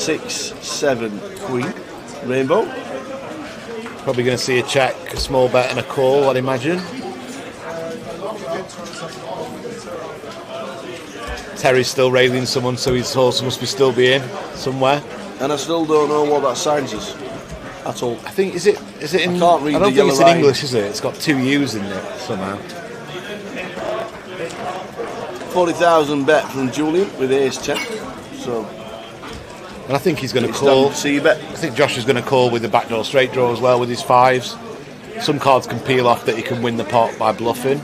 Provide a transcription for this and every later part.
6-7 queen. Rainbow. Probably going to see a check, a small bet and a call, I'd imagine. Terry's still railing someone, so his horse must be still be in somewhere. And I still don't know what that signs is at all. I think, is it in... I can't read I don't the think it's in yellow English, is it? It's got 2 U's in it, somehow. 40,000 bet from Julian with ace-10. So... And I think he's going to call. See bet. I think Josh is going to call with the backdoor straight draw as well with his 5s. Some cards can peel off that he can win the pot by bluffing.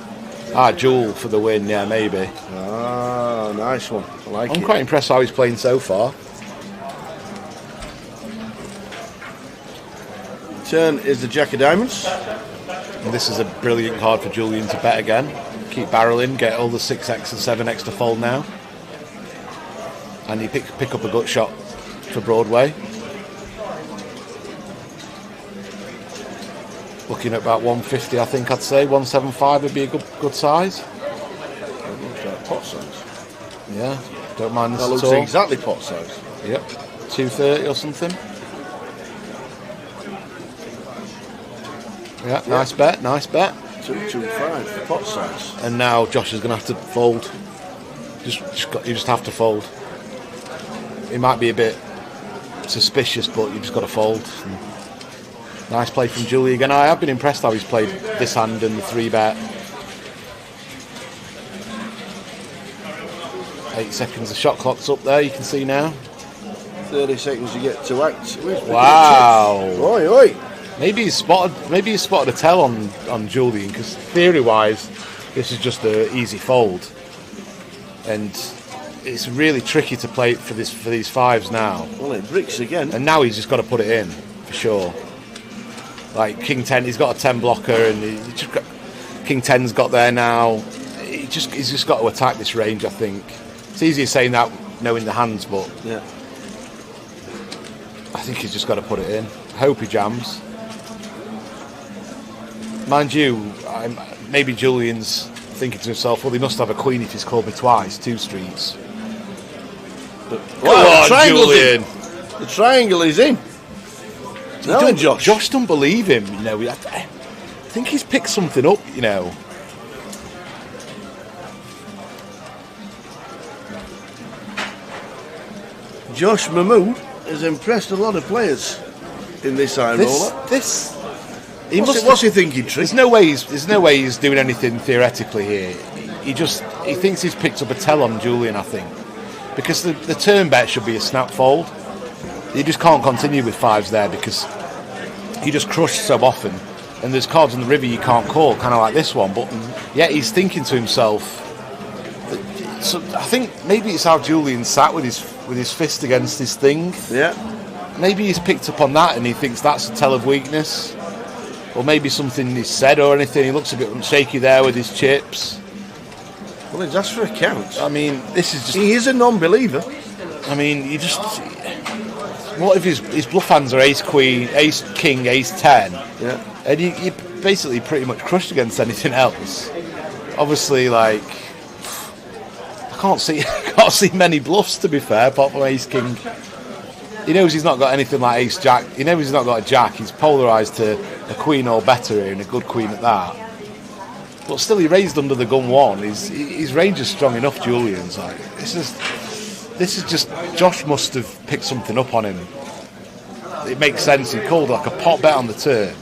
Jewel for the win, yeah, maybe. Nice one. I like it. I'm quite impressed how he's playing so far. Turn is the Jack of Diamonds. And this is a brilliant card for Julian to bet again. Keep barreling, get all the 6x and 7x to fold now. And you pick up a gut shot for Broadway. Looking at about 150, I think I'd say 175 would be a good size. Pot size. Yeah, don't mind this That at looks all. exactly pot size. Yep, 230 or something. Yeah, nice bet, nice bet. 225 for pot size. And now Josh is going to have to fold. You just have to fold. It might be a bit suspicious, but you just got to fold. And nice play from Julie again. I have been impressed how he's played this hand and the 3-bet. 8 seconds, the shot clock's up there, you can see now. 30 seconds to get to act. Wow. Oi, oi. Maybe he's spotted a tell on Julian, because theory-wise, this is just an easy fold. And it's really tricky to play for these 5s now. Well, it bricks again. And now he's just got to put it in, for sure. Like King 10, he's got a 10 blocker, and King 10's got there now. He's just got to attack this range, I think. It's easier saying that knowing the hands, but yeah, I think he's just got to put it in. I hope he jams. Mind you, maybe Julian's thinking to himself, well, he must have a queen if he's called me twice, 2 streets. But, Come on, Julian. The triangle is in. No, Josh. Josh don't believe him, you know. I think he's picked something up, you know. Josh Mahmood has impressed a lot of players in this iron roller. What's he thinking, Trick? There's no way he's doing anything theoretically here. He thinks he's picked up a tell on Julian, I think, because the turn bet should be a snap fold. You just can't continue with 5s there because you just crush so often, and there's cards on the river you can't call, kind of like this one. But yet he's thinking to himself. So I think maybe it's how Julian sat with his fist against his thing. Yeah. Maybe he's picked up on that and he thinks that's a tell of weakness. Or maybe something he's said or anything. He looks a bit shaky there with his chips. Well, he's asked for a count. I mean, this is just... He is a non-believer. I mean, you just... What if his bluff hands are ace queen, ace king, ace 10? Yeah. And you basically pretty much crushed against anything else. Obviously, like... I can't see many bluffs, to be fair, apart from ace king. He knows he's not got anything like ace jack. He knows he's not got a jack. He's polarised to a queen or better here, and a good queen at that. But still, he raised under the gun 1. His range is strong enough. Julian's like this is just Josh must have picked something up on him. It makes sense. He called like a pot bet on the turn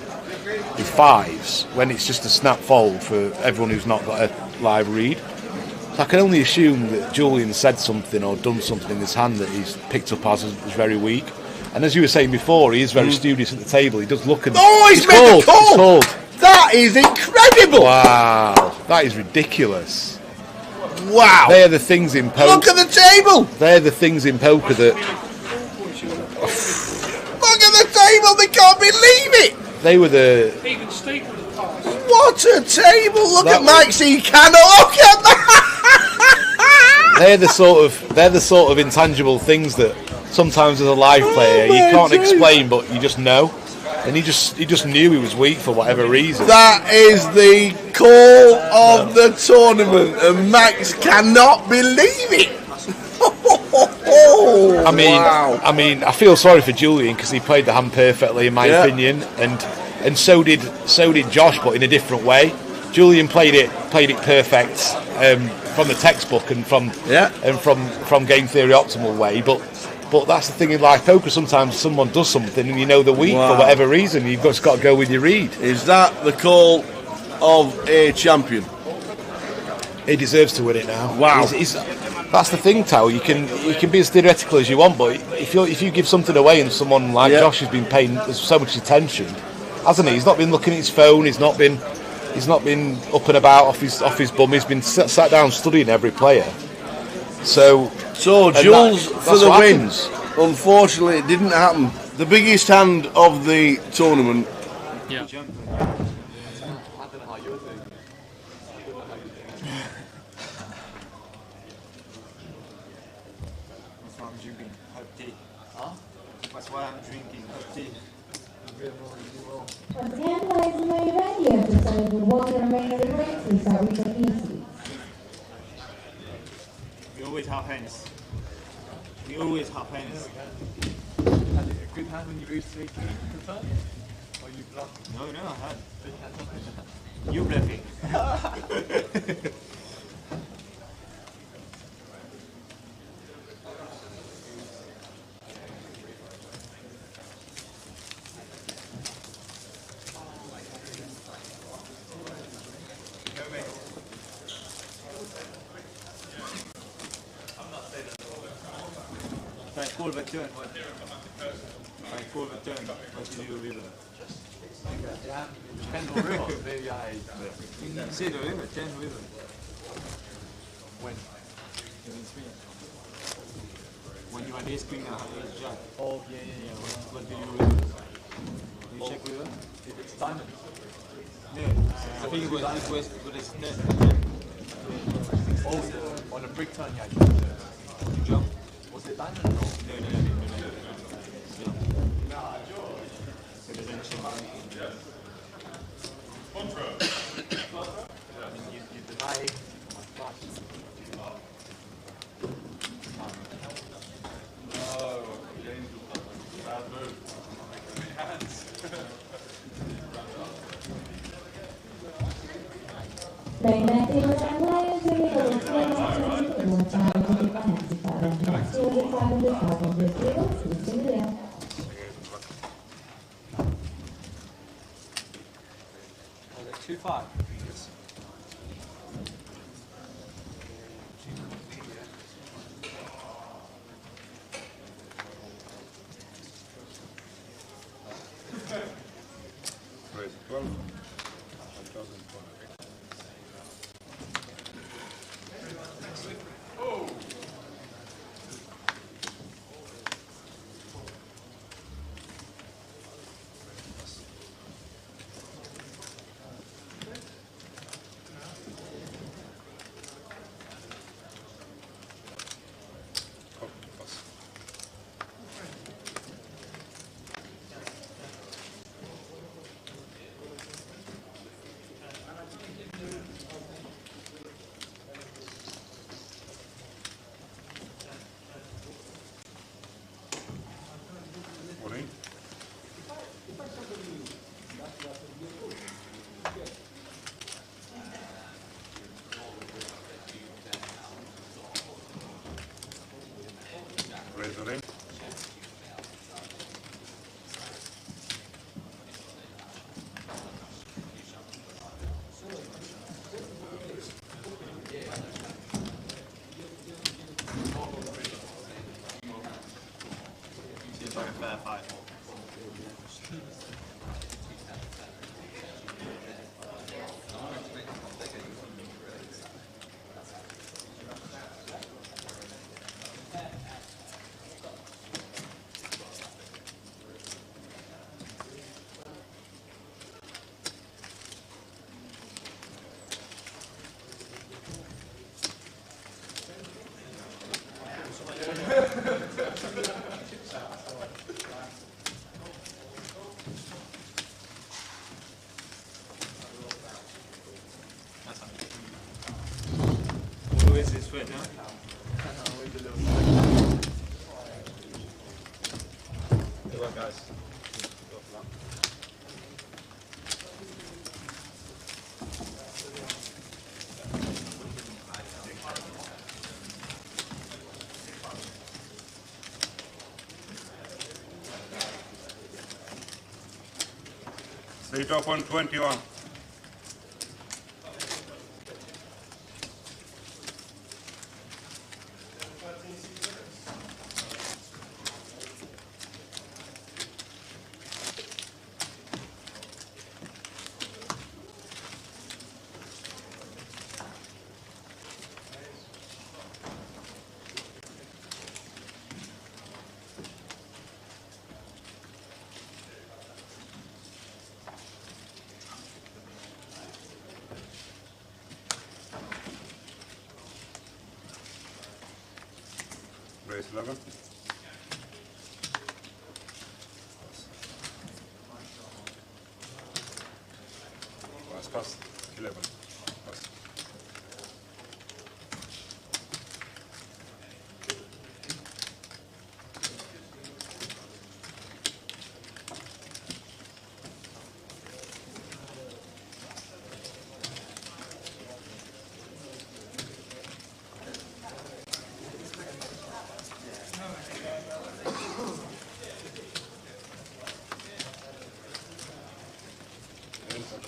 with 5s when it's just a snap fold for everyone who's not got a live read. I can only assume that Julian said something or done something in this hand that he's picked up as very weak. And as you were saying before, he is very studious at the table. He does look and... Oh, he's made the call! That is incredible! Wow, that is ridiculous. Wow! They are the things in poker... Look at the table! They're the things in poker that... Look at the table, they can't believe it! They were the... What a table! Look at Mike C. Cannon, look at that! They're the sort of intangible things that sometimes as a live player you can't explain, but you just know. And he just knew he was weak for whatever reason. That is the call of the tournament, and Max cannot believe it. Oh, I mean, wow. I feel sorry for Julian because he played the hand perfectly, in my opinion, and so did Josh, but in a different way. Julian played it perfect from the textbook and from game theory optimal way, but that's the thing in live poker. Sometimes someone does something and you know the week for whatever reason. You've just got to go with your read. Is that the call of a champion? He deserves to win it now. Wow. That's the thing, Tao. You can be as theoretical as you want, but if you give something away and someone like Josh has been paying so much attention, hasn't he? He's not been looking at his phone. He's not been up and about off his bum. He's been sat down studying every player. So Jules for the wins. Unfortunately, it didn't happen. The biggest hand of the tournament. Yeah. That's why I'm drinking hot tea. Analyze my radio to say the water remains in races so we can easy. We always have hands. We always have hands. Had a good hand when you moved to 18 or you bluffed? No, I had. You bluffing. Thank for the turn. Thank for the turn. What do you do with it? Depends on river. Maybe I Say the river, 10 river. when. When you had ace queen and ace jack. Oh yeah. What do you do with it? Do you check with it? If it's diamond. Yeah. I think it was 10. Oh, on a brick turn, yeah. You jump. Was it diamond or? No. You deny my flash. Bad move. Hands. They met in the analyze the middle of 20 and one time to be fancy 500, 500, 50 million. Was it 2-5? Seems like a fair fight. Good luck, guys. Straight up on 21. Race 11. Pass 11. Pass.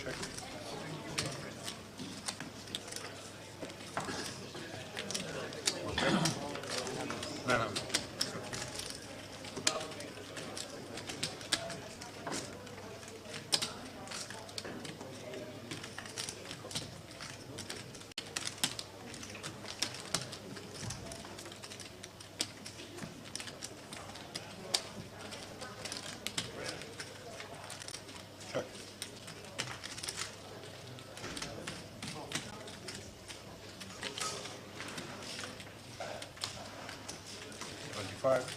Check. No, no. Check. 25.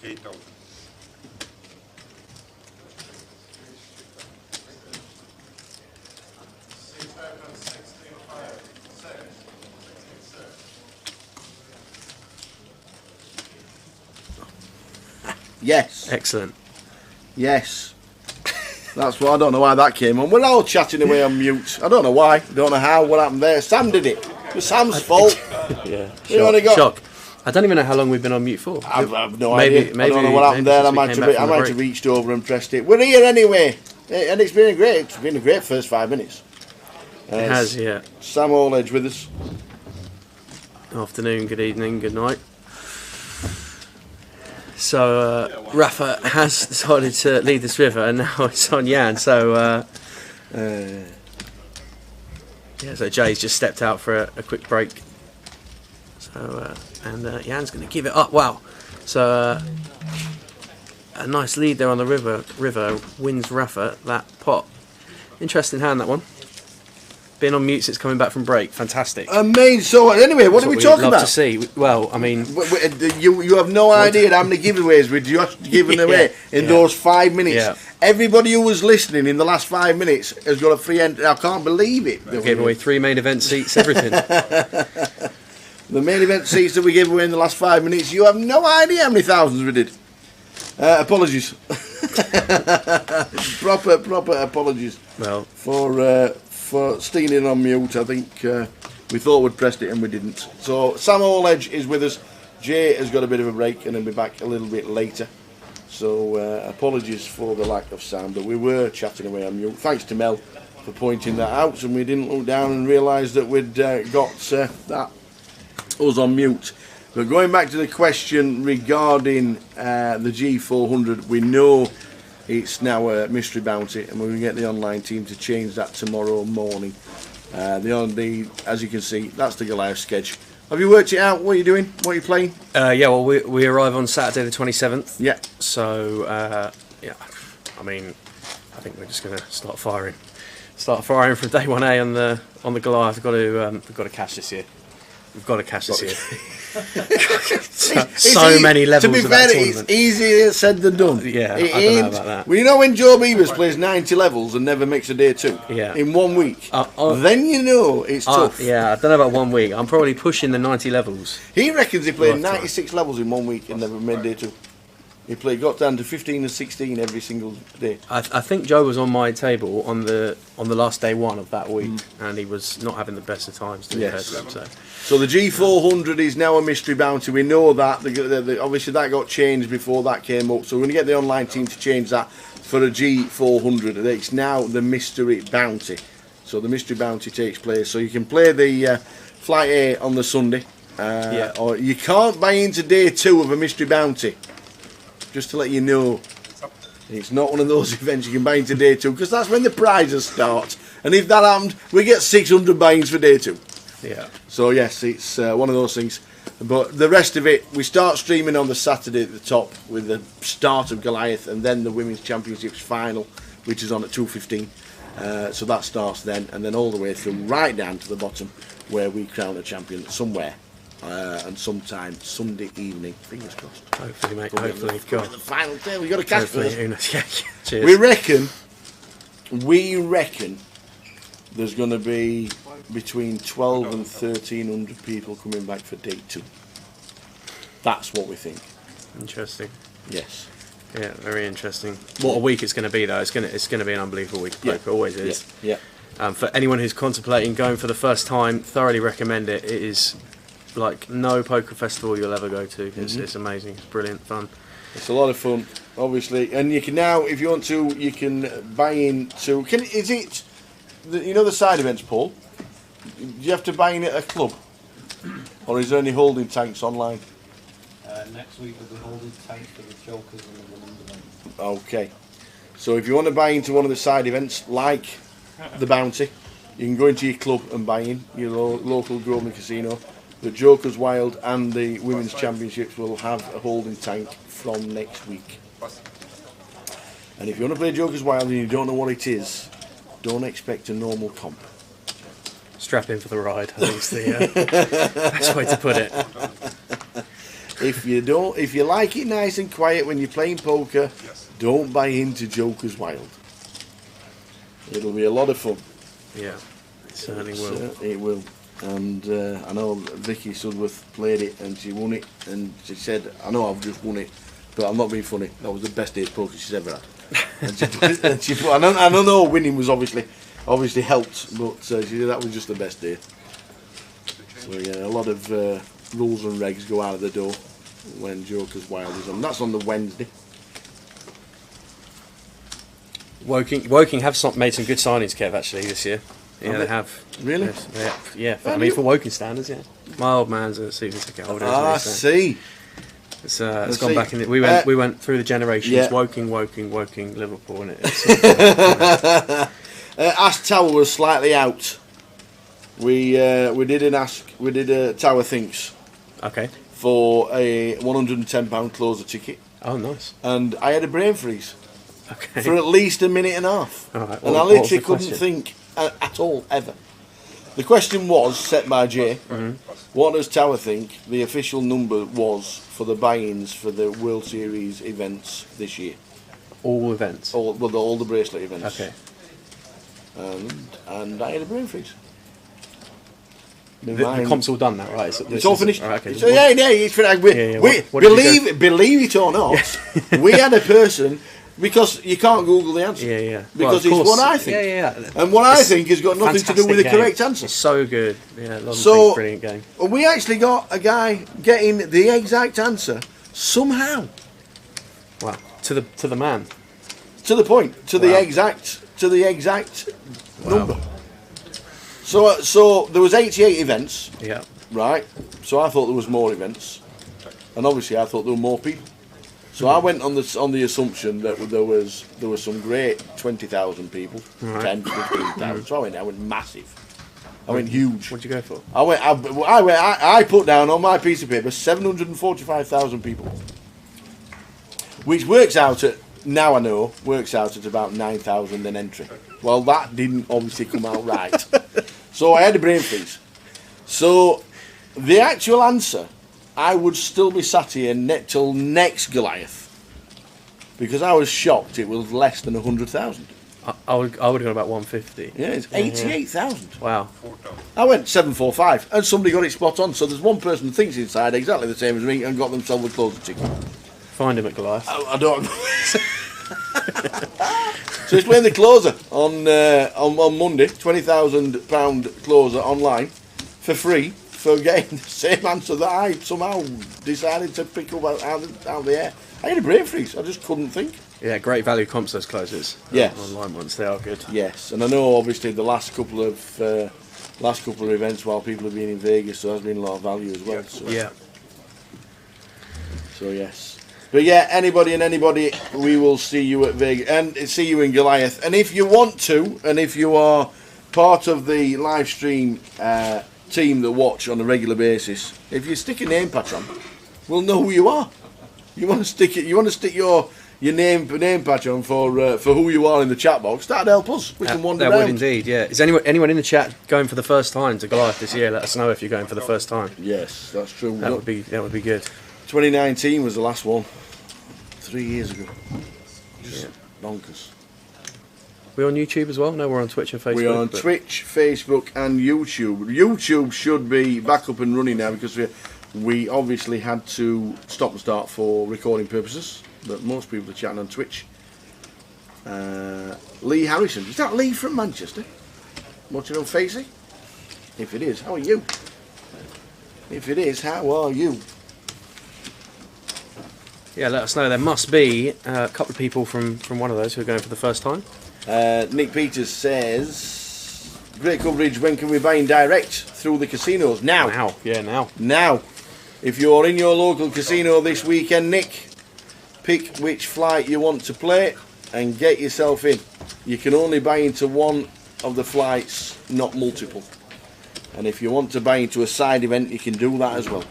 $8,000. Yes. Excellent. Yes. That's what I don't know why that came on. We're all chatting away on mute. I don't know why. Don't know how. What happened there? Sam did it. It was Sam's fault. Yeah. You only got. Shock. I don't even know how long we've been on mute for. I've no idea. I don't know what happened there. I might have reached over and pressed it. We're here anyway, and it's been a great first 5 minutes. It has, yeah. Sam Allage with us. Afternoon, good evening, good night. So Rafa has decided to lead this river, and now it's on Jan. So yeah, so Jay's just stepped out for a quick break. So and Jan's going to give it up. Wow. So a nice lead there on the river. River wins Rafa that pot. Interesting hand, that one. been on mute since coming back from break. Fantastic. Amazing. So anyway, what are we talking love about? to see. Well, I mean, You have no idea how many giveaways we've just given away in those 5 minutes. Yeah. Everybody who was listening in the last 5 minutes has got a free entry. I can't believe it. we gave away 3 main event seats, everything. The main event seats that we gave away in the last 5 minutes, you have no idea how many thousands we did. Apologies. proper apologies. Well, for stealing on mute. I think we thought we'd pressed it and we didn't. So Sam Oledge is with us. Jay has got a bit of a break and he'll be back a little bit later. So apologies for the lack of sound, but we were chatting away on mute. Thanks to Mel for pointing that out, and we didn't look down and realise that we'd got that us on mute. But going back to the question regarding the G400, we know it's now a mystery bounty, and we're going to get the online team to change that tomorrow morning. As you can see, that's the Goliath sketch. Have you worked it out? What are you doing? What are you playing? yeah, well, we arrive on Saturday the 27th. Yeah. So, yeah, I mean, I think we're just going to start firing from day 1A on the Goliath. We've got to cash this year. We've got to cash this year. so many levels. To be of fair, that it's easier said than done. Yeah, it I don't know about that. Well, you know when Joe Beavers plays 90 levels and never makes a day 2 Yeah. in 1 week, then you know it's tough. Yeah, I don't know about 1 week. I'm probably pushing the 90 levels. He reckons he played Lifetime. 96 levels in 1 week and never made day 2. He got down to 15 and 16 every single day. I think Joe was on my table on the last day 1 of that week, and he was not having the best of times to be fair to him. So the G400 is now a mystery bounty. We know that. Obviously that got changed before that came up. So we're going to get the online team to change that for a G400. It's now the mystery bounty. So the mystery bounty takes place. So you can play the Flight A on the Sunday. Or you can't buy into day 2 of a mystery bounty. Just to let you know, it's not one of those events you can buy into day 2, because that's when the prizes start. And if that happened, we get 600 buy-ins for day 2. Yeah. So yes, it's one of those things. But the rest of it, we start streaming on the Saturday at the top with the start of Goliath, and then the Women's Championships final, which is on at 2:15. So that starts then, and then all the way through, right down to the bottom, where we crown a champion somewhere. And sometime Sunday evening, fingers crossed. Hopefully, mate. Hopefully, God. The final day, we've got to catch first. Cheers. We reckon there's going to be between 12 and 1,300 people coming back for day 2. That's what we think. Interesting. Yes. Yeah, very interesting. What a week it's going to be, though. It's going to be an unbelievable week of poker. Always is. Yeah. For anyone who's contemplating going for the first time, thoroughly recommend it. It is like no poker festival you'll ever go to. It's amazing. It's brilliant fun. It's a lot of fun, obviously, and you can now, if you want to, you can buy into. Is it? The side events, Paul? Do you have to buy in at a club, or is there any holding tanks online? Next week we'll be holding tanks for the Jokers and the women's event. Okay, so if you want to buy into one of the side events, like the Bounty, you can go into your club and buy in your local Grosvenor Casino. The Jokers Wild and the Women's Championships will have a holding tank from next week. And if you want to play Jokers Wild and you don't know what it is, don't expect a normal comp. Strap in for the ride, I think is the best way to put it. If you like it nice and quiet when you're playing poker, don't buy into Jokers Wild. It'll be a lot of fun. Yeah, it certainly will. It will. And I know Vicky Sudworth played it and she won it, and she said, I know I've just won it, but I'm not being funny, that was the best day of poker she's ever had. I don't know, winning was obviously helped, but she said that was just the best day. So yeah, a lot of rules and regs go out of the door when Jokers Wild is on. That's on the Wednesday. Woking have made some good signings, Kev, actually, this year. Yeah, they have. Really? Yes, yeah. I mean, for Woking standards, yeah. My old man's a season ticket holder. I see. It's gone back in. We went through the generations. Yeah. Woking, Liverpool, and Ask Tower was slightly out. We did a Tower Thinks. Okay. For a £110 closer ticket. Oh, nice. And I had a brain freeze. Okay. For at least a minute and a half. All right. And I literally couldn't think at all, ever. The question was set by Jay. Mm-hmm. What does Tower think the official number was for the buy-ins for the World Series events this year? All events. All the bracelet events. Okay. And I had a brain freeze. The comp's all done now, right? So It's all finished. Right, okay. So it's finished. What did you go Believe it or not, we had a person, because you can't Google the answer. Yeah. Because Well, of it's what course. I think. Yeah. And what I think has got nothing to do with the Fantastic correct game. answer. It's so good. Yeah, London So- Think's brilliant game. We actually got a guy getting the exact answer somehow. Wow. To the man. To the point. To the Wow. exact number. So there was 88 events, Yeah. right? So I thought there was more events, and obviously I thought there were more people. So I went on the assumption that there was some great 20,000 people, Right. 10, 15,000. So I went massive. I went huge. What'd you go for? I put down on my piece of paper 745,000 people, which works out at, now I know, works out at about 9,000 an entry. Well, that didn't obviously come out right. So I had a brain freeze. So the actual answer, I would still be sat here till next Goliath, because I was shocked it was less than 100,000. I would have gone about 150. Yeah, it's 88,000. Wow. I went 745, and somebody got it spot on. So there's one person who thinks inside exactly the same as me and got themselves a closer ticket. Find him at Goliath. I don't. So he's playing the closer on Monday, £20,000 closer online for free for getting the same answer that I somehow decided to pick up out of the air. I had a brain freeze. I just couldn't think. Yeah, great value comps, those closers. Yes. Online ones, they are good. Yes, and I know obviously the last couple of events while people have been in Vegas, so there's been a lot of value as well. So, Yeah. So yes. But yeah, anybody, we will see you at Vegas and see you in Goliath. And if you want to, and if you are part of the live stream team that watch on a regular basis, if you stick a name patch on, we'll know who you are. You want to stick it? You want to stick your name patch on for who you are in the chat box? That'd help us. We can wander That around. would indeed, yeah. Is anyone in the chat going for the first time to Goliath this year? Let us know if you're going for the first time. Yes, that's true. That would be good. 2019 was the last one. 3 years ago. Just bonkers. We on YouTube as well? No, we're on Twitch and Facebook. We are on but- Twitch, Facebook, and YouTube. YouTube should be back up and running now because we obviously had to stop and start for recording purposes. But most people are chatting on Twitch. Lee Harrison, is that Lee from Manchester? Watching on Facey? If it is, how are you? If it is, how are you? Yeah, let us know. There must be a couple of people from one of those who are going for the first time. Nick Peters says, great coverage. When can we buy in direct through the casinos? Now. Now, yeah, now. Now. If you're in your local casino this weekend, Nick, pick which flight you want to play and get yourself in. You can only buy into one of the flights, not multiple. And if you want to buy into a side event, you can do that as well.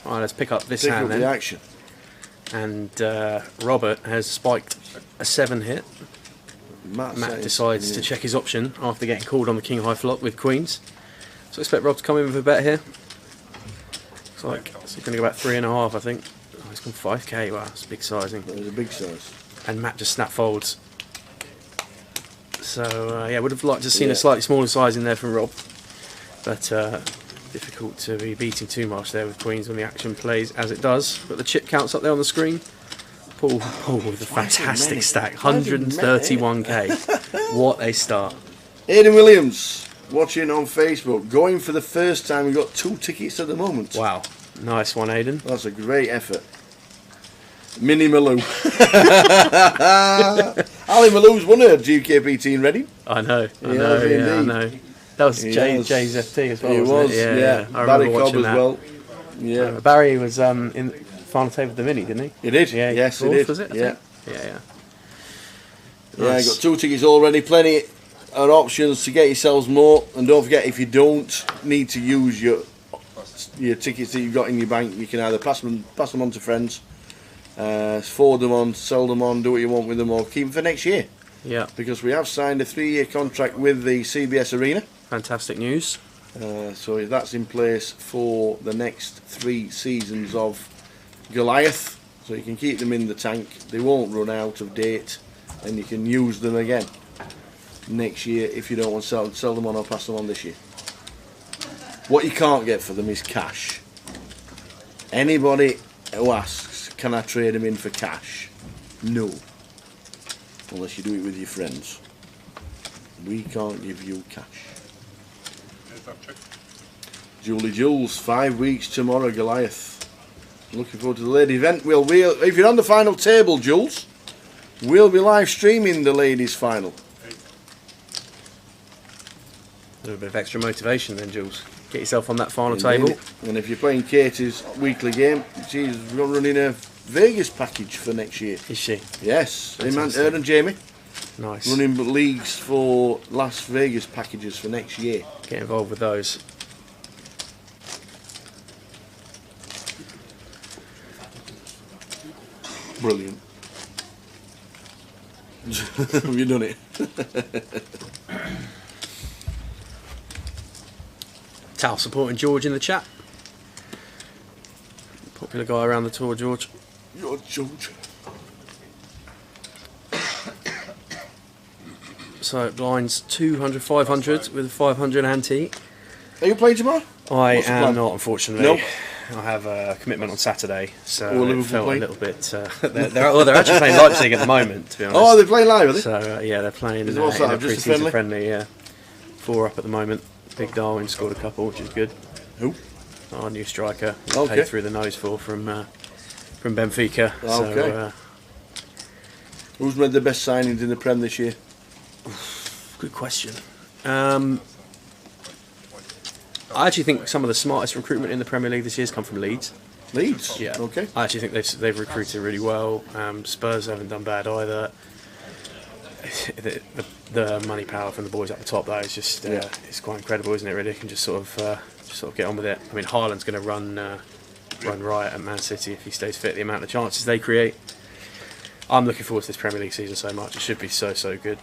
All right, let's pick up this Pick hand up then. the action. And Robert has spiked a 7 hit. Matt decides to check his option after getting called on the king high flop with queens. So I expect Rob to come in with a bet here. Looks like it's going to go about 3.5, I think. Oh, he's gone 5k. Wow, that's big sizing. That was a big size. And Matt just snap folds. So yeah, would have liked to have seen Yeah. a slightly smaller size in there from Rob, but difficult to be beating too much there with queens when the action plays as it does. But the chip counts up there on the screen. Paul with a fantastic stack, 131k. What a start! Aidan Williams watching on Facebook, going for the first time. We've got 2 tickets at the moment. Wow, nice one, Aidan. That's a great effort. Mini Malou. Ali Malou's won her GUKPT in Reading. I know, I He know, has yeah, I indeed. know. That was He Jay's has. FT as well. He wasn't was, it? yeah. I Barry remember Cobb watching as that. well. Yeah. Barry was in the final table of the mini, didn't he? He did. Yeah, Yes, he fourth, did. was it? I Yeah. think? Yeah. Yeah, I Nice. got 2 tickets already. Plenty of options to get yourselves more. And don't forget, if you don't need to use your tickets that you've got in your bank, you can either pass them on to friends, forward them on, sell them on, do what you want with them, or keep them for next year. Yeah. Because we have signed a 3-year contract with the CBS Arena. fantastic news. So that's in place for the next 3 seasons of Goliath. So you can keep them in the tank. They won't run out of date, and you can use them again next year if you don't want to sell them on or pass them on this year. What you can't get for them is cash. Anybody who asks, can I trade them in for cash? No. Unless you do it with your friends. We can't give you cash. Julie Jules, 5 weeks tomorrow, Goliath. Looking forward to the lady event. We'll if you're on the final table, Jules, we'll be live streaming the ladies' final. A little bit of extra motivation then, Jules. Get yourself on that final table. And if you're playing Katie's weekly game, she's running a Vegas package for next year. Is she? Yes, her and Jamie. Nice. Running leagues for Las Vegas packages for next year. Get involved with those. Brilliant. Have you done it? Tal supporting George in the chat. Popular guy around the tour, George. You're George. So blinds 200, 500 with a 500 ante. Are you playing tomorrow? I What's the am plan? not, unfortunately. No. I have a commitment on Saturday, so Liverpool it felt playing? a little bit. They're actually playing Leipzig at the moment, to be honest. Oh, they're playing live, are they? So yeah, they're playing in What's a that, just a pre-season friendly? friendly. Yeah, 4 up at the moment. Big Darwin scored a couple, which is good. Who? Our new striker, Okay. paid through the nose from Benfica. Okay. So, Who's made the best signings in the Prem this year? good question. I actually think some of the smartest recruitment in the Premier League this year has come from Leeds. Leeds? Yeah. Okay. I actually think they've recruited really well. Spurs haven't done bad either. The money power from the boys up the top, though, is just it's quite incredible, isn't it? Really, you can just sort of get on with it. I mean, Haaland's going to run riot at Man City if he stays fit. The amount of chances they create. I'm looking forward to this Premier League season so much. It should be so good.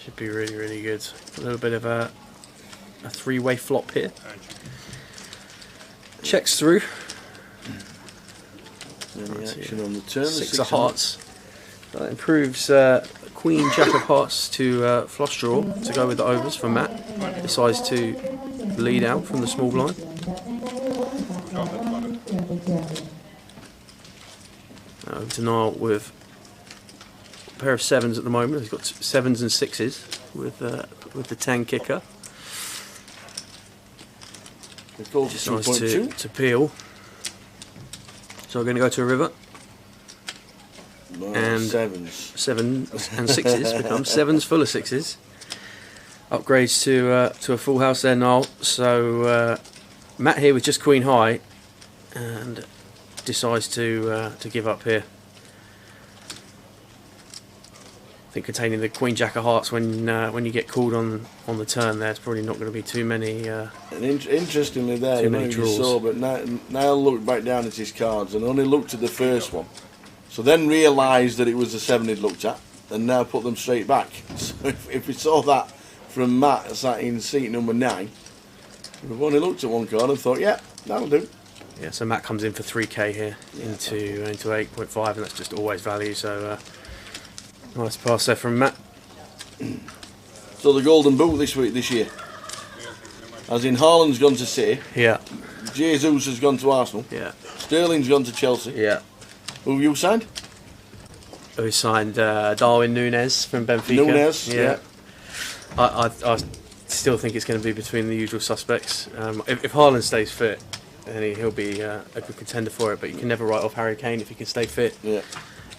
Should be really, really good. A little bit of a 3-way flop here. Checks through. Any action on the turn? 6 of hearts. That improves Queen Jack of Hearts to flush draw to go with the overs for Matt. Decides to lead out from the small blind. Over to Niall with a pair of 7s at the moment. He's got 7s and 6s with the 10 kicker. Decides to peel. So we're going to go to a river. And 7s and 6s become 7s full of 6s. Upgrades to a full house there, Niall. So Matt here with just Queen High, and decides to give up here. I think containing the Queen Jack of Hearts when you get called on the turn, there's probably not going to be too many. And interestingly, there, too many draws. Saw, but Niall looked back down at his cards and only looked at the first one. So then realised that it was the 7 he'd looked at, and now put them straight back. So if we saw that from Matt sat in seat number 9, we've only looked at one card and thought, yeah, that'll do. Yeah, so Matt comes in for 3k here into 8.5, and that's just always value. So nice pass there from Matt. So the golden boot this year, as in Haaland's gone to City, Yeah, Jesus has gone to Arsenal, yeah, Sterling's gone to Chelsea. yeah. Who have you signed? We signed Darwin Núñez from Benfica. Núñez, yeah. I still think it's going to be between the usual suspects. If Haaland stays fit, then he'll be a good contender for it. But you can never write off Harry Kane if he can stay fit. Yeah.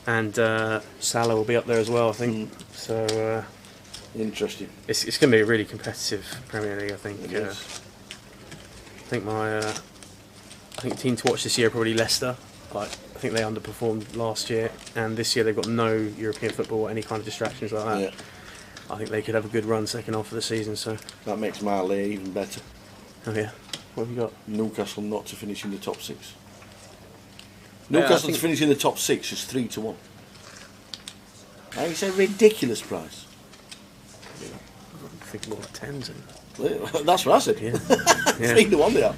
And Salah will be up there as well, I think. So Interesting. it's going to be a really competitive Premier League, I think. It is. I think the team to watch this year are probably Leicester. I think they underperformed last year, and this year they've got no European football or any kind of distractions like that. Yeah. I think they could have a good run second half of the season. So, That makes my lay even better. oh yeah, what have you got? Newcastle not to finish in the top 6. Yeah, I Newcastle think- to finish in the top 6 is 3-1. And it's a ridiculous price. think more like 10s. That's what I said. Yeah. 3-1 they are.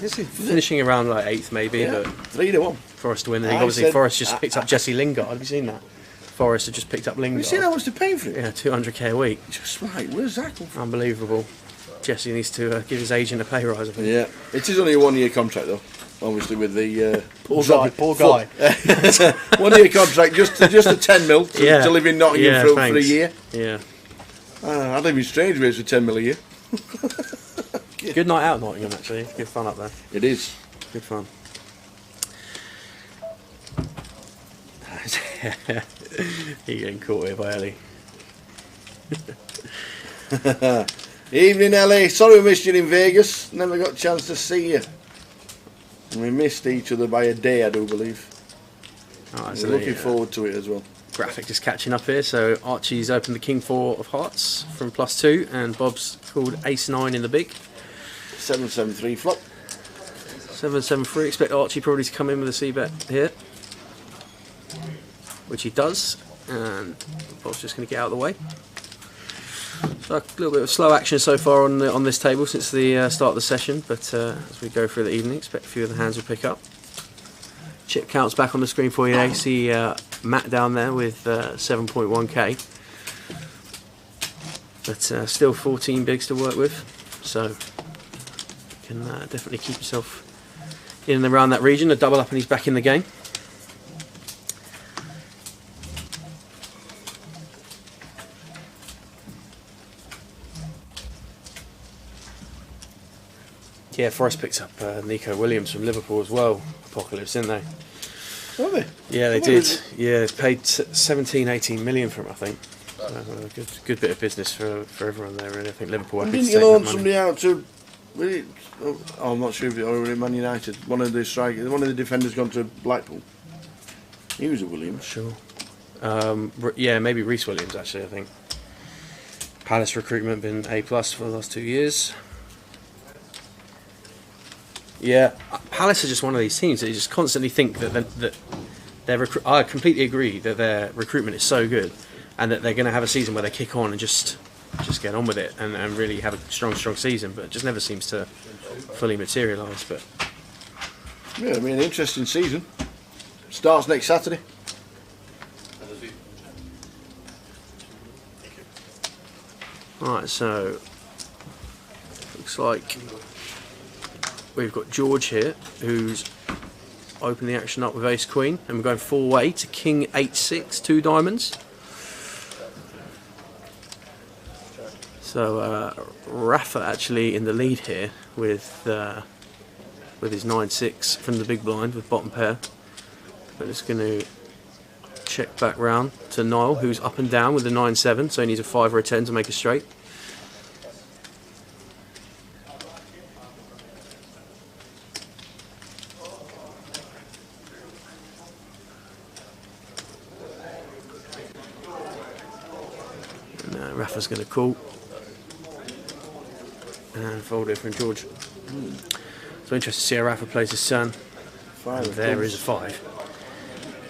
This is finishing around like 8th maybe, Yeah. but 3-1. Forest to win. And I obviously said- Forest just picked up Jesse Lingard. Have you seen that? Forest have just picked up Lingard. Have you seen how much they're paying for it? Yeah, 200k a week. Just right, where's that come from? Unbelievable. Jesse needs to give his agent a pay rise, I think. Yeah, it is only a 1 year contract though. Obviously with the Poor drop- guy. 1 year contract, just a 10 mil to live in Nottingham for a thanks. year. Yeah. I'd live in Strangeways for 10 mil a year. Good night out, Nottingham, actually. Good fun up there. It is. Good fun. You're getting caught here by Ellie. Evening, Ellie. Sorry we missed you in Vegas. Never got a chance to see you. And we missed each other by a day, I do believe. Alright, So so looking forward to it as well. graphic just catching up here. So Archie's opened the King 4 of Hearts from +2, and Bob's called Ace 9 in the big. 7-7-3 flop. 7-7-3. Expect Archie probably to come in with a C-bet here, which he does, and Bob's just going to get out of the way. So a little bit of slow action so far on this table since the start of the session, but as we go through the evening, expect a few of the hands will pick up. Chip counts back on the screen for you. You see Matt down there with 7.1k, but still 14 bigs to work with, so you can definitely keep yourself in and around that region. A double up and he's back in the game. Yeah, Forest picked up Nico Williams from Liverpool as well. Apocalypse, didn't they? Have they? Yeah, they did. Yeah, paid 17-18 million for him, I think. So, good bit of business for everyone there, really. I think Liverpool happy to Didn't take you that loan money. somebody out to? I'm not sure if it was Man United. One of the defenders gone to Blackpool. He was a Williams. Sure. Yeah, maybe Reece Williams, actually, I think. Palace recruitment been A+ for the last 2 years. Yeah, Palace are just one of these teams that you just constantly think that their I completely agree that their recruitment is so good, and that they're going to have a season where they kick on and just get on with it and really have a strong season, but it just never seems to fully materialise. But Yeah, I mean, an interesting season. Starts next Saturday. right, so looks like we've got George here, who's opened the action up with Ace Queen, and we're going full way to King 8-6, 2 diamonds. So Rafa actually in the lead here with his 9-6 from the big blind with bottom pair. But it's going to check back round to Niall, who's up and down with the 9-7, so he needs a 5 or a 10 to make a straight. And Rafa's going to call and fold it from George. So interested to see how Rafa plays his son. Five And of there clubs. is a 5.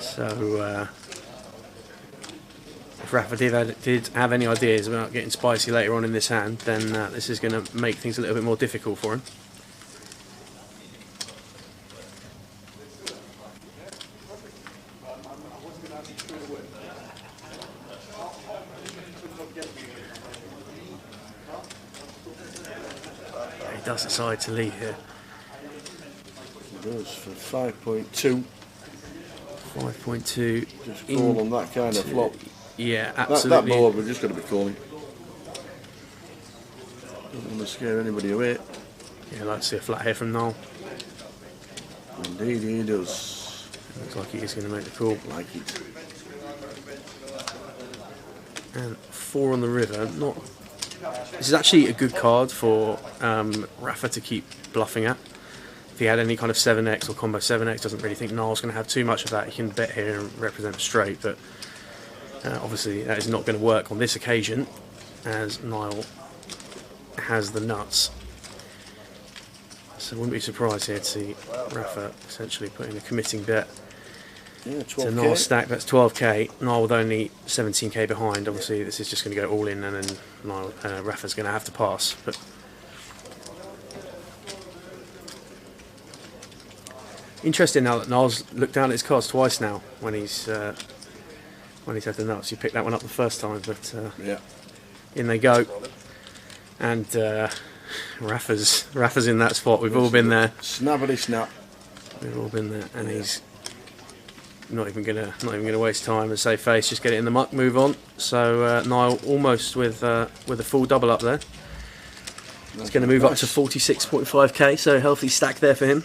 So if Rafa did have any ideas about getting spicy later on in this hand, then this is going to make things a little bit more difficult for him. He does decide to lead here. Goes for 5.2. 5.2. Just call on that kind of flop. Yeah, That absolutely. board, we're just going to be calling. Don't want to scare anybody away. Yeah, I'd like to see a flat here from Noel. Indeed, he does. Looks like he is going to make the call. Like it. And 4 on the river. This is actually a good card for Rafa to keep bluffing at. If he had any kind of 7x or combo 7x, doesn't really think Niall's going to have too much of that. He can bet here and represent a straight, but obviously that is not going to work on this occasion, as Niall has the nuts. So I wouldn't be surprised here to see Rafa essentially putting a committing bet Yeah, to 12k. Niall's stack. That's 12k. Niall with only 17k behind. Obviously, this is just going to go all in, and then Niall, Rafa's going to have to pass. But interesting now that Niall's looked down at his cards twice now when he's had the nuts. He picked that one up the first time, but Yeah. in they go. And Rafa's in that spot. We've all been there. Snappity snap. We've all been there, and he's not even gonna waste time and save face. Just get it in the muck, move on. So Niall almost with a full double up there. He's going to move up to 46.5k. So healthy stack there for him.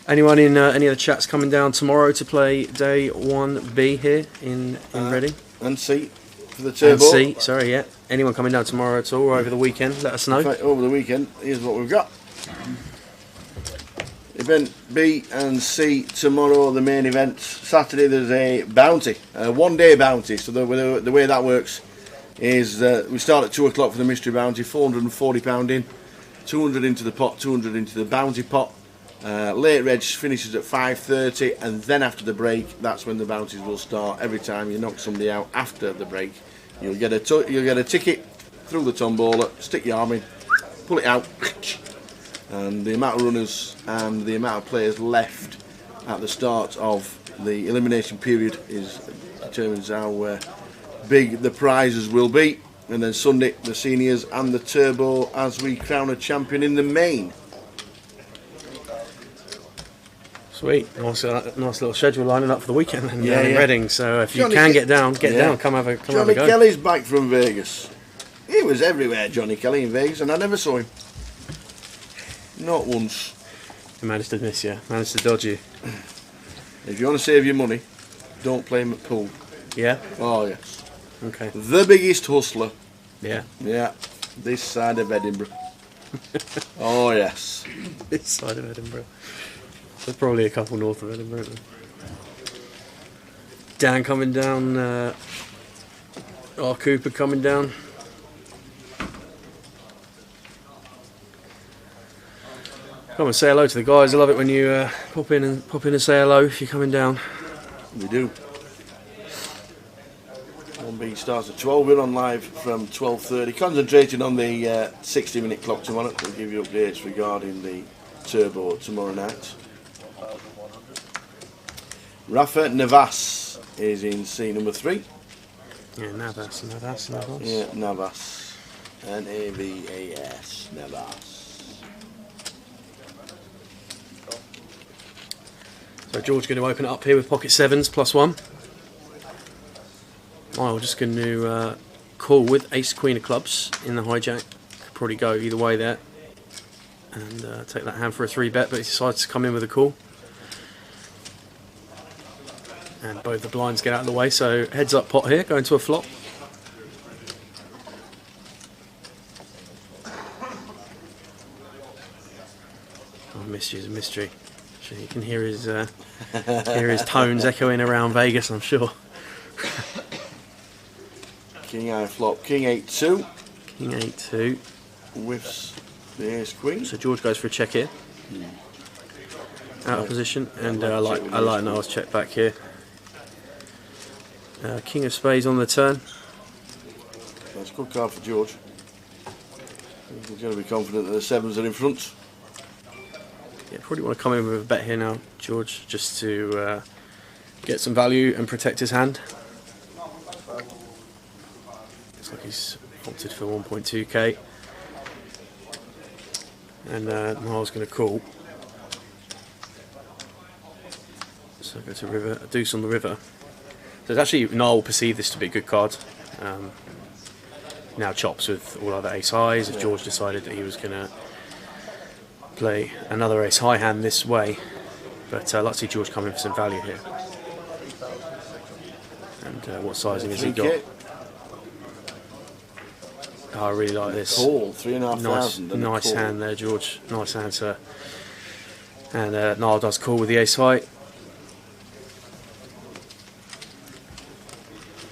Anyone in any of the chats coming down tomorrow to play day 1B here in Reading? And C for the turbo. And C, sorry, yeah. Anyone coming down tomorrow at all or over the weekend? Let us know. In fact, over the weekend, here's what we've got. Event B and C tomorrow, the main event. Saturday there's a bounty, a 1 day bounty. So the way that works is we start at 2 o'clock for the mystery bounty, £440 in, 200 into the pot, 200 into the bounty pot. Late reg finishes at 5:30, and then after the break, that's when the bounties will start. Every time you knock somebody out after the break, you'll get a ticket through the tombola, stick your arm in, pull it out, and the amount of runners and the amount of players left at the start of the elimination period determines how big the prizes will be. And then Sunday, the seniors and the turbo as we crown a champion in the main. Sweet, nice little schedule lining up for the weekend then down in yeah. Reading. So if Johnny you can Ke- get down, come have a Johnny go. Kelly's back from Vegas. He was everywhere, Johnny Kelly in Vegas, and I never saw him. Not once. He managed to miss you, managed to dodge you. If you want to save your money, don't play him at pool. Yeah. Oh yes. Okay. The biggest hustler. Yeah. Yeah. This side of Edinburgh. Oh yes. This side of Edinburgh. There's probably a couple north of Edinburgh. Isn't there? Dan coming down. Cooper coming down. Come and say hello to the guys. I love it when you pop in and say hello if you're coming down. We do. 1B starts at 12. We're on live from 12:30. Concentrating on the 60-minute clock tomorrow. We'll give you updates regarding the turbo tomorrow night. Rafa Navas is in C number 3. Yeah, Navas. Yeah, Navas. Navas. Navas. So George going to open it up here with pocket sevens +1. I'm just going to call with ace queen of clubs in the hijack. Could probably go either way there and take that hand for a 3-bet, but he decides to come in with a call. And both the blinds get out of the way, so heads up pot here, going to a flop. Oh, mystery is a mystery. You can hear his tones echoing around Vegas, I'm sure. King high flop. King 8-2. King 8-2. Whiffs the ace queen. So George goes for a check here. Out of position, and I like Niall's check back here. King of spades on the turn. That's a good card for George. He's going to be confident that the sevens are in front. Yeah, probably want to come in with a bet here now, George, just to get some value and protect his hand. Looks like he's opted for 1.2k. And Niall's going to call. So go to river, a deuce on the river. So it's actually, Niall will perceive this to be a good card. Now chops with all other ace highs. If George decided that he was going to play another ace high hand this way, but let's see George come in for some value here. And what sizing has he got? Oh, I really like this. Call 3,500. Nice hand there, George. Nice answer. And Niall does call with the ace high.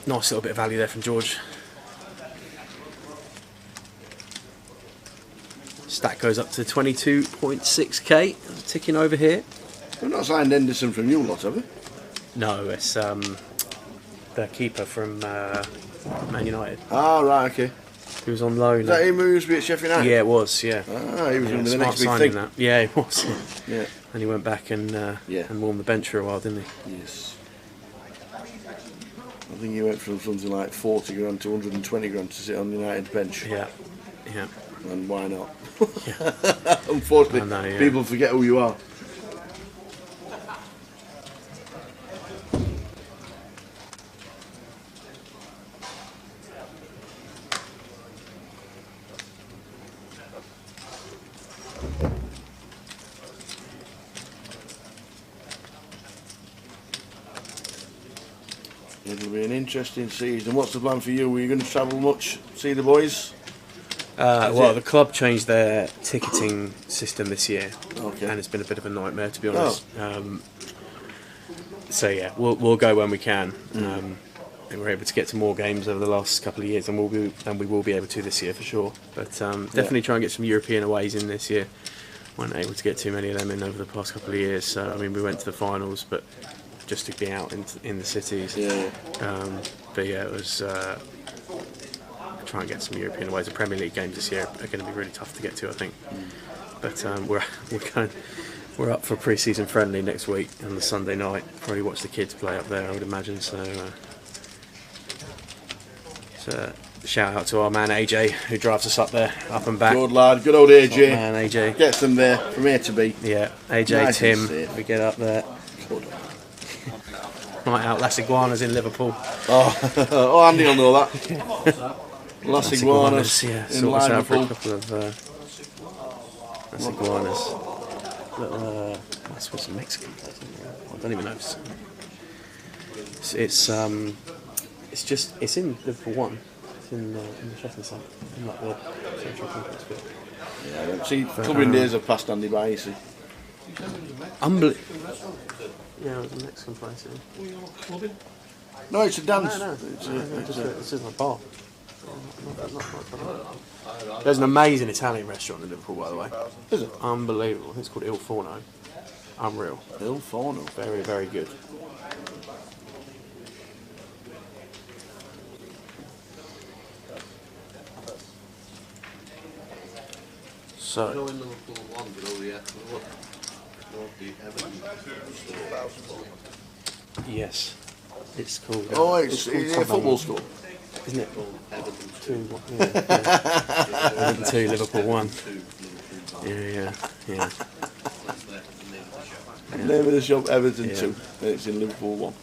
Nice little bit of value there from George. Stack goes up to 22.6k, ticking over here. We've not signed Henderson from you lot, have we? No, it's the keeper from Man United. Ah, right, okay. He was on loan. Is that him who used to be at Sheffield United? Yeah, it was, yeah. Ah, he was Yeah, going to be the smart next big signing thing. that. Yeah, he was. Yeah. And he went back and Yeah. and warmed the bench for a while, didn't he? Yes. I think he went from something like 40 grand to 120 grand to sit on United's bench. Yeah, yeah. And why not? Unfortunately, I know, yeah. people forget who you are. It'll be an interesting season. What's the plan for you? Were you going to travel much? See the boys? Well, the club changed their ticketing system this year, Okay. and it's been a bit of a nightmare, to be honest. So yeah, we'll go when we can. And we're able to get to more games over the last couple of years, and we will be able to this year for sure. But definitely try and get some European aways in this year. Weren't able to get too many of them in over the past couple of years. So I mean, we went to the finals, but just to be out in the cities. Yeah. But yeah, it was. Try and get some European aways. The Premier League games this year are going to be really tough to get to, I think. But we're up for a pre-season friendly next week on the Sunday night. Probably watch the kids play up there, I would imagine. So shout out to our man AJ who drives us up there, up and back. Good lad, good old AJ. Top man AJ. Gets them there from A to B. Yeah, AJ, Nice and Tim. safe. We get up there. Good. Right out, Las Iguanas in Liverpool. Oh, Andy will know that. Las Iguanas yeah. in Sort us out for a Liverpool. couple of Las Iguanas. Little, what's some Mexican place? I don't even know. It's in Liverpool 1. It's in the shopping centre, in like the central conference bit. Yeah, see, clubbing days have passed Andy by, you see. Unbelievable. Yeah, it was a Mexican place. Yeah. No, it's a dance. No. This is my bar. There's an amazing Italian restaurant in Liverpool, by the way. Is it? Unbelievable. It's called Il Forno. Unreal. Il Forno. Very, very good. So, in Liverpool 1, but all the yes, it's called. Oh, it's called a something, football school. isn't it? 2, Liverpool 1. Yeah. Name of the shop, Everton Yeah. 2. And it's in Liverpool 1.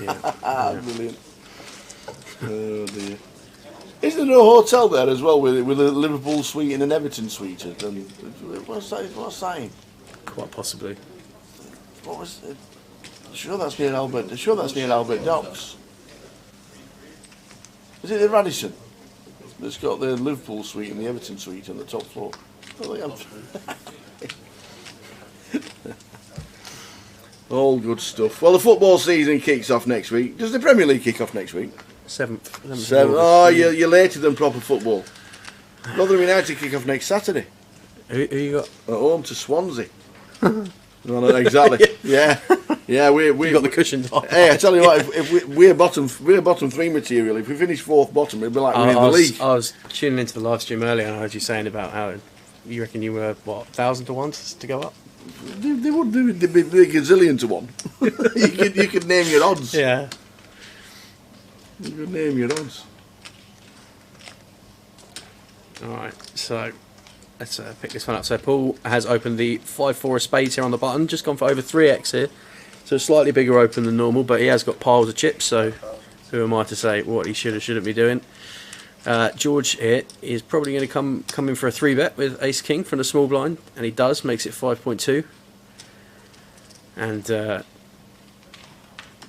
Yeah. Brilliant. Oh dear. Is there no hotel there as well with a Liverpool suite and an Everton suite? And what's that in? Quite possibly. What was it? Sure that's near Albert Docks. Is it the Radisson that's got the Liverpool suite and the Everton suite on the top floor? All good stuff. Well, the football season kicks off next week. Does the Premier League kick off next week? 7th. Oh, you're later than proper football. Rotherham United kick off next Saturday. Who you got? At home to Swansea. No, exactly. Yeah. We got the cushions on. Hey, I tell you what, if we're bottom 3 material. If we finish 4th bottom, it'd be like we're in the league. I was tuning into the live stream earlier and I heard you saying about how you reckon you were 1,000 to 1 to go up. They would do. They'd be a gazillion to 1. you could name your odds. Yeah. You could name your odds. All right. So let's pick this one up. So Paul has opened the 5-4 of spades here on the button. Just gone for over 3x here. So a slightly bigger open than normal, but he has got piles of chips. So who am I to say what he should or shouldn't be doing? George here is probably going to come in for a 3-bet with Ace King from the small blind, and he does, makes it 5.2. And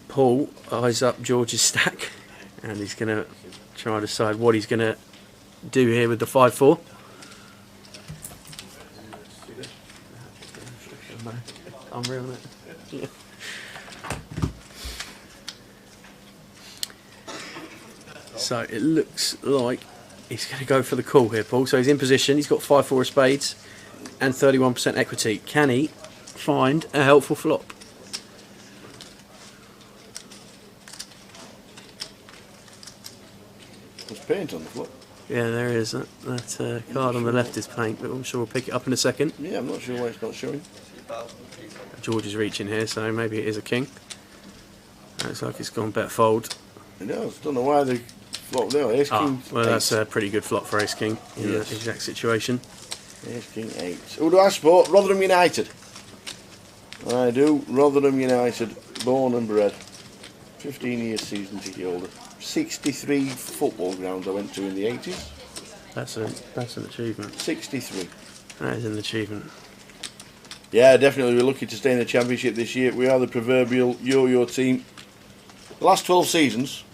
Paul eyes up George's stack, and he's going to try and decide what he's going to do here with the 5-4. Unreal, isn't it? Yeah. So it looks like he's going to go for the call here, Paul. So he's in position. He's got 5-4 of spades and 31% equity. Can he find a helpful flop? There's paint on the flop. Yeah, there is. That card on the left is paint, but I'm sure we'll pick it up in a second. Yeah, I'm not sure why it's not showing. George is reaching here, so maybe it is a king. Looks like it's gone better fold. It does. Don't know why they flopped there. Ace King. Well, 8. that's a pretty good flop for Ace King in Yes. the exact situation. Ace King 8. Who do I support? Rotherham United. I do. Rotherham United, born and bred. 15 years season ticket holder. 63 football grounds I went to in the 80s. That's an achievement. 63. That is an achievement. Yeah, definitely. We're lucky to stay in the Championship this year. We are the proverbial yo-yo team. The last 12 seasons,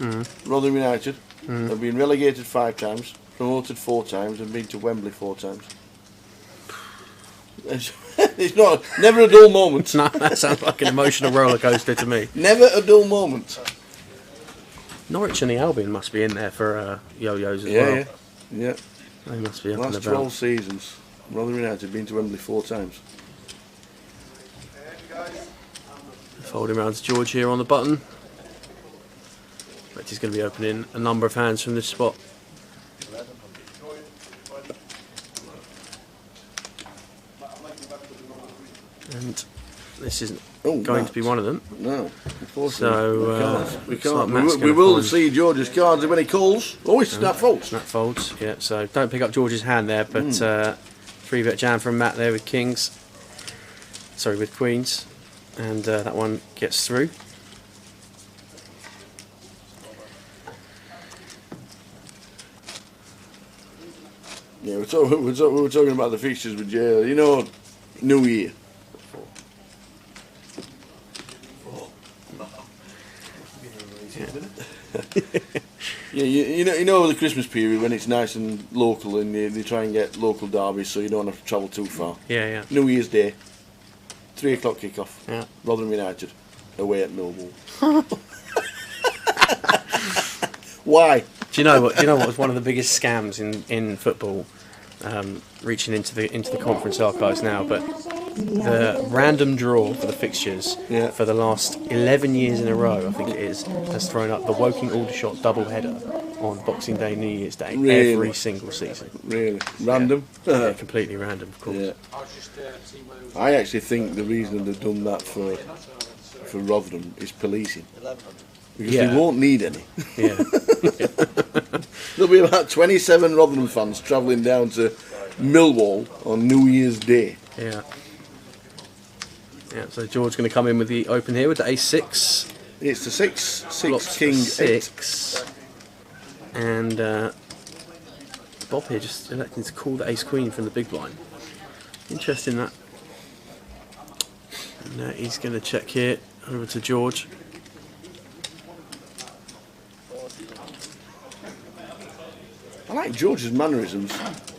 Rotherham United have been relegated 5 times, promoted 4 times, and been to Wembley 4 times. It's not never a dull moment. No, that sounds like an emotional roller coaster to me. Never a dull moment. Norwich and the Albion must be in there for yo-yos as well. Yeah. They must be up Last and about. 12 seasons, Rotherham United have been to Wembley 4 times. Folding round to George here on the button. But he's going to be opening a number of hands from this spot. And this isn't going to be one of them. No, So we looks can't. like Matt's We gonna will find- see George's cards when he calls. Oh, it's snap folds. Snap folds, yeah. So don't pick up George's hand there, but 3-bet jam from Matt there with kings. Sorry, with queens, and that one gets through. Yeah, we're talking about the fixtures with Jay. You know, New Year. Yeah, you know the Christmas period when it's nice and local, and they try and get local derbies so you don't have to travel too far. Yeah. New Year's Day, 3 o'clock kickoff. Yeah. Rotherham United away at Millwall. Why? Do you know what? Was one of the biggest scams in football? Reaching into the conference archives now, but the random draw for the fixtures for the last 11 years in a row, I think it is, has thrown up the Woking Aldershot double header on Boxing Day, New Year's Day, Really? every single season. Really? Random? Yeah, completely random, of course. Yeah. I actually think the reason they've done that for Rotherham is policing. Because Yeah. they won't need any. Yeah. There'll be about 27 Rotherham fans travelling down to Millwall on New Year's Day. Yeah. Yeah. So George's going to come in with the open here with the ace-6. It's the 6 Blocks King 6. And Bob here just electing to call the ace-queen from the big blind. Interesting that. And he's going to check here over to George. I like George's mannerisms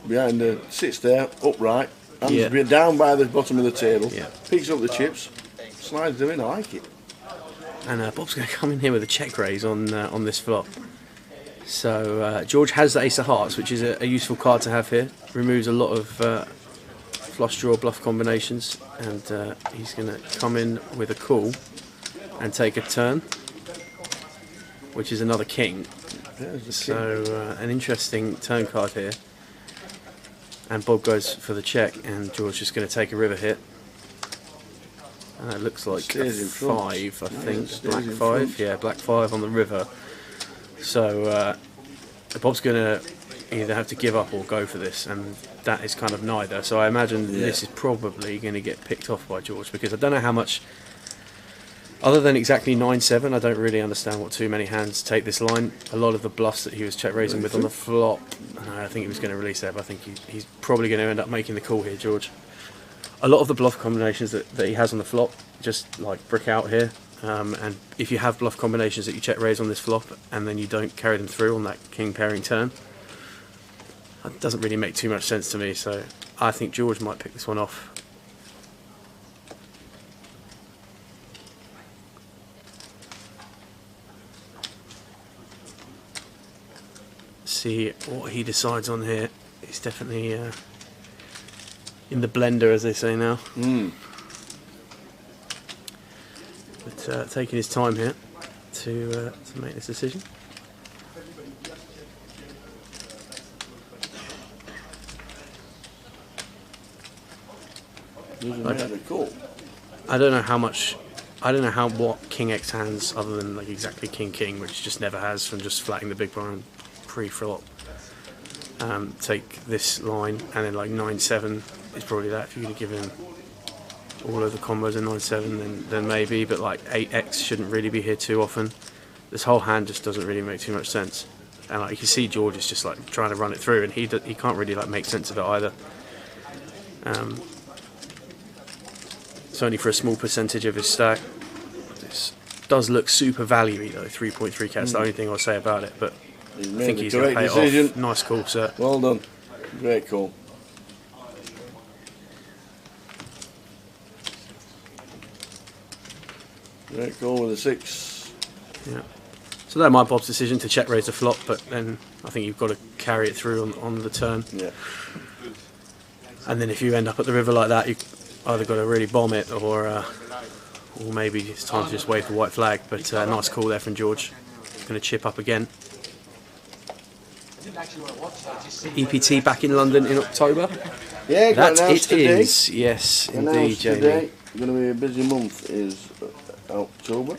behind the sits there upright, hands Yeah. down by the bottom of the table, Yeah. picks up the chips, slides them in. I like it. And Bob's going to come in here with a check raise on this flop. So George has the ace of hearts, which is a useful card to have here. Removes a lot of flush draw bluff combinations, and he's going to come in with a call and take a turn, which is another king. So an interesting turn card here. And Bob goes for the check, and George is going to take a river hit. And it looks like a Stays in front. 5, I Yeah, think. stays Black in 5, front. yeah, black 5 on the river. So Bob's going to either have to give up or go for this, and that is kind of neither. So I imagine this is probably going to get picked off by George, because I don't know how much, other than exactly 9-7, I don't really understand what too many hands take this line. A lot of the bluffs that he was check raising with on the flop, I think he was going to release there, but I think he's probably going to end up making the call here, George. A lot of the bluff combinations that he has on the flop, just like brick out here. And if you have bluff combinations that you check raise on this flop and then you don't carry them through on that king pairing turn, that doesn't really make too much sense to me. So I think George might pick this one off. see what he decides on here. He's definitely in the blender, as they say now. But taking his time here to make this decision. I don't know how much. I don't know what King X hands, other than like exactly King King, which just never has from just flatting the big blind pre-flop. Take this line, and then like 9-7 is probably that. If you're going to give him all of the combos in 9-7, then maybe. But like 8x shouldn't really be here too often. This whole hand just doesn't really make too much sense. And like you can see, George is just like trying to run it through, and he can't really like make sense of it either. It's only for a small percentage of his stack. This does look super value-y though, 3.3k. That's the only thing I'll say about it. But I think he's going to pay it off. Nice call, sir. Well done. Great call. Great call with a 6. Yeah. So that might Bob's decision to check raise the flop, but then I think you've got to carry it through on the turn. Yeah. And then if you end up at the river like that, you either got to really bomb it, or maybe it's time to just wave the white flag. But nice call there from George. Going to chip up again. EPT back in London in October. Yeah, that it today. is. Yes, indeed, Jamie. Today. Going to be a busy month. Is October.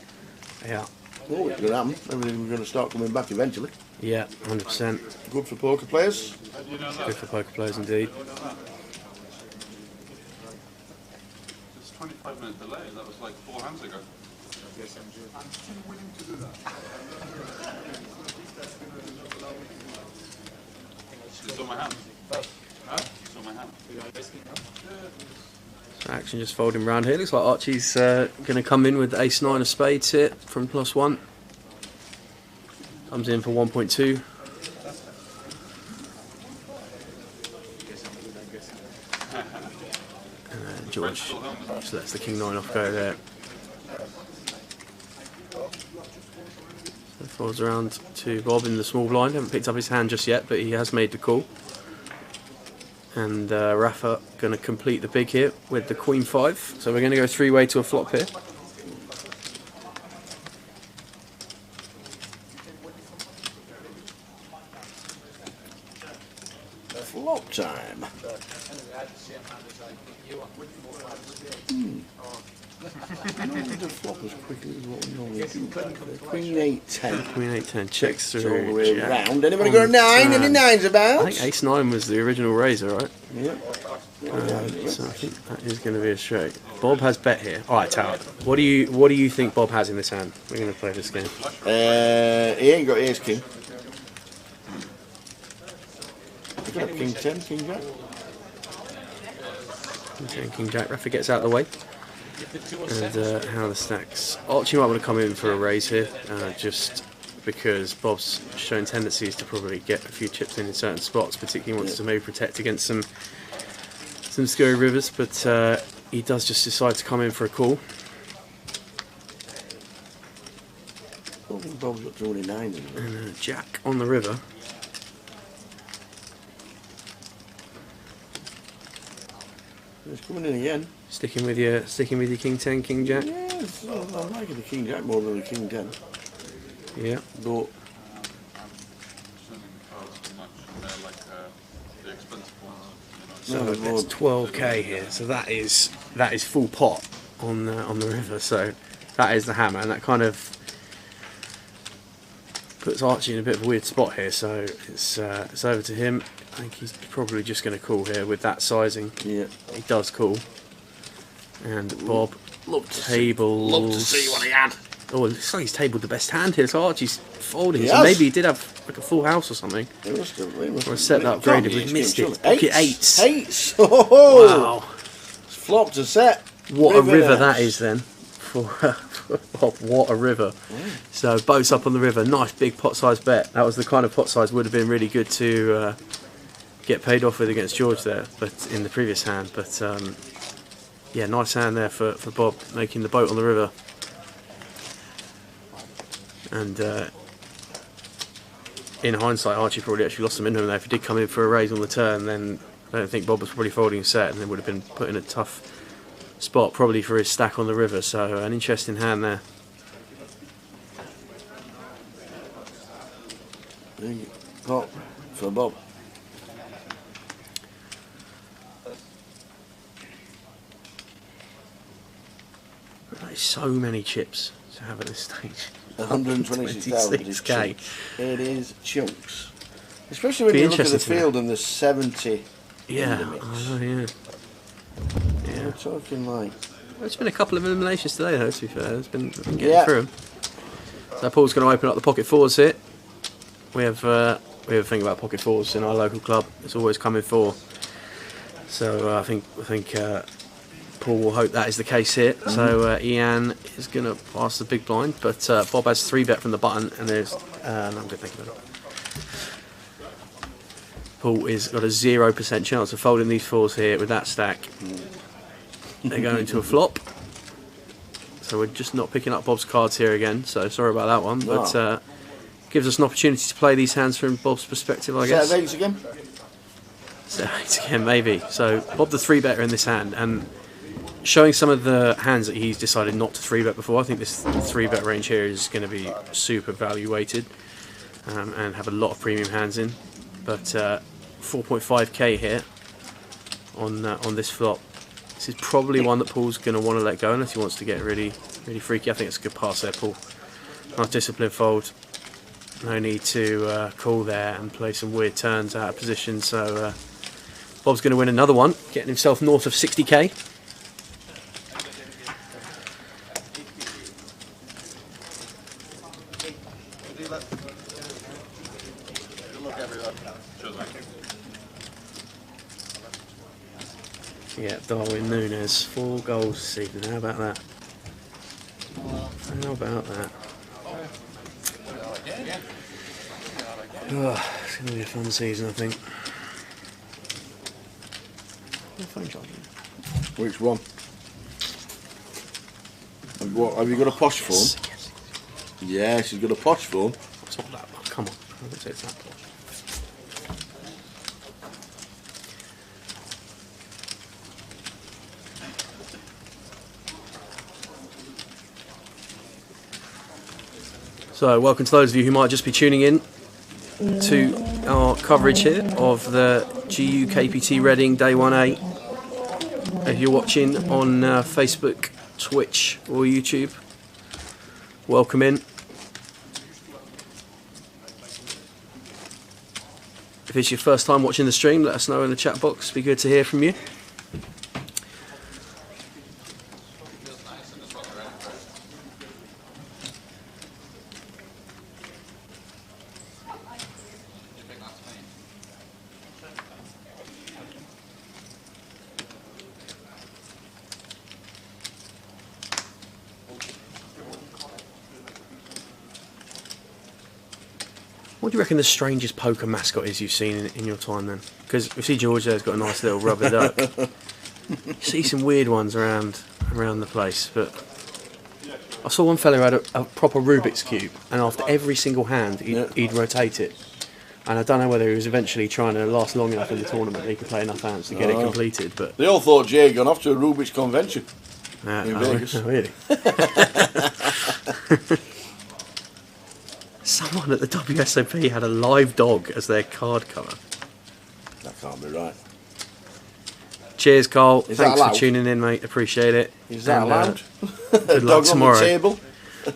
Yeah. Oh, it's going to happen. Everything we're going to start coming back eventually. Yeah, 100%. Good for poker players. Good for poker players indeed. 25-minute delay, that was like 4 hands ago. Yes, I'm still willing to do that. It's on my hand. Huh? It's on my hand. So action just folding round here. Looks like Archie's going to come in with ace-9 of spades here from +1. Comes in for 1.2. George just lets the king-9 off go there. So folds around to Bob in the small blind. Haven't picked up his hand just yet, but he has made the call. And Rafa going to complete the big here with the queen 5. So we're going to go 3-way to a flop here. Flop time. The flop as quickly as what we normally do. Queen 8-10. Queen 8-10 checks All the through. way round. Anybody got a 9? Any 9s about? I think ace-9 was the original raiser, right? Yeah. So I think that is going to be a straight. Bob has bet here. All right, Tower. What do you think Bob has in this hand? We're going to play this game. He ain't got ace king. He could have king 10, king jack. Okay, king jack. Rafa gets out of the way. And how are the stacks? Archie might want to come in for a raise here, just because Bob's shown tendencies to probably get a few chips in certain spots, particularly wants to maybe protect against some scary rivers, but he does just decide to come in for a call. I don't think Bob's got 29 in there. And jack on the river. It's coming in again. Sticking with your king 10, king jack. Yes, I'm liking the king jack more than the king 10. Yeah. But so that's 12k here. So that is full pot on the river. So that is the hammer, and that kind of puts Archie in a bit of a weird spot here. So it's over to him. I think he's probably just going to call here with that sizing. yeah, He does call. And Bob tables. love to see what he had. Oh, it looks like he's tabled the best hand here. So Archie's folding. He So has. maybe he did have like a full house or something. He must have. Or a set that upgraded. We missed it. Look at eights. Eights. Oh, Wow. it's flopped a set. What a river there. that is then. For Bob, what a river. So boats up on the river. Nice big pot size bet. That was the kind of pot size would have been really good to get paid off with against George there, but in the previous hand. But yeah, nice hand there for Bob, making the boat on the river. And in hindsight, Archie probably actually lost some in him there. If he did come in for a raise on the turn, then I don't think Bob was probably folding a set, and then would have been put in a tough spot, probably for his stack on the river. So an interesting hand there. Pot for Bob. There's so many chips to have at this stage. 126,000 K. It is chunks. Especially when you look at the field and there's 70 Yeah, in the mix. I know, yeah. Yeah. We're talking like... There's been a couple of eliminations today, though, to be fair. We've been getting through them. So Paul's going to open up the pocket fours here. We have a thing about pocket fours in our local club. It's always coming four. So I think Paul will hope that is the case here. So Ian is going to pass the big blind, but Bob has 3-bet from the button, and there's no, I'm good, thank you. Paul is got a 0% chance of folding these fours here with that stack. They're going into a flop. So we're just not picking up Bob's cards here again. So sorry about that one, but gives us an opportunity to play these hands from Bob's perspective, I guess. Set of 8s again? Set of 8s again, maybe. So Bob the 3-better in this hand, and showing some of the hands that he's decided not to 3-bet before. I think this 3-bet range here is going to be super value weighted and have a lot of premium hands in. But 4.5k here on this flop. This is probably one that Paul's going to want to let go unless he wants to get really freaky. I think it's a good pass there, Paul. Nice discipline fold. No need to call there and play some weird turns out of position. So Bob's going to win another one, getting himself north of 60k. Yeah, Darwin Núñez, 4 goals this season. How about that? How about that? Oh, it's going to be a fun season, I think. Which one? And what, have you got a posh phone? Yes. Yeah, she's got a posh phone. It's not that one. Come on. I don't say it's that posh. So, welcome to those of you who might just be tuning in to our coverage here of the GUKPT Reading Day 1A. If you're watching on Facebook, Twitch or YouTube, welcome in. If it's your first time watching the stream, let us know in the chat box. It'd be good to hear from you. What do you reckon the strangest poker mascot is you've seen in your time then? Because we see George there's got a nice little rubber duck. You see some weird ones around the place, but I saw one fellow who had a proper Rubik's Cube, and after every single hand he'd rotate it. And I don't know whether he was eventually trying to last long enough in the tournament that he could play enough hands to get it completed. But they all thought Jay had gone off to a Rubik's convention in Vegas. Really? Someone at the WSOP had a live dog as their card cover. That can't be right. Cheers, Carl. Is Thanks that allowed? for tuning in, mate. Appreciate it. Is that allowed? Good luck Dog tomorrow. on the table?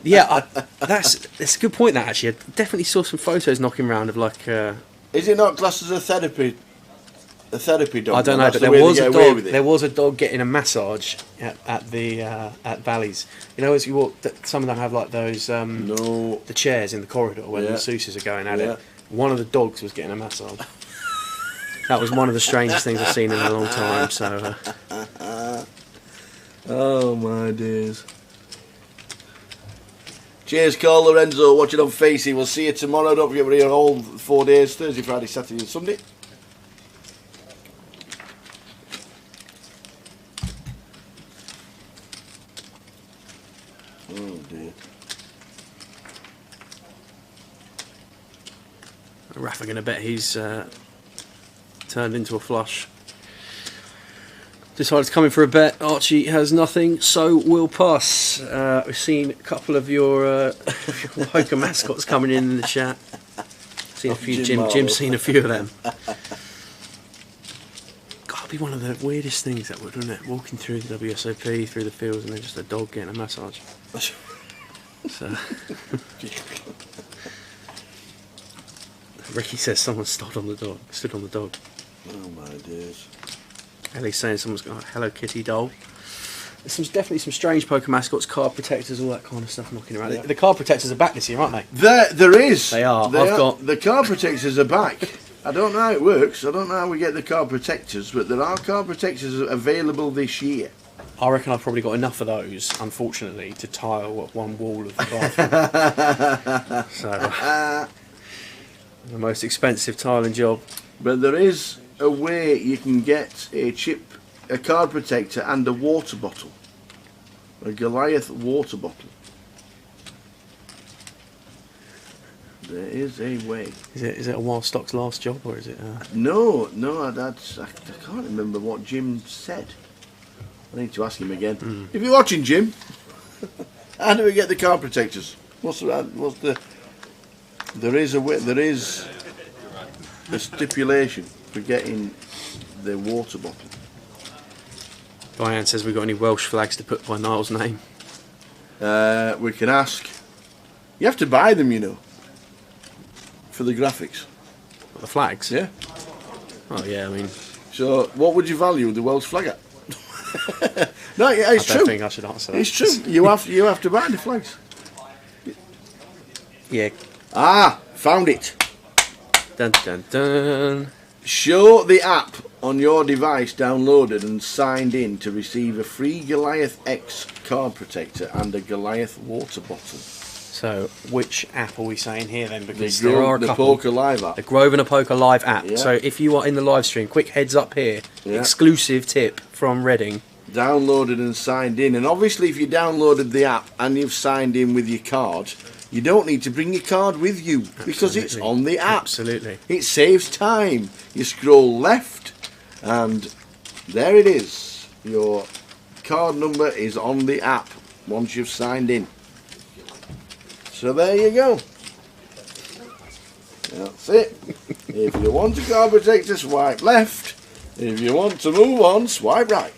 Yeah, that's a good point. That actually, I definitely saw some photos knocking around of like. Is it not classed as a therapy dog? I don't know, That's but the there way was they a get away dog. with it. There was a dog getting a massage at Bally's. You know, as you walk, some of them have like those the chairs in the corridor where the masseuses are going at it. One of the dogs was getting a massage. That was one of the strangest things I've seen in a long time. So. Oh my days. Cheers, Carl Lorenzo, watching on Facey. We'll see you tomorrow. Don't forget we're here all 4 days, Thursday, Friday, Saturday and Sunday. Oh dear. I'm going to bet he's turned into a flush. Decided to come in for a bet. Archie has nothing, so we'll pass. We've seen a couple of your poker mascots coming in the chat. Seen a few. Jim's seen a few of them. Gotta be one of the weirdest things that would, wouldn't it? Walking through the WSOP, through the fields, and then just a dog getting a massage. So. Ricky says someone stood on the dog. Oh my days. Ellie's saying someone's got a Hello Kitty doll. There's definitely some strange poker mascots, card protectors, all that kind of stuff knocking around. Yeah. The card protectors are back this year, aren't they? There is. They are. The card protectors are back. I don't know how it works. I don't know how we get the card protectors, but there are card protectors available this year. I reckon I've probably got enough of those, unfortunately, to tile one wall of the bathroom. So, the most expensive tiling job. But there is a way you can get a card protector and a water bottle. A Goliath water bottle. There is a way. Is it a Wild Stock's last job, or is it? No, I can't remember what Jim said. I need to ask him again. If you're watching, Jim, how do we get the card protectors? There is a way. There is a stipulation for getting the water bottle. Diane says we've got any Welsh flags to put by Niall's name. We can ask. You have to buy them, you know, for the graphics. The flags? Yeah. Oh yeah, I mean. So, what would you value the Welsh flag at? No, yeah, it's I true. don't think I should answer that. It's true. You have to buy the flags. Yeah. Ah, found it. Dun dun dun. Show the app on your device downloaded and signed in to receive a free Goliath X card protector and a Goliath water bottle. So, which app are we saying here then? Because there are a The couple. Poker Live app. The Grosvenor Poker Live app. Yeah. So, if you are in the live stream, quick heads up here. Yeah. Exclusive tip from Reading. Downloaded and signed in. And obviously, if you downloaded the app and you've signed in with your card, you don't need to bring your card with you because it's on the app. Absolutely. It saves time. You scroll left and there it is. Your card number is on the app once you've signed in. So there you go. That's it. If you want a card protector, swipe left. If you want to move on, swipe right.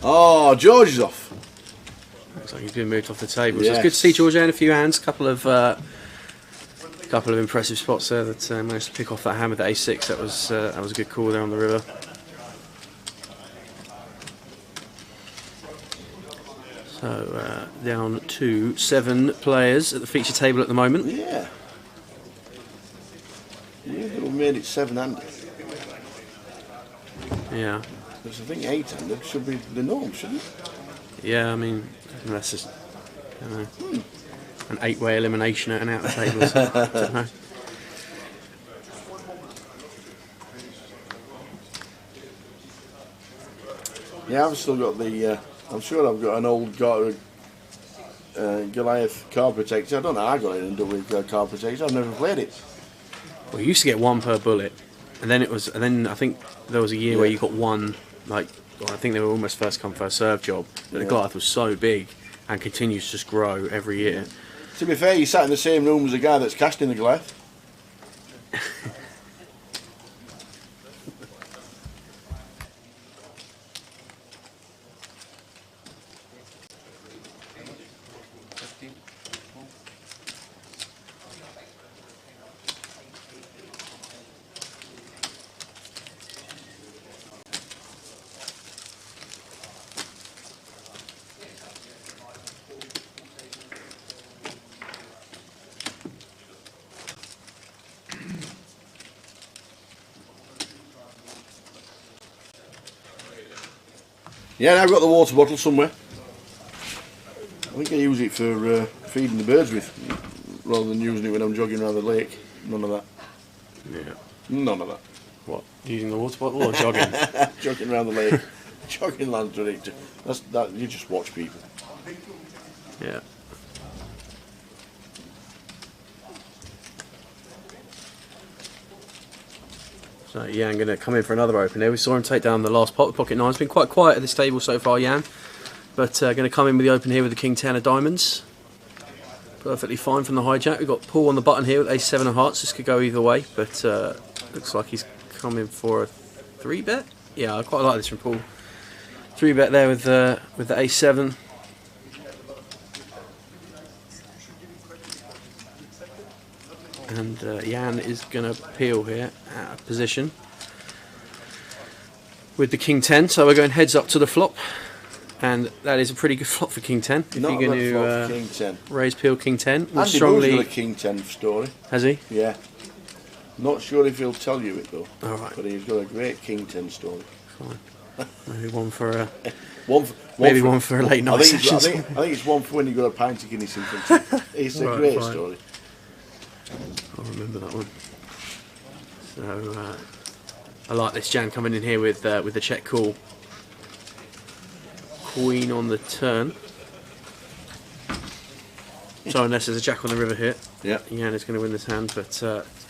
Oh, George is off. Looks like he's been moved off the table. So Yes. it's good to see George in a few hands. Couple of impressive spots there that managed to pick off that hand with the A6. That was a good call there on the river. So down to 7 players at the feature table at the moment. Yeah. You would have made it 7-handed. Yeah. Because I think 8-handed should be the norm, shouldn't it? Yeah, I mean, unless it's an 8-way elimination at and out of the table. So, I don't know. Yeah, I've still got the. I'm sure I've got an old Goliath card protector. I don't know how I got it into a card protector. I've never played it. Well, you used to get 1 per bullet, and then I think there was a year where you got 1. Like, well, I think they were almost first come first serve job. But the Goliath was so big and continues to just grow every year. To be fair, you sat in the same room as a guy that's casting the Goliath. Yeah, and I've got the water bottle somewhere. I think I use it for feeding the birds with, rather than using it when I'm jogging around the lake. None of that. Yeah. None of that. What? Using the water bottle or jogging? Jogging around the lake. Jogging land's ridiculous. That you just watch people. Yeah. So Jan going to come in for another open here. We saw him take down the last pot with pocket nine. It's been quite quiet at this table so far, Jan. But going to come in with the open here with the king 10 of diamonds. Perfectly fine from the hijack. We've got Paul on the button here with ace 7 of hearts. This could go either way, but looks like he's coming for a 3-bet. Yeah, I quite like this from Paul. 3-bet there with the ace 7. And Jan is going to peel here out of position with the king 10. So we're going heads up to the flop. And that is a pretty good flop for king 10. If Not you're a going bad flop for to king 10. raise peel king 10. We'll Andy strongly... Boo's got a king 10 story. Has he? Yeah. Not sure if he'll tell you it though. Alright. But he's got a great king 10 story. Fine. Maybe one for a... One for a late night I session. think it's one for when you got a pint of Guinness in front of you. It's a Right, great fine. story. I'll remember that one. So I like this Jan coming in here with the check call. Queen on the turn. So unless there's a jack on the river here, Yeah. Jan is going to win this hand, but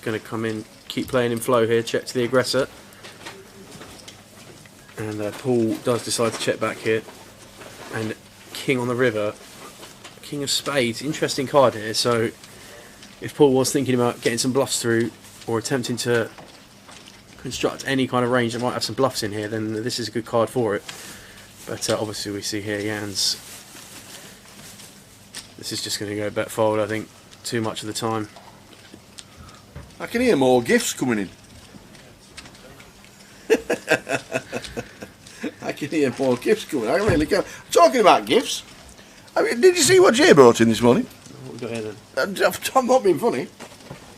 going to come in, keep playing in flow here, check to the aggressor. And Paul does decide to check back here. And king on the river, king of spades, interesting card here. So if Paul was thinking about getting some bluffs through or attempting to construct any kind of range that might have some bluffs in here, then this is a good card for it. But obviously we see here Jan's, this is just going to go bet fold, I think, too much of the time. I can hear more gifts coming in. I can hear more gifts coming. I really can. Talking about gifts, I mean, did you see what Jay brought in this morning? What we got here then? I'm not being funny.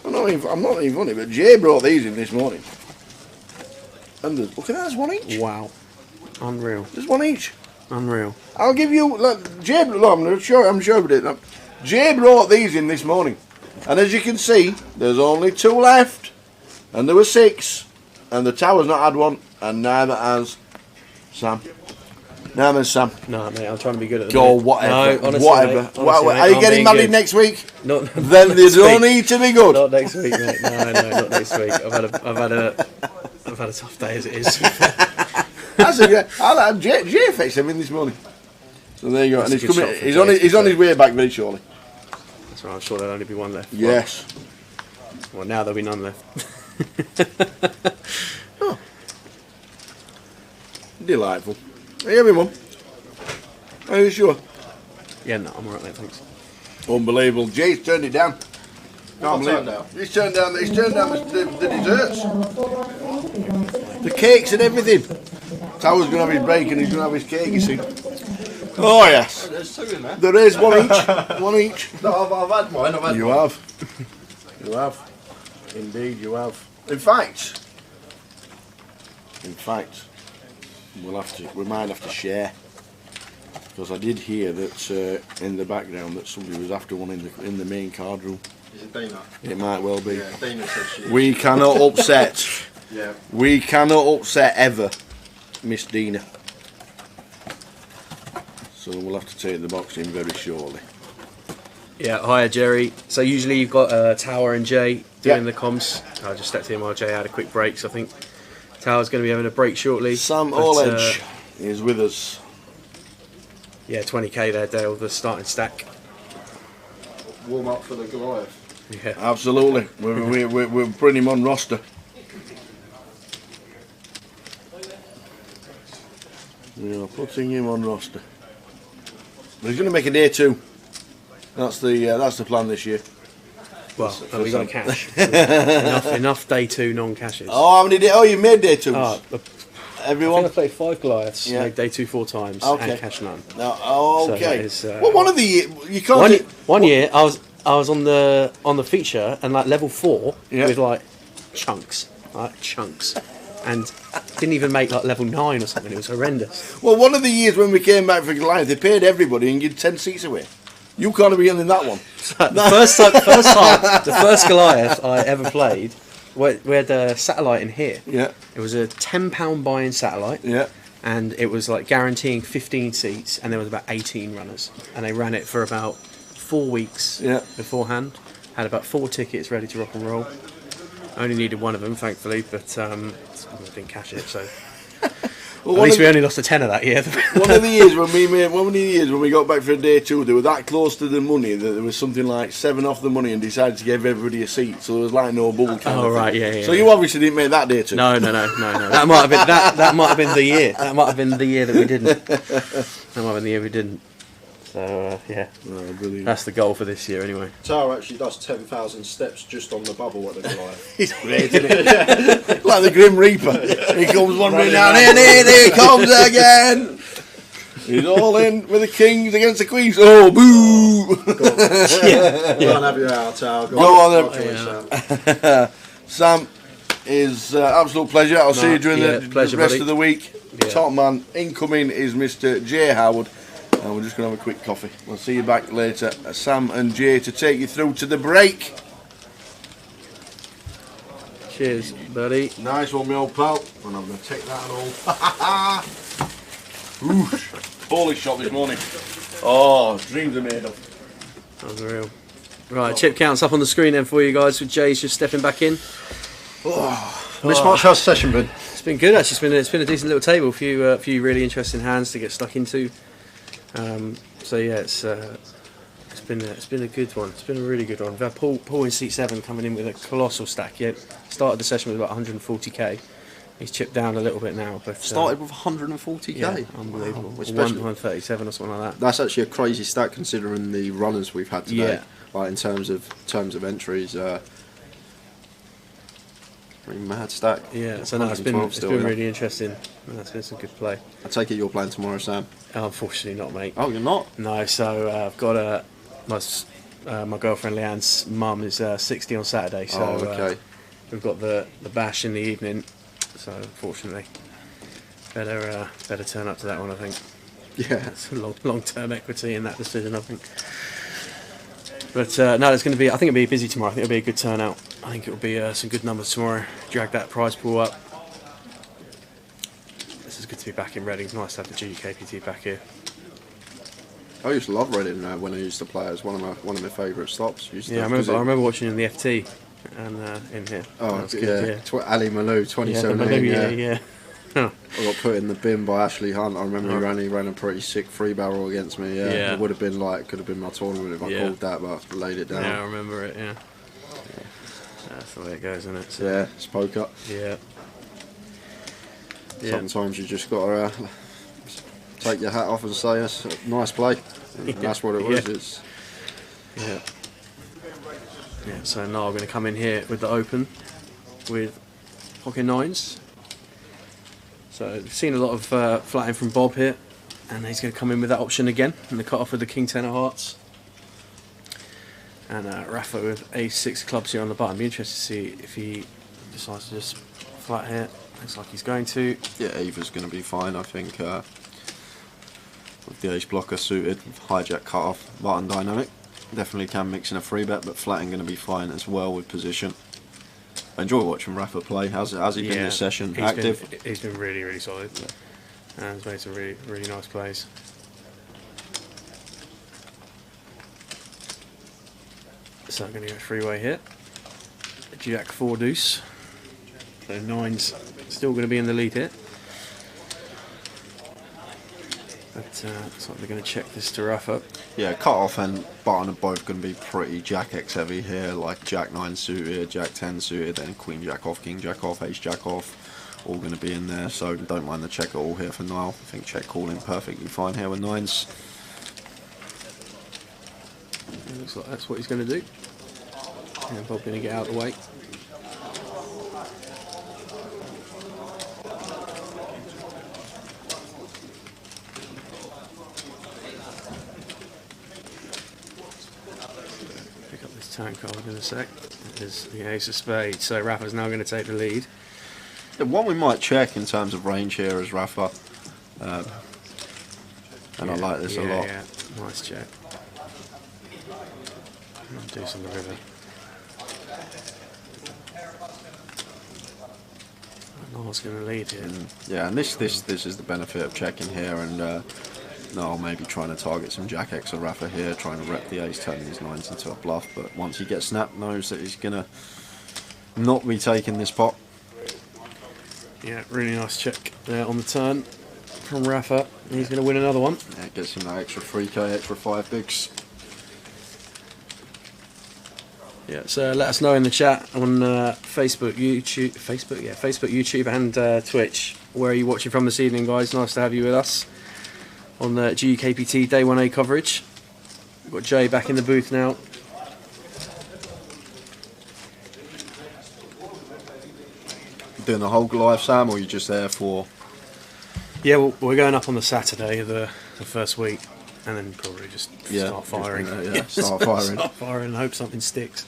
I'm not being funny, but Jay brought these in this morning. And look at that, there's one each. Wow. Unreal. There's one each. Unreal. I'll give you. Look, Jay, look, I'm sure of it. Jay brought these in this morning, and as you can see, there's only 2 left, and there were 6, and the tower's not had one, and neither has Sam. Neither has Sam. No, mate, I'm trying to be good at Go it. whatever. No, honestly, whatever. mate, honestly, mate, Are you I'm getting being married good. next week? Not Then they next don't week. need to be good. Not next week, mate. No, not next week. I've had a tough day as it is. That's a great. Jay fixed him in this morning. So there you go. That's And a he's good coming. shot for He's Jay, on his way back very shortly. That's right, I'm sure there'll only be one left. Yes. Well, now there'll be none left. Oh. Delightful. Are you having one? Are you sure? Yeah, no, I'm alright, mate, thanks. Unbelievable. Jay's turned it down. Can't believe it. He's turned down the desserts. The cakes and everything. Tower's going to have his break and he's going to have his cake, you see. Oh, yes. There's 2 in there. There is one each. One each. No, I've had mine. I've had You mine. have. You have. Indeed, you have. In fact, we might have to share. Because I did hear that in the background that somebody was after one in the main card room. Is it Dana? It might well be. Yeah, Dana said she is. We cannot upset. Yeah. We cannot upset ever, Miss Dina. So we'll have to take the box in very shortly. Yeah, hiya Jerry. So usually you've got Tower and Jay doing Yeah. the comms. I just stepped in while Jay had a quick break, so I think Tower's going to be having a break shortly. Sam But, Allage is with us. Yeah, 20k there, Dale, the starting stack. Warm up for the Goliath. Yeah. Absolutely. We're putting him on roster. We are putting him on roster. But he's going to make a day 2. That's the plan this year. Well, we got a cash. enough day 2 non-cashes. Oh, how many days? Oh, you made day 2s. I think Everyone. I played 5 Goliaths, Yeah. made day 2 4 times, Okay. and cash none. No, oh, So okay. that is, well, one of the you can't. One year I was on the feature and like level 4 Yeah. with like chunks, and didn't even make like level 9 or something. It was horrendous. Well, one of the years when we came back for Goliath, they paid everybody and give 10 seats away. You can't be in that one. The first Goliath I ever played, we had a satellite in here. Yeah, It was a £10 buy-in satellite. yeah. and it was like guaranteeing 15 seats, and there was about 18 runners, and they ran it for about 4 weeks beforehand. Had about 4 tickets ready to rock and roll. I only needed one of them, thankfully, but I didn't cash it. So Well, at least we only lost a tenner that year. one of the years when we got back for a day 2, they were that close to the money that there was something like 7 off the money, and decided to give everybody a seat. So there was like no bull. Oh right, yeah. So you obviously didn't make that day 2. No. That might have been that might have been the year. That might have been the year that we didn't. That might have been the year we didn't. So yeah, Brilliant. that's the goal for this year anyway. Tower actually does 10,000 steps just on the bubble at the Goliath. He's great, isn't it? Like the Grim Reaper. He comes wandering down, and here he comes again. He's all in with the kings against the queens. Oh, boo! Go on, have your hour, Tower. Go on then. Sam. Sam, is absolute pleasure. I'll see you during the pleasure, rest buddy. of the week. Yeah. Top man incoming is Mr. Jay Howard, and we're just going to have a quick coffee. We'll see you back later, Sam and Jay, to take you through to the break. Cheers, buddy. Nice one, my old pal. And I'm going to take that and all. Oosh. Holy shot this morning. Oh, dreams are made of. Unreal. Right, chip counts up on the screen then for you guys, with Jay's just stepping back in. Miss March, how's the session been? It's been good actually. It's been a decent little table. A few really interesting hands to get stuck into. So yeah, it's been a good one. It's been a really good one. We've had Paul in seat 7 coming in with a colossal stack. Yet started the session with about 140k. He's chipped down a little bit now, but Started with 140k. yeah, unbelievable. Wow. 137 or something like that. That's actually a crazy stat considering the runners we've had today. Yeah. Like in terms of entries, pretty mad stack. Yeah, so no, it's been really interesting. It's been some good play. I take it you're playing tomorrow, Sam. Unfortunately not, mate. Oh, you're not? No, so I've got my girlfriend Leanne's mum is 60 on Saturday, so okay. we've got the bash in the evening. So unfortunately, better turn up to that one. I think. Yeah. It's a long-term equity in that decision, I think. But no, it's going to be. I think it'll be busy tomorrow. I think it'll be a good turnout. I think it'll be some good numbers tomorrow. Drag that prize pool up. This is good to be back in Reading. It's nice to have the GUKPT back here. I used to love Reading when I used to play. It was one of my favourite stops. I remember watching in the FT and in here. Oh, that's good, yeah. Ali Malou, 2017. Yeah. I got put in the bin by Ashley Hunt. I remember he ran a pretty sick 3-barrel against me. Yeah. It would have been could have been my tournament if I called that, but I laid it down. Yeah, I remember it. Yeah. That's the way it goes, isn't it? So, Yeah, spoke up. Yeah. Sometimes you just got to take your hat off and say, "That's a nice play." And that's what it was. Yeah. So now I'm going to come in here with the open with pocket 9s. So we've seen a lot of flatting from Bob here, and he's going to come in with that option again, and the cut off with the King 10 of hearts. And Rafa with Ace-6 clubs here on the button. Be interested to see if he decides to just flat here. Looks like he's going to. Yeah, Eva's going to be fine, I think. With the ace blocker suited, hijack cut off, button dynamic. Definitely can mix in a 3-bet, but flatting going to be fine as well with position. I enjoy watching Rafa play. How's he been this session? Active? He's been really, really solid. Yeah. And he's made some really, really nice plays. So I'm going to go 3-way here. Jack 4 deuce. So 9's still going to be in the lead here. But looks like they're going to check this to Rafa. Yeah, cut off and button are both going to be pretty Jack X heavy here, like Jack 9 suited, Jack 10 suited, then Queen Jack off, King Jack off, Ace Jack off, all going to be in there. So don't mind the check at all here for Niall. I think check calling perfectly fine here with 9s. It looks like that's what he's going to do. And Bob going to get out of the way. Pick up this tank card in a sec. There's the Ace of Spades. So Rafa's now going to take the lead. The one we might check in terms of range here is Rafa. And I like this a lot. Yeah, nice check. Do some river. Noel's going to lead here. Yeah, and this is the benefit of checking here, and Noel maybe trying to target some Jack X or Rafa here, trying to rep the ace, turning his nines into a bluff. But once he gets snapped, knows that he's going to not be taking this pot. Yeah, really nice check there on the turn from Rafa. He's going to win another one. Yeah, gets him that extra 3k, extra 5 bigs. Yeah, so let us know in the chat on Facebook, YouTube, and Twitch. Where are you watching from this evening, guys? Nice to have you with us on the GUKPT Day 1A coverage. We've got Jay back in the booth now. Doing the whole live, Sam, or are you just there for? Yeah, well, we're going up on the Saturday, the first week, and then probably just start firing. Start firing. Start firing and hope something sticks.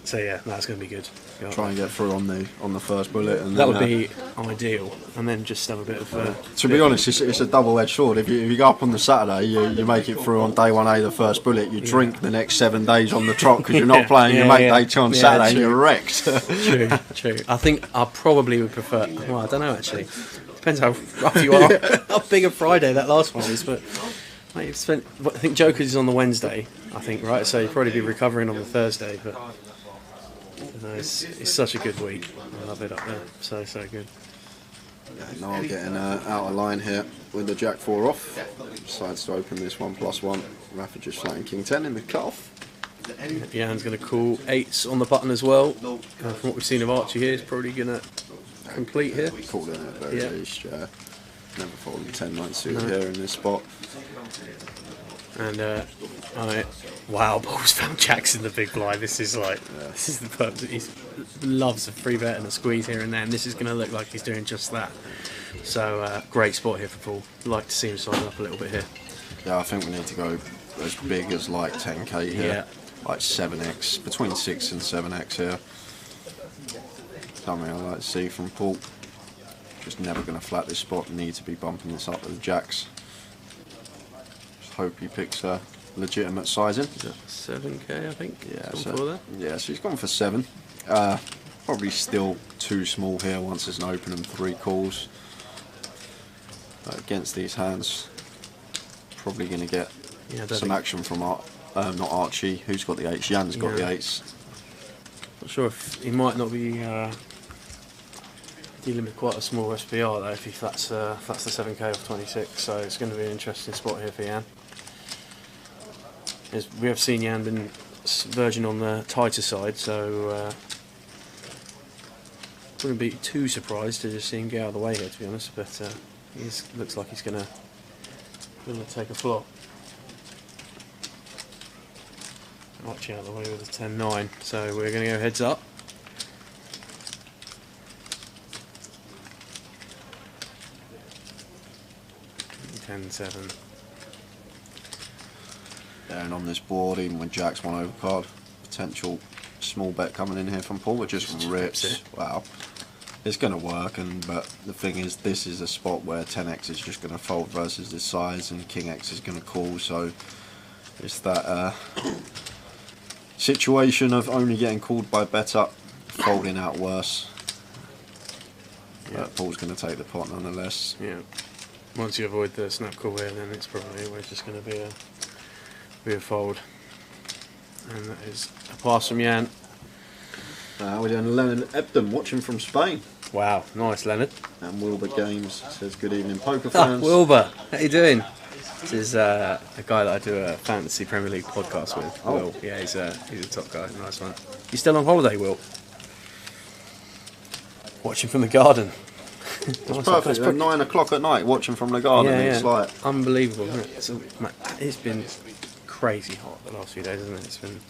So yeah, that's going to be good. Try and get through on the first bullet, and that then, would be ideal, and then just have a bit of. To be honest, it's a double-edged sword. If you go up on the Saturday, you make it through on day 1A, the first bullet. You drink the next 7 days on the trot because you're not playing your mate day 2 on Saturday, and you're wrecked. True. I think I probably would prefer. Well, I don't know actually. Depends how rough you are, how big a Friday that last one is. But mate, you've spent. I think Jokers is on the Wednesday. I think right, so you'll probably be recovering on the Thursday, but. No, it's such a good week. I love it up there. So good. Noel getting out of line here with the Jack 4 off. Decides to open this 1+1. Rafa just flatting King 10 in the cutoff. Jan's going to call 8s on the button as well. From what we've seen of Archie here, he's probably going to complete here. Called in at very least. Never folding 10-9 suit here in this spot. And wow, Paul's found Jacks in the big blind. This is the purpose. He loves a free bet and a squeeze here and there, and this is going to look like he's doing just that. So great spot here for Paul. Like to see him side up a little bit here. Yeah, I think we need to go as big as like 10k here, like 7x, between 6 and 7x here. Something I like to see from Paul. Just never going to flat this spot. Need to be bumping this up with the Jacks. Hope he picks a legitimate sizing. 7k, I think. So he's gone for 7. Probably still too small here once there's an open and 3 calls. Against these hands, probably going to get some action from not Archie, who's got the 8s. Jan's got the 8s. Not sure if he might not be dealing with quite a small SPR though if he flats the 7k off 26. So it's going to be an interesting spot here for Jan. As we have seen Jan been verging on the tighter side, so wouldn't be too surprised to just see him get out of the way here, to be honest. But he looks like he's going to take a flop. Archie out of the way with a 10-9, so we're going to go heads up. $10-7. Yeah, and on this board, even when Jack's one overcard, potential small bet coming in here from Paul, it just rips. Wow, it's going to work, but the thing is, this is a spot where 10x is just going to fold versus this size, and King X is going to call. So it's that situation of only getting called by bet up, folding out worse. But Paul's going to take the pot nonetheless. Yeah. Once you avoid the snap call here, then it's probably always just going to be a fold. And that is a pass from Jan. We're doing Leonard Ebden watching from Spain. Wow, nice, Leonard. And Wilbur Games says good evening, poker fans. Wilbur, how you doing? This is a guy that I do a fantasy Premier League podcast with. Will, yeah, he's a top guy. Nice one. You still on holiday, Will? Watching from the garden. It's perfect. At 9 o'clock at night, watching from the garden. It's like unbelievable. It's been crazy hot the last few days, hasn't it? It's been.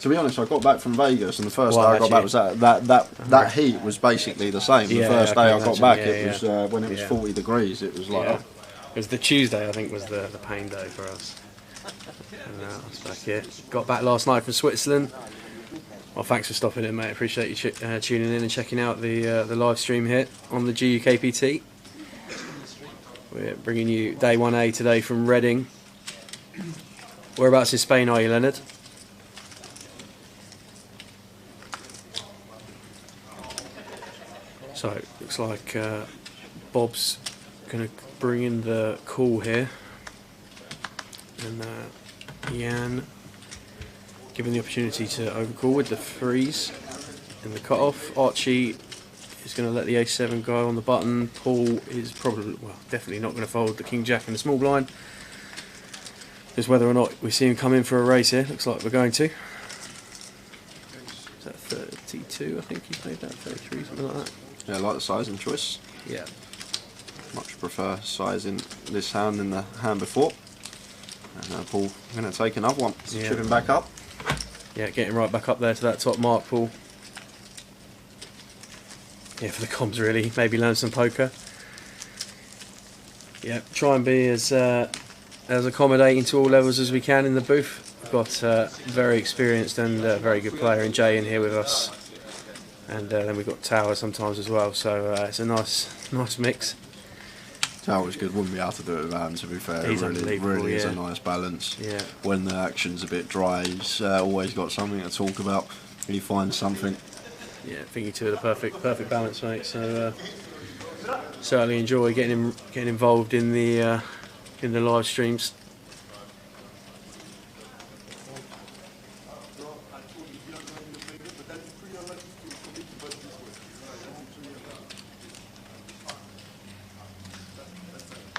To be honest, I got back from Vegas, and the first day I got back was that heat was basically the same. The first day I got back, it was when it was 40 degrees. It was like. It was the Tuesday, I think, was the pain day for us. And I was back here. Got back last night from Switzerland. Well, thanks for stopping in, mate. Appreciate you tuning in and checking out the live stream here on the GUKPT. We're bringing you day 1A today from Reading. Whereabouts in Spain are you, Leonard? So it looks like Bob's going to bring in the call here, and Jan given the opportunity to overcall with the freeze in the cut-off. Archie is going to let the ace-7 go on the button. Paul is probably, well, definitely not going to fold the king-jack in the small blind. Just whether or not we see him come in for a race here. Looks like we're going to. Is that 32? I think he's made that 33, something like that. Yeah, I like the size and choice. Yeah. Much prefer size in this hand than the hand before. And Paul going to take another one. Yeah. Chip him back up. Yeah, getting right back up there to that top mark, Paul. Yeah, for the comms really. Maybe learn some poker. Yeah, try and be as accommodating to all levels as we can in the booth. We've got a very experienced and very good player in Jay in here with us. And then we've got Tower sometimes as well, so it's a nice mix. Tower's good, wouldn't be able to do it without him, to be fair. He's It really is yeah. a nice balance. Yeah. When the action's a bit dry, he's always got something to talk about. He finds something. Yeah, I think you two are the perfect balance, mate. So certainly enjoy getting involved in the live streams.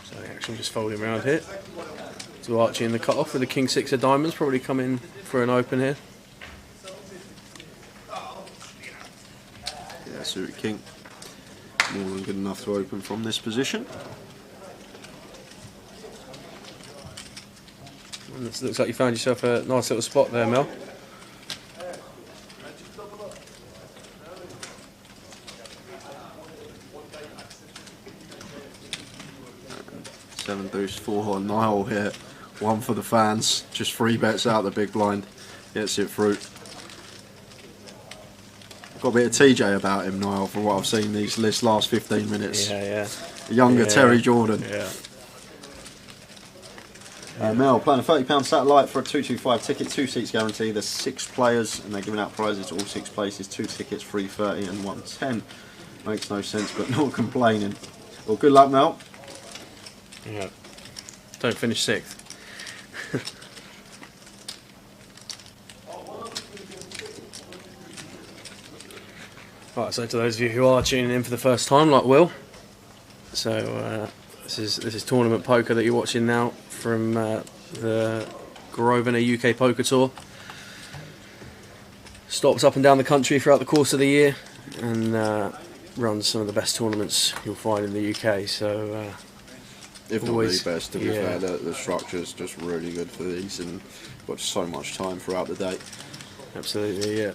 So the action just folding around here. To Archie in the cut-off with the king-6 of diamonds, probably come in for an open here. Yeah, suited king. More than good enough to open from this position. And it looks like you found yourself a nice little spot there, Mel. Seven deuce, 4 9 here. One for the fans. Just 3 bets out the big blind. Gets it through. Got a bit of TJ about him, Niall, from what I've seen these last 15 minutes. Yeah. A younger Yeah. Terry Jordan. Yeah. Mel playing a £30 satellite for a 225 ticket, 2 seats guaranteed. There's 6 players and they're giving out prizes to all 6 places. 2 tickets, 330 and 110. Makes no sense, but not complaining. Well, good luck, Mel. Yeah. Don't finish 6th. Right, so to those of you who are tuning in for the first time, like Will, so this is tournament poker that you're watching now from the Grosvenor UK Poker Tour. Stops up and down the country throughout the course of the year and runs some of the best tournaments you'll find in the UK. So if not always, the best, to be yeah. fair, the structure's just really good for these and got so much time throughout the day. Absolutely, yeah.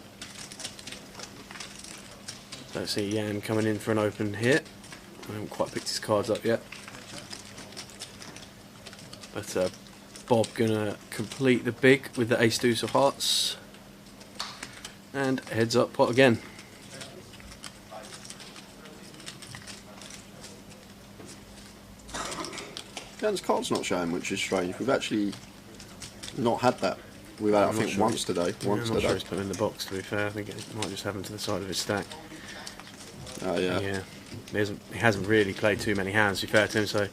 So I see Jan coming in for an open here. I haven't quite picked his cards up yet. But Bob gonna complete the big with the ace deuce of hearts. And heads up pot again. Jan's card's not showing, which is strange. We've actually not had that. We've had it, I think, once today. I'm not sure he's put it in the box, to be fair. I think it might just have him to the side of his stack. Oh, yeah. Yeah. He hasn't really played too many hands, to be fair to him, so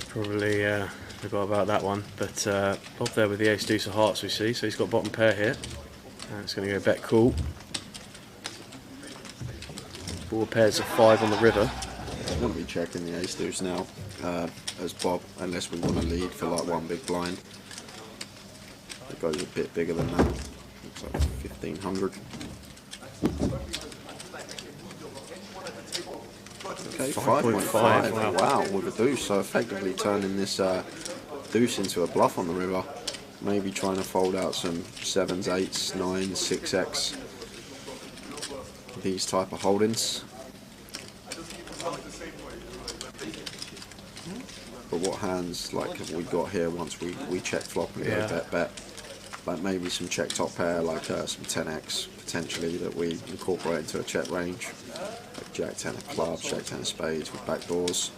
probably forgot about that one. But Bob there with the ace deuce of hearts, we see. So he's got bottom pair here. And it's going to go bet cool. 4 pairs of 5 on the river. I won't be checking the ace deuce now as Bob, unless we want to lead for like 1 big blind. It goes a bit bigger than that. Looks like 1500. Okay, 5.5. Wow, with a deuce. So effectively turning this deuce into a bluff on the river. Maybe trying to fold out some 7s, 8s, 9s, 6x. These type of holdings. But what hands like have we got here once we check flop and go bet? Like maybe some check top pair, like some 10x potentially that we incorporate into a check range. Like Jack 10 of clubs, Jack 10 of spades with back doors.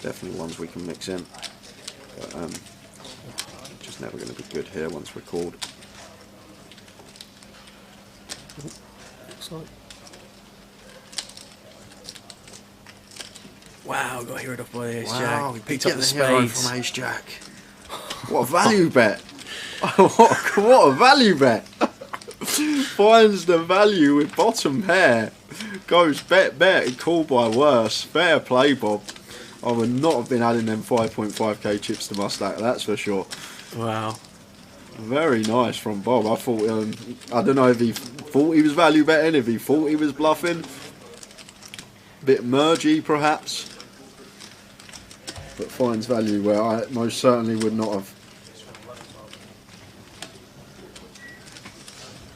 Definitely ones we can mix in. But just never going to be good here once we're called. Looks like Wow, got heroed off by the ace Wow, jack. Picked up the hero spades. from ace jack. What a value bet! what a value bet! Finds the value with bottom pair. Goes bet, and called by worse. Fair play, Bob. I would not have been adding them 5.5k chips to my stack, that's for sure. Wow. Very nice from Bob. I thought, I don't know if he thought he was value betting, if he thought he was bluffing. Bit mergy, perhaps. But finds value where I most certainly would not have.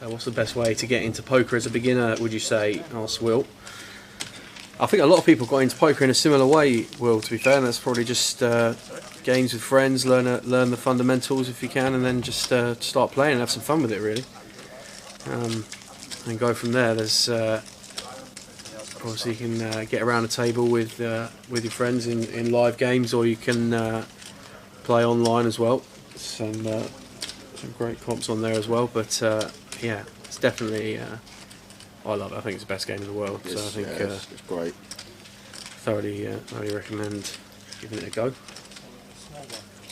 What's the best way to get into poker as a beginner, would you say? Asked Will. I think a lot of people got into poker in a similar way, Will, to be fair, and that's probably just games with friends, learn the fundamentals if you can, and then just start playing and have some fun with it, really. And go from there. There's obviously you can get around a table with your friends in live games, or you can play online as well. Some great comps on there as well, but yeah, it's definitely I love it. I think it's the best game in the world, so I think it's great. Thoroughly recommend giving it a go.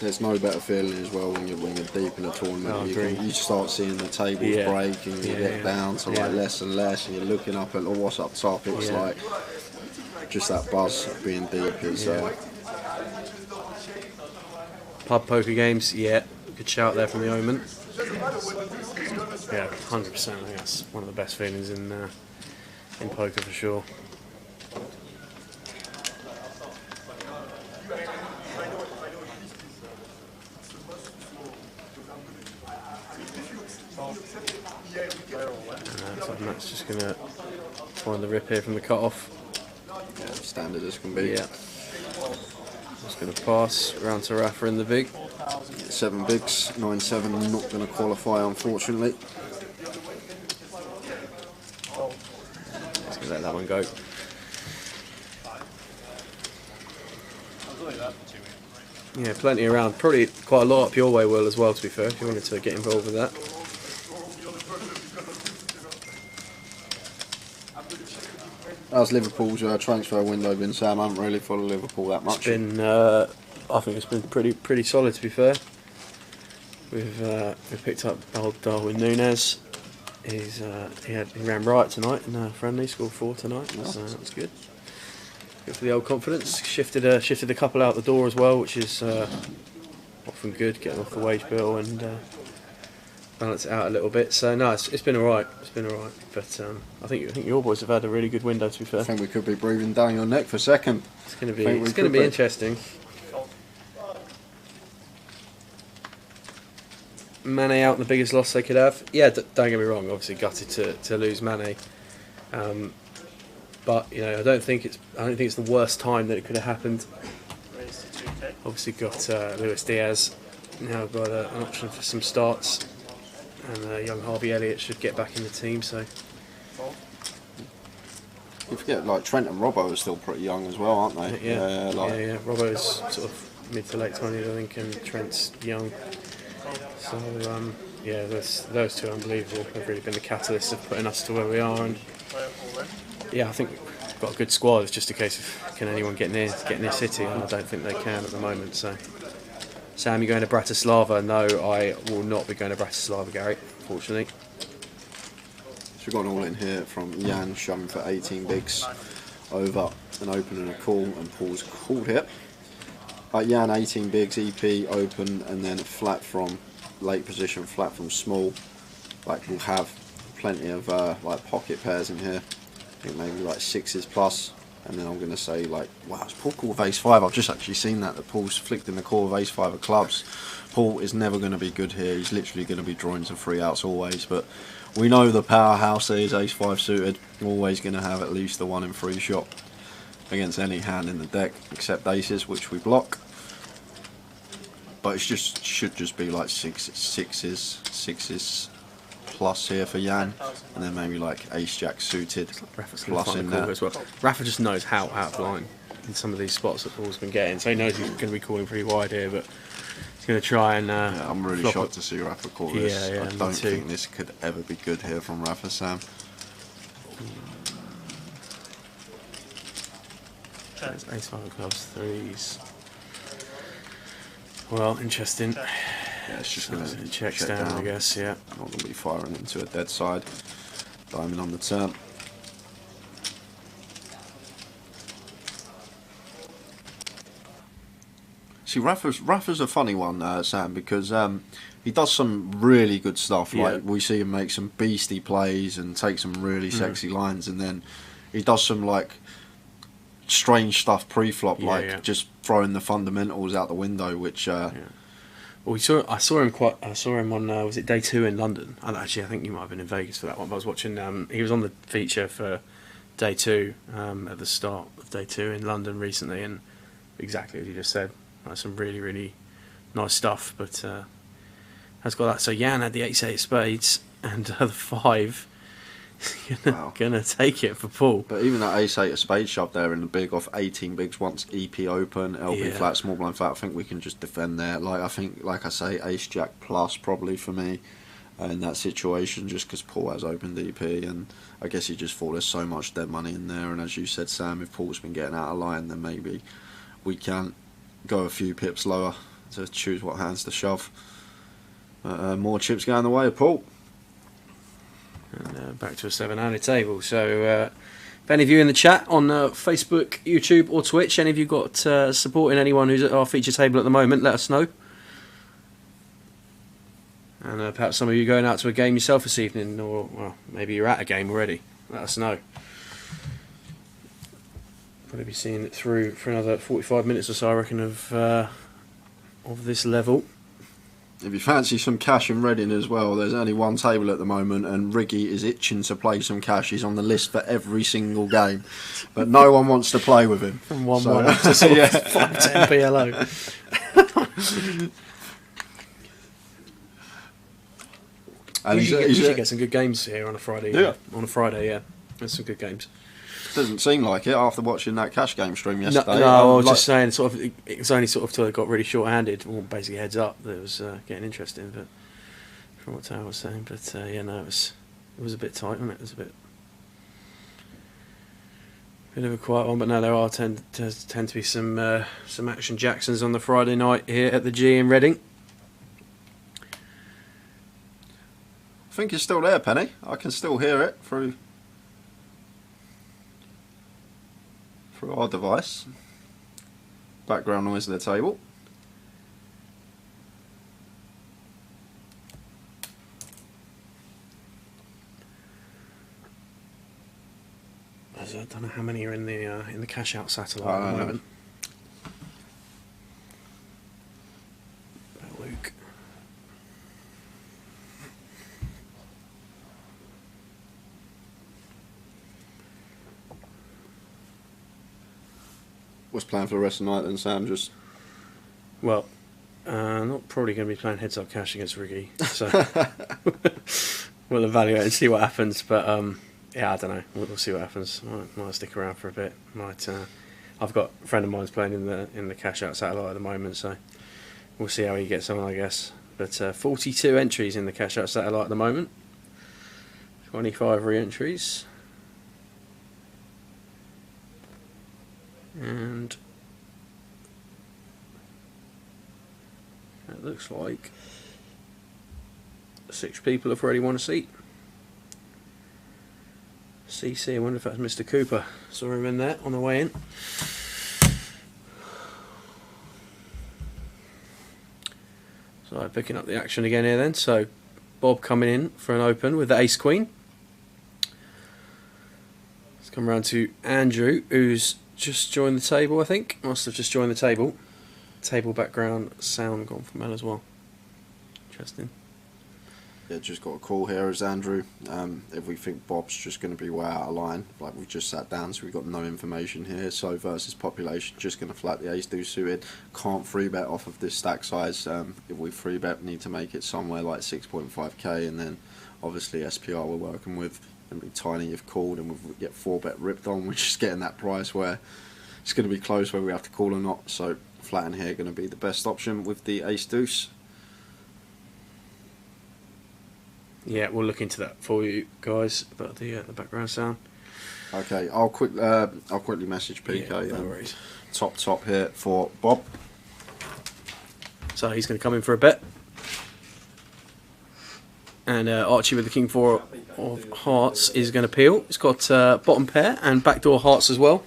There's no better feeling as well when you're deep in a tournament. You start seeing the tables break and you get down to like less and less, and you're looking up at what's up top. It's like just that buzz of being deep is. Pub poker games, good shout there from the Omen. Yeah, 100%. I think that's one of the best feelings in poker for sure. So Matt's just going to find the rip here from the cut-off. Yeah, standard as can be. Yeah. Just going to pass round to Rafa in the big. 7 bigs, 9-7, not going to qualify unfortunately. Let's let that one go. Yeah, plenty around. Probably quite a lot up your way, Will, as well, to be fair, if you wanted to get involved with that. How's Liverpool's transfer window been, Sam? I haven't really followed Liverpool that much. It's been, I think it's been pretty solid, to be fair. We've picked up old Darwin Núñez. He ran right tonight in a friendly, scored 4 tonight, so that's good. Good for the old confidence. Shifted a couple out the door as well, which is often good, getting off the wage bill and balance it out a little bit. So no, it's been alright. It's been alright. But I think your boys have had a really good window, to be fair. I think we could be breathing down your neck for second. It's going to be interesting. Mane out in the biggest loss they could have. Yeah, don't get me wrong. Obviously gutted to lose Mane, but you know I don't think it's the worst time that it could have happened. Obviously got Luis Diaz now got an option for some starts, and young Harvey Elliott should get back in the team. So you forget like Trent and Robbo are still pretty young as well, aren't they? Yeah. Robbo's sort of mid to late 20s, I think, and Trent's young. So those two are unbelievable. They've really been the catalyst of putting us to where we are, and yeah, I think we've got a good squad. It's just a case of can anyone get near City, and I don't think they can at the moment. So, Sam, you going to Bratislava? No, I will not be going to Bratislava, Gary. Unfortunately. So we've got an all in here from Jan, shoving for 18 bigs over an open and a call, and Paul's called here. Jan 18 bigs, EP open, and then flat from late position, flat from small. Like we'll have plenty of like pocket pairs in here. I think maybe like 6s plus, and then I'm going to say like, wow, it's Paul called of ace 5. I've just actually seen that Paul's flicked in the call of ace 5 of clubs. Paul is never going to be good here. He's literally going to be drawing some free outs always, but we know the powerhouse that is ace 5 suited. Always going to have at least the 1 in 3 shot against any hand in the deck except aces, which we block. But it should just be like sixes plus here for Jan, and then maybe like ace jack suited plus in there as well. Rafa just knows how out of line in some of these spots that Paul's been getting, so he knows he's going to be calling pretty wide here, but he's going to try and. Yeah, I'm really shocked to see Rafa call this. Yeah, I don't think this could ever be good here from Rafa, Sam. There's ace high clubs, threes. Well, interesting. Yeah, it's just So going to it checks down, I guess. Yeah. Not going to be firing into a dead side. Diamond on the turn. See, Rafa's a funny one, Sam, because he does some really good stuff. Yeah. Like we see him make some beastie plays and take some really sexy lines, and then he does some like strange stuff pre-flop, like just throwing the fundamentals out the window, which. Well, I saw him on was it day 2 in London? And actually, I think you might have been in Vegas for that one. But I was watching. He was on the feature for day 2 at the start of day 2 in London recently, and exactly as you just said, like some really really nice stuff. But has got that. So Jan had the ace-8 of spades and the 5. Gonna take it for Paul. But even that ace-8 of spades shove there in the big off 18 bigs once EP open, LP flat, small blind flat. I think we can just defend there. Like I say, ace jack plus probably for me in that situation, just because Paul has opened EP, and I guess he just thought there's so much dead money in there. And as you said, Sam, if Paul's been getting out of line, then maybe we can go a few pips lower to choose what hands to shove. More chips going the way of Paul. And back to a 7-handed table. So, if any of you in the chat on Facebook, YouTube, or Twitch, any of you got supporting anyone who's at our feature table at the moment, let us know. And perhaps some of you going out to a game yourself this evening, or well, maybe you're at a game already. Let us know. Probably be seeing it through for another 45 minutes or so, I reckon, of this level. If you fancy some cash in Reading as well, there's only one table at the moment, and Riggy is itching to play some cash. He's on the list for every single game, but no one wants to play with him. From 1-1 up to sort of 5-10 PLO. And you should get some good games here on a Friday. Yeah. On a Friday, yeah. There's some good games. Doesn't seem like it after watching that cash game stream yesterday. No, I was just saying, sort of, it was only sort of till it got really short-handed, well, basically heads up, that it was getting interesting. But from what Tara was saying, but yeah, no, it was a bit tight, wasn't it? It was a bit of a quiet one, but no, there tend to be some action Jacksons on the Friday night here at the G in Reading. I think it's still there, Penny. I can still hear it through our device. Background noise of the table. I don't know how many are in the cash out satellite at the moment. Luke. What's planned for the rest of the night then, Sam? Just well, not probably going to be playing heads up cash against Ricky, so we'll evaluate and see what happens. But yeah, I don't know. We'll see what happens. Might stick around for a bit. I've got a friend of mine's playing in the cash out satellite at the moment, so we'll see how he gets on, I guess. But 42 entries in the cash out satellite at the moment. 25 re-entries. And it looks like 6 people have already won a seat. CC, I wonder if that's Mr. Cooper. Saw him in there on the way in. So picking up the action again here then. So Bob coming in for an open with the ace queen. Let's come round to Andrew, who's just joined the table, I think. Must have just joined the table. Table background sound gone from Mel as well. Interesting. yeah, just got a call here as Andrew. If we think Bob's just going to be way out of line, like we've just sat down, so we've got no information here. So versus population, just going to flat the ace deuce suited. Can't free bet off of this stack size. If we free bet, we need to make it somewhere like 6.5k, and then obviously SPR we're working with. Going to be tiny if called, and we'll get 4-bet ripped on, which is getting that price where it's going to be close where we have to call or not. So flat in here going to be the best option with the ace deuce. Yeah, we'll look into that for you guys about the background sound. Okay, I'll quickly message PK. Yeah, no worries. Top here for Bob. So he's going to come in for a bet. And Archie with the king 4 of hearts is going to peel. It's got bottom pair and backdoor hearts as well.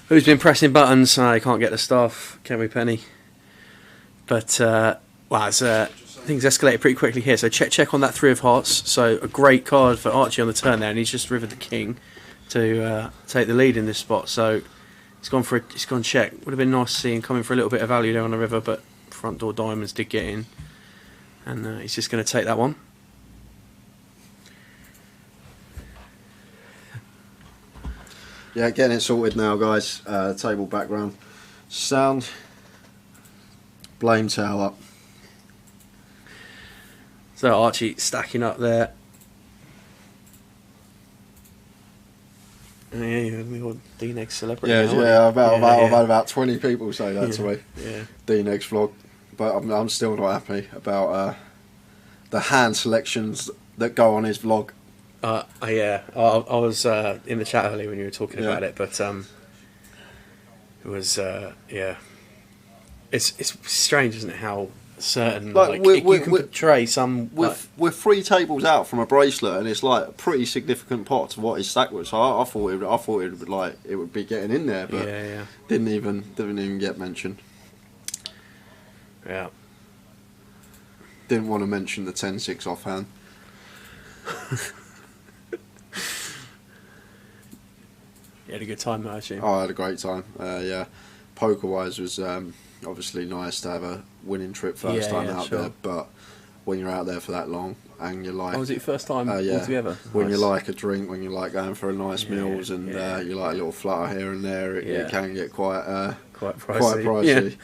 Who's been pressing buttons? I can't get the stuff. Can we, Penny? But wow, it's, things escalated pretty quickly here. So check on that 3 of hearts. So a great card for Archie on the turn there, and he's just rivered the king to take the lead in this spot. So he's gone check. Would have been nice to see him coming for a little bit of value there on the river, but front door diamonds did get in, and he's just going to take that one. Yeah, getting it sorted now, guys. Table background, sound, blame towel up. So Archie stacking up there. Yeah, we got D-Next celebrity. Yeah, I've had about 20 people say that to me. Yeah. D-Next vlog, but I'm still not happy about the hand selections that go on his vlog. Yeah, I was in the chat earlier when you were talking about it, but it was yeah. It's strange, isn't it? How certain you can portray some we're 3 tables out from a bracelet, and it's like a pretty significant pot to what his stack was. So I thought it would be getting in there, but didn't even get mentioned. Yeah. Didn't want to mention the 10-6 offhand. You had a good time, though, actually. Oh, I had a great time. Yeah, poker wise was obviously nice to have a winning trip first time out there, but when you're out there for that long and you're like, was it your first time altogether? When you like a drink, when you like going for a nice meals, and you like a little flutter here and there, it can get quite pricey.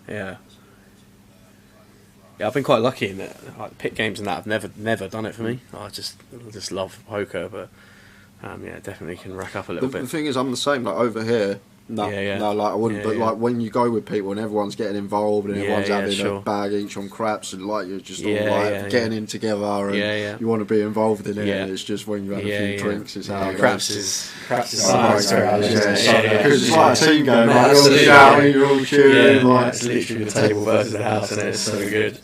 Yeah, I've been quite lucky in that. Like, pit games and that, I've never done it for me. I just love poker, but yeah, definitely can rack up a little bit. The thing is, I'm the same. Like over here, no, like I wouldn't. But like when you go with people and everyone's getting involved and everyone's having a bag each on craps, and like you're just all like getting in together, and you want to be involved in it. And it's just when you have a few drinks, it's how it craps goes. is Because it's like a team game, like you're all shouting, you're all cheering, like it's literally the table versus the house, and it's so good.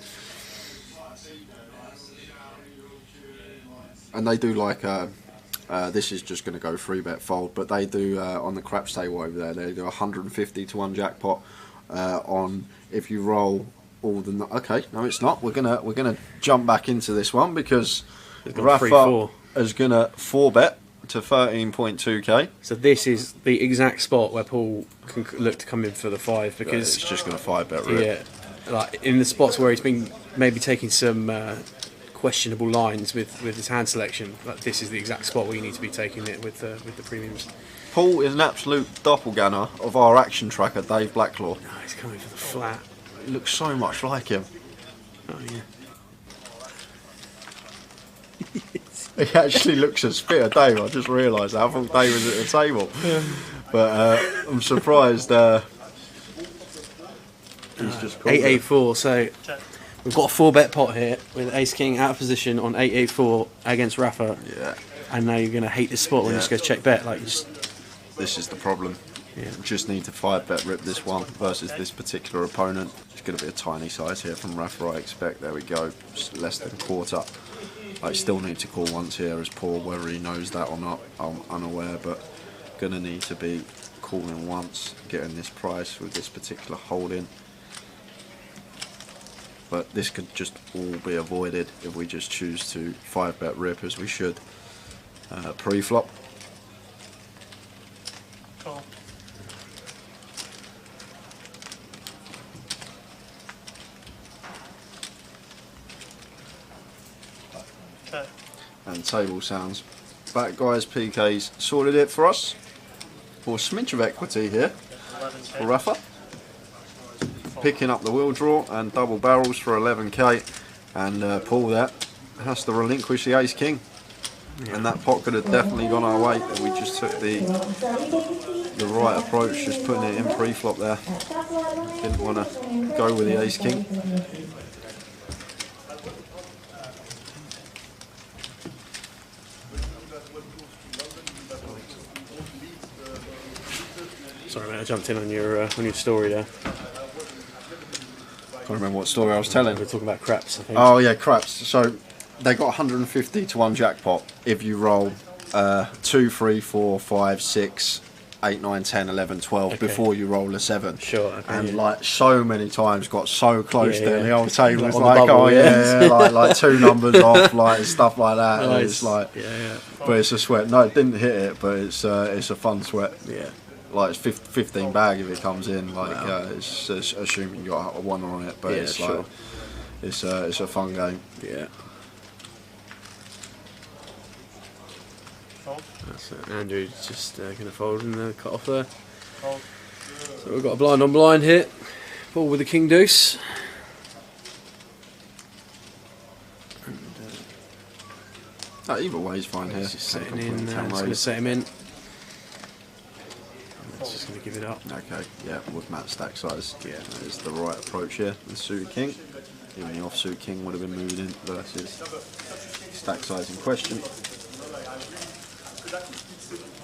And they do like this is just going to go 3-bet fold, but they do on the craps table over there. They do 150 to 1 jackpot on if you roll all the. Okay, no, it's not. We're gonna jump back into this one because Rafa is gonna 4-bet to 13.2k. So this is the exact spot where Paul can look to come in for the 5 because it's just gonna 5-bet rip. Yeah, like in the spots where he's been maybe taking some questionable lines with his hand selection. Like this is the exact spot where you need to be taking it with the premiums. Paul is an absolute doppelganger of our action tracker, Dave Blacklaw. Oh, he's coming for the flat. It looks so much like him. Oh yeah. He actually looks a spit of Dave. I just realised that. I thought Dave was at the table, but I'm surprised. He's just 8-8-4. So. We've got a 4-bet pot here with Ace King out of position on 8-8-4 against Rafa. Yeah. And now you're going to hate this spot when it just goes check bet. Like this is the problem. Yeah. We just need to 5-bet rip this one versus this particular opponent. It's going to be a tiny size here from Rafa, I expect. There we go. Just less than a quarter. I still need to call once here as Paul. Whether he knows that or not, I'm unaware. But going to need to be calling once, getting this price with this particular holding. But this could just all be avoided if we just choose to 5-bet rip as we should pre-flop. Cool. Okay. And table sounds back, guys. PK's sorted it for us for a smidge of equity here for Rafa. Picking up the wheel draw and double barrels for 11k, and Paul that has to relinquish the Ace King, and that pot could have definitely gone our way if we just took the right approach, just putting it in pre-flop there. Didn't want to go with the Ace King. I jumped in on your story there. Can't remember what story I was telling. We were talking about craps, I think. Oh yeah, craps. So they got 150 to 1 jackpot if you roll 2, 3, 4, 5, 6, 8, 9, 10, 11, 12 before you roll a 7. Sure. Okay, and like so many times got so close there. The old table was On like, the bubble, oh yeah, like 2 numbers off, like stuff like that. Nice. And it's like, yeah. but it's a sweat. No, it didn't hit it, but it's a fun sweat. Yeah. Like it's 15 bag if it comes in. Like it's assuming you got a 1 on it, but it's sure. like it's a fun game. Yeah. That's it. Andrew's just going to fold in the cut off there. So we've got a blind on blind here. Ball with the king deuce. Either way is fine here. Just setting in. Just going to set him in. It's just going to give it up. Okay, yeah, with Matt stack size. Yeah, that is the right approach here. The suited king. Even the offsuit king would have been moved in versus stack size in question.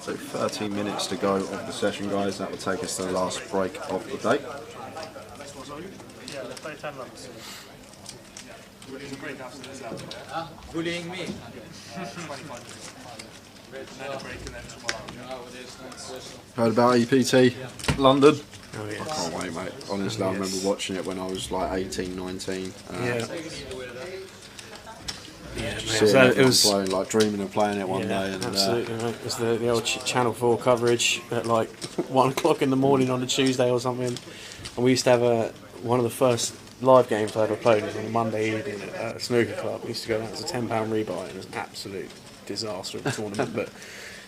So 13 minutes to go of the session, guys. That will take us to the last break of the day. Yeah, let's play 10 laps. Bullying me. 25 minutes. And then a break and then tomorrow. Heard about EPT London? Oh, yes. I can't wait, mate. Honestly, I remember watching it when I was like 18, 19. It was playing, like dreaming of playing it one day. And, absolutely, right. It was the old Channel 4 coverage at like 1 o'clock in the morning on a Tuesday or something. And we used to have one of the first live games I ever played was on a Monday evening at a snooker club. We used to go down to £10 rebuy, and it was an absolute disaster of a tournament. But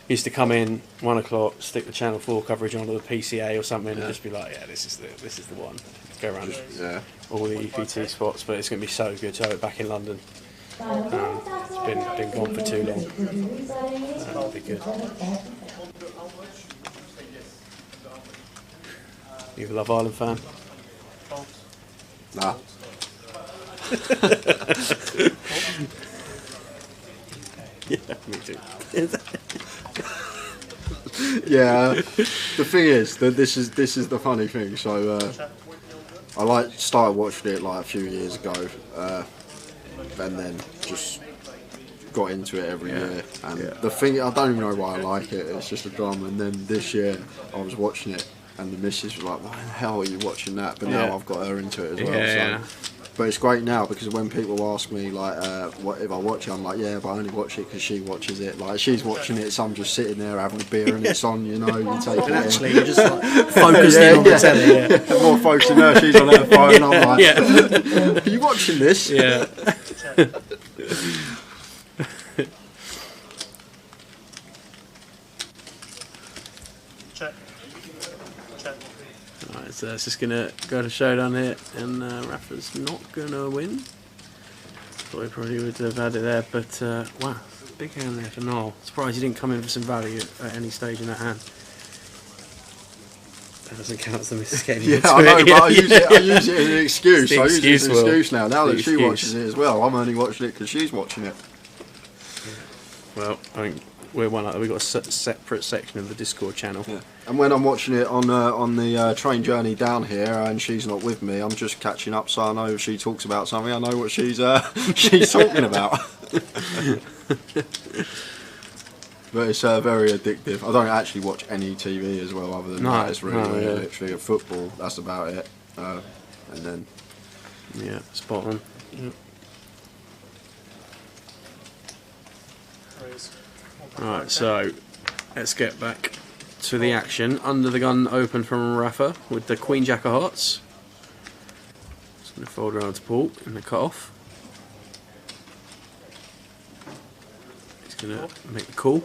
used to come in 1 o'clock, stick the Channel 4 coverage onto the PCA or something, and just be like, yeah, this is the one. Go around all the EPT spots, but it's going to be so good to have it back in London. It's been gone for too long. That'll be good. You a Love Island fan? Nah. Yeah, me too. Yeah, the thing is that this is the funny thing. So I started watching it like a few years ago, and then just got into it every year. And the thing, I don't even know why I like it. It's just a drama. And then this year I was watching it, and the missus was like, "Why the hell are you watching that?" But now I've got her into it as well. But it's great now because when people ask me like, what if I watch it, I'm like, yeah, but I only watch it because she watches it. Like she's watching it, so I'm just sitting there having a beer and it's on, you know. You take it. Actually, you're just like focusing on the telly. More focused on her. She's on her phone. I'm like, are you watching this? Yeah. Check. Alright, so it's just gonna go to showdown here, and Rafa's not gonna win. Thought he probably would have had it there, but wow, big hand there for Noel. Surprised he didn't come in for some value at any stage in that hand. That doesn't count as a mistake. Yeah, I know, but I use it as an excuse. I use it as an Will. excuse now. Now that she Excuse. watches it as well, I'm only watching it because she's watching it. Well, I think we're one. We've got a separate section of the Discord channel. Yeah. And when I'm watching it on the train journey down here, and she's not with me, I'm just catching up, so I know if she talks about something, I know what she's she's talking about. But it's very addictive. I don't actually watch any TV as well, other than that. It's really literally a football. That's about it. And then spot on. Yeah. Alright, so let's get back to the action. Under the gun open from Rafa with the Queen Jack of Hearts. Just going to fold around to Paul in the cut off. He's going to make the call.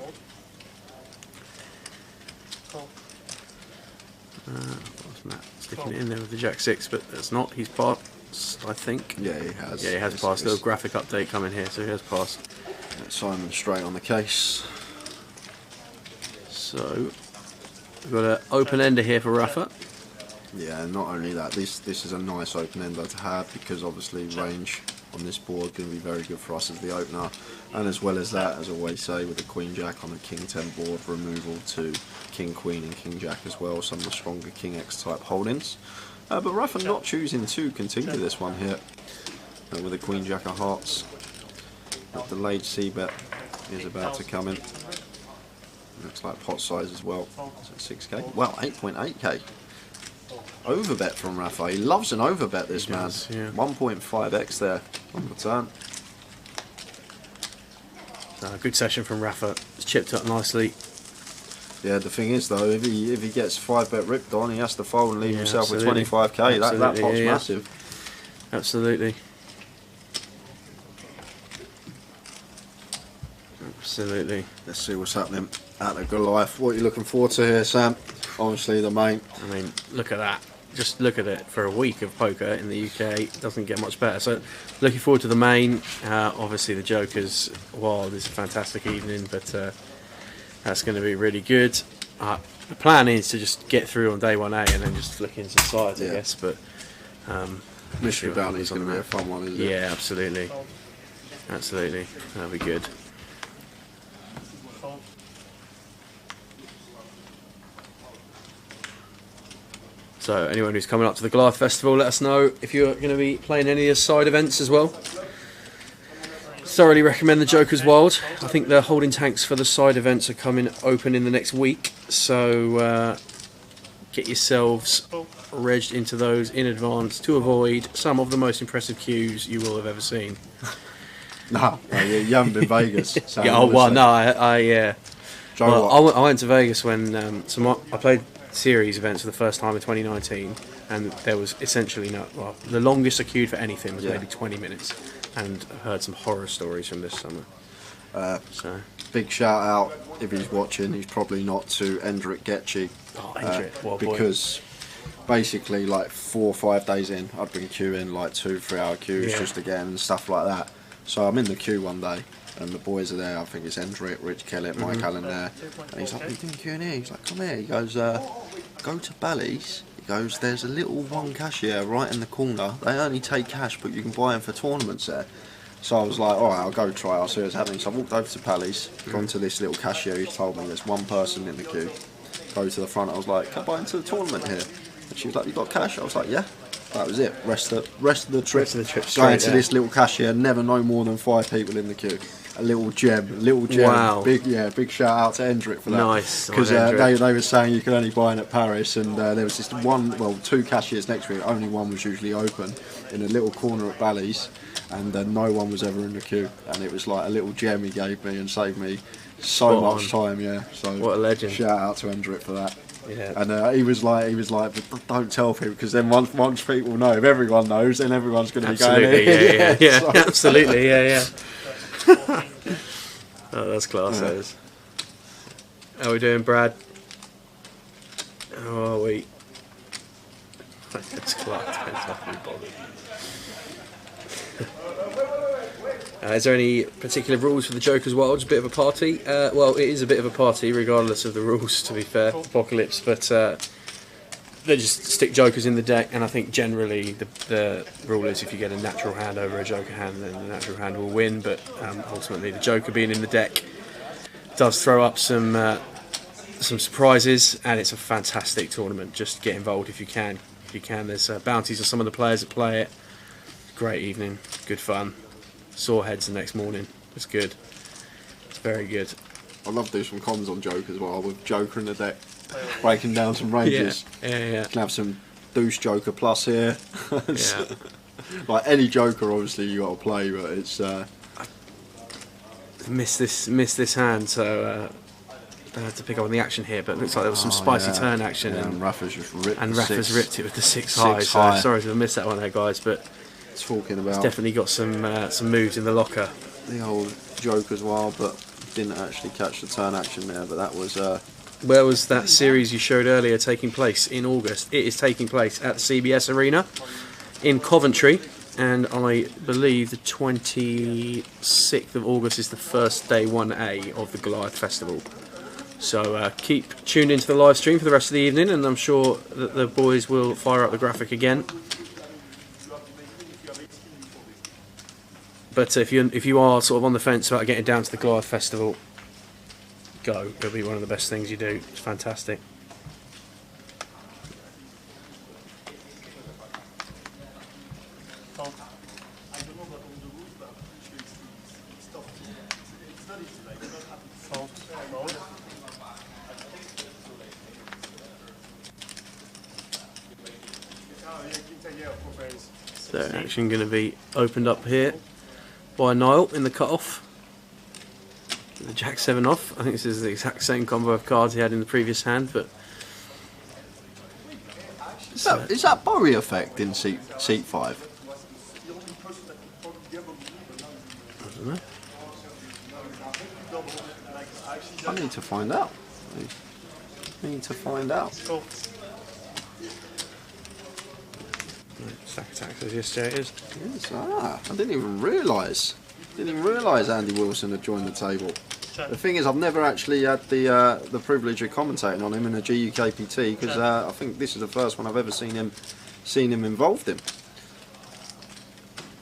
What's Matt sticking it in there with the Jack 6, but that's not. He's passed, I think. yeah, he has. Yeah, he has passed. Little graphic update coming here, so he has passed. Simon straight on the case. So we've got an open ender here for Rafa. Yeah, not only that, this is a nice open ender to have because obviously range on this board, going to be very good for us as the opener. And as well as that, as I always say, with the Queen Jack on the King 10 board, removal to King Queen and King Jack as well, some of the stronger King X type holdings. But Rafa not choosing to continue this one here with the Queen Jack of Hearts. The delayed C-bet is about to come in. Looks like pot size as well. Is it 6k? Well, 8.8k. Overbet from Rafa. He loves an overbet, this man. Yeah. 1.5x there on the turn. Good session from Rafa. It's chipped up nicely. Yeah, the thing is though, if he gets 5-bet ripped on, he has to fold and leave himself absolutely. with 25k. That pot's yeah. massive. Absolutely. Absolutely. Let's see what's happening at the Goliath. What are you looking forward to here, Sam? Obviously the main. I mean, look at that. Just look at it. For a week of poker in the UK, it doesn't get much better. So, looking forward to the main. Obviously, the Joker's Wild is a fantastic evening, but that's going to be really good. The plan is to just get through on day 1A and then just flick into the sides, I guess. But Mystery Bounty is going to be a fun one, isn't it? yeah, absolutely. Absolutely. That'll be good. So anyone who's coming up to the Goliath Festival, let us know if you're going to be playing any of the side events as well. Thoroughly recommend the Joker's Wild. I think the holding tanks for the side events are coming open in the next week, so get yourselves regged into those in advance to avoid some of the most impressive queues you will have ever seen. No, you haven't been Vegas. Sam, Yeah, oh well, no, I went to Vegas when I played series events for the first time in 2019, and there was essentially the longest I queued for anything was maybe 20 minutes, and I've heard some horror stories from this summer. So big shout out if he's watching. He's probably not to Endrick Getchy. Because basically like 4 or 5 days in, I'd been queuing like 2-3 hour queues just to get in and stuff like that. So I'm in the queue one day, and the boys are there. I think it's Endrick, Rich Kellett, Mike Allen there, and he's like, "What are you doing queuing here?" He's like, "Come here." He goes, "Go to Bally's." He goes, "There's a little one cashier right in the corner. They only take cash, but you can buy them for tournaments there." So I was like, "All right, I'll go try. I'll see what's happening." So I walked over to Bally's, gone to this little cashier. He told me there's one person in the queue. Go to the front. I was like, "Can I buy into the tournament here?" And she was like, "You got cash?" I was like, "Yeah." That was it. Rest of the trip. Going to this little cashier. Never no more than 5 people in the queue. A little gem. Wow. Big shout out to Endrick for that. Nice. Because they were saying you could only buy it at Paris, and there was just 2 cashiers next to it. Only one was usually open in a little corner at Bally's, and no one was ever in the queue. And it was like a little gem he gave me and saved me so much time. Yeah. So what a legend. Shout out to Endrick for that. Yeah. And he was like, "But don't tell people, because then once people know, if everyone knows, then everyone's going to be going in." Yeah, So- absolutely, yeah. Oh, that's class, that is. How are we doing, Brad? How are we? It's Clark, depends how you bother. Is there any particular rules for the Joker's Wild? It's a bit of a party. Well, it is a bit of a party, regardless of the rules, to be fair, Apocalypse, but they just stick Jokers in the deck, and I think generally the rule is if you get a natural hand over a Joker hand, then the natural hand will win, but ultimately the Joker being in the deck does throw up some surprises, and it's a fantastic tournament. Just get involved if you can. There's bounties on some of the players that play it. Great evening, good fun. Sore heads the next morning. It's good. It's very good. I'd love to do some comms on Joker as well, with Joker in the deck, breaking down some ranges. Yeah. Can have some Deuce Joker plus here. Yeah. Like any Joker, obviously you got to play, but it's. Missed this hand, so I had to pick up on the action here. But it looks like there was some spicy turn action, and Rafa's just ripped. And Rafa's ripped it with the 6 high. So sorry to have missed that one there, guys, but. Talking about, it's definitely got some moves in the locker. The old Joker's Wild, but didn't actually catch the turn action there. But that was. Where was that series you showed earlier taking place in August? It is taking place at the CBS Arena in Coventry, and I believe the 26th of August is the first day 1A of the Goliath Festival. So keep tuned into the live stream for the rest of the evening, and I'm sure that the boys will fire up the graphic again. But if you are sort of on the fence about getting down to the Goliath Festival, go. It'll be one of the best things you do. It's fantastic. So action going to be opened up here by Niall in the cut-off. The Jack 7 off. I think this is the exact same combo of cards he had in the previous hand, but Is that Bowie effect in seat 5? I don't know. I need to find out. I need to find out. Stack attacks as yesterday it is. Yes, I didn't even realise. Andy Wilson had joined the table. The thing is, I've never actually had the privilege of commentating on him in a GUKPT because I think this is the first one I've ever seen him involved in.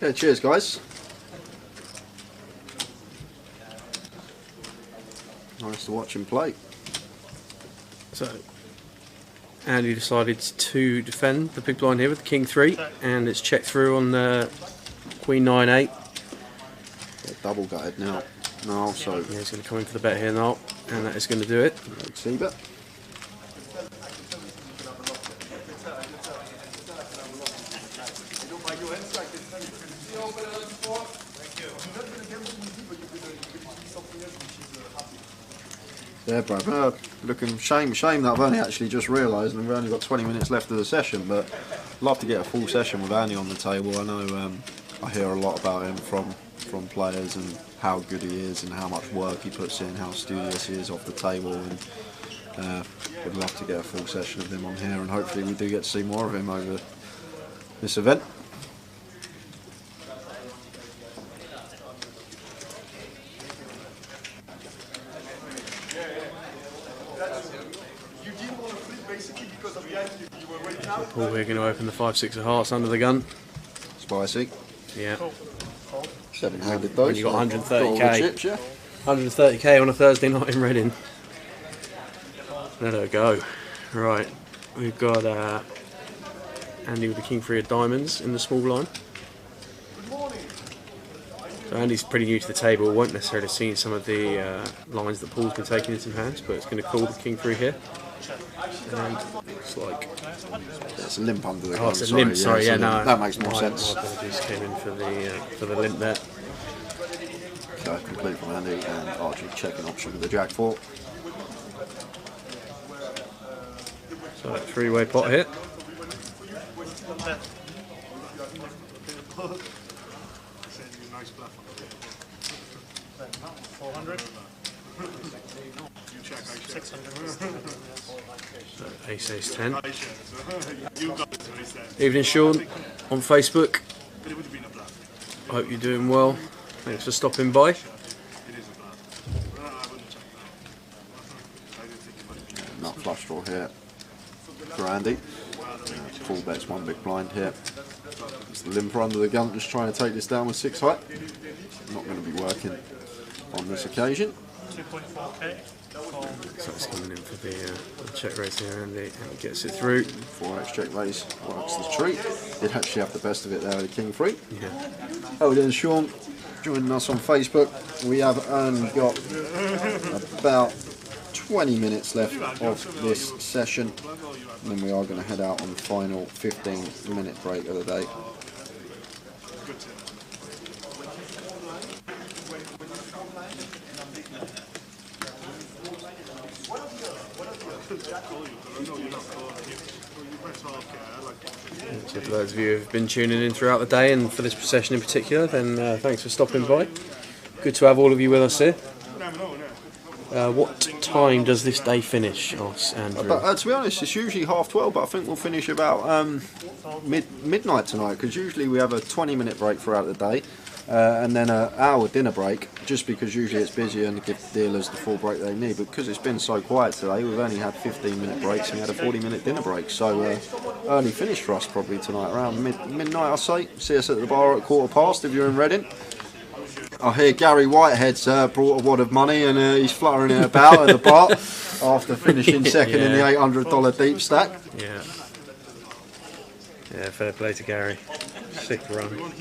Yeah, cheers, guys. Nice to watch him play. So Andy decided to defend the big blind here with the King 3, and it's checked through on Queen 9-8. Yeah, double gutted now. No, so Yeah, he's going to come in for the bet here now, and that is going to do it. Exhibit. Yeah, bro. Looking shame that I've only actually just realised, and we've only got 20 minutes left of the session. But I'd love to get a full session with Andy on the table. I know I hear a lot about him from players and how good he is and how much work he puts in, how studious he is off the table, and would love to get a full session of him on here. And hopefully we do get to see more of him over this event. Paul, we're going to open the 5-6 of hearts under the gun. Spicy. Yeah. Seven-handed dice. When you got Got all the 130k. chips, yeah. 130k on a Thursday night in Reading. Let her go. Right, we've got Andy with the King 3 of diamonds in the small blind. So Andy's pretty new to the table, won't necessarily have seen some of the lines that Paul's been taking into hands, but it's going to call the King 3 here. And it's like... It's a limp under the gun. Oh, it's a limp, sorry, yeah, no. That makes more sense. My apologies, came in for the limp there. So complete from Andy, and Archie checking option with the Jack 4. So three-way pot here. So ace, ace, 10. Evening, Sean, on Facebook. I hope you're doing well. Thanks for stopping by. Nut flush draw here for Andy. Full bets, one big blind here. It's the limper under the gun, just trying to take this down with 6 height. Not going to be working on this occasion. 2.4k. So it's coming in for the check raise here, and it gets it through. 4x check raise works the treat. Did actually have the best of it there with the King 3. Yeah. Oh, then Sean joining us on Facebook. We have only got about 20 minutes left of this session, and then we are going to head out on the final 15-minute break of the day. So for those of you who have been tuning in throughout the day, and for this session in particular, then thanks for stopping by. Good to have all of you with us here. What time does this day finish, asks Andrew? But to be honest, it's usually 12:30, but I think we'll finish about midnight tonight, because usually we have a 20-minute break throughout the day, and then an hour dinner break, just because usually it's busy and give dealers the full break they need. But because it's been so quiet today, we've only had 15-minute breaks and we had a 40-minute dinner break. So early finish for us probably tonight, around midnight, I say. See us at the bar at 15:15 if you're in Reading. I hear Gary Whitehead's brought a wad of money and he's fluttering it about at the bar after finishing second in the $800 deep stack. Yeah. Yeah, fair play to Gary. Sick run.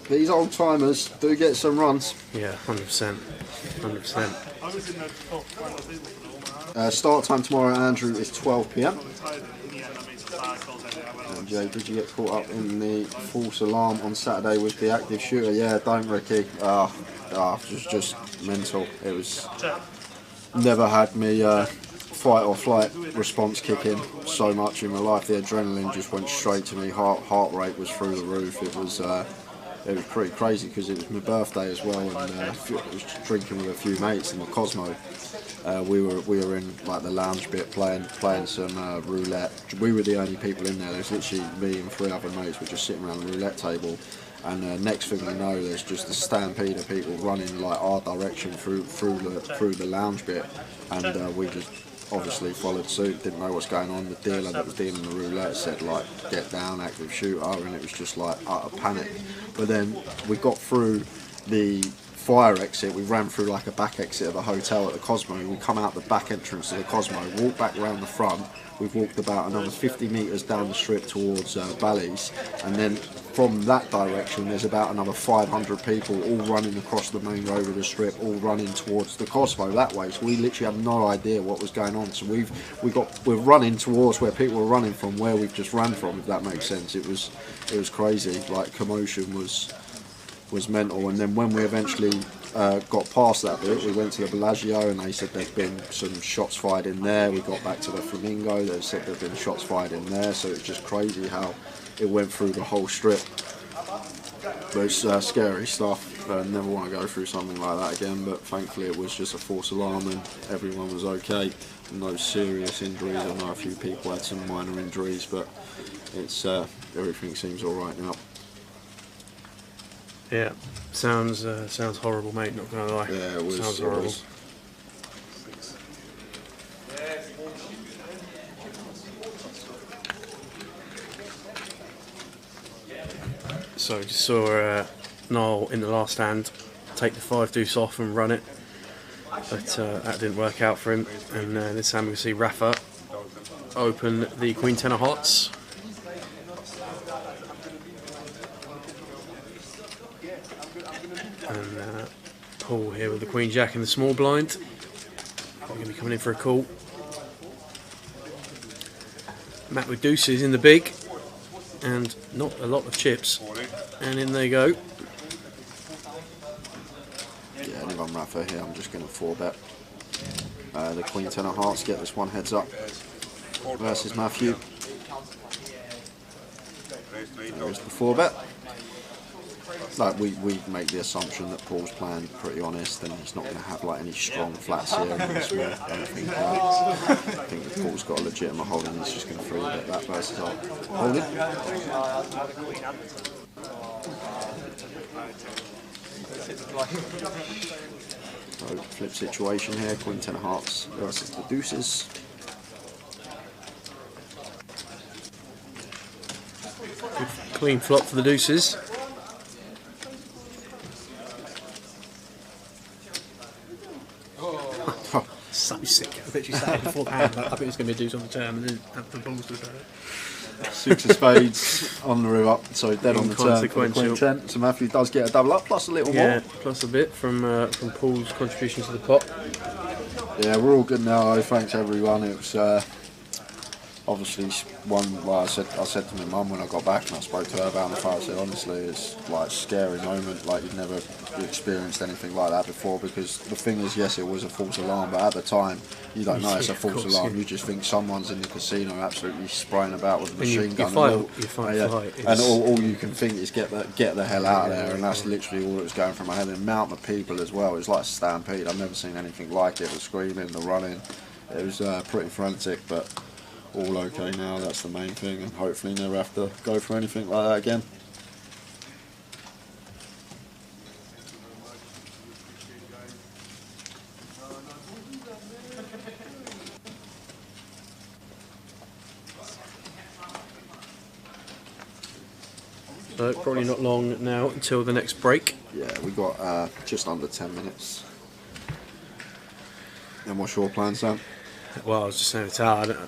These old timers do get some runs. Yeah, 100%. 100%. Start time tomorrow, Andrew, is 12 PM. And Jay, did you get caught up in the false alarm on Saturday with the active shooter? Yeah, don't, Ricky. It was just mental. It was never had me fight or flight response kick in so much in my life. The adrenaline just went straight to me. Heart rate was through the roof. It was pretty crazy because it was my birthday as well, and I was drinking with a few mates in the Cosmo. We were in like the lounge bit playing some roulette. We were the only people in there. There was literally me and 3 other mates were just sitting around the roulette table, and next thing you know, there's just a stampede of people running like our direction through the lounge bit, and we just obviously followed suit. Didn't know what's going on. The dealer that was dealing the roulette said like, "Get down, active shooter," and it was just like utter panic. But then we got through the fire exit, we ran through like a back exit of a hotel at the Cosmo. We come out the back entrance of the Cosmo, walk back around the front. We've walked about another 50 metres down the strip towards Bally's, and then from that direction there's about another 500 people all running across the main road of the strip, all running towards the Cosmo that way. So we literally had no idea what was going on. So we're running towards where people were running from, where we've just ran from, if that makes sense. It was crazy. Like, commotion was mental. And then when we eventually got past that bit, we went to the Bellagio and they said there'd been some shots fired in there. We got back to the Flamingo, they said there'd been shots fired in there. So it's just crazy how it went through the whole strip. But it's scary stuff. Never want to go through something like that again, but thankfully it was just a false alarm and everyone was okay. No serious injuries. I know a few people had some minor injuries, but it's everything seems alright now. Yeah, sounds horrible, mate. Not gonna lie. Yeah, it was. Sounds horrible. So just saw Niall in the last stand take the 5 deuce off and run it, but that didn't work out for him. And this time we can see Rafa open the Queen 10 of Hearts. And Paul here with the Queen Jack in the small blind. We're going to be coming in for a call. Matt with deuces in the big, and not a lot of chips. And in they go. Yeah, I think I'm Rafa here. I'm just going to 4-bet. The Queen 10 of Hearts, get this one heads up versus Matthew. There's the 4-bet. Like, we make the assumption that Paul's playing pretty honest and he's not going to have like any strong flats here. I think that Paul's got a legitimate hold and he's just going to 3-bet that versus our holding. So flip situation here, Queen 10 of Hearts versus the deuces. Good clean flop for the deuces. So sick. I bet you sat in beforehand. I bet it was going to be a deuce on the turn and then have the balls to throw it. 6 of spades on the roof up, so dead on the turn for the Queen 10. So Matthew does get a double up, plus a little more. Yeah, plus a bit from Paul's contribution to the pot. Yeah, we're all good now though, thanks everyone. It was obviously one, well, I said to my mum when I got back and I spoke to her about the phone, I said honestly it's like a scary moment, like you've never experienced anything like that before, because the thing is, yes, it was a false alarm, but at the time you don't know it's a false alarm. You just think someone's in the casino absolutely spraying about with a machine gun, and all you can think is get the hell out of there, and that's literally all that was going through my head. The amount of people as well, it was like a stampede. I've never seen anything like it. The screaming, the running, it was pretty frantic, but all okay now, that's the main thing, and hopefully never have to go through anything like that again. So probably not long now until the next break. Yeah, we got just under 10 minutes. And what's your plan, Sam? Well, I was just saying it's hard. I'm not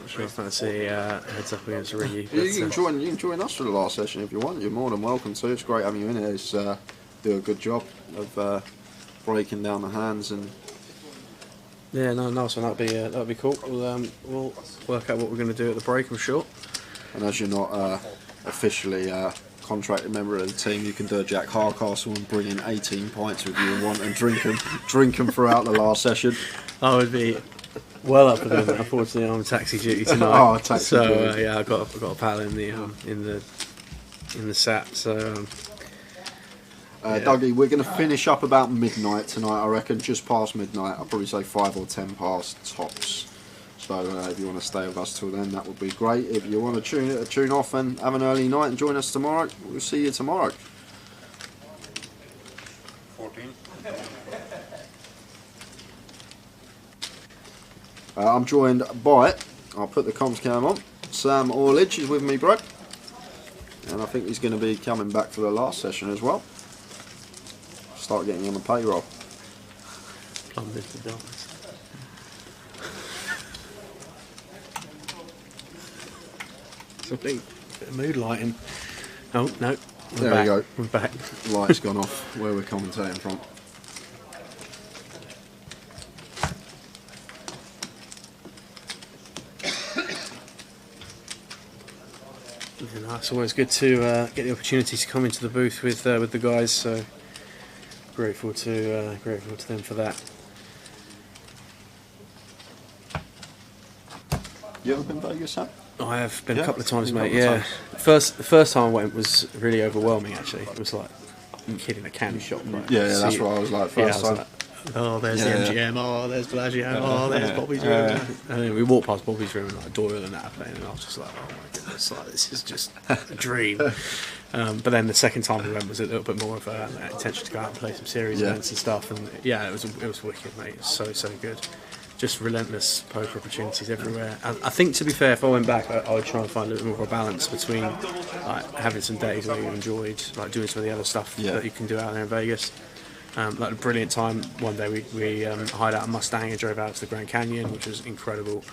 sure I fancy heads up against Riggy. You can join us for the last session if you want. You're more than welcome to. It's great having you in here. It's, do a good job of breaking down the hands and. Yeah, no, nice one. That'd be cool. We'll work out what we're going to do at the break, I'm sure. And as you're not officially contracted member of the team, you can do a Jack Hardcastle and bring in 18 pints with you and want and drink them throughout the last session. I would be well up for them. Unfortunately, I'm on taxi duty tonight. Oh, taxi duty. Yeah, I've got a pal in the SAT. So. Yeah. Dougie, we're going to finish up about midnight tonight, I reckon, just past midnight. I'll probably say 5 or 10 past tops. So if you want to stay with us till then, that would be great. If you want to tune off and have an early night and join us tomorrow, we'll see you tomorrow. 14. I'm joined by, I'll put the comms cam on, Sam Orledge is with me, bro. And I think he's going to be coming back for the last session as well. Start getting you on the payroll. Something, bit of mood lighting. Oh no, There we go. We're back. Light's gone off where we're commentating from. You know, it's always good to get the opportunity to come into the booth with the guys. So grateful to them for that. You ever been to Vegas, Sam? I have been Yeah, a couple of times, been a mate. couple of Yeah, the first time I went was really overwhelming. Actually, it was like a kid in a candy shop. Right? Yeah, that's what I was like first time. Like, oh, there's the MGM. Oh, there's Bellagio. Oh, there's Bobby's room. And then we walked past Bobby's room and like Doyle and that playing, and I was just like, oh my goodness, like this is just a dream. But then the second time we went was a little bit more of an intention to go out and play some series events and stuff. And yeah, it was wicked, mate. It was so good. Just relentless poker opportunities everywhere. I think, to be fair, if I went back, I would try and find a little more of a balance between like having some days where you enjoyed like doing some of the other stuff that you can do out there in Vegas. Like a brilliant time. One day we hired out a Mustang and drove out to the Grand Canyon, which was incredible.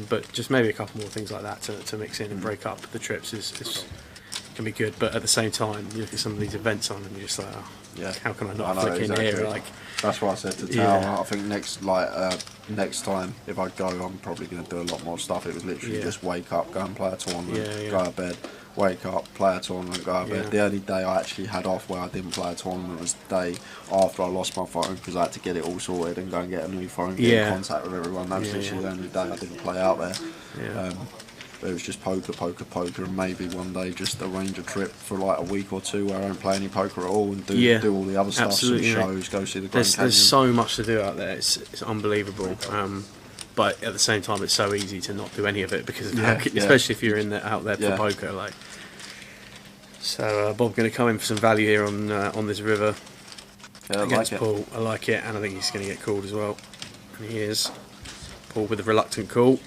But just maybe a couple more things like that to mix in and break up the trips can be good. But at the same time, you look at some of these events on and you're just like, oh, how can I not flick in here? Like, that's what I said to Tal. I think next time if I go, I'm probably going to do a lot more stuff. It was literally just wake up, go and play a tournament, go to bed, wake up, play a tournament, go to bed. The only day I actually had off where I didn't play a tournament was the day after I lost my phone, because I had to get it all sorted and go and get a new phone, get in contact with everyone. That was literally the only day I didn't play out there. But it was just poker, and maybe one day just arrange a trip for like a week or two where I don't play any poker at all and do all the other stuff, some shows, go see the Grand Canyon. There's so much to do out there. It's unbelievable. But at the same time, it's so easy to not do any of it because of especially if you're out there for poker. Like, so Bob's going to come in for some value here on this river against Paul. I like it, and I think he's going to get called as well. And he is. Paul with a reluctant call.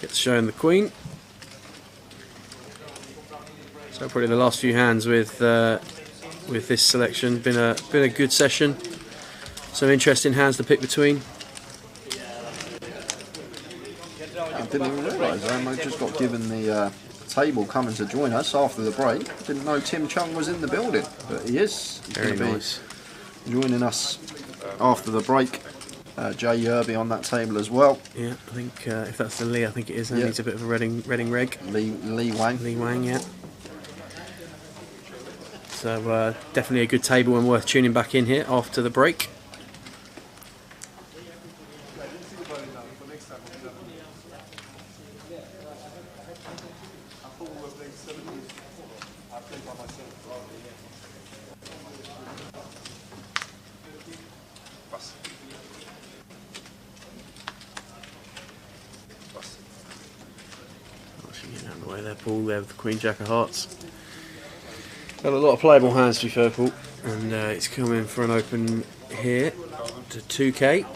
Gets shown the queen. So probably the last few hands with this selection been a good session. Some interesting hands to pick between. I didn't even realise I just got given the table coming to join us after the break. Didn't know Tim Chung was in the building, but he is. He's Very going to nice. be joining us after the break. Jay Yerby on that table as well. Yeah, I think if that's the Lee, I think it is. Needs a bit of a Reading reg. Lee Wang. Lee Wang, yeah. So definitely a good table and worth tuning back in here after the break. Paul there with the Queen Jack of Hearts. Got a lot of playable hands to be fair, Paul, and it's coming for an open here to 2k.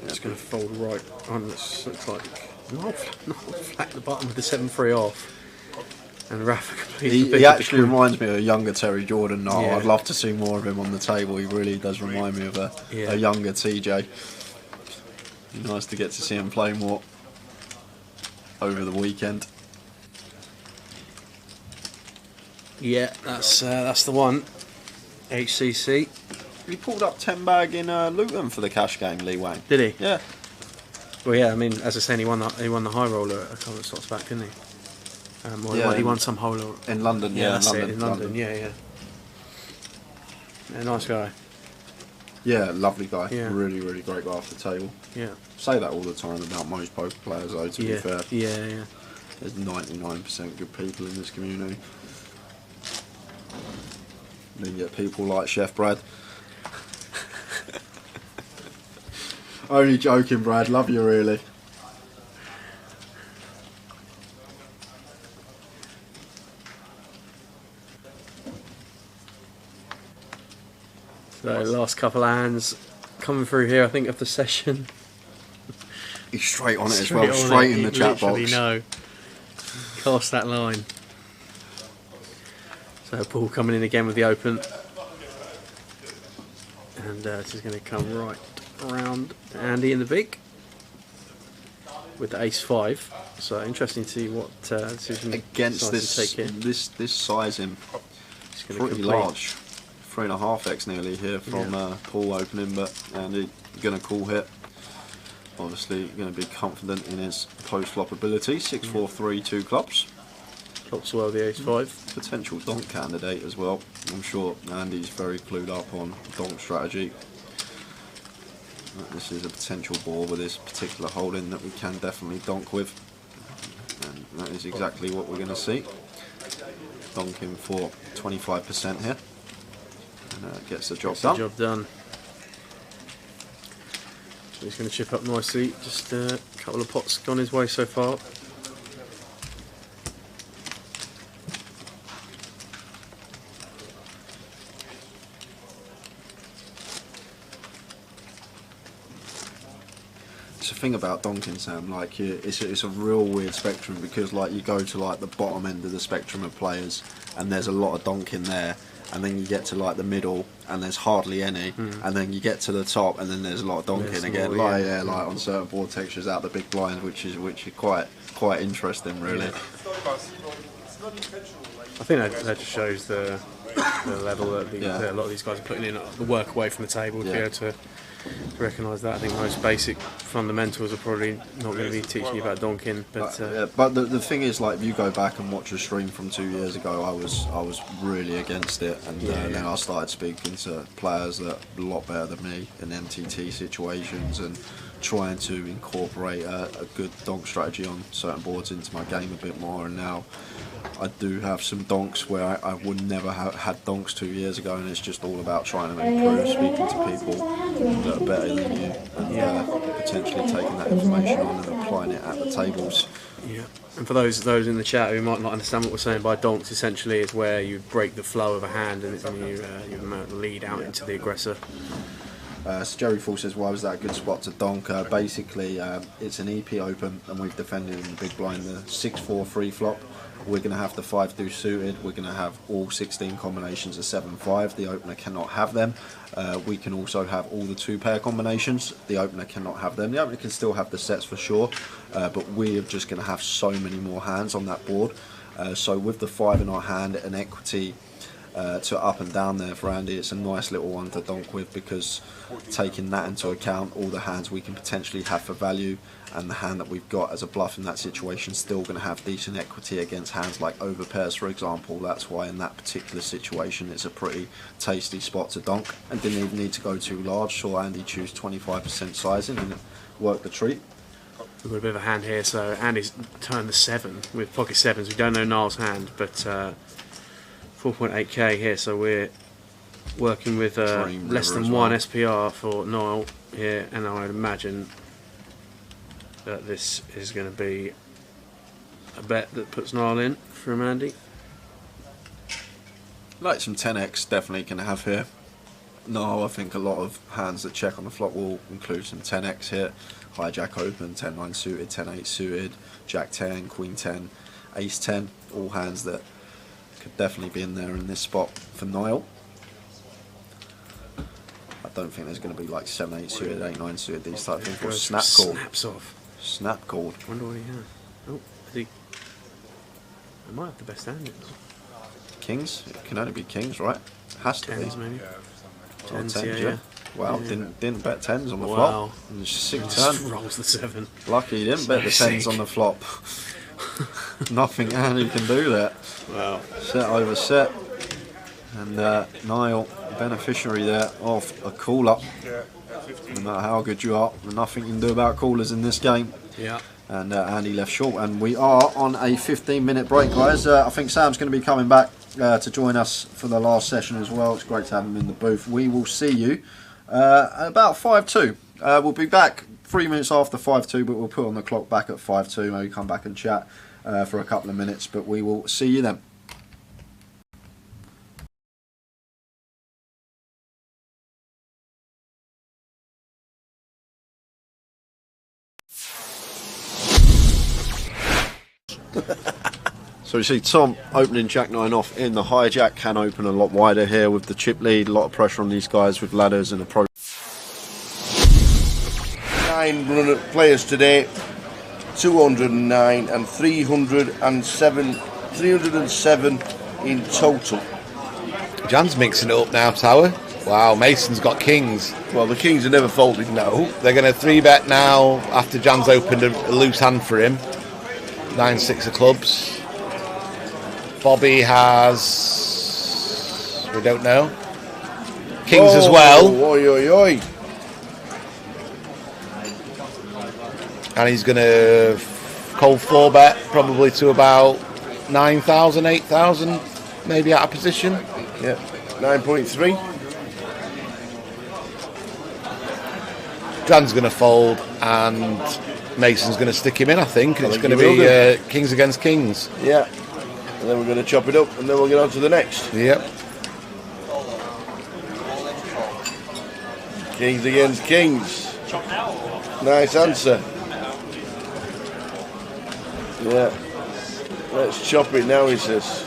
It's going to fold right on. This looks like Not flat at the bottom with the 7-3 off. And Rafa completely He actually reminds me of a younger Terry Jordan. No, Yeah. I'd love to see more of him on the table. He really does remind me of a younger TJ. Nice to get to see him play more over the weekend. Yeah, that's the one. HCC. He pulled up 10 bag in Luton for the cash game, Lee Wang. Did he? Yeah. Well, yeah. I mean, as I say, he won the high roller a couple of slots back, didn't he? He won some high roller in London. Yeah, Yeah, that's it, in London. Yeah. Nice guy. Yeah, lovely guy. Yeah. Really, really great guy off the table. Yeah. Say that all the time about most poker players, though. To be fair. Yeah. There's 99% good people in this community. Then you get people like Chef Brad. Only joking, Brad. Love you, really. So last couple of hands coming through here, I think, of the session. He's straight on it as well, straight in the chat box. No, cast that line. So Paul coming in again with the open, and this is going to come right around to Andy in the big with the ace-5. So interesting to see what decision against this this sizing. It's going pretty large. 3.5x nearly here from Paul opening, but Andy going to call hit. Obviously going to be confident in his post-flop ability. 6-4-3, 2 clubs. Flops well the ace-5. Potential donk candidate as well. I'm sure Andy's very clued up on donk strategy. This is a potential board with this particular holding that we can definitely donk with. And that is exactly what we're going to see. Donking for 25% here. And gets the job done. So he's going to chip up nicely. Just a couple of pots gone his way so far. It's the thing about donking, Sam. Like, it's a real weird spectrum, because like you go to like the bottom end of the spectrum of players, and there's a lot of donking there. And then you get to like the middle, and there's hardly any. And then you get to the top, and then there's a lot of donking again. Like on certain board textures out the big blind, which is quite interesting, really. I think that just shows the level that a lot of these guys are putting in, the work away from the table to be able to recognise that. I think most basic fundamentals are probably not going to be teaching you about donking, but but the thing is, like, if you go back and watch a stream from 2 years ago, I was really against it, and then I started speaking to players that are a lot better than me in MTT situations and trying to incorporate a good donk strategy on certain boards into my game a bit more. And now I do have some donks where I would never have had donks 2 years ago, and it's just all about trying to improve, speaking to people that are better than you, and potentially taking that information on and applying it at the tables. Yeah, and for those in the chat who might not understand what we're saying by donks, essentially is where you break the flow of a hand and you lead out into the aggressor. So Jerry Fall says, why was that a good spot to donk? Basically, it's an EP open, and we've defended in the big blind the 6-4 free flop. We're going to have the 5 deuce suited. We're going to have all 16 combinations of 7-5. The opener cannot have them. We can also have all the 2 pair combinations. The opener cannot have them. The opener can still have the sets for sure, but we are just going to have so many more hands on that board. So with the 5 in our hand and equity to up and down there for Andy, it's a nice little one to donk with, because taking that into account, all the hands we can potentially have for value, and the hand that we've got as a bluff in that situation still going to have decent equity against hands like over pairs, for example. That's why in that particular situation it's a pretty tasty spot to donk, and didn't even need to go too large. Saw Andy choose 25% sizing and it worked the treat. We've got a bit of a hand here, so Andy's turned the 7 with pocket 7s. We don't know Niall's hand, but 4.8k here, so we're working with less than 1 SPR for Niall here, and I would imagine that this is going to be a bet that puts Niall in from Andy. Like some 10x definitely can have here. No, I think a lot of hands that check on the flop will include some 10x hit, high jack open, 10-9 suited, 10-8 suited, jack 10, queen 10, ace 10, all hands that could definitely be in there in this spot for Niall. I don't think there's going to be like 7-8 suited, 8-9 suited, these type of things. Or snap call. Snaps off. Snap called. I wonder what he has. Oh, he might have the best hand. Kings? It can only be kings, right? Has to Tens be. maybe. Oh, Tens, tens, yeah. Wow, Yeah. didn't bet tens on the Wow. flop. And it's sick Just turn. rolls the 7. Lucky he didn't bet the So tens sick. on the flop. Nothing Andy can do that. Wow. Set over set. And Niall, beneficiary there of a call up. No matter how good you are, there's nothing you can do about callers in this game. Yeah. And Andy left short. And we are on a 15-minute break, guys. I think Sam's going to be coming back to join us for the last session as well. It's great to have him in the booth. We will see you at about 5-2. We'll be back 3 minutes after 5-2, but we'll put on the clock back at 5-2. Maybe come back and chat for a couple of minutes, but we will see you then. So you see Tom opening Jack 9 off in the hijack, can open a lot wider here with the chip lead, a lot of pressure on these guys with ladders and approach. 9 players today, 209 and 307 in total. Jan's mixing it up now, Tower. Wow, Mason's got kings. Well, the kings are never folded. No, they're going to 3-bet now after Jan's opened a loose hand for him. 9-6 of clubs. Bobby has, we don't know, kings as well. Oi, oi, oi. And he's going to cold 4-bet probably to about 9,000, 8,000, maybe out of position. Yeah, 9.3. Jan's going to fold and Mason's going to stick him in, I think. And it's think going to he will be kings against kings. Yeah. And then we're going to chop it up and then we'll get on to the next. Yep. Kings against kings. Nice answer. Yeah. Let's chop it now, he says.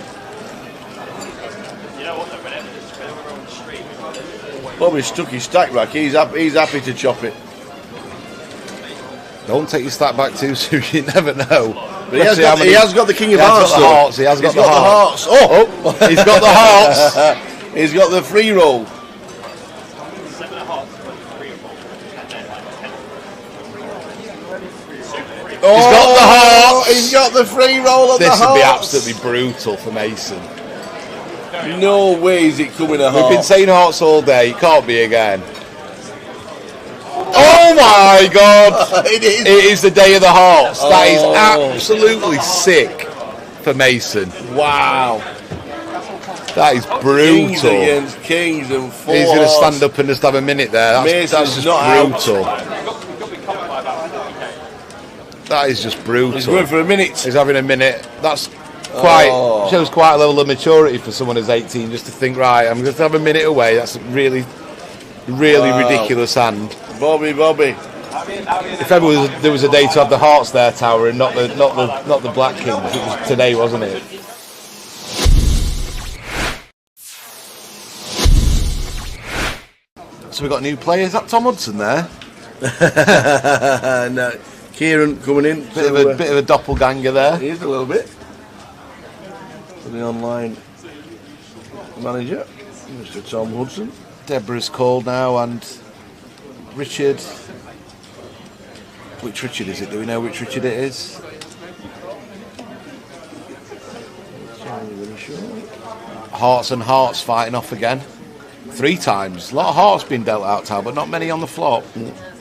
Bobby's stuck his stack back. He's happy to chop it. Don't take your stack back too soon, you never know. But he has got the king of hearts. He has got the hearts. Oh, he's got the hearts. He's got the free roll. He's got the hearts. He's got the free roll of the This hearts. would be absolutely brutal for Mason. No way is it coming a heart. We've been saying hearts all day. It can't be again. Oh my God! It is. It is the day of the hearts. That is Oh. absolutely sick for Mason. Wow. That is Kings brutal. against kings and four. He's going to stand hearts. up and just have a minute there. That's Mason's just not out. brutal. That is just brutal. He's going for a minute. He's having a minute. That's quite shows quite a level of maturity for someone who's 18, just to think, right, I'm going to have a minute away. That's a really ridiculous hand. Bobby. If ever there was a day to have the hearts there, Tower, and not the black kings, it was today, wasn't it? So we got new players. Is that Tom Hudson there? No, Kieran coming in. Bit of a doppelganger there. He is a little bit. For the online manager, Mr. Tom Hudson. Deborah's called now, and Richard. Which Richard is it? Do we know which Richard it is? Hearts and hearts fighting off again. 3 times. A lot of hearts being dealt out, Tal, but not many on the flop.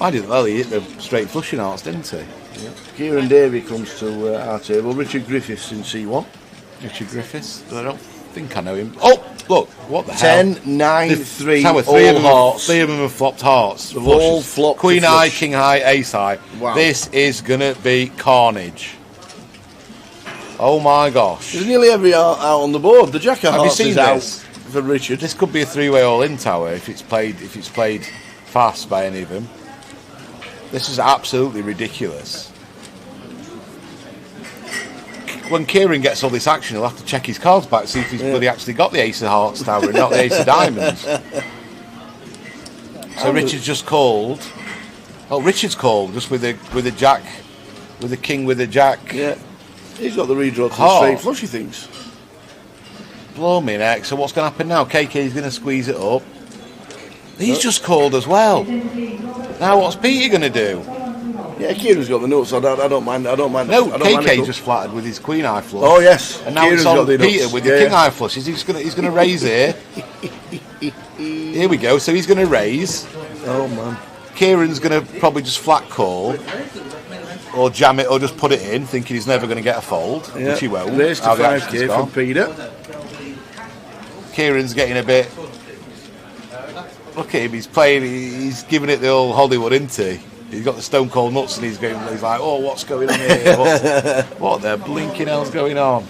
I did well. He hit the straight flushing hearts, didn't he? Yeah. Kieran Davey comes to our table. Richard Griffiths in C1. Richard Griffiths. I don't think I know him. Oh, look, what the 10, hell? 9, 3, Tower, all hearts. 3 of them have flopped hearts. They've all flopped to Queen high, flush. king high, ace high. Wow. This is going to be carnage. Oh my gosh. There's nearly every heart out on the board. The jack of Have you hearts seen is out. this? for Richard. This could be a three-way all-in tower if it's played fast by any of them. This is absolutely ridiculous. When Kieran gets all this action, he'll have to check his cards back, see if he's bloody actually got the Ace of Hearts tower and not the Ace of Diamonds. So Richard's just called. Oh, Richard's called just with a jack, with a king, with a jack. Yeah, he's got the redraw to the straight flush, he thinks. Blow me neck. So what's going to happen now? KK's going to squeeze it up. He's just called as well. Now what's Peter going to do? Yeah, Kieran's got the notes. I don't mind. No, KK just flattered with his queen eye flush. Oh yes, and now Kieran's it's on Peter with the king eye flush. He's going to raise here. Here we go. So he's going to raise. Oh man. Kieran's going to probably just flat call, or jam it, or just put it in, thinking he's never going to get a fold, which he won't. Raise to 5k from Peter. Kieran's getting a bit. Look at him. He's playing. He's giving it the old Hollywood, isn't he? He's got the stone cold nuts, and he's like, oh, what's going on here? What the blinking hell's going on?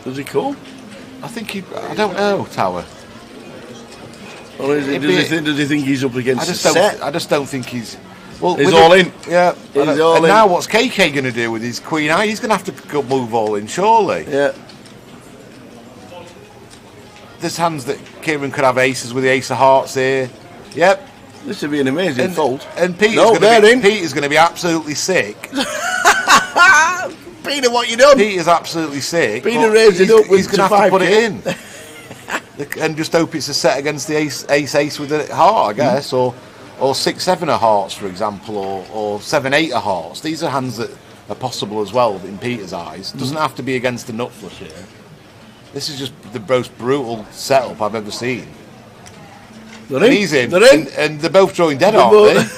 Does he call? I don't know, Tower. Or does he think he's up against the set? I just don't think he's. Well, he's all in. Yeah. He's all in. Now what's KK going to do with his queen eye? He's going to have to move all in, surely. Yeah. There's hands that Kieran could have aces with the ace of hearts here. Yep. This would be an amazing fold. And Peter's going to be absolutely sick. Peter, what you done? Peter's absolutely sick. Peter raised it up with he's going to have to put it in. And just hope it's a set against the ace with a heart, I guess, or 6-7 of hearts, for example, or 7-8 of hearts. These are hands that are possible as well in Peter's eyes. It doesn't have to be against the nut flush here. This is just the most brutal setup I've ever seen. He's in, and they're both drawing dead, aren't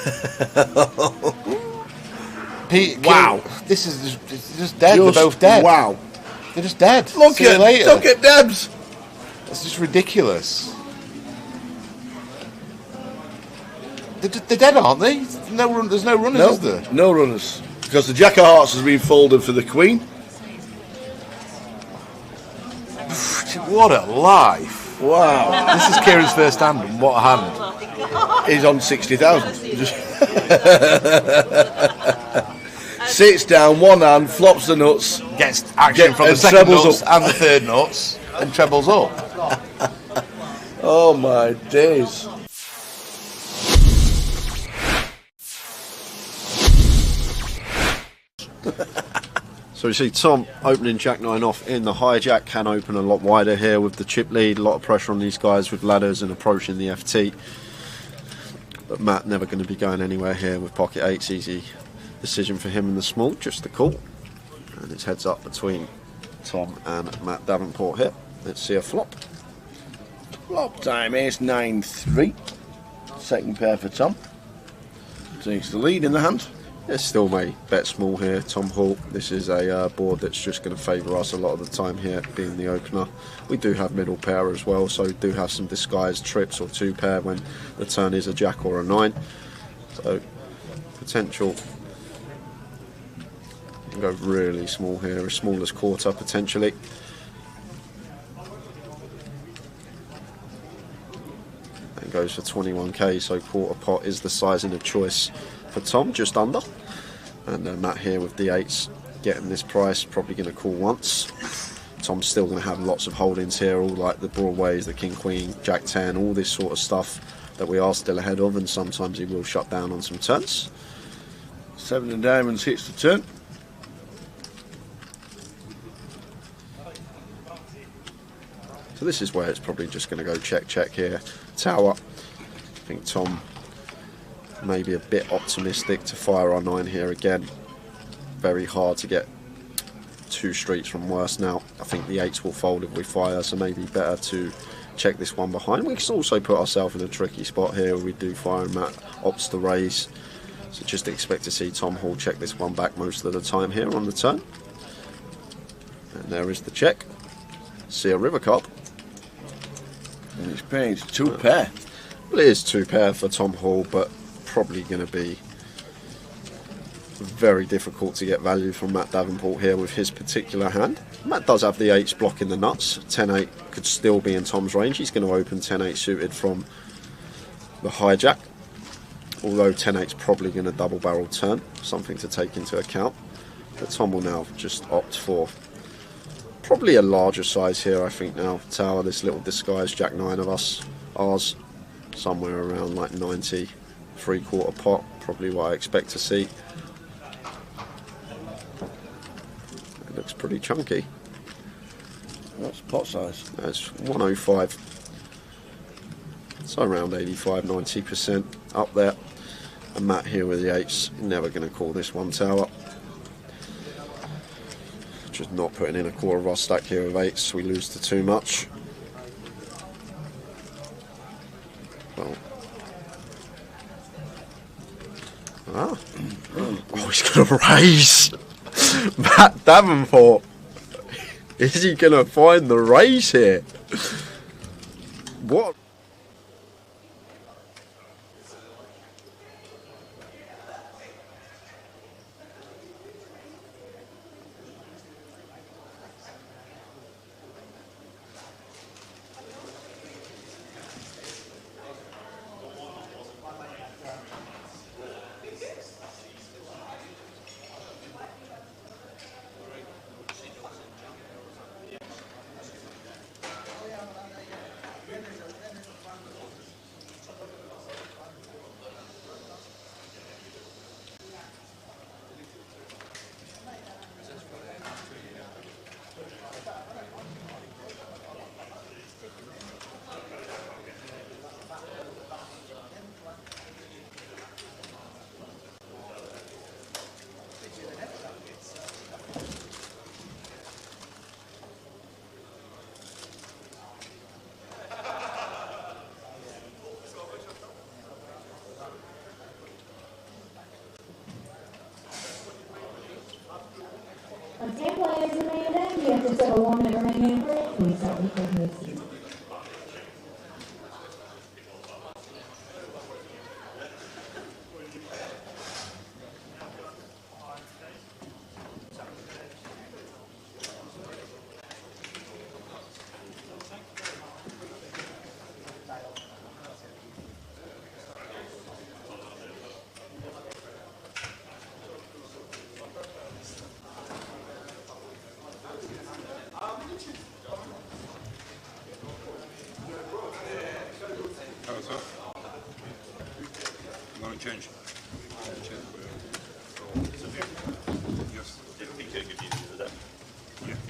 they? Wow, this is just dead. They're both dead. Wow, they're just dead. Look at Debs. It's just ridiculous. They're dead, aren't they? There's no runners, is there? No runners, because the Jack of Hearts has been folded for the Queen. What a life! Wow. This is Kieran's first hand, and what a hand. He's on 60,000. Sits down, one hand, flops the nuts. Gets action from the second nuts and the third nuts, and trebles up. Oh my days. So you see Tom opening Jack 9 off in the hijack, can open a lot wider here with the chip lead, a lot of pressure on these guys with ladders and approaching the FT. But Matt never going to be going anywhere here with pocket 8s, easy decision for him in the small, just the call. And it's heads up between Tom and Matt Davenport here. Let's see a flop. Flop time, ace 9-3. Second pair for Tom. Takes the lead in the hand. It's still may bet small here, Tom Hall. This is a board that's just going to favour us a lot of the time here, being the opener. We do have middle pair as well, so we do have some disguised trips or 2 pair when the turn is a jack or a 9. So potential. You can go really small here, as small as quarter potentially. And goes for 21k, so quarter pot is the sizing of choice for Tom, just under. And Matt here with the 8s getting this price, probably going to call once. Tom's still going to have lots of holdings here, all like the broadways, the king queen, jack 10, all this sort of stuff that we are still ahead of, and sometimes he will shut down on some turns. 7 of diamonds hits the turn. So this is where it's probably just going to go check here. Tower. I think Tom maybe a bit optimistic to fire our 9 here again. Very hard to get 2 streets from worse now. I think the 8s will fold if we fire, so maybe better to check this one behind. We can also put ourselves in a tricky spot here where we do fire and Matt opts to raise. So just expect to see Tom Hall check this one back most of the time here on the turn. And there is the check. See a river card. And it's paying 2 pair. Well, it is 2 pair for Tom Hall, but probably going to be Very difficult to get value from Matt Davenport here with his particular hand. Matt does have the 8s blocking the nuts. 10-8 could still be in Tom's range. He's going to open 10-8 suited from the hijack. Although 10-8's probably going to double barrel turn. Something to take into account. But Tom will now just opt for probably a larger size here, I think now. Tower, this little disguised Jack 9 of us. Ours, somewhere around like 90, 3/4 pot. Probably what I expect to see. It looks pretty chunky. What's pot size? That's 105. So around 85-90% up there. And Matt here with the 8s. Never going to call this one tower. Just not putting in a quarter of our stack here with 8s. We lose to too much. Well. Ah. Oh, he's going to raise. Matt Davenport. Is he going to find the raise here? What? On 10 players remaining, you have to settle 1 minute remaining for it. Please start before missing. No change. Yes.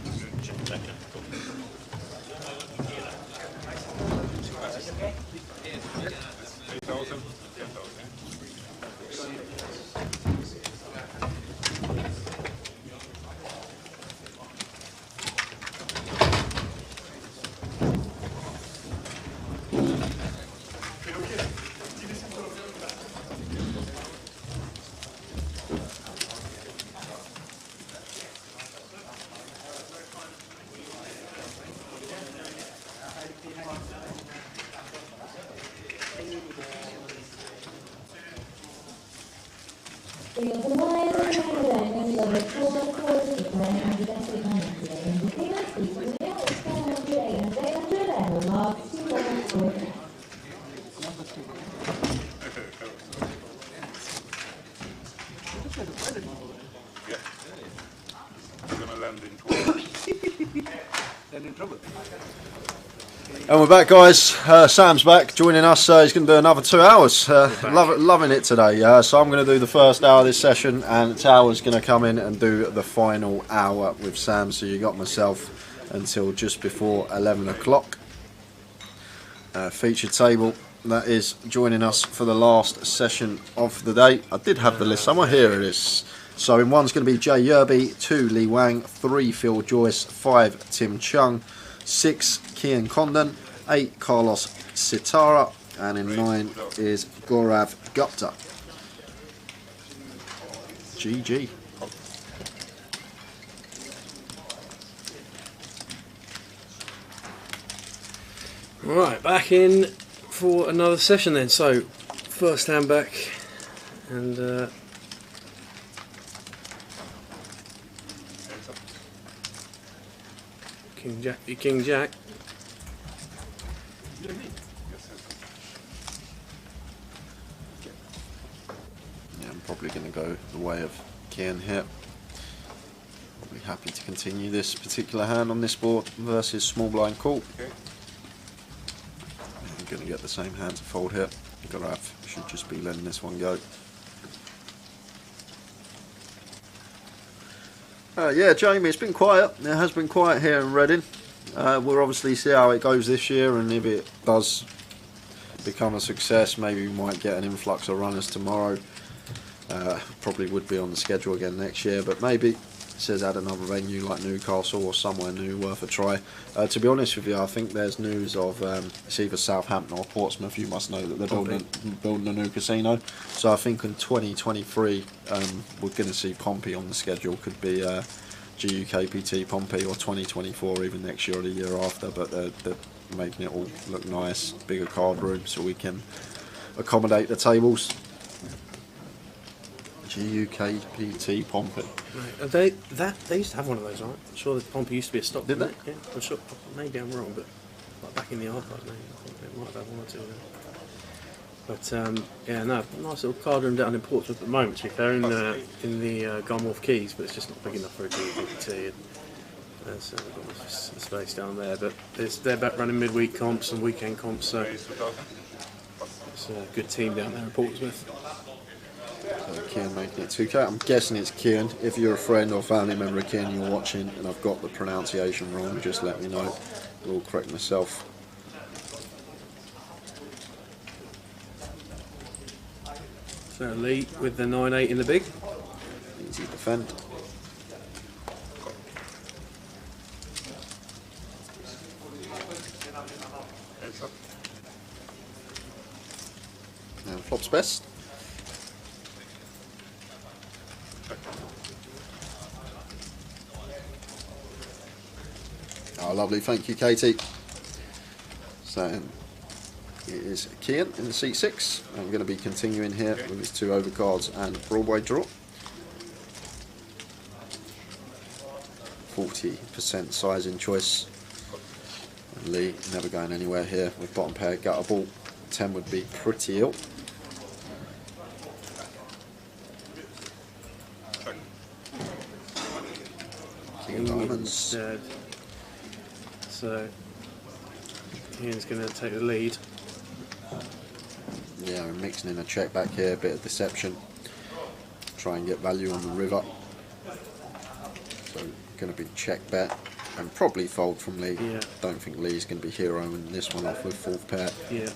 And we're back, guys. Sam's back, joining us. He's going to do another 2 hours. Loving it today. So I'm going to do the first hour of this session, and Tower's going to come in and do the final hour with Sam. So you got myself until just before 11 o'clock. Featured table, that is joining us for the last session of the day. I did have the list somewhere. Here it is. So in one's going to be Jay Yerby, 2 Lee Wang, 3 Phil Joyce, 5 Tim Chung, 6 Kian Condon, 8 Carlos Sitara, and in 9 is Gaurav Gupta. GG. Right, back in for another session then. So, first hand back, and King Jack, King Jack. Yeah, I'm probably going to go the way of Kian here. Probably happy to continue this particular hand on this board versus small blind call. I'm going to get the same hand to fold here. Should just be letting this one go. Yeah, Jamie, it's been quiet. It has been quiet here in Reading. We'll obviously see how it goes this year, and if it does become a success, maybe we might get an influx of runners tomorrow. Probably would be on the schedule again next year, but maybe says add another venue like Newcastle or somewhere new worth a try. To be honest with you, I think there's news of it's either Southampton or Portsmouth. You must know that they're building a new casino. So I think in 2023 we're going to see Pompey on the schedule. Could be GUKPT Pompey, or 2024 even next year or the year after. But they're making it all look nice, bigger card room so we can accommodate the tables. GUKPT Pompey. Right. They used to have one of those, right? I'm sure that Pompey used to be a stock. Did they? Yeah, I'm sure. Maybe I'm wrong, but like back in the archives, maybe I think they might have had one or two. But yeah, no, nice little card room down in Portsmouth at the moment. To be fair, in the Garmouth Keys, but it's just not big enough for a GUKPT. And there's the space down there, but they're back running midweek comps and weekend comps, so it's a good team down there in Portsmouth. So Kian making it 2K. I'm guessing it's Kian. If you're a friend or family member of Kian you're watching and I've got the pronunciation wrong, just let me know. I'll correct myself. So Lee with the 9-8 in the big. Easy defend. Now flops best. Oh, lovely, thank you, Katie. So it is Kian in the seat 6. I'm going to be continuing here with his 2 overcards and Broadway draw. 40% size in choice. And Lee never going anywhere here with bottom pair gutter ball. 10 would be pretty ill. King of diamonds. Instead. So Ian's going to take the lead. Yeah, we're mixing in a check back here, a bit of deception. Try and get value on the river. So going to be check bet and probably fold from Lee. Yeah. Don't think Lee's going to be heroing this one off with 4th pair. Yeah.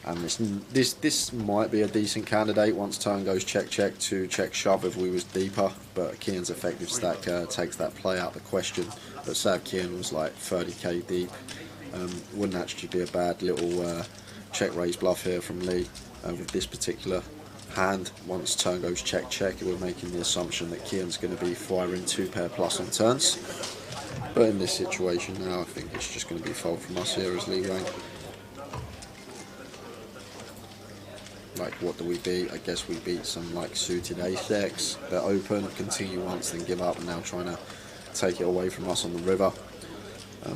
And this might be a decent candidate once turn goes check check to check shove if we was deeper, but Kian's effective stack takes that play out of the question. But say if Kian was like 30k deep, wouldn't actually be a bad little check raise bluff here from Lee with this particular hand. Once turn goes check check, we're making the assumption that Kian's going to be firing 2 pair plus on turns. But in this situation now, I think it's just going to be fold from us here as Lee Wayne. Like, what do we beat? I guess we beat some like suited ace decks that open, continue once, then give up, and now trying to take it away from us on the river.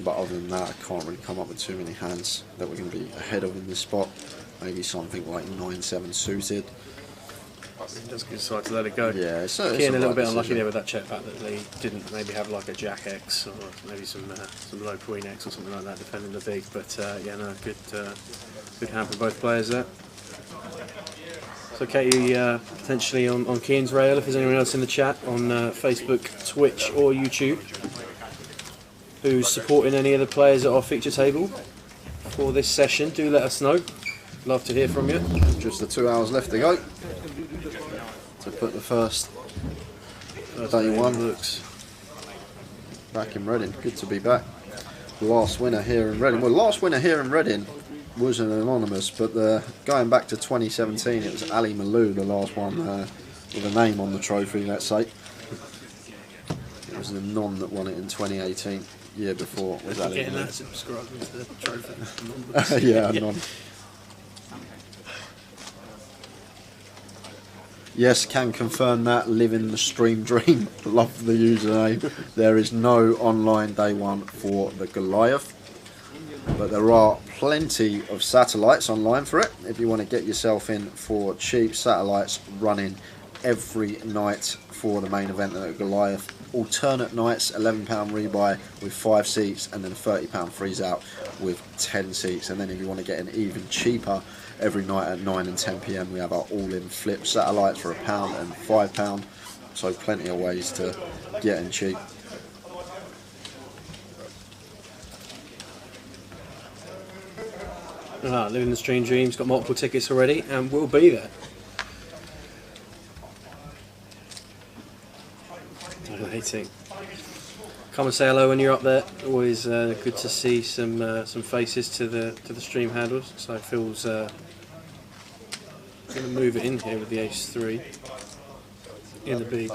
But other than that, I can't really come up with too many hands that we're going to be ahead of in this spot. Maybe something like 9-7 suited. He does decide to let it go. Yeah, it's Kian a little bit unlucky decision there with that check back that Lee didn't maybe have like a Jack X or maybe some low Queen X or something like that defending the big. But yeah, no, good hand for both players there. So Katie, potentially on Kian's rail, if there's anyone else in the chat on Facebook, Twitch or YouTube who's supporting any of the players at our feature table for this session, do let us know. Love to hear from you. Just the 2 hours left to go to put the first day one looks back in Reading. Good to be back. Last winner here in Reading. Well, last winner here in Reading was an anonymous, but going back to 2017, it was Ali Malou, the last one with a name on the trophy, let's say. It was an anon that won it in 2018, year before. Was Ali getting Malou. that subscribing to the trophy. Yeah, anon. Yes, can confirm that. Living the stream dream. Love the username. There is no online day one for the Goliath, but there are plenty of satellites online for it. If you want to get yourself in for cheap, satellites running every night for the main event at the Goliath. Alternate nights, £11 rebuy with 5 seats, and then £30 freeze out with 10 seats. And then if you want to get in even cheaper, every night at 9 and 10 PM we have our all-in flip satellites for £1 and £5. So plenty of ways to get in cheap. Living the Stream Dreams got multiple tickets already and will be there. 18. Come and say hello when you're up there. Always good to see some faces to the stream handles. So Phil's going to move it in here with the ace-3 in the big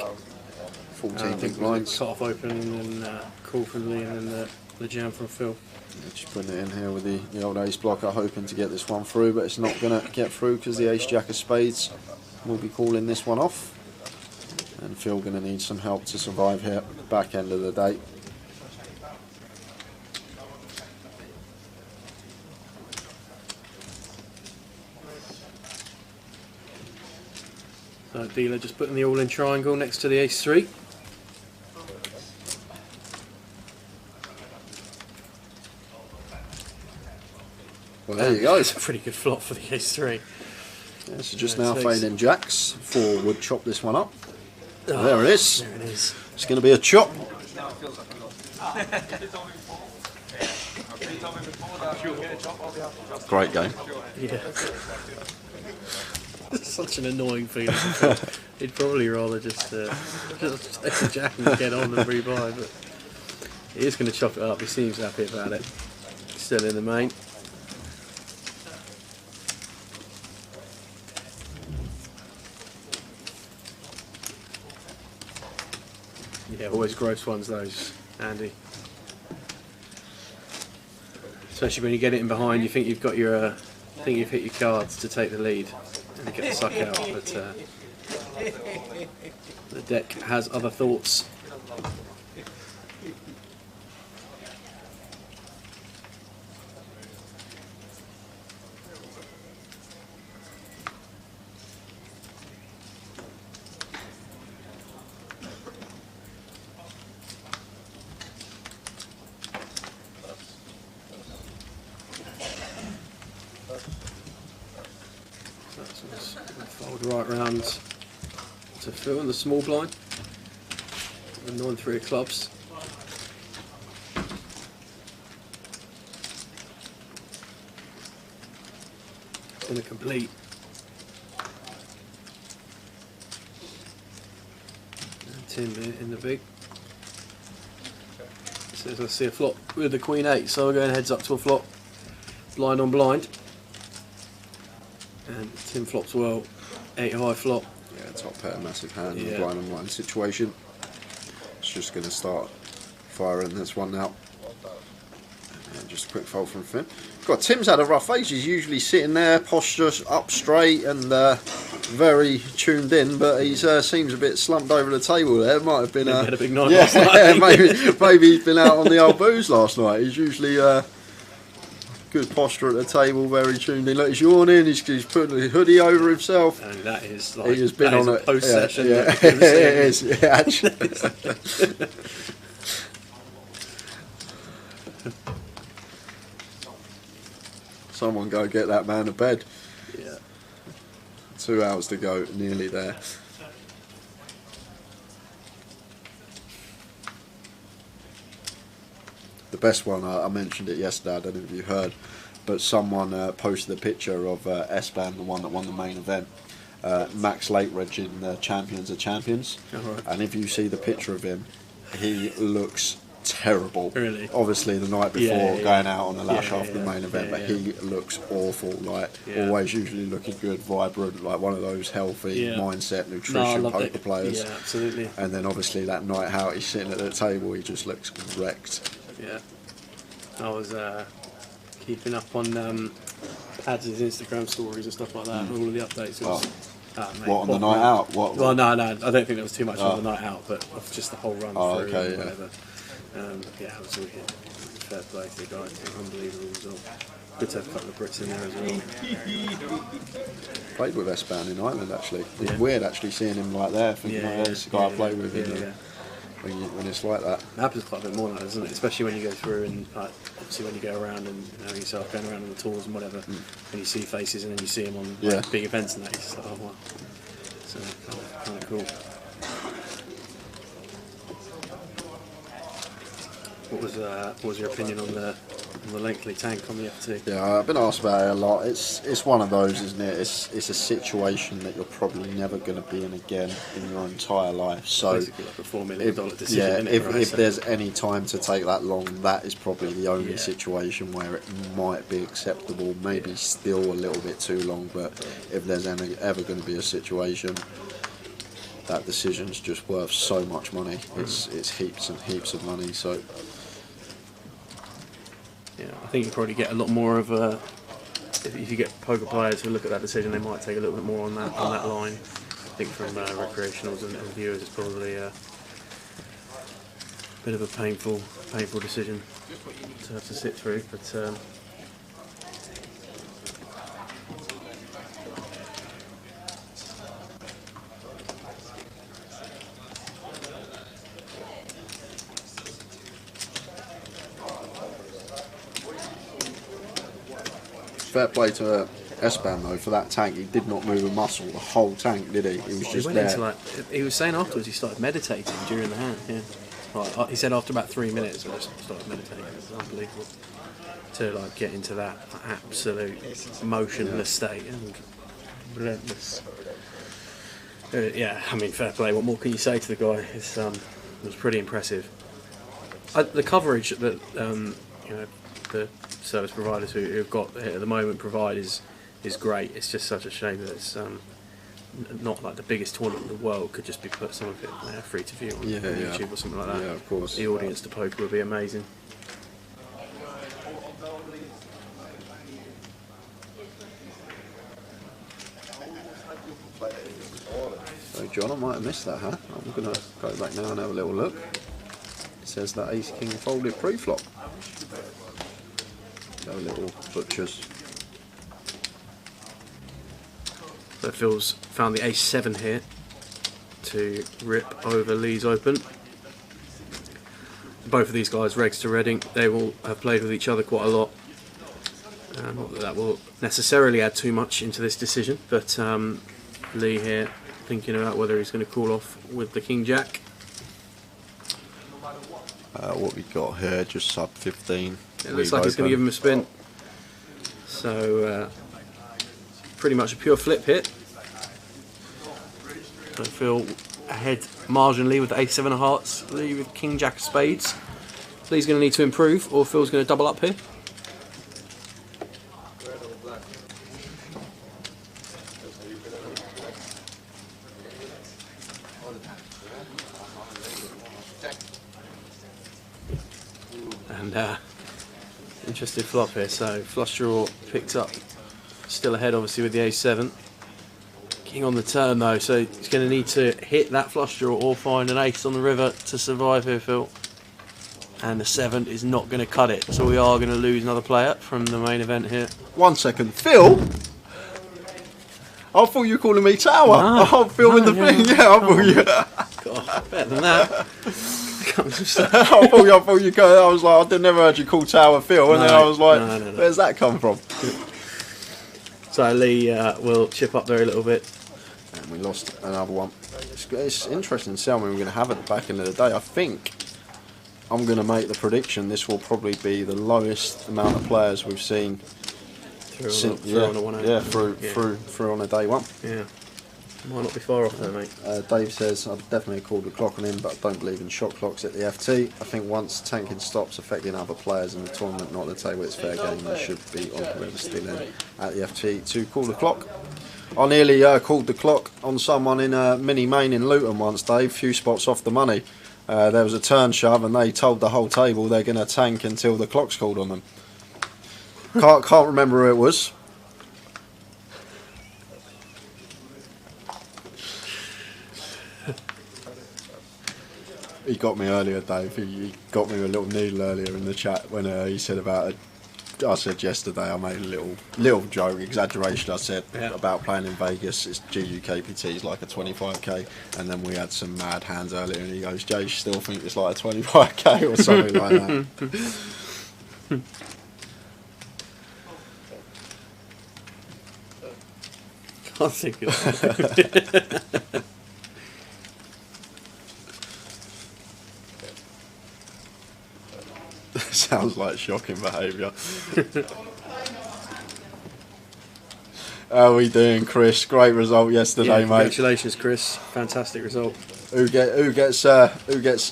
14 big blinds. Cut off opening and call from Lee, and then the jam from Phil. Yeah, just putting it in here with the old ace blocker, hoping to get this one through, but it's not going to get through because the ace jack of spades will be calling this one off. And Phil going to need some help to survive here at the back end of the day. So dealer just putting the all-in triangle next to the ace-3. Well, there you go. It's a pretty good flop for the ace-3. Yeah, so just now fading jacks. 4 would chop this one up. Oh, there it is. There it is. It's going to be a chop. Great game. Yeah. Such an annoying feeling. He'd probably rather just take a jack and get on and rebuy, but he is going to chop it up. He seems happy about it. Still in the main. Yeah, always gross ones those, Andy. Especially when you get it in behind, you think you've got your, think you've hit your cards to take the lead, and you get the suck out. But the deck has other thoughts. Fold right round to Phil in the small blind. The 9-3 of clubs. Going to complete. And Tim in the big. Says I see a flop with the Queen-8, so we're going heads up to a flop. Blind on blind. And Tim flops well. 8 high flop. Yeah, top pair, massive hand, Yeah. blind on blind situation. It's just going to start firing this one now. And just a quick fold from Finn. God, Tim's had a rough age. He's usually sitting there, posture up straight and very tuned in, but he seems a bit slumped over the table there. Might have been Maybe had a big night yeah, last night. maybe he's been out on the old booze last night. He's usually good posture at the table, very tuned in. Look, he's yawning. He's putting the hoodie over himself. And that is like He has been on a it. post session. Yeah, it is. Yeah, actually. Someone go get that man to bed. Yeah. 2 hours to go, nearly there. The best one, I mentioned it yesterday, I don't know if you heard, but someone posted a picture of S-Band, the one that won the main event, Max Lakeridge in Champions of Champions. Right. And if you see the picture of him, he looks terrible. Really? Obviously the night before Yeah, yeah. going out on the lash Yeah, after the yeah. main event, Yeah, but yeah. he looks awful, like Yeah. always usually looking good, vibrant, like one of those healthy Yeah. mindset, No, I nutrition love poker it. players. Yeah, absolutely. And then obviously that night out he's sitting at the table, he just looks wrecked. Yeah. I was keeping up on Pads' Instagram stories and stuff like that, and all of the updates. It was Mate, What, on the night out? What? Well, no, I don't think there was too much on the night out, but of just the whole run through okay, and yeah. whatever. Yeah, it was wicked. Fair play to the guys. Unbelievable result. Good to have a couple of Brits in there as well. Played with S-Bound in Ireland, actually. It's weird actually seeing him like there, thinking, this is the guy I play with. When it's like that. It happens quite a bit more now, doesn't it? Especially when you go through and obviously when you go around and yourself going around on the tours and whatever, and you see faces and then you see them on big events and that, it's like, oh wow. So kind of cool. What was your opinion on the lengthy tank on the FT? Yeah, I've been asked about it a lot. It's one of those, isn't it? It's a situation that you're probably never going to be in again in your entire life. So basically like a $4 million decision. If there's any time to take that long, that is probably the only situation where it might be acceptable. Maybe still a little bit too long, but if there's ever going to be a situation, that decision's just worth so much money. It's heaps and heaps of money. So. Yeah, I think you probably get a lot more of a. If you get poker players who look at that decision, they might take a little bit more on that line. I think from recreationals and viewers, it's probably a bit of a painful decision to have to sit through. But fair play to S-Band though, for that tank. He did not move a muscle the whole tank, did he? He was just there. He was saying afterwards he started meditating during the hand. Yeah, like, he said after about 3 minutes, I just started meditating. It's unbelievable to get into that absolute motionless state and relentless. Yeah, I mean, fair play. What more can you say to the guy? It was pretty impressive. The coverage that the service providers who've got it at the moment provide is great. It's just such a shame that it's not like the biggest tournament in the world could just be put some of it free to view on YouTube or something like that. Yeah, of course. The audience to poker would be amazing. So John, I might have missed that, huh? I'm going to go back now and have a little look. It says that Ace King folded pre-flop. Go little butchers. So Phil's found the ace-7 here to rip over Lee's open. Both of these guys, Regs to Reading, they will have played with each other quite a lot. Not that that will necessarily add too much into this decision, but Lee here thinking about whether he's going to call off with the King-Jack. What we got here, just sub 15. It looks like he's going to give him a spin. So pretty much a pure flip hit. So Phil ahead marginally with the ace-7 of hearts. Lee with King-Jack of spades. Lee's going to need to improve, or Phil's going to double up here. And interesting flop here. So flush draw picked up, still ahead obviously with the ace-7. King on the turn though, so he's going to need to hit that flush draw or find an ace on the river to survive here, Phil. And the 7 is not going to cut it, so we are going to lose another player from the main event here. 1 second, Phil. I thought you were calling me Tower. No, I'm filming the thing. Yeah, I thought you. God, better than that. I thought you go. I was like, I never heard you call Tower Phil, and then I was like, no. where's that come from? So Lee will chip up there a little bit. And we lost another one. It's interesting to see how many we're going to have at the back end of the day. I think I'm going to make the prediction this will probably be the lowest amount of players we've seen through on a 1-8. Through on a day one. Yeah. Might not be far off there, mate. Dave says, I've definitely called the clock on him, but I don't believe in shot clocks at the FT. I think once tanking stops affecting other players in the tournament, not the table, it's fair game. They should be on whoever's still in at the FT to call the clock. I nearly called the clock on someone in a mini main in Luton once, Dave, few spots off the money. There was a turn shove and they told the whole table they're going to tank until the clock's called on them. Can't remember who it was. He got me earlier, Dave. He got me a little needle earlier in the chat when he said about it. I said yesterday, I made a little joke, exaggeration. I said about playing in Vegas, it's GUKPT is like a 25k, and then we had some mad hands earlier, and he goes, Jay, you still think it's like a 25k or something like that? Can't think of that. Sounds like shocking behaviour. How are we doing, Chris? Great result yesterday, mate. Congratulations, Chris. Fantastic result. Who gets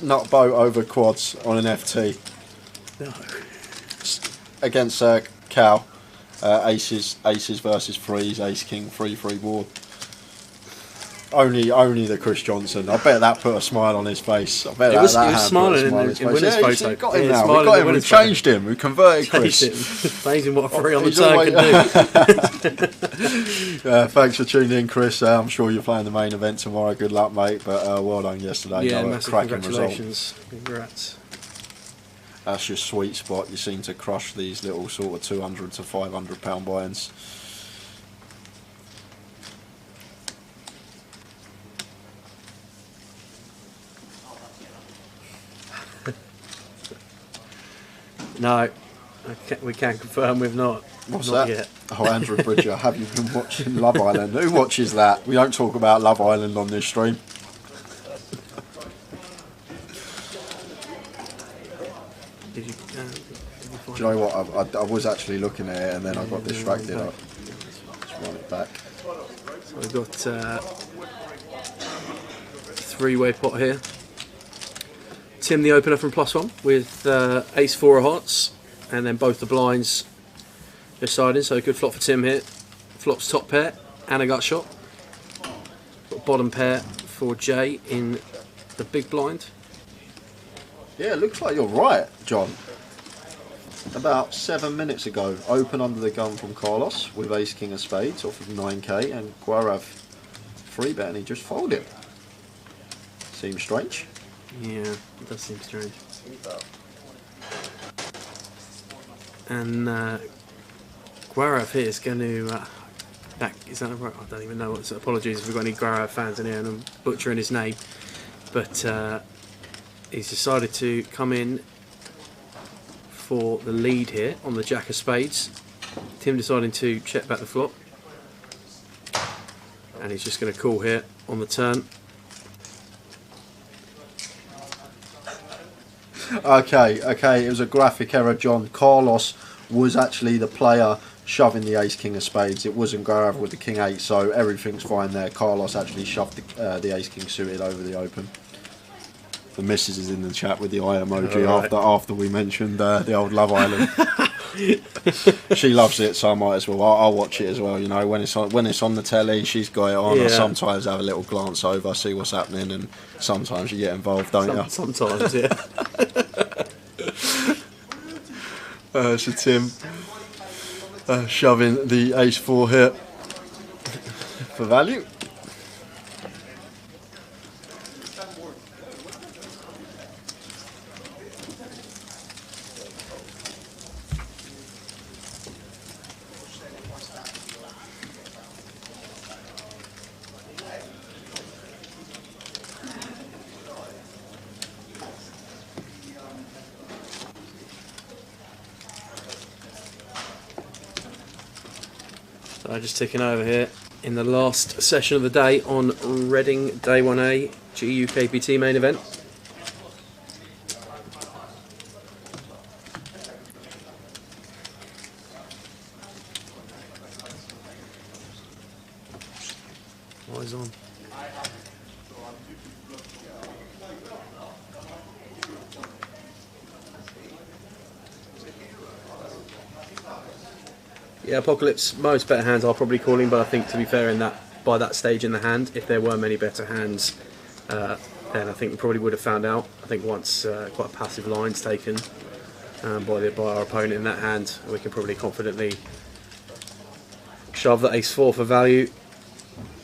nut boat over quads on an FT? No. Against Cal. Aces versus threes. Ace King 3-3 board. Only the Chris Johnson. I bet that put a smile on his face. I bet He was hand smiling put a in smile on his winner's face. photo. We got him now. Smiling We got in him. We winner's changed him. We converted Chris. Amazing what a free on the He's turn always- can do. Thanks for tuning in, Chris. I'm sure you're playing the main event tomorrow. Good luck, mate. But well done yesterday. Yeah, No, a massive cracking result. congratulations. Congrats. That's your sweet spot. You seem to crush these little sort of 200 to 500 pound buy-ins. No, we can confirm we've not. What's not that? Yet. Oh, Andrew Bridger, have you been watching Love Island? Who watches that? We don't talk about Love Island on this stream. Did you find Do you know what? I was actually looking at it and then I got distracted. Let's run it back. So we've got three-way pot here. Tim the opener from +1 with ace 4 of hearts, and then both the blinds deciding. So a good flop for Tim here. Flops top pair and a gut shot. Got bottom pair for Jay in the big blind. Yeah, it looks like you're right, John. About 7 minutes ago, open under the gun from Carlos with ace king of spades off of 9k, and Guarav 3-bet and he just folded. Seems strange. Yeah, it does seem strange. And Guarav here is going to is that right? I don't even know. So apologies if we've got any Guarav fans in here and I'm butchering his name. But he's decided to come in for the lead here on the jack of spades. Tim deciding to check back the flop. And he's just going to call here on the turn. Okay, it was a graphic error, John. Carlos was actually the player shoving the ace king of spades. It wasn't Guarav with the king 8, so everything's fine there. Carlos actually shoved the ace king suited over the open. The missus is in the chat with the eye emoji after we mentioned the old Love Island. She loves it, so I might as well. I'll watch it as well. You know, when it's on the telly, she's got it on. Yeah. I sometimes have a little glance over, see what's happening, and sometimes you get involved, don't you? Sometimes, yeah. So Tim shoving the ace 4 here for value. So just ticking over here in the last session of the day on Reading Day 1A GUKPT main event. Eyes on. Yeah, Apocalypse, most better hands are probably calling, but I think to be fair by that stage in the hand, if there were many better hands, then I think we probably would have found out. I think once quite a passive line's taken by our opponent in that hand, we can probably confidently shove that ace 4 for value.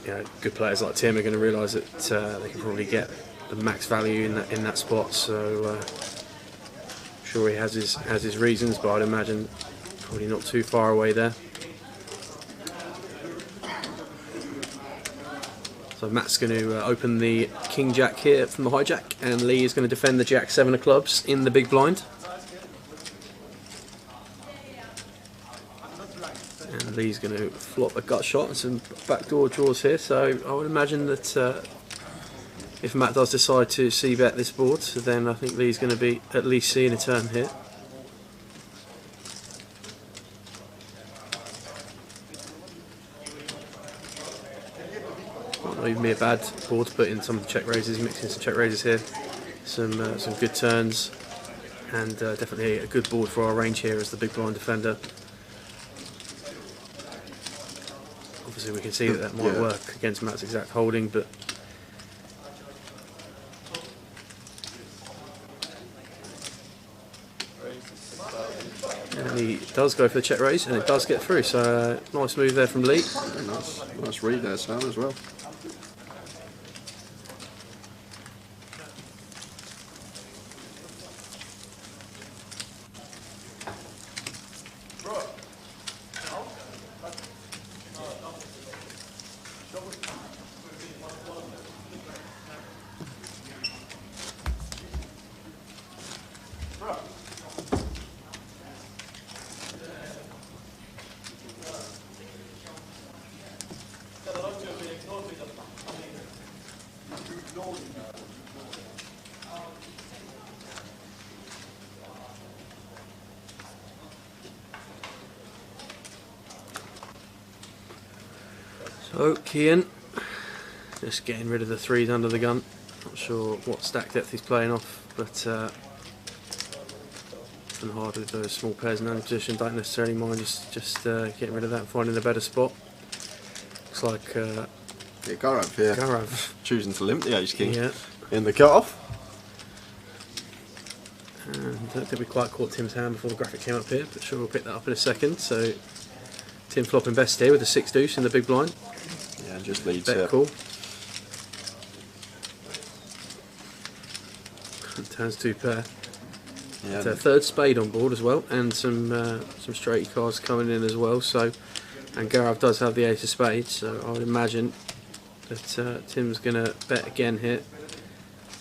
You know, good players like Tim are going to realise that they can probably get the max value in that spot. So I'm sure he has his reasons, but I'd imagine probably not too far away there. So Matt's going to open the King Jack here from the hijack, and Lee is going to defend the Jack 7 of clubs in the big blind. And Lee's going to flop a gut shot and some backdoor draws here, so I would imagine that if Matt does decide to c-bet this board, so then I think Lee's going to be at least seeing a turn here. Might not even be a bad board to put in some check raises, mixing some check raises here, some good turns, and definitely a good board for our range here as the big blind defender. Obviously we can see that might work against Matt's exact holding, but and he does go for the check raise, and it does get through, so nice move there from Lee. Nice read there, Sam, as well. So Kian, just getting rid of the threes under the gun. Not sure what stack depth he's playing off, but and hard with those small pairs in any position. Don't necessarily mind just getting rid of that and finding a better spot. Looks like Gaurav here. Gaurav Choosing to limp the ace king yeah. in the cut-off. And I don't think we quite caught Tim's hand before the graphic came up here, but sure we'll pick that up in a second. So Tim flopping best here with a 6 deuce in the big blind. Yeah, just leads Bet here. call. Turns 2 pair. Yeah, A third spade on board as well, and some straighty cards coming in as well. So, and Gaurav does have the ace of spades, so I would imagine that Tim's going to bet again here,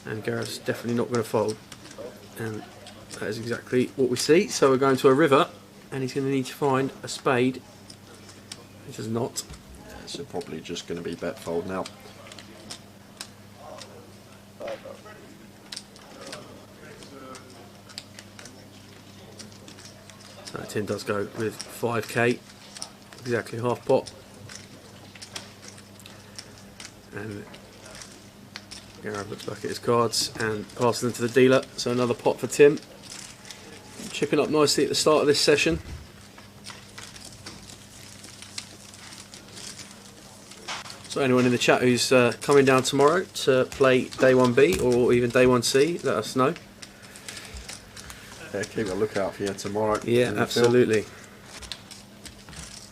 and Gaurav's definitely not going to fold, and that is exactly what we see. So we're going to a river, and he's going to need to find a spade. He does not. so probably just going to be bet fold now. So Tim does go with 5k, exactly half pot. And Gaurav looks back at his cards and passes them to the dealer. So another pot for Tim. Chipping up nicely at the start of this session. So anyone in the chat who's coming down tomorrow to play day 1B or even day 1C, let us know. Yeah, keep a lookout for you tomorrow. Yeah, absolutely.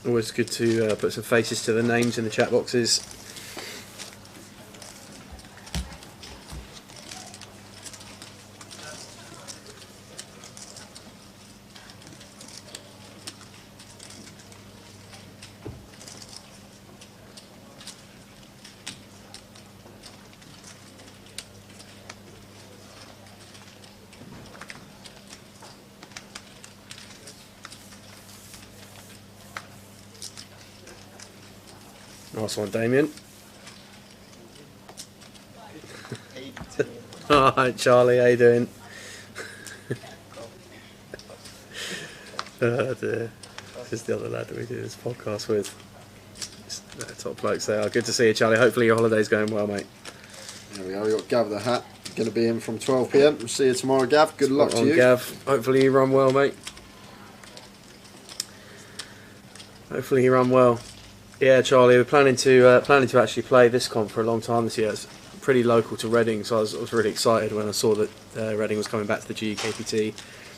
Always good to put some faces to the names in the chat boxes. Nice one, Damien. Alright, Charlie, how you doing? Oh dear. This is the other lad that we do this podcast with. Top blokes they are. Good to see you, Charlie. Hopefully your holiday's going well, mate. There we go, we've got Gav the Hat. Going to be in from 12 PM. We'll see you tomorrow, Gav. Good luck to you. Gav. Hopefully you run well, mate. Hopefully you run well. Yeah, Charlie, we're planning to actually play this comp for a long time this year. It's pretty local to Reading, so I was really excited when I saw that Reading was coming back to the GUKPT.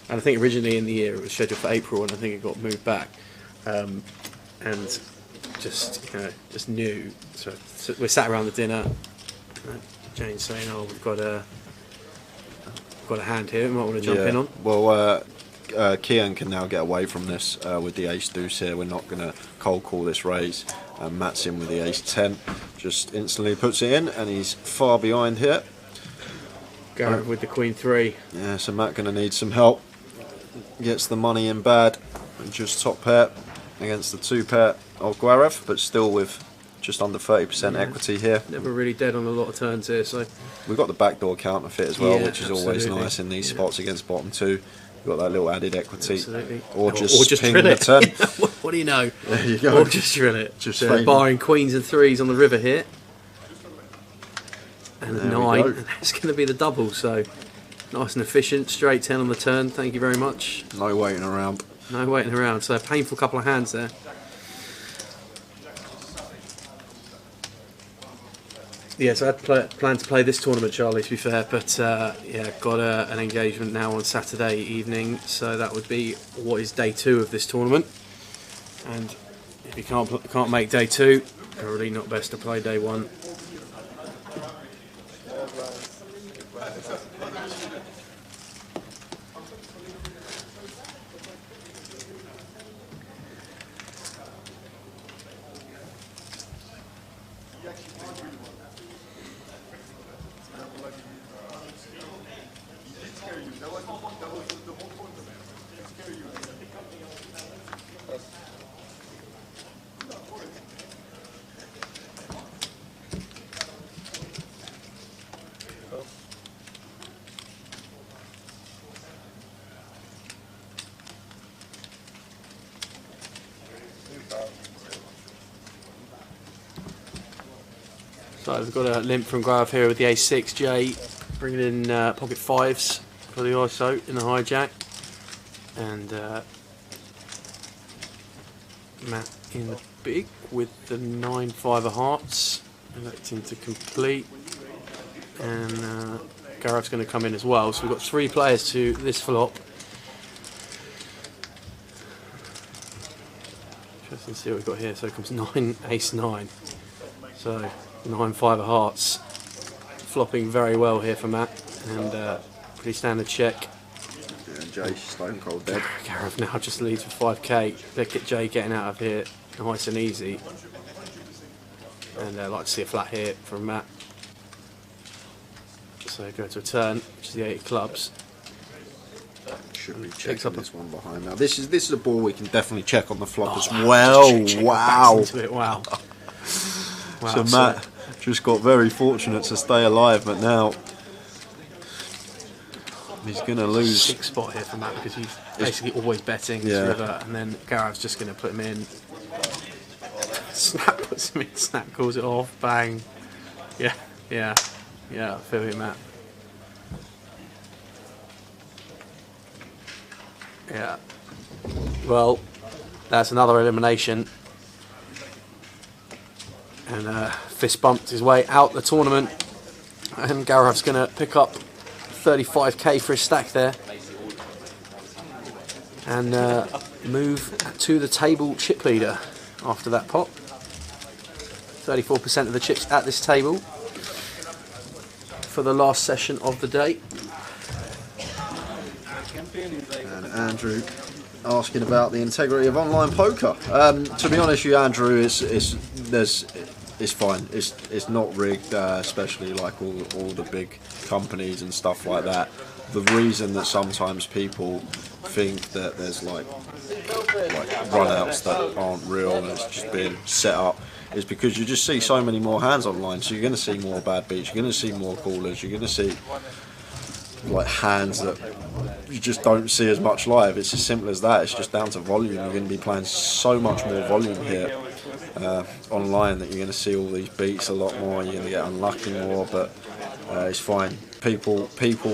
And I think originally in the year it was scheduled for April, and I think it got moved back. And just knew. So we sat around the dinner, Jane's saying, "Oh, we've got a hand here. We might want to jump in on." Well, Kian can now get away from this with the ace deuce here. We're not going to cold call this raise. Matt's in with the ace 10, just instantly puts it in, and he's far behind here. Gareth with the queen 3. Yeah, so Matt going to need some help. Gets the money in bad, and just top pair against the 2 pair of Garev, but still with just under 30% equity here. Never really dead on a lot of turns here, so We've got the backdoor counterfeit as well, Yeah, which is always absolutely. nice in these spots against bottom 2. You've got that little added equity. absolutely. Or just ping drill the it. 10. What do you know? There you go. Or just drill it. Just So feign. barring queens and 3s on the river here. And There we 9. go. And that's going to be the double, so nice and efficient. Straight 10 on the turn. Thank you very much. No waiting around. No waiting around. So a painful couple of hands there. Yeah, so I had planned to play this tournament, Charlie, to be fair, but yeah, got an engagement now on Saturday evening, so that would be what is day 2 of this tournament. And if you can't make day 2, probably not best to play day 1. So we've got a limp from Grave here with the A6, Jay bringing in pocket 5s for the ISO in the hijack, and Matt in the big with the 9-5 of hearts, electing to complete, and Gareth's going to come in as well. So we've got 3 players to this flop. Interesting to see what we've got here. So it comes 9, ace 9. So 9-5 of hearts, flopping very well here for Matt, and pretty standard check. Yeah, Jay stone cold dead. Gareth now just leads with 5k. Look at Jay getting out of here nice and easy, and I'd like to see a flat here from Matt. So go to a turn, which is the 8 of clubs. Should be Picks checking up this one behind now. This is a ball we can definitely check on the flop as Wow, well. just check Wow. backs into it, wow. Wow, So Matt just got very fortunate to stay alive, but now he's going to lose. 6 spot here for Matt because he's basically always betting this Yeah. river, and then Gareth's just going to put him in. Snap puts him in, Snap calls it off, bang. Yeah, yeah, yeah, I feel you, Matt. Yeah. Well, that's another elimination. And fist bumped his way out the tournament, and Gareth's going to pick up 35k for his stack there, and move to the table chip leader after that pot. 34% of the chips at this table for the last session of the day. And Andrew asking about the integrity of online poker. To be honest with you, Andrew, it's fine. It's not rigged, especially like all the big companies and stuff like that. The reason that sometimes people think that there's like runouts that aren't real and it's just being set up is because you just see so many more hands online. So you're going to see more bad beats. You're going to see more callers. You're going to see like hands that you just don't see as much live. It's as simple as that. It's just down to volume. You're going to be playing so much more volume here online that you're going to see all these beats a lot more. You're going to get unlucky more, but it's fine. People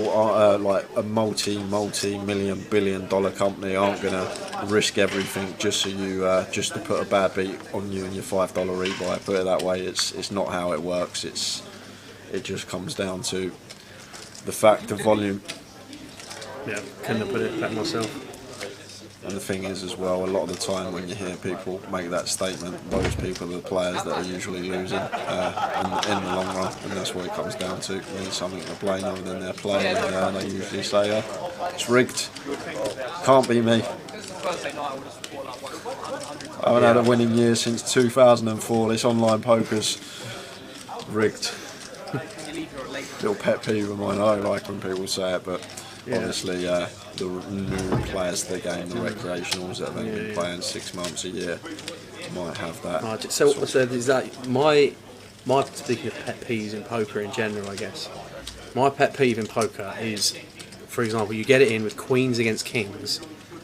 are like a multi-million billion-dollar company aren't going to risk everything just so you just to put a bad beat on you and your $5 rebuy. Put it that way. It's not how it works. It just comes down to the fact of volume. Yeah, couldn't have put it back myself. And the thing is as well, a lot of the time when you hear people make that statement, those people are the players that are usually losing in the long run, and that's what it comes down to. It means something to play other than they're playing, and they usually say, it's rigged, can't be me. I haven't had a winning year since 2004, this online poker's rigged. Little pet peeve of mine, I don't like when people say it, but obviously the new players to the game, the recreationals that have only been playing 6 months a year, might have that. So is that my speaking of pet peeves in poker in general, I guess. My pet peeve in poker is, for example, you get it in with queens against kings,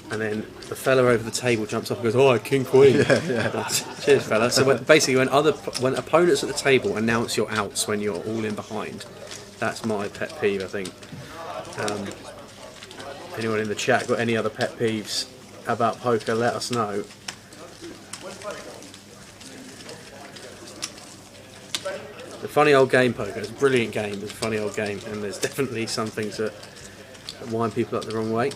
and then the fella over the table jumps up and goes, "Oh, king queen." Cheers, fella. So basically, when opponents at the table announce your outs when you're all in behind, that's my pet peeve, I think. Anyone in the chat got any other pet peeves about poker? Let us know. The funny old game, poker. It's a brilliant game. It's a funny old game, and there's definitely some things that wind people up the wrong way.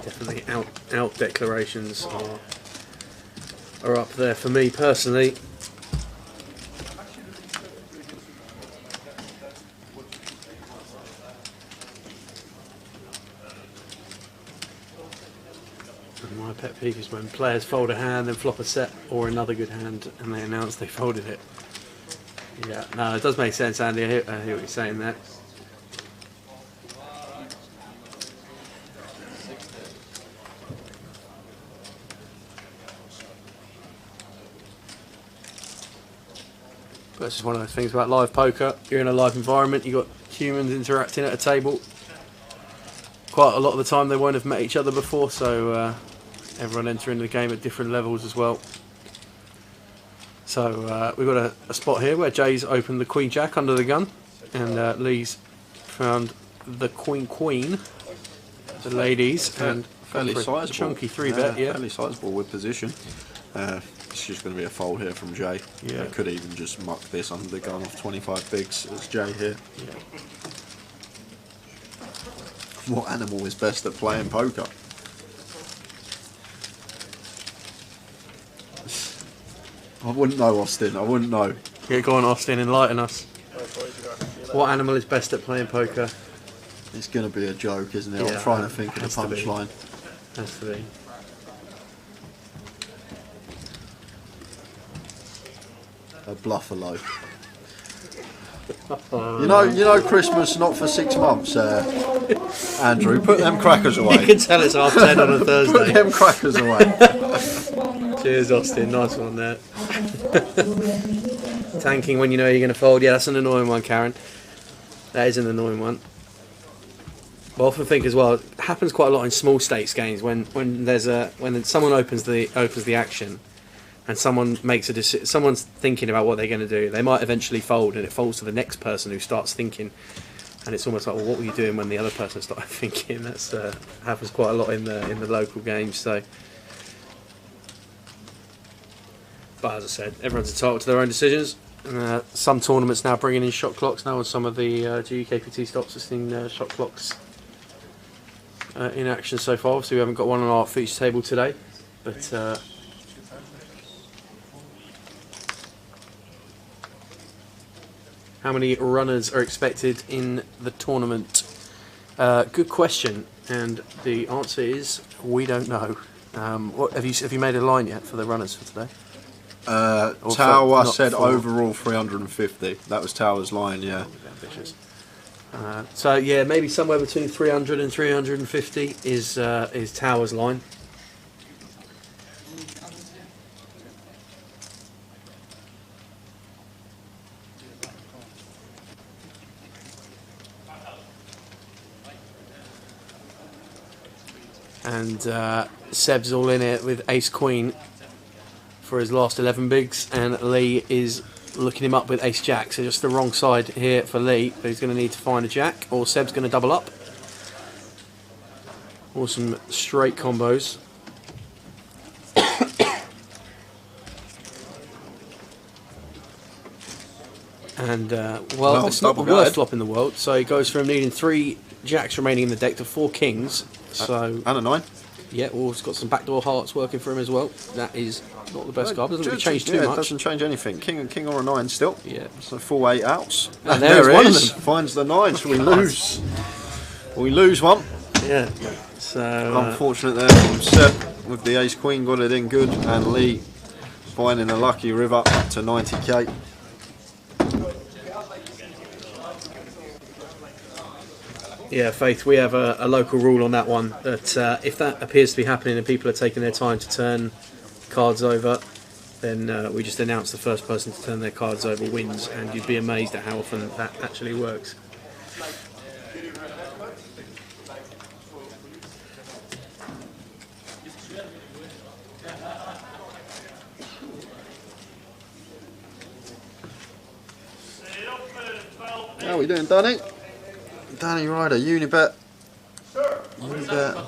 Definitely out declarations are up there for me personally. My pet peeve is when players fold a hand, then flop a set or another good hand, and they announce they folded it. Yeah, no, it does make sense, Andy. I hear what you're saying there. But it's just one of those things about live poker. You're in a live environment, you've got humans interacting at a table. Quite a lot of the time they won't have met each other before, so everyone entering the game at different levels as well. So we've got a spot here where Jay's opened the Queen Jack under the gun, and Lee's found the Queen, the ladies, and fairly sizable, chunky 3-bet, yeah. Fairly sizable with position. It's just going to be a fold here from Jay. Yeah. Could even just muck this under the gun off 25 bigs. It's Jay here. Yeah. What animal is best at playing poker? I wouldn't know, Austin. I wouldn't know. Yeah, go on, Austin, enlighten us. What animal is best at playing poker? It's going to be a joke, isn't it? Yeah, I'm trying to think of the punchline. Has to be. A bluffalo. You know, Christmas not for 6 months, Andrew. Put them crackers away. You can tell it's 10:30 on a Thursday. Put them crackers away. Cheers, Austin. Nice one there. Tanking when you know you're going to fold. Yeah, that's an annoying one, Karen. That is an annoying one. But I often think as well, it happens quite a lot in small stakes games when someone opens the action. And someone makes a decision. Someone's thinking about what they're going to do. They might eventually fold, and it falls to the next person who starts thinking. And it's almost like, well, what were you doing when the other person started thinking? That's happens quite a lot in the local games. So, but as I said, everyone's entitled to their own decisions. Some tournaments now bringing in shot clocks now, and some of the GUKPT stops have seen shot clocks in action so far. Obviously, we haven't got one on our feature table today, but. How many runners are expected in the tournament? Good question, and the answer is we don't know. What have you made a line yet for the runners for today? Tower said overall 350. That was Tower's line, yeah. So yeah, maybe somewhere between 300 and 350 is Tower's line. And Seb's all in it with Ace Queen for his last 11 bigs, and Lee is looking him up with Ace Jack. So just the wrong side here for Lee, but he's going to need to find a Jack, or Seb's going to double up. Or some straight combos. And Well, it's not the double worst guide. flop in the world. So he goes from needing 3 jacks remaining in the deck to 4 kings. So And a 9. yeah, well, it's got some backdoor hearts working for him as well. That is not the best card. Doesn't really Just- change too yeah, It much. doesn't change anything. King or a 9 still. Yeah. So full 8 outs. And there's it one of is. them. Finds the 9, so we lose. We lose one. Yeah. So Unfortunate there from Seb with the ace queen, got it in good, and Lee finding a lucky river up to 90k. yeah, Faith, we have a local rule on that one that if that appears to be happening and people are taking their time to turn cards over, then we just announce the first person to turn their cards over wins, and you'd be amazed at how often that actually works. How are we doing, Danny? Danny Ryder, Unibet. Unibet.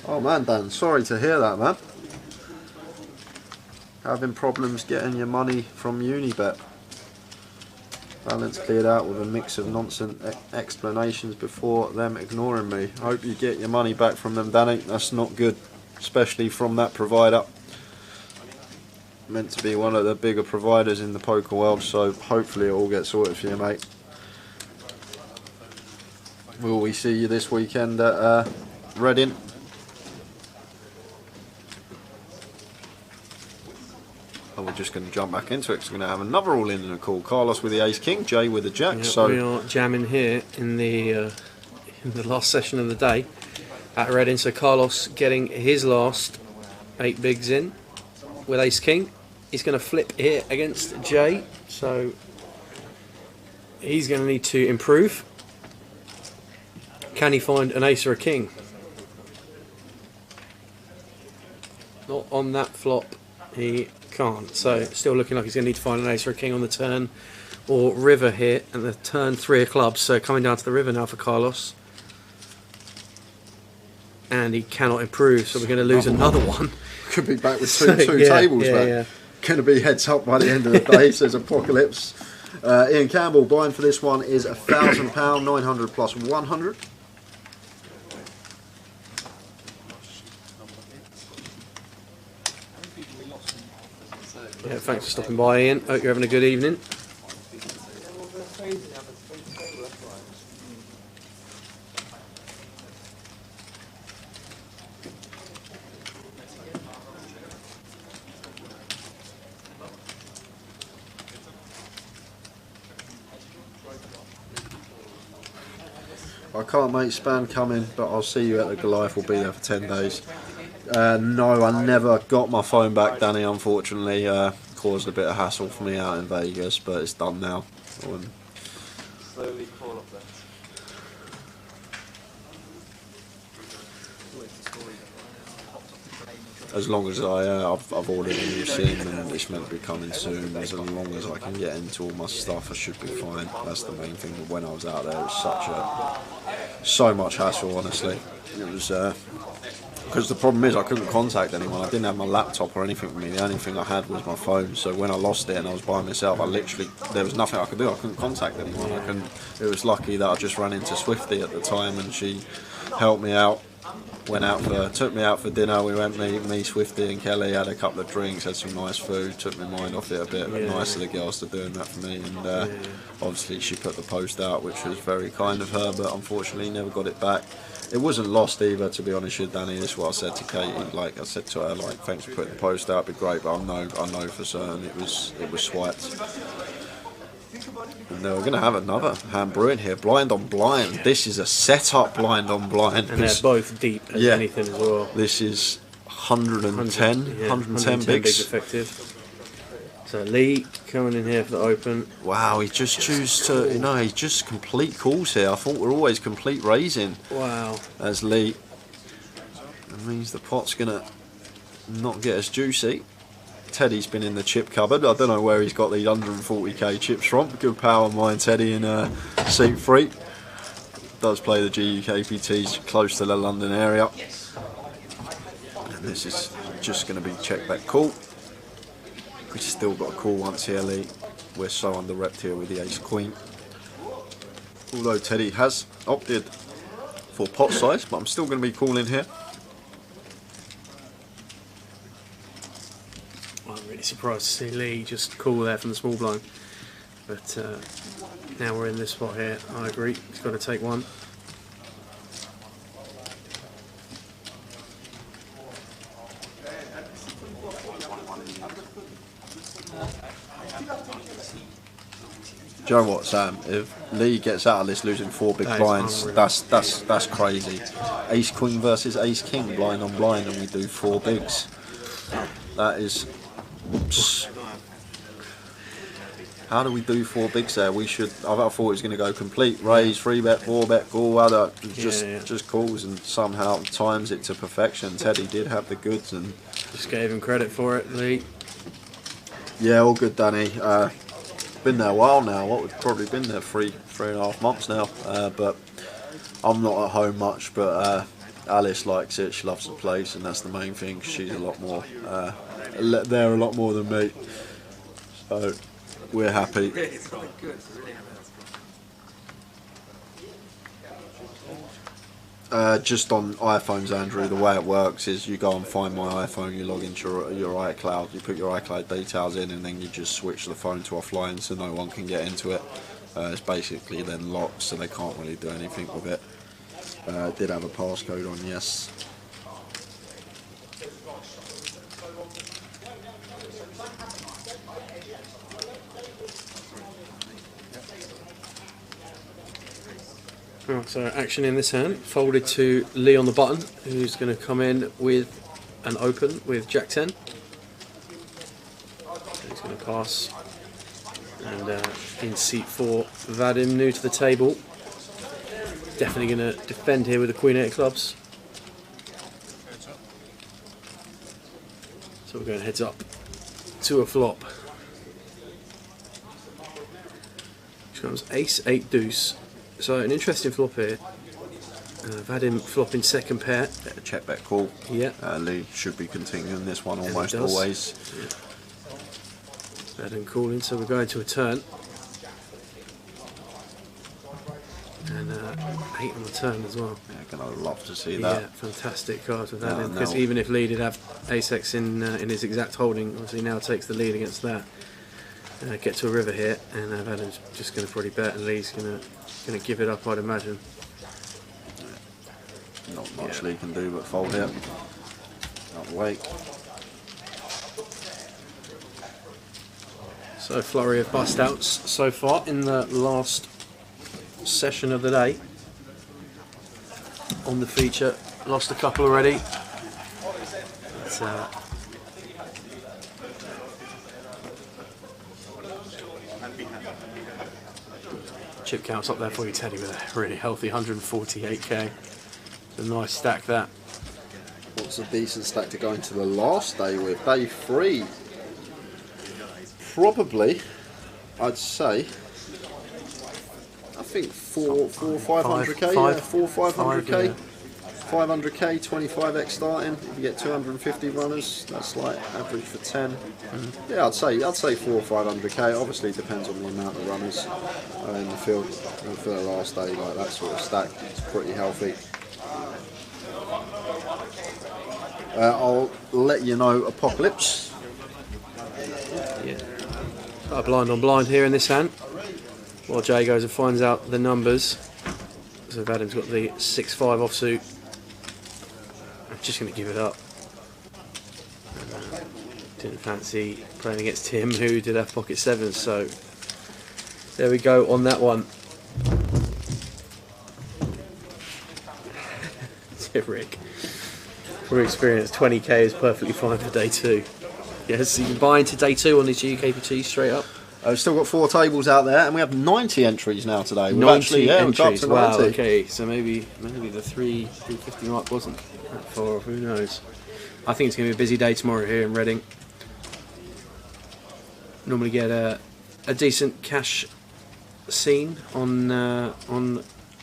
Oh man, Dan, sorry to hear that, man. Having problems getting your money from Unibet. Balance cleared out with a mix of nonsense explanations before them ignoring me. Hope you get your money back from them, Danny. That's not good, especially from that provider. Meant to be one of the bigger providers in the poker world, so hopefully it all gets sorted for you, mate. Will we see you this weekend at Reading? And we're just going to jump back into it, because we're going to have another all in and a call. Carlos with the ace king, Jay with the jack. Yeah, So we are jamming here in the last session of the day at Reading. So Carlos getting his last 8 bigs in with ace king. He's going to flip here against Jay, so he's going to need to improve. Can he find an ace or a king? Not on that flop, he can't. So still looking like he's going to need to find an ace or a king on the turn, or river here, and the turn 3 of clubs. So coming down to the river now for Carlos, and he cannot improve. So we're going to lose another one. could be back with So, two yeah, tables, yeah, mate. yeah. Going to be heads up by the end of the day, says Apocalypse. Ian Campbell, blind for this one is £1,000, 900 plus 100. Yeah, thanks for stopping by, Ian. Hope you're having a good evening. I can't make Span come in, but I'll see you at the Goliath. We'll be there for 10 days. No, I never got my phone back, Danny, unfortunately. Caused a bit of hassle for me out in Vegas, but it's done now. Slowly call up there. As long as I've ordered a new SIM and it's meant to be coming soon, as long as I can get into all my stuff, I should be fine. That's the main thing. But when I was out there, it was so much hassle, honestly. It was because the problem is I couldn't contact anyone. I didn't have my laptop or anything with me. The only thing I had was my phone. So when I lost it and I was by myself, there was nothing I could do. I couldn't contact anyone. It was lucky that I just ran into Swifty at the time and she helped me out. Took me out for dinner. We went, me, Swifty and Kelly, had a couple of drinks, had some nice food, took my mind off it a bit. Yeah. Nice of the girls to doing that for me, and obviously she put the post out, which was very kind of her, but unfortunately never got it back. It wasn't lost either, to be honest with Danny. This is what I said to Katie. Like I said to her, like, thanks for putting the post out, it'd be great, but I know for certain it was swiped. And we're going to have another hand brewing here, blind on blind. This is a set-up blind on blind. And they're both deep as anything as well. This is 110 bigs. Effective. So Lee coming in here for the open. Wow, he just he just complete calls here. I thought we're always complete raising. Wow. As Lee. That means the pot's going to not get as juicy. Teddy's been in the chip cupboard. I don't know where he's got these 140k chips from. Good power mine, Teddy, in Seat Freak. Does play the GUKPTs close to the London area. And this is just going to be check back call. We still got a call once here, Lee. We're so under-repped here with the ace queen. Although Teddy has opted for pot size, but I'm still going to be calling here. I'm really surprised to see Lee just call there from the small blind. But now we're in this spot here, I agree, he's got to take one. Do you know what, Sam? If Lee gets out of this losing 4 big That is blinds, unreal. that's crazy. Ace queen versus ace king, blind on blind, and we do 4 bigs. That is. How do we do 4 bigs there? We should. I thought he was going to go complete raise, 3-bet, 4-bet, call, other just calls, and somehow times it to perfection. Teddy did have the goods, and Just gave him credit for it, Lee. yeah, all good, Danny. Been there a while now. What we've probably been there 3.5 months now. But I'm not at home much. But Alice likes it. She loves the place, and that's the main thing. She's a lot more there a lot more than me. So we're happy. Just on iPhones, Andrew, the way it works is you go and find my iPhone, you log into your iCloud, you put your iCloud details in, and then you just switch the phone to offline so no one can get into it. It's basically then locked, so they can't really do anything with it. Did have a passcode on, yes. Right, so action in this hand, folded to Lee on the button, who's going to come in with an open with Jack 10. He's going to pass, and in seat 4, Vadim, new to the table. Definitely going to defend here with the Queen 8 of clubs. So we're going heads up to a flop. Which comes Ace 8 Deuce. So an interesting flop here. Vadim flopping second pair. Yeah, check bet call. Yeah. Lee should be continuing this one As he almost does. always. Yeah. Vadim calling, so we're going to a turn. And 8 on the turn as well. Yeah, gonna love to see Yeah, that. fantastic card with Yeah, Vadim. Because no. even if Lee did have Ace-X in his exact holding, obviously now takes the lead against that. Get to a river here, and Vadim's just going to probably bet, and Lee's going to give it up, I'd imagine. Not much Lee can do but fold it. Not wait. So flurry of bust outs so far in the last session of the day. On the feature, lost a couple already. But, chip count's up there for you, Teddy, with a really healthy 148k. It's a nice stack that. What's a decent stack to go into the last day with? Day 3. Probably, I'd say, I think 500k, yeah, 500k. yeah. 500k, 25x starting. If you get 250 runners, that's like average for 10. Yeah, I'd say 400 or 500k. Obviously, it depends on the amount of runners in the field. And for the last day, like that sort of stack, it's pretty healthy. I'll let you know, Apocalypse. Yeah. Got a blind on blind here in this hand. While Jay goes and finds out the numbers. So Vadim's got the 6-5 offsuit. I'm just going to give it up. Didn't fancy playing against Tim, who did have pocket 7s, so there we go on that one. Rick, from experience, 20k is perfectly fine for day 2. Yes, you can buy into day 2 on the GUKPT straight up. We've still got 4 tables out there, and we have 90 entries now today. We've 90 actually, yeah, we've got entries. to Wow. 90. Okay, so maybe the 350 mark wasn't that far off. Who knows? I think it's going to be a busy day tomorrow here in Reading. Normally get a decent cash scene on a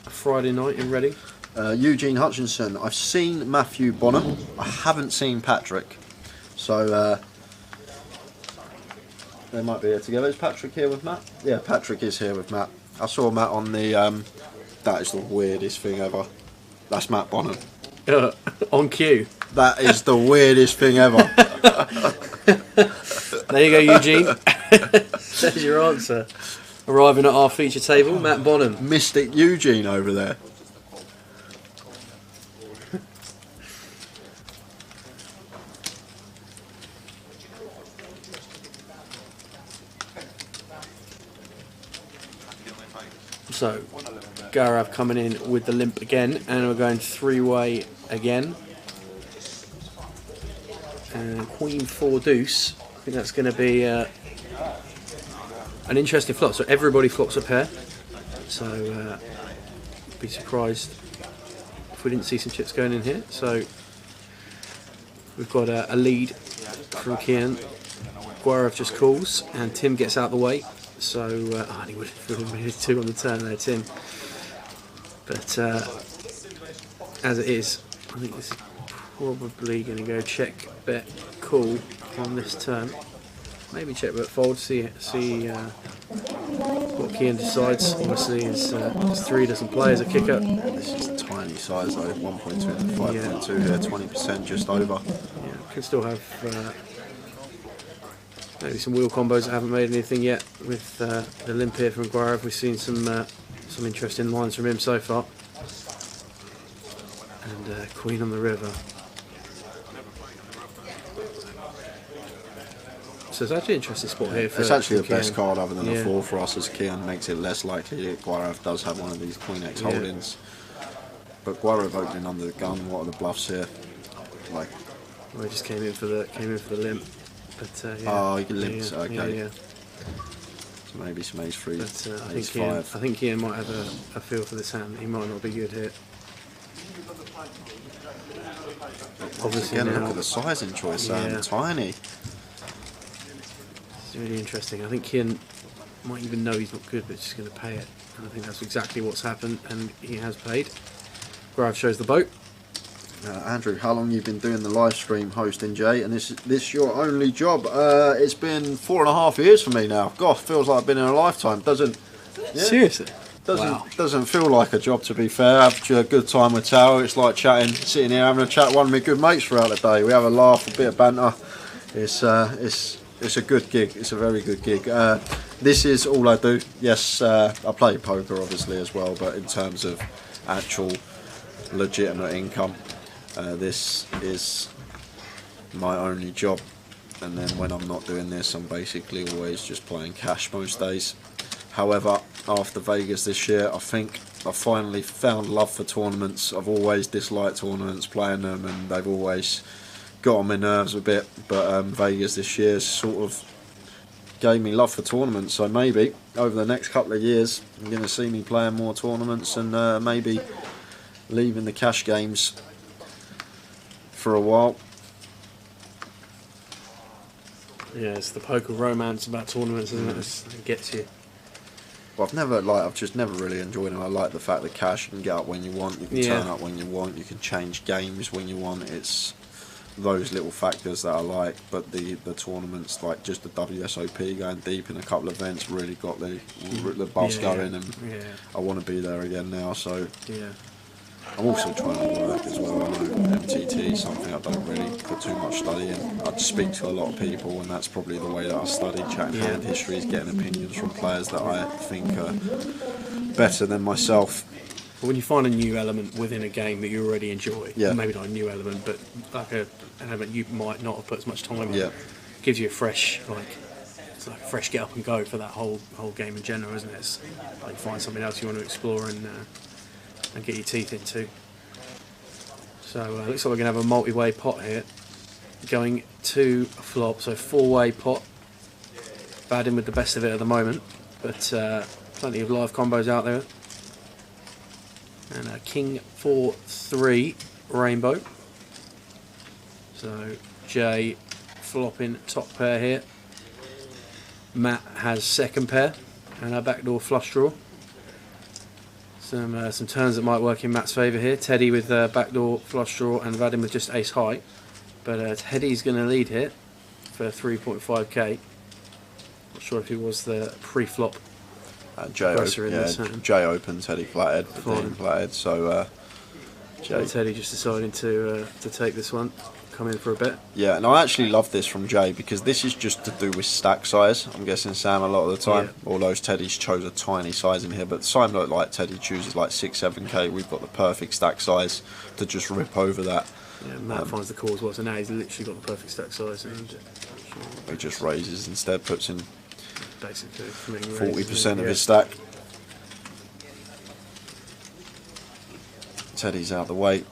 Friday night in Reading. Eugene Hutchinson. I've seen Matthew Bonham. I haven't seen Patrick. So they might be here together. Is Patrick here with Matt? Yeah, Patrick is here with Matt. I saw Matt on the. That is the weirdest thing ever. That's Matt Bonham. On cue. That is the weirdest thing ever. There you go, Eugene. There's your answer. Arriving at our feature table, Matt Bonham. Mystic Eugene over there. So, Gaurav coming in with the limp again, and we're going three-way again. And Queen 4 deuce. I think that's going to be an interesting flop. So everybody flops a pair. So be surprised if we didn't see some chips going in here. So we've got a lead from Kian. Gaurav just calls, and Tim gets out of the way. So he would have made 2 on the turn there, Tim. But as it is, I think this is probably going to go check, bet, call on this turn. Maybe check, bet, fold. See what Kian decides. Obviously, his 3 doesn't play as a kicker. This is a tiny size though, 1.2 and 5.2 here, 20% just over. Yeah, can still have maybe some wheel combos that haven't made anything yet with the limp here from Gaurav. We've seen some interesting lines from him so far. And Queen on the river. So it's actually an interesting spot here for. It's actually the Kian. best card other than Yeah. a 4 for us, as Kian makes it less likely that Gaurav does have one of these Queen X holdings. But Gaurav opening under the gun. What are the bluffs here? Like, Well, he just came in for the limp. But yeah. oh, he limped. Yeah, Okay. yeah. So maybe some ace 3, But ace 5. I think Kian might have a feel for this hand. He might not be good here. Obviously, Again, now, look at the sizing choice. Yeah. Tiny. it's really interesting. I think Kian might even know he's not good, but he's just going to pay it. And I think that's exactly what's happened, and he has paid. Gaurav shows the boat. Andrew, how long you been doing the live stream hosting, Jay? And this your only job? It's been 4.5 years for me now. Gosh, feels like I've been in a lifetime. Doesn't? Yeah. Seriously? Doesn't feel like a job, to be fair. Have a good time with Tao. It's like sitting here having a chat with one of my good mates throughout the day. We have a laugh, a bit of banter. It's a good gig. It's a very good gig. This is all I do. Yes, I play poker obviously as well, but in terms of actual legitimate income, this is my only job. And then when I'm not doing this, I'm basically always just playing cash most days. However, after Vegas this year, I think I finally found love for tournaments. I've always disliked tournaments, playing them, and they've always got on my nerves a bit. But Vegas this year sort of gave me love for tournaments. So maybe over the next couple of years, you're going to see me playing more tournaments and maybe leaving the cash games for a while. Yeah, it's the poker romance about tournaments, isn't it? It gets you. Well, I've just never really enjoyed them. I like the fact that cash, you can get up when you want, you can turn up when you want, you can change games when you want. It's those little factors that I like. But the tournaments, like just the WSOP, going deep in a couple of events, really got the buzz going, and I want to be there again now. So I'm also trying to work as well. I know MTT is something I don't really put too much study in. I speak to a lot of people, and that's probably the way that I study. Chatting hand histories, getting opinions from players that I think are better than myself. But when you find a new element within a game that you already enjoy, maybe not a new element, but like an element you might not have put as much time in, it gives you a fresh, it's like a fresh get up and go for that whole game in general, isn't it? It's like find something else you want to explore and get your teeth into. So looks like we're going to have a multi-way pot here, going to a flop, so 4-way pot. Batting with the best of it at the moment, but plenty of live combos out there. And a King 4-3 rainbow. So Jay flopping top pair here. Matt has second pair and a backdoor flush draw. Some turns that might work in Matt's favour here. Teddy with backdoor flush draw and Vadim with just ace high. But Teddy's going to lead here for 3.5k. Not sure if he was the pre-flop. Jay, Aggressor in this hand. Jay opened, Teddy flatted, Fine. Dean flatted. So Jay, Teddy just deciding to take this one, come in for a bet. yeah, and I actually love this from Jay because this is just to do with stack size. I'm guessing Sam a lot of the time. Yeah. All those Teddies chose a tiny size in here, but Sam looked like Teddy chooses like 6-7k. We've got the perfect stack size to just rip over that. Yeah, Matt finds the calls well, so now he's literally got the perfect stack size. And He just raises instead, puts in basically 40% of his stack. Teddy's out the way.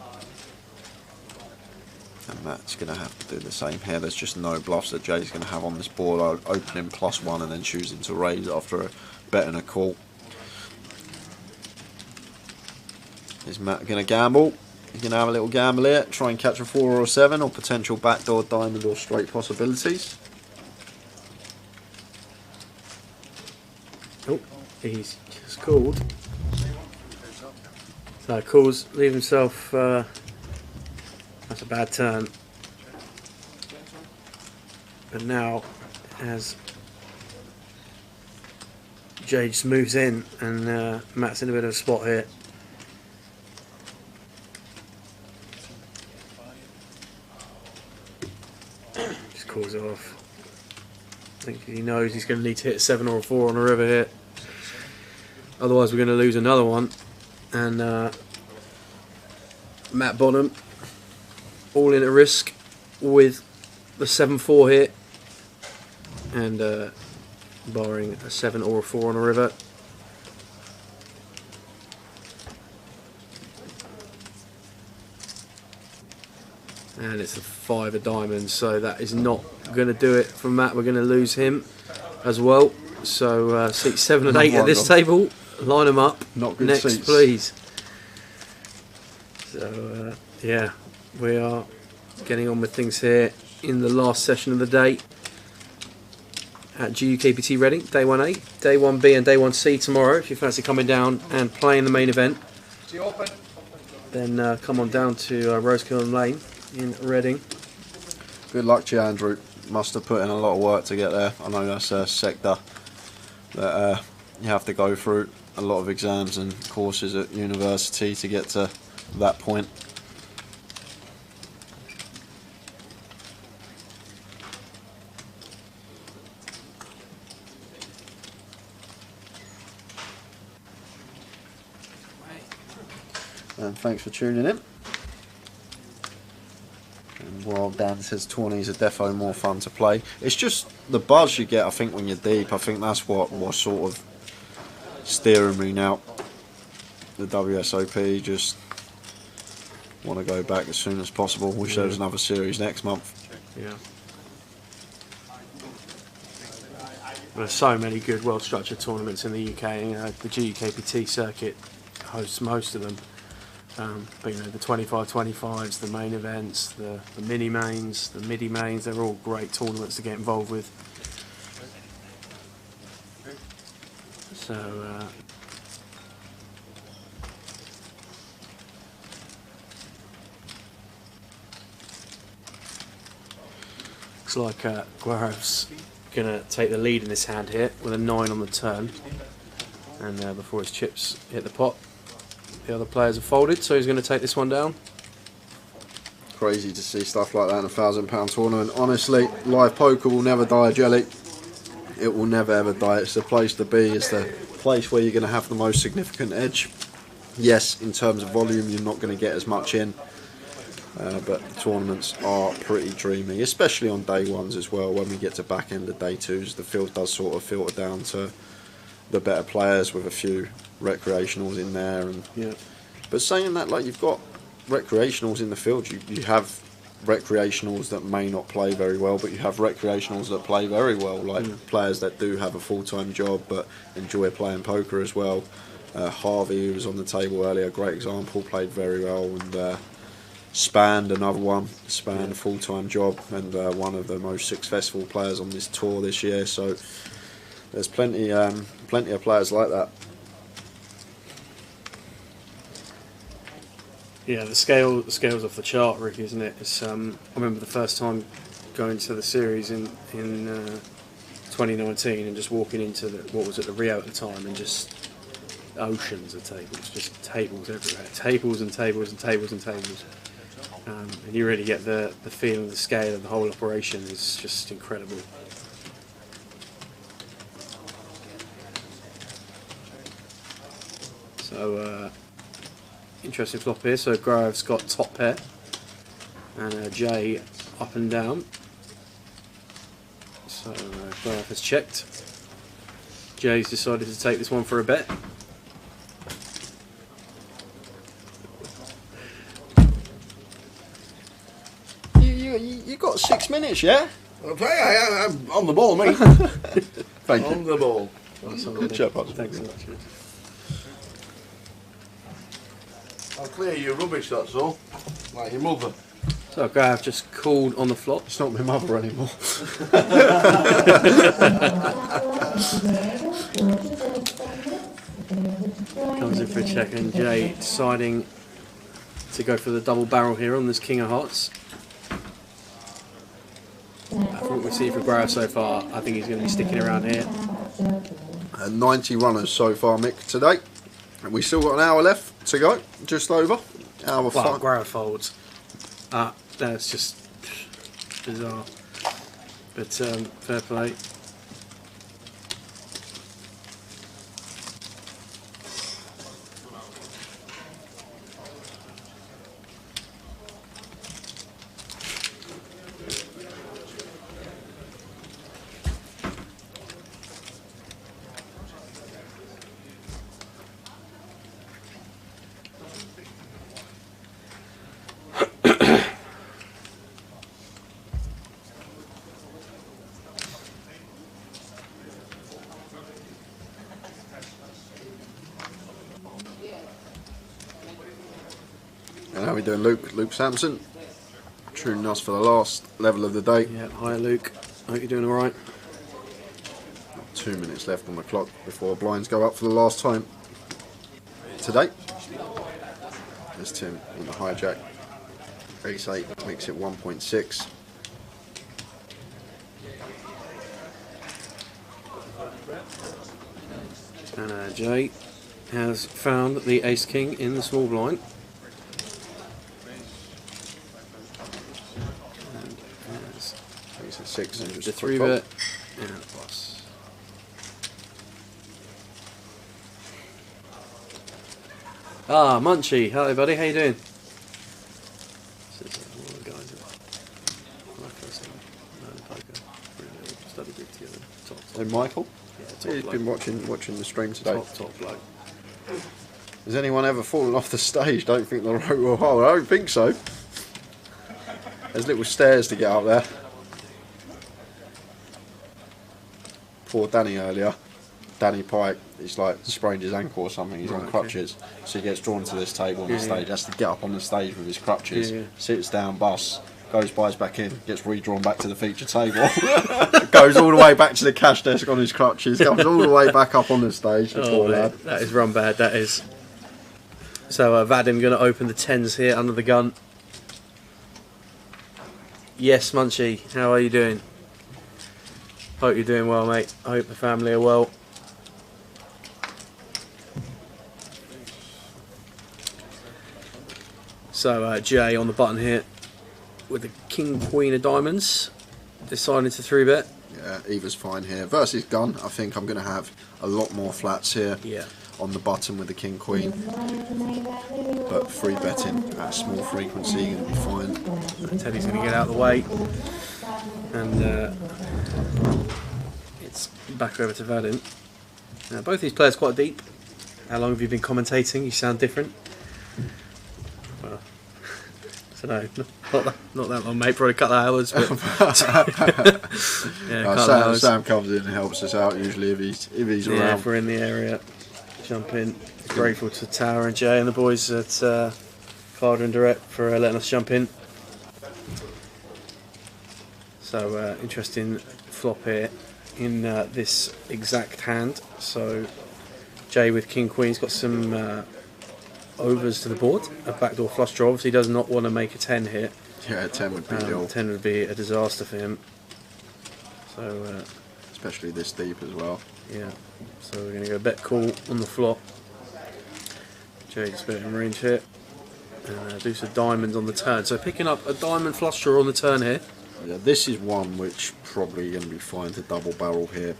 And Matt's going to have to do the same here. There's just no bluffs that Jay's going to have on this board. Opening +1 and then choosing to raise after a bet and a call. Is Matt going to gamble? He's going to have a little gamble here. Try and catch a 4 or a 7 or potential backdoor diamond or straight possibilities. Oh, he's just called. So calls, leave himself. That's a bad turn. But now, as Jay just moves in, and Matt's in a bit of a spot here. Just calls it off. I think he knows he's going to need to hit a 7 or a 4 on a river here. Otherwise, we're going to lose another one. And Matt Bonham, all in at risk with the 7-4 here. And barring a 7 or a 4 on a river. And it's a 5 of diamonds, so that is not going to do it for Matt. We're going to lose him as well. So seats 7 and 8 at this table. Line them up. Not good next, seats. please. So yeah, we are getting on with things here in the last session of the day at GUKPT Reading. Day 1A, Day 1B and Day 1C tomorrow. If you fancy coming down and playing the main event, then come on down to Rosekiln Lane in Reading. Good luck to you, Andrew. Must have put in a lot of work to get there. I know that's a sector that you have to go through a lot of exams and courses at university to get to that point. And thanks for tuning in. And while Dan says tourneys are defo more fun to play, it's just the buzz you get, I think, when you're deep. I think that's what sort of steering me now. The WSOP, just want to go back as soon as possible. Wish there was another series next month. Yeah. There's so many good, well-structured tournaments in the UK. You know, the GUKPT circuit hosts most of them. But you know, the 25-25s, the main events, the mini mains, the midi mains, they're all great tournaments to get involved with. So looks like Guarov's gonna take the lead in this hand here with a 9 on the turn, and before his chips hit the pot, the other players have folded, so he's going to take this one down. Crazy to see stuff like that in a £1,000 tournament. Honestly, live poker will never die, Jelly. It will never ever die. It's the place to be. It's the place where you're going to have the most significant edge. Yes, in terms of volume, you're not going to get as much in. But the tournaments are pretty dreamy, especially on day ones as well. When we get to back end of day twos, the field does sort of filter down to the better players with a few recreationals in there. And but saying that, like, you've got recreationals in the field, you have recreationals that may not play very well, but you have recreationals that play very well, like players that do have a full-time job but enjoy playing poker as well. Harvey, who was on the table earlier, great example, played very well, and Spanned, another one, Spanned a full-time job, and one of the most successful players on this tour this year. So there's plenty of players like that. Yeah, the scale's off the chart, Rick, isn't it? It's, I remember the first time going to the series in 2019 and just walking into what was at the Rio at the time, and just oceans of tables, just tables everywhere, tables and tables and tables and tables. And you really get the feel and the scale of the whole operation is just incredible. So interesting flop here. So Graham's got top pair and Jay up and down. So Graham has checked. Jay's decided to take this one for a bet. You got 6 minutes, yeah? Okay, I'm on the ball, mate. Thank you. On the ball. Good job, Roger. Thanks so much. I'll clear your rubbish, that's all. Like your mother. So Graham just called on the flop. It's not my mother anymore. Comes in for a check, and Jay deciding to go for the double barrel here on this King of Hearts. From what we see for Graham so far, I think he's going to be sticking around here. 90 runners so far, Mick, today. And we still got an hour left to go, just over. Hour Wow, five. Graham folds. That's just bizarre. But fair play. And how are we doing, Luke? Luke Sampson. Tuning us for the last level of the day. Yeah, hi Luke. Hope you're doing alright. 2 minutes left on the clock before blinds go up for the last time today. There's Tim on the hijack. Ace 8 makes it 1.6. And Jay has found the ace king in the small blind. Ace 6 and The just 3 bet and a plus. Ah, Munchie. Hello, buddy. How you doing? This is one of the guys that I first know in poker. We study group together. Top. And Michael? Yeah, top He's bloke. been watching the stream today. Top bloke. Has anyone ever fallen off the stage? Don't think the rope will hold. I don't think so. There's little stairs to get up there. Poor Danny earlier. Danny Pike, he's like sprained his ankle or something, he's on crutches. So he gets drawn to this table on the stage, has to get up on the stage with his crutches, sits down, busts, goes, buys back in, gets redrawn back to the feature table, goes all the way back to the cash desk on his crutches, comes all the way back up on the stage. Oh, lad. that is run bad, that is. So Vadim going to open the 10s here under the gun. Yes, Munchie, how are you doing? Hope you're doing well, mate. I hope the family are well. So Jay on the button here with the king queen of diamonds, deciding to 3-bet. Yeah, Eva's fine here. Versus gun, I think I'm going to have a lot more flats here. Yeah. On the button with the king queen, but free betting at a small frequency going to be fine. Teddy's going to get out of the way, and it's back over to Vadim. Both these players quite deep. How long have you been commentating? You sound different. Well, I don't know, not that long, mate. Probably a couple of hours. But yeah, Sam comes in and helps us out usually if he's around. If we're in the area. Jump in. Grateful to Tower and Jay and the boys at Carder and Direct for letting us jump in. So interesting flop here in this exact hand. So Jay with King Queen's got some overs to the board. A backdoor flush draw. Obviously does not want to make a 10 here. Yeah, 10 would be ill. 10 would be a disaster for him. So especially this deep as well. Yeah. So we're going to go bet call on the flop. Jade's betting range here. And do some diamonds on the turn. So picking up a diamond flush draw on the turn here. Yeah, this is one which probably going to be fine to double barrel here.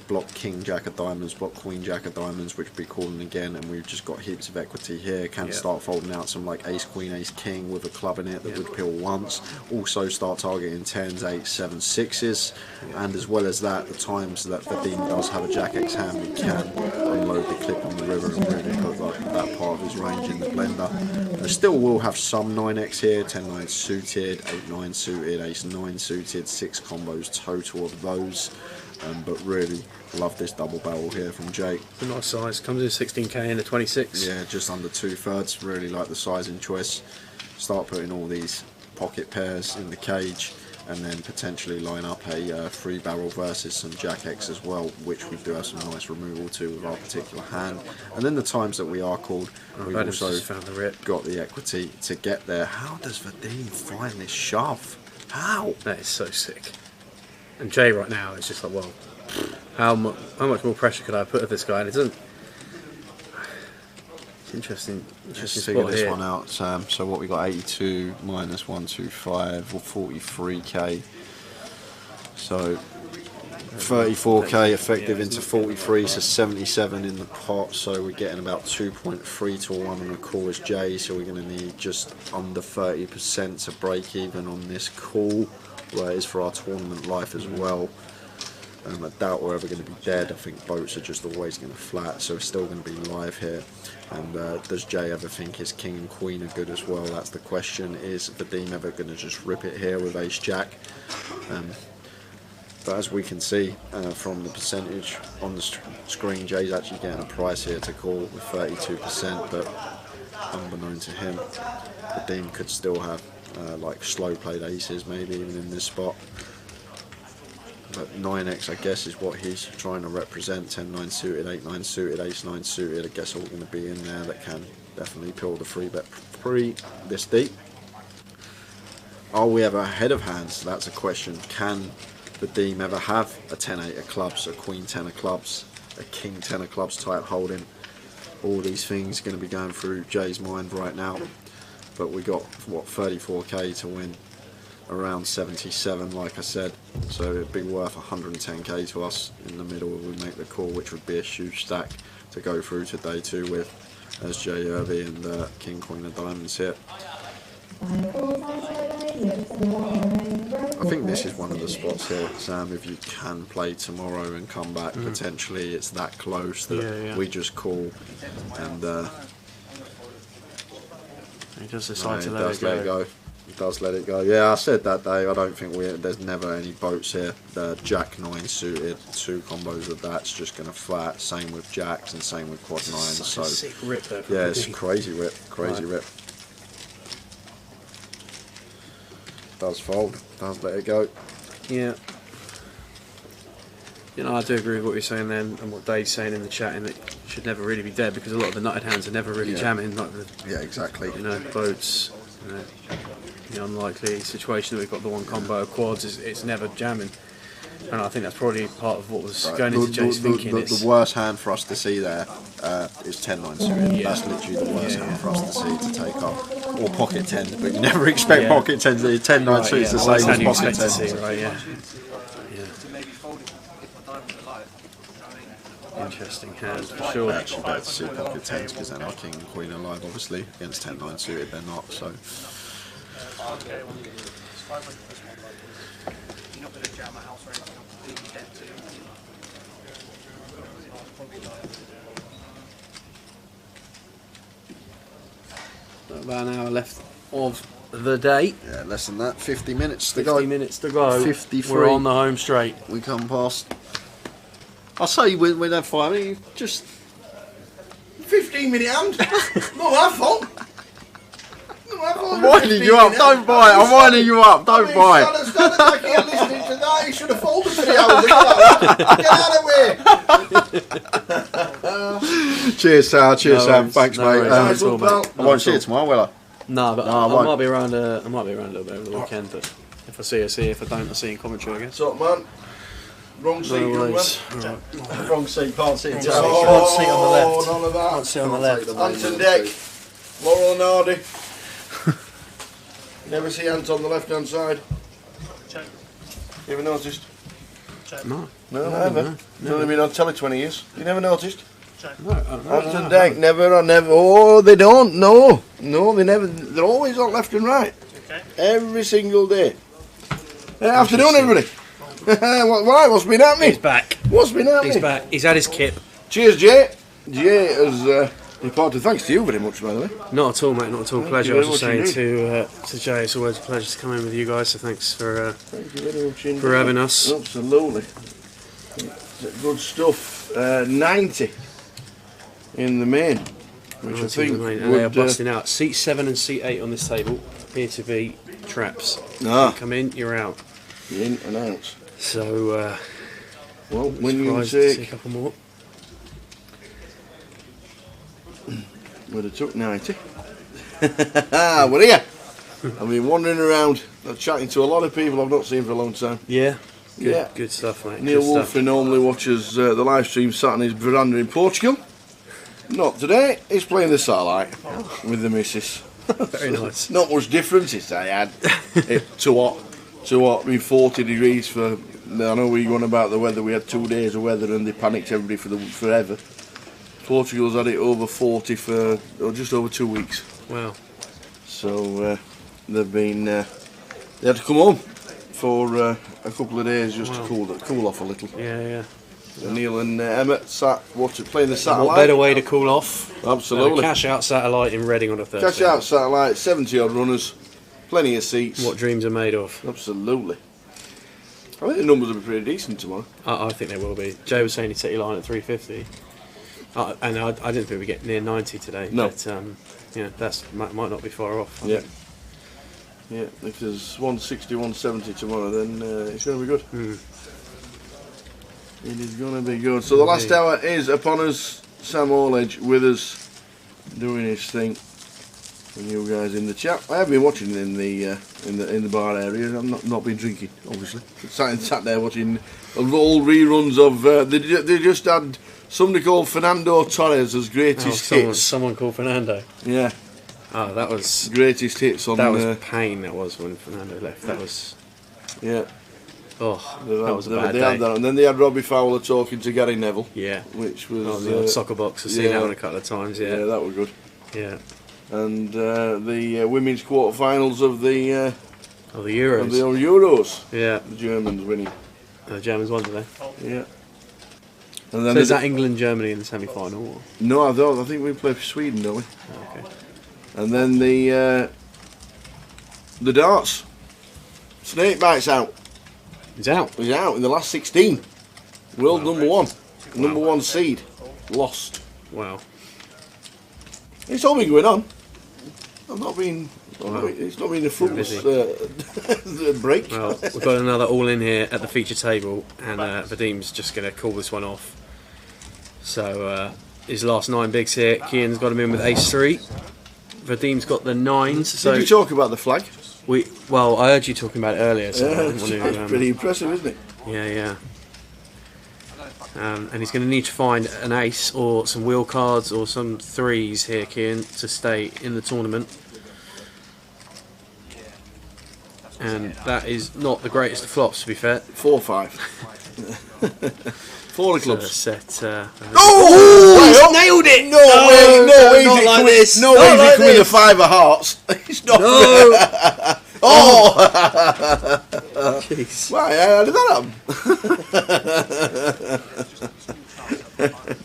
Block King Jack of diamonds, block Queen Jack of diamonds, which will be calling again, and we've just got heaps of equity here. Can start folding out some like Ace Queen, Ace King with a club in it that would peel once. Also start targeting 10s, 8s, 7s, 6s, and as well as that, the times that the Dean does have a Jack X hand, we can unload the clip on the river and really put that part of his range in the blender. Still will have some 9x here, 10-9 suited, 8-9 suited, Ace-9 suited, 6 combos total of those. But really love this double barrel here from Jake. A nice size, comes in 16k in a 26. Yeah, just under 2/3. Really like the sizing choice. Start putting all these pocket pairs in the cage, and then potentially line up a 3 barrel versus some Jack X as well, which we do have some nice removal to with our particular hand. And then the times that we are called, we've also got the equity to get there. How does Vadim find this shove? How? That is so sick. And Jay right now is just like, well, how much more pressure could I put at this guy? And it doesn't. It's interesting. Let's figure this one out, Sam. So what we got, 82 minus 125 or 43k. So 34k effective into 43, so 77 in the pot. So we're getting about 2.3 to 1 on the call as Jay. So we're going to need just under 30% to break even on this call. Well, it is for our tournament life as well. I doubt we're ever going to be dead. I think boats are just always going to flat, so we're still going to be live here. And does Jay ever think his king and queen are good as well? That's the question. Is Vadim ever going to just rip it here with ace jack? But as we can see from the percentage on the screen, Jay's actually getting a price here to call with 32%, but unbeknown to him, Vadim could still have like slow played aces maybe even in this spot. But 9x I guess is what he's trying to represent. 10-9 suited, 8-9 suited, Ace-9 suited, I guess all going to be in there that can definitely peel the free bet free this deep. Are we ever ahead of hands? That's a question. Can Vadim ever have a 10-8 of clubs, a Queen 10 of clubs, a King 10 of clubs type holding? All these things are going to be going through Jay's mind right now. But we got what, 34k to win, around 77 like I said, so it'd be worth 110k to us in the middle if we make the call, which would be a huge stack to go through to day 2 with, as Jay Irby and King Queen of Diamonds hit. I think this is one of the spots here, Sam, if you can play tomorrow and come back, potentially it's that close that we just call, and he does decide to let it go. He does let it go. Yeah, I said that day. I don't think there's never any boats here. The Jack 9 suited, 2 combos of that's just going to flat. Same with Jacks and same with Quad 9s. So a sick rip there. Yeah, it's crazy rip. Rip. Does fold. Does let it go. Yeah. You know, I do agree with what you're saying then, and what Dave's saying in the chat, and it should never really be dead because a lot of the nutted hands are never really jamming. Like the, exactly. You know, boats. You know, the unlikely situation that we've got the one combo of quads it's never jamming, and I think that's probably part of what was going into Jay's thinking. The worst hand for us to see there is 10-9 suited. That's literally the worst hand for us to see to take off. Or pocket 10, but you never expect pocket 10s. 10-9 suited is the same as pocket 10. Right, yeah. Interesting hand for sure. Actually better to see pocket 10s because then our king and queen are live obviously. Against 10-9 suited they're not, so. About an hour left of the day. Yeah, less than that. 50 minutes to go. 50 minutes to go. 53. We're on the home straight. We come past. I'll say we'd have 5. I mean, just 15-minute hand. Not our fault. I'm winding you up. Don't buy it. I'm winding you up. Don't buy it. Stand back here listening to that. You should have folded 3 hours ago. Get out of here. Cheers, Sal. Cheers, Sam. Thanks, mate. I won't see you tomorrow, will I? No, but I might be around. I might be around a little bit over the weekend. But if I see you, I see you. If I don't, I'll see you in commentary, I guess. What's up, man? Wrong seat, No young worries. man. Wrong seat, can't see it. Oh, Can't see on the left. none of that. Can't see on the left. Ant and Deck, Laurel and Hardy. Never see Ant on the left hand side. Check. You ever noticed? No. No, never. It's only been on telly 20 years. You never noticed? No, Ant and Deck, never or never. Oh, they don't. No, they never. They're always on left and right. Okay. Every single day. Afternoon, everybody. What's been happening? He's back. What's been happening? He's back. He's had his kip. Cheers, Jay. Jay has departed. Thanks to you very much, by the way. Not at all, mate. Not at all. Thank Pleasure. you I was just very saying much to Jay, it's always a pleasure to come in with you guys. So thanks for Thank you very much indeed. for having us. Absolutely. Good stuff. 90 in the main, which I think And they are would, busting out. Seat 7 and seat 8 on this table appear to be traps. Ah. You come in, you're out. in and out. So, Well, when you surprised to see a take, couple more. would have took 90. We're here. I've been wandering around, chatting to a lot of people I've not seen for a long time. Yeah. Good, Yeah. good stuff, mate. Neil Good stuff. Wolfie normally watches the live stream sat on his veranda in Portugal. Not today. He's playing the satellite with the missus. Very nice. Not much difference it's I had to what been 40 degrees for. I know we going about the weather. We had 2 days of weather and they panicked everybody forever. Portugal's had it over 40 for just over 2 weeks. Wow. So they've been they had to come home for a couple of days just to cool off a little. Yeah. So Neil and Emmett sat playing the satellite. What better way to cool off? Absolutely. Cash out satellite in Reading on a Thursday. Cash out satellite, 70 odd runners, plenty of seats. What dreams are made of. Absolutely. I think the numbers will be pretty decent tomorrow. I think they will be. Jay was saying he'd set your line at 350. And I didn't think we'd get near 90 today. No. But, that's might not be far off. I Yeah. think. Yeah, if there's 160, 170 tomorrow, then it's going to be good. It is going to be good. So the last hour is upon us. Sam Orledge with us, doing his thing, and you guys in the chat. I have been watching in the bar area. I've not been drinking, obviously. Sat there watching all reruns of. They just had somebody called Fernando Torres as greatest hits. Someone called Fernando. Yeah. Oh, that was Greatest hits on. that was pain. That was when Fernando left. That was Yeah. that was a bad they day. had that, and then they had Robbie Fowler talking to Gary Neville, Yeah. which was On the old soccer box. I've seen that one a couple of times. yeah, Yeah. that was good. Yeah. And the women's quarterfinals of the Oh, the Euros. of the Euros, Yeah. the Germans winning. The Germans won today. Yeah. And then So is that England Germany in the semi final? no, I think we play for Sweden, don't we? Okay. And then the darts. Snakebite's out. He's out. He's out in the last 16. World number one seed, lost. Wow. It's all been going on. It's not been a fruitless break. Well, we've got another all in here at the feature table, and Vadim's just going to call this one off. So his last 9 bigs here. Kian's got him in with ace 3. Vadim's got the 9s. So Did you talk about the flag? I heard you talking about it earlier. So I didn't want to, That's pretty impressive, isn't it? Yeah. And he's going to need to find an ace or some wheel cards or some 3s here, Kian, to stay in the tournament. And that is not the greatest of flops, to be fair. 4-5. 4 of clubs. Set. Oh! He's nailed it! No way! Not like this. No Not way! like Coming the this. 5 of hearts. It's not. No! Oh! Jeez. Why? How did that happen?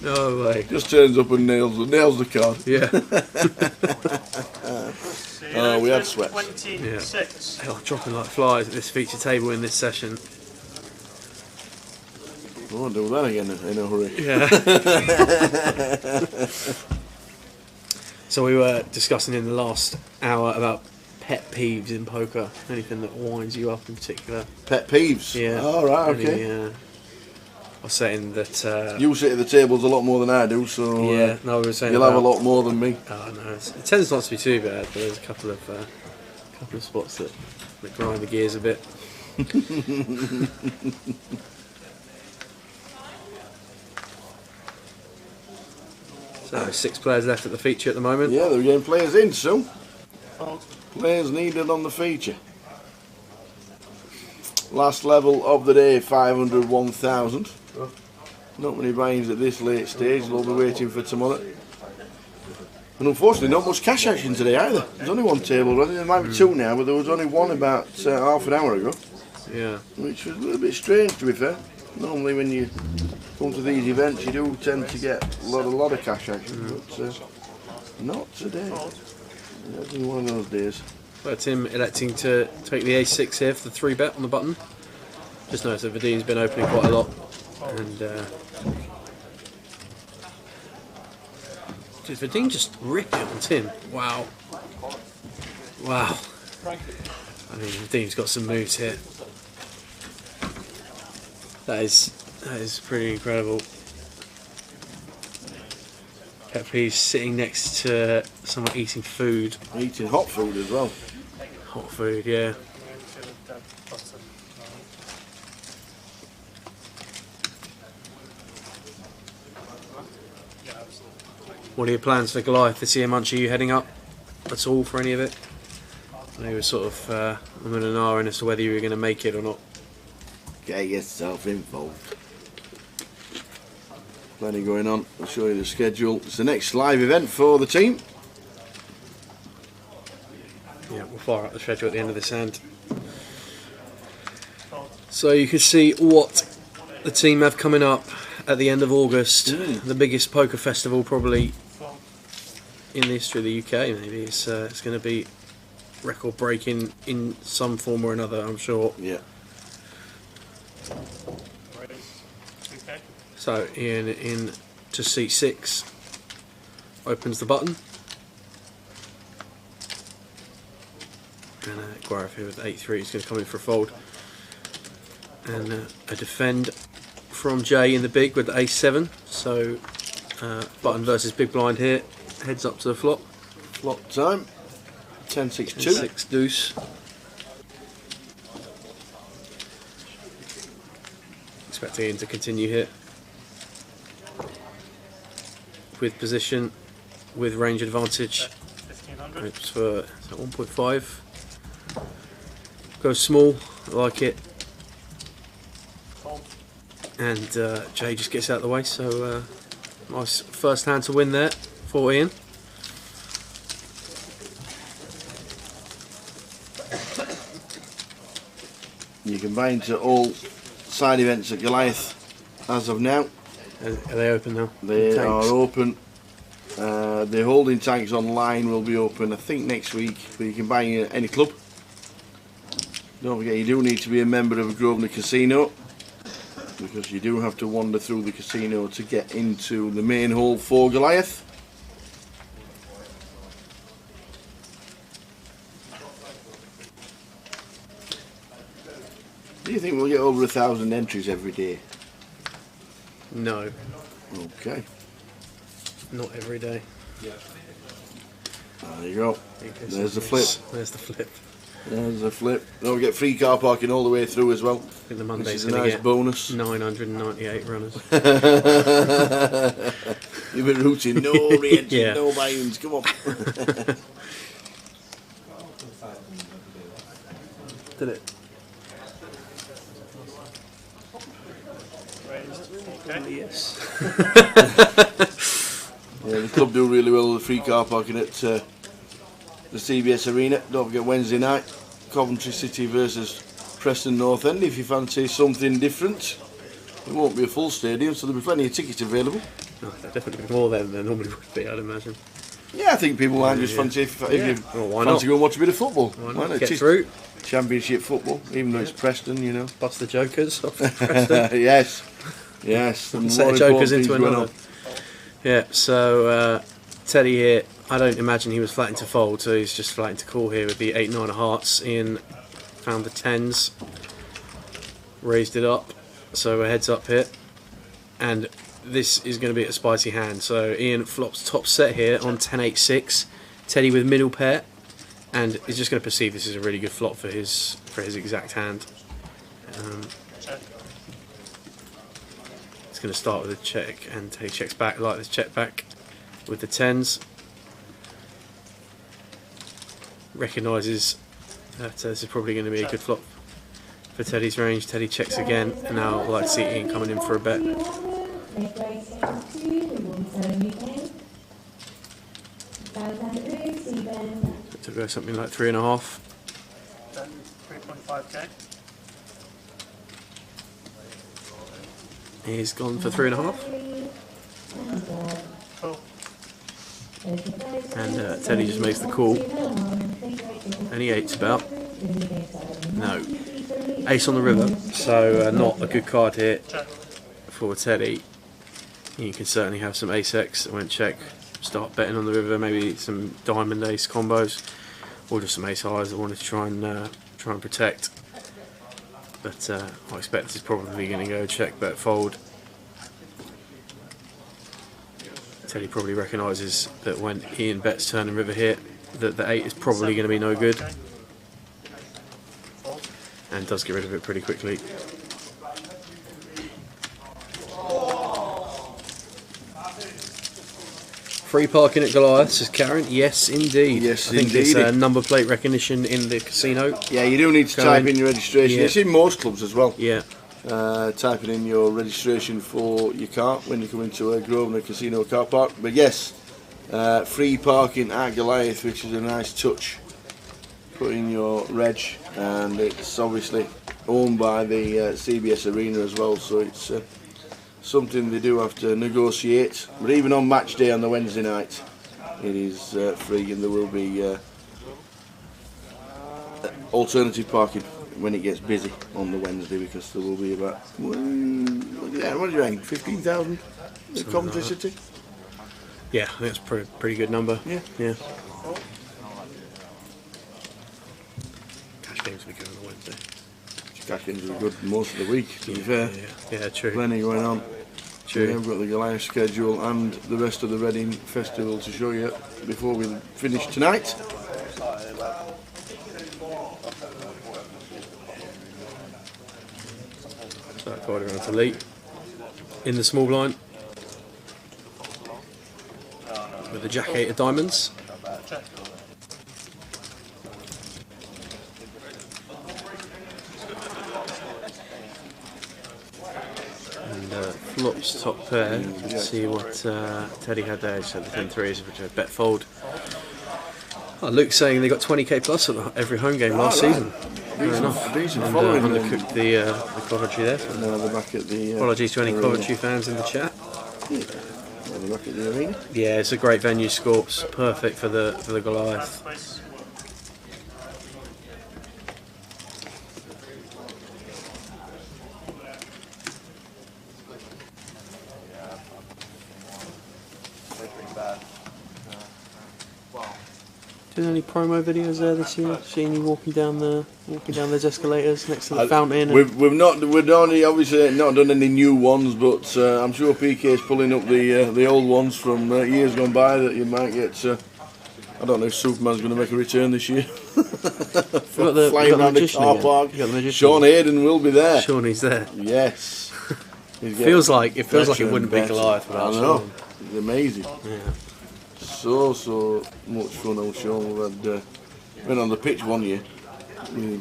No way. Just turns up and nails the card. Yeah. Oh, we had sweats. 26. They are dropping like flies at this feature table in this session. I won't do that again in a hurry. Yeah. So we were discussing in the last hour about pet peeves in poker. Anything that winds you up in particular. Pet peeves. Yeah. Oh, right, okay. I was saying that. You sit at the tables a lot more than I do, so Yeah. No, we were saying you'll have a lot more than me. Oh no, it tends not to be too bad, but there's a couple of spots that grind the gears a bit. So 6 players left at the feature at the moment. Yeah, they're getting players in soon. Players needed on the feature. Last level of the day, 500, 1,000. Not many buy-ins at this late stage. They'll be waiting for tomorrow. And unfortunately, not much cash action today either. There's only one table. I think there might be 2 now, but there was only one about half an hour ago. Yeah. Which was a little bit strange, to be fair. Normally, when you come to these events, you do tend to get a lot of cash action, but not today. It's been one of those days. So Tim electing to take the A6 here for the 3-bet on the button. Just noticed that Vadim's been opening quite a lot, and did Vadim just rip it on Tim? Wow. Wow. I mean, Vadim's got some moves here. That is pretty incredible. GUKPT's sitting next to someone eating food. Eating hot food as well. Hot food, yeah. What are your plans for Goliath this year, Munch? Are you heading up at all for any of it? I know you were sort of I'm in an ahhing as to whether you were going to make it or not. Get yourself involved. Plenty going on. I'll show you the schedule. It's the next live event for the team. Yeah, we'll fire up the schedule at the end of this hand. So you can see what the team have coming up at the end of August. The biggest poker festival probably in the history of the UK. Maybe it's going to be record breaking in some form or another, I'm sure. Yeah. So Ian in to C6 opens the button, and Guarav here with 8-3 is going to come in for a fold, and a defend from Jay in the big with the A7. So button versus big blind here, heads up to the flop. Flop time. 10-6-2. 6 deuce. Expect Ian to continue here with position, with range advantage. Hopes for 1.5. Goes small, I like it. And Jay just gets out of the way, so nice first hand to win there for Ian. You can buy into all side events at Goliath as of now. Are they open now? They are open. The holding tanks online will be open, I think, next week, but you can buy in any club. Don't forget, you do need to be a member of a Grosvenor Casino, because you do have to wander through the casino to get into the main hall for Goliath. Do you think we'll get over 1,000 entries every day? No, Okay, not every day. there you go. There's the flip. There's the flip. There's the flip. Don't get free car parking all the way through as well. I think the This Monday's is a going to nice get bonus. 998 runners. You've been routing no re-entries, Yeah. no buy-ins. Come on. Did it? Yes. Yeah, the club do really well with the free car parking at the CBS Arena. Don't forget Wednesday night, Coventry City versus Preston North End. If you fancy something different, it won't be a full stadium, so there'll be plenty of tickets available. Oh, there'll definitely be more there than there normally would be, I'd imagine. Yeah, I think people might just fancy if you Well, why fancy not? go and watch a bit of football. Why not? It's Get through. Championship football, even though it's Preston, you know. Bust the jokers off Preston. Yes, yes. and Set more of jokers important into things going another. on. Yeah, so Teddy here, I don't imagine he was flatting to fold, so he's just flatting to call here with the 8-9 of hearts. Ian found the 10s, raised it up, so we're heads up here. And this is going to be a spicy hand. So Ian flops top set here on 10-8-6. Teddy with middle pair, and he's just going to perceive this is a really good flop for his exact hand. It's going to start with a check, and he checks back, like this check back, with the 10s. Recognises that this is probably going to be a good flop for Teddy's range. Teddy checks again, and now I'd like to see Ian coming in for a bet. To go something like 3.5. 3.5k. He's gone for 3.5. Cool. And Teddy just makes the call. Any 8s about? No. Ace on the river, so not a good card here for Teddy. You can certainly have some ace X. I went check, start betting on the river, maybe some diamond ace combos, or just some ace highs I wanted to try and protect. But I expect this is probably going to go check, bet, fold. Teddy probably recognises that when Ian bets turn and river here, that the 8 is probably going to be no good, and does get rid of it pretty quickly. Free parking at Goliath, says Karen. Yes, indeed. Yes, I think indeed. it's number plate recognition in the casino. Yeah, you do need to type in your registration. Yeah. It's in most clubs as well. Yeah. Typing in your registration for your car when you come into a Grosvenor Casino car park. But yes, free parking at Goliath, which is a nice touch. Put in your reg, and it's obviously owned by the CBS Arena as well, so it's something they do have to negotiate. But even on match day on the Wednesday night, it is free, and there will be alternative parking when it gets busy on the Wednesday, because there will be about, what do you reckon, 15,000 in Coventry City? Yeah, I think that's a pretty good number. Yeah. Yeah. Cash games will be good on the Wednesday. Cash games are good most of the week, to be fair. Yeah, true. Plenty going on. True. We've got the Goliath schedule and the rest of the Reading Festival to show you before we finish tonight. So that card around to Lee in the small blind with the Jack 8 of diamonds. And flops top pair. Let's see what Teddy had there. Just had the 10-3s, which I bet fold. Oh, Luke's saying they got 20k plus at every home game last season. Fair enough. Decent And following. undercooked the Coventry there. And now they're back at the Apologies to any arena. Coventry fans in the chat. Now they're back at the arena. Yeah, it's a great venue, Scorps. Perfect for the Goliath. Doing any promo videos there this year? Seeing you walking down those escalators next to the fountain. We've only obviously not done any new ones, but I'm sure PK's pulling up the old ones from years gone by that you might get. I don't know if Superman's going to make a return this year. Flying around the car park. Sean Hayden will be there. Sean, he's there. Yes. Feels like it wouldn't be Goliath without I know. Sean. It's amazing. Yeah. So much fun, old Sean. We had went on the pitch one year. We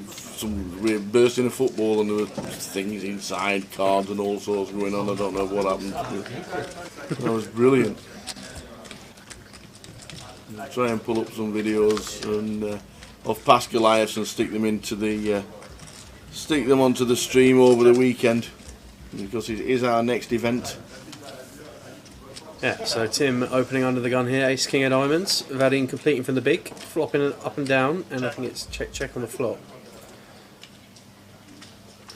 burst in a football and there were things inside, cards and all sorts going on. I don't know what happened. That was brilliant. I'll try and pull up some videos and of past Goliaths and stick them onto the stream over the weekend, because it is our next event. Yeah, so Tim opening under the gun here, ace king of diamonds, Vadim completing from the big, flopping up and down, and I think it's check on the flop.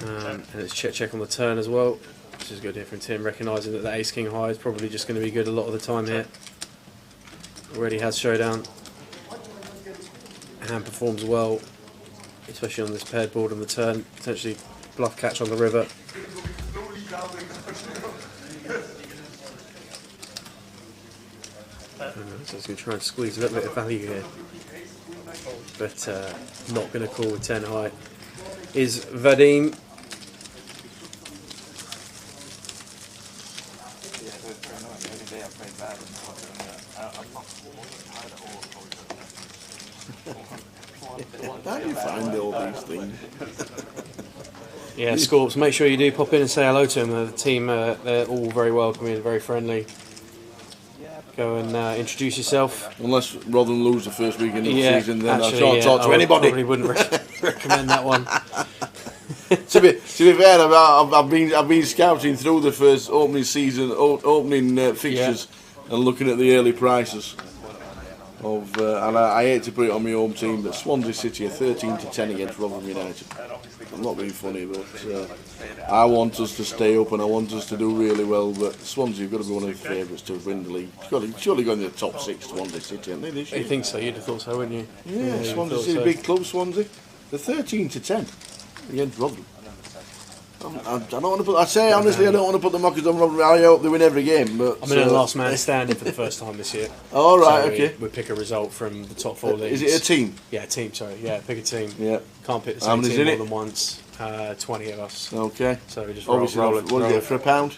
And it's check on the turn as well, which is good here from Tim, recognising that the ace king high is probably just going to be good a lot of the time here. Already has showdown. Hand performs well, especially on this paired board on the turn, potentially bluff catch on the river. So he's going to try and squeeze a little bit of value here, but not going to call with 10 high. Is Vadim. How do you find all these things? Yeah, Scorps, make sure you do pop in and say hello to them. The team, they're all very welcoming and very friendly. Go and introduce yourself. Unless Rotherham lose the first weekend of the Yeah, season, then actually, I can't talk to I anybody. probably wouldn't recommend that one. to be fair, I've been scouting through the first opening season, opening fixtures, and looking at the early prices of. And I hate to put it on my home team, but Swansea City are 13-10 against Rotherham United. I'm not being funny, but I want us to stay up and I want us to do really well. But Swansea have got to be one of the favourites to win the league. Surely going in the top 6, Swansea City, aren't they this year? You think so? You'd have thought so, wouldn't you? Yeah, Swansea City, big club, Swansea. They're 13-10 against Rotherham. I don't want to put. I say honestly, I don't want to put the mockers on Rotherham. I hope they win every game. But I'm in a last man standing for the first time this year. All right, so okay. We pick a result from the top 4 leagues. Is it a team? Yeah, team. Sorry, yeah, pick a team. Yeah. Can't pick the How same many's team in more it? than once. 20 of us. Okay. So we just Obviously, roll it. what is it for £1?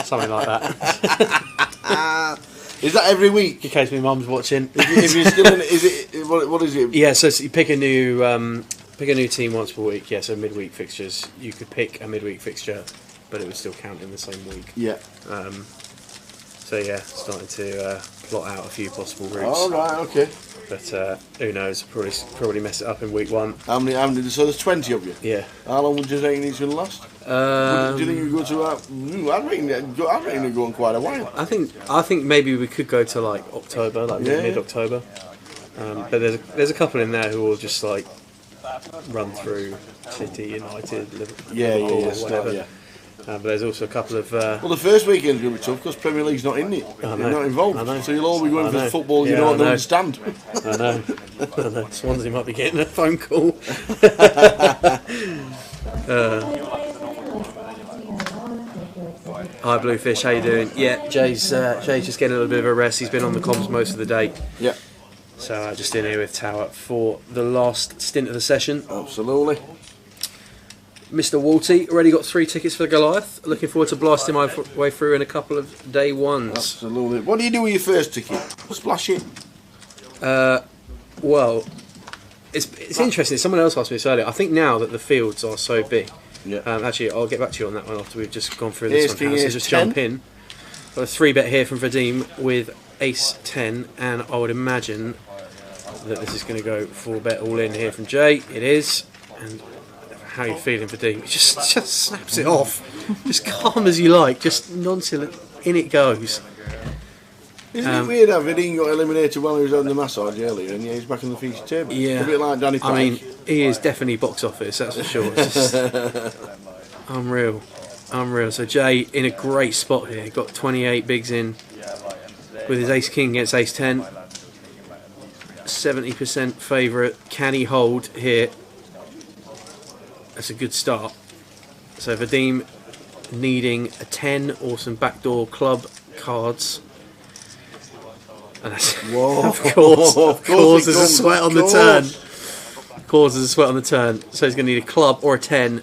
Something like that. Is that every week? In case my mum's watching. If you're still in, is it? What is it? Yeah, so you pick a new team once per week. Yeah, so midweek fixtures. You could pick a midweek fixture, but it would still count in the same week. Yeah. So yeah, starting to plot out a few possible routes. All right. Okay. But who knows? Probably mess it up in week 1. How many? So there's 20 of you. Yeah. How long would you think these will last? Do you think you go to? I reckon they're going quite a while. I think maybe we could go to like October, like mid-October. But there's a couple in there who will just like run through City, United, Liverpool, whatever. Yeah. But there's also a couple of. Well, the first weekend's going to be tough because Premier League's not in it. They're not involved. So you'll all be going for the football you don't understand. I know. Swansea might be getting a phone call. Hi Bluefish, how you doing? Yeah, Jay's just getting a little bit of a rest. He's been on the comms most of the day. Yeah. So just in here with Tower for the last stint of the session. Absolutely. Mr. Walty already got 3 tickets for the Goliath. Looking forward to blasting my way through in a couple of day ones. Absolutely. What do you do with your first ticket? Splash it. Well, it's interesting. Someone else asked me this earlier. I think now that the fields are so big. Yeah. Actually, I'll get back to you on that one after we've just gone through this one. So just 10. jump in. Got a 3-bet here from Vadim with Ace 10, and I would imagine that this is going to go 4-bet all in here from Jay. It is. And how are you feeling, Vadim? He just snaps it off. Just calm as you like. Just nonchalant. In it goes. Isn't it weird how Vadim got eliminated while he was having the massage earlier, and he's back on the feature table? Yeah. A bit like Danny Pike. I mean, he is definitely box office, that's for sure. It's just unreal. So Jay in a great spot here. Got 28 bigs in with his Ace King against Ace 10. 70% favourite. Can he hold here? That's a good start. So Vadim needing a 10 or some backdoor club cards. And that's, Whoa. of course, causes a sweat on the turn. Causes a sweat on the turn. So he's going to need a club or a 10.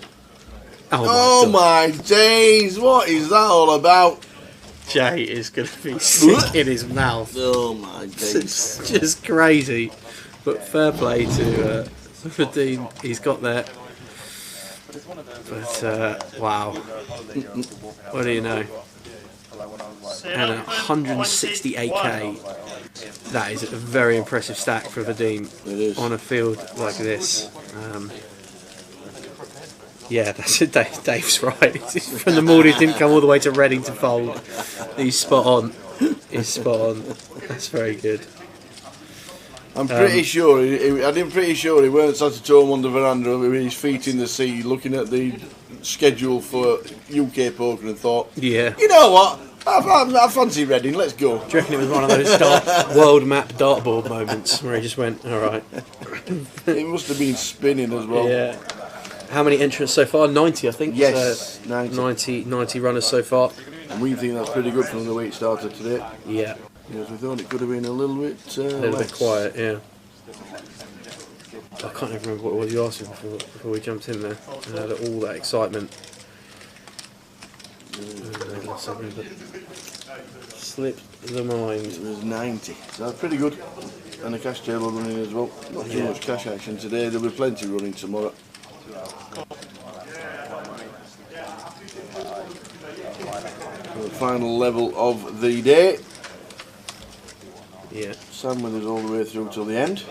Oh my days, what is that all about? Jay is going to be sick in his mouth. Oh my days. It's just crazy. But fair play to Vadim. He's got there. But wow. What do you know? And 168k. That is a very impressive stack for Vadim on a field like this. Yeah, that's it. Dave's right. From the Maldives, didn't come all the way to Reading to fold. He's spot on. That's very good. I'm pretty sure. I'm pretty sure he weren't sat at home on the veranda with his feet in the sea, looking at the schedule for UK poker, and thought, yeah, you know what? I fancy Reading. Let's go. Do you reckon it was one of those world map dartboard moments where he just went, all right? It must have been spinning as well. Yeah. How many entrants so far? 90, I think. Yes, 90 runners so far. And we think that's pretty good from the way it started today. Yeah. Yes, we thought it could have been a little bit bit quiet, yeah. I can't even remember what you asked me before we jumped in there. All that excitement. Slipped the mind. It was 90. So that's pretty good. And a cash table running as well. Not too much cash action today. There'll be plenty running tomorrow. So the final level of the day. Yeah. Sam with us all the way through till the end.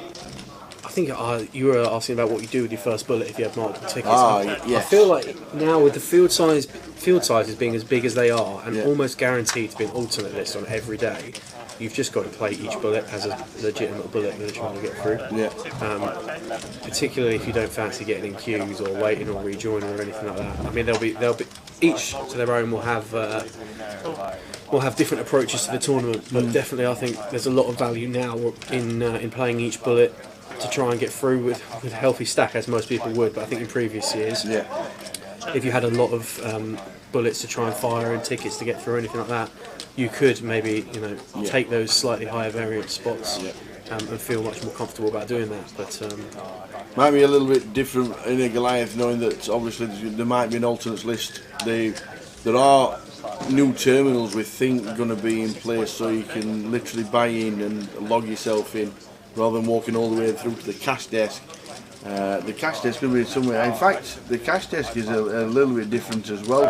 I think you were asking about what you do with your first bullet if you have multiple tickets. I yes. feel like now with the field sizes being as big as they are and Yeah. almost guaranteed to be an alternate list on every day, you've just got to play each bullet as a legitimate bullet that you're trying to get through. Yeah. Particularly if you don't fancy getting in queues or waiting or rejoining or anything like that. I mean, they'll be each to their own will have different approaches to the tournament, but definitely I think there's a lot of value now in playing each bullet to try and get through with a healthy stack, as most people would. But I think in previous years, if you had a lot of bullets to try and fire and tickets to get through or anything like that, you could maybe take those slightly higher variant spots and feel much more comfortable about doing that. But might be a little bit different in a Goliath, knowing that obviously there might be an alternates list. There are new terminals we think are going to be in place, so you can literally buy in and log yourself in rather than walking all the way through to the cash desk. The cash desk will be somewhere. In fact, the cash desk is a little bit different as well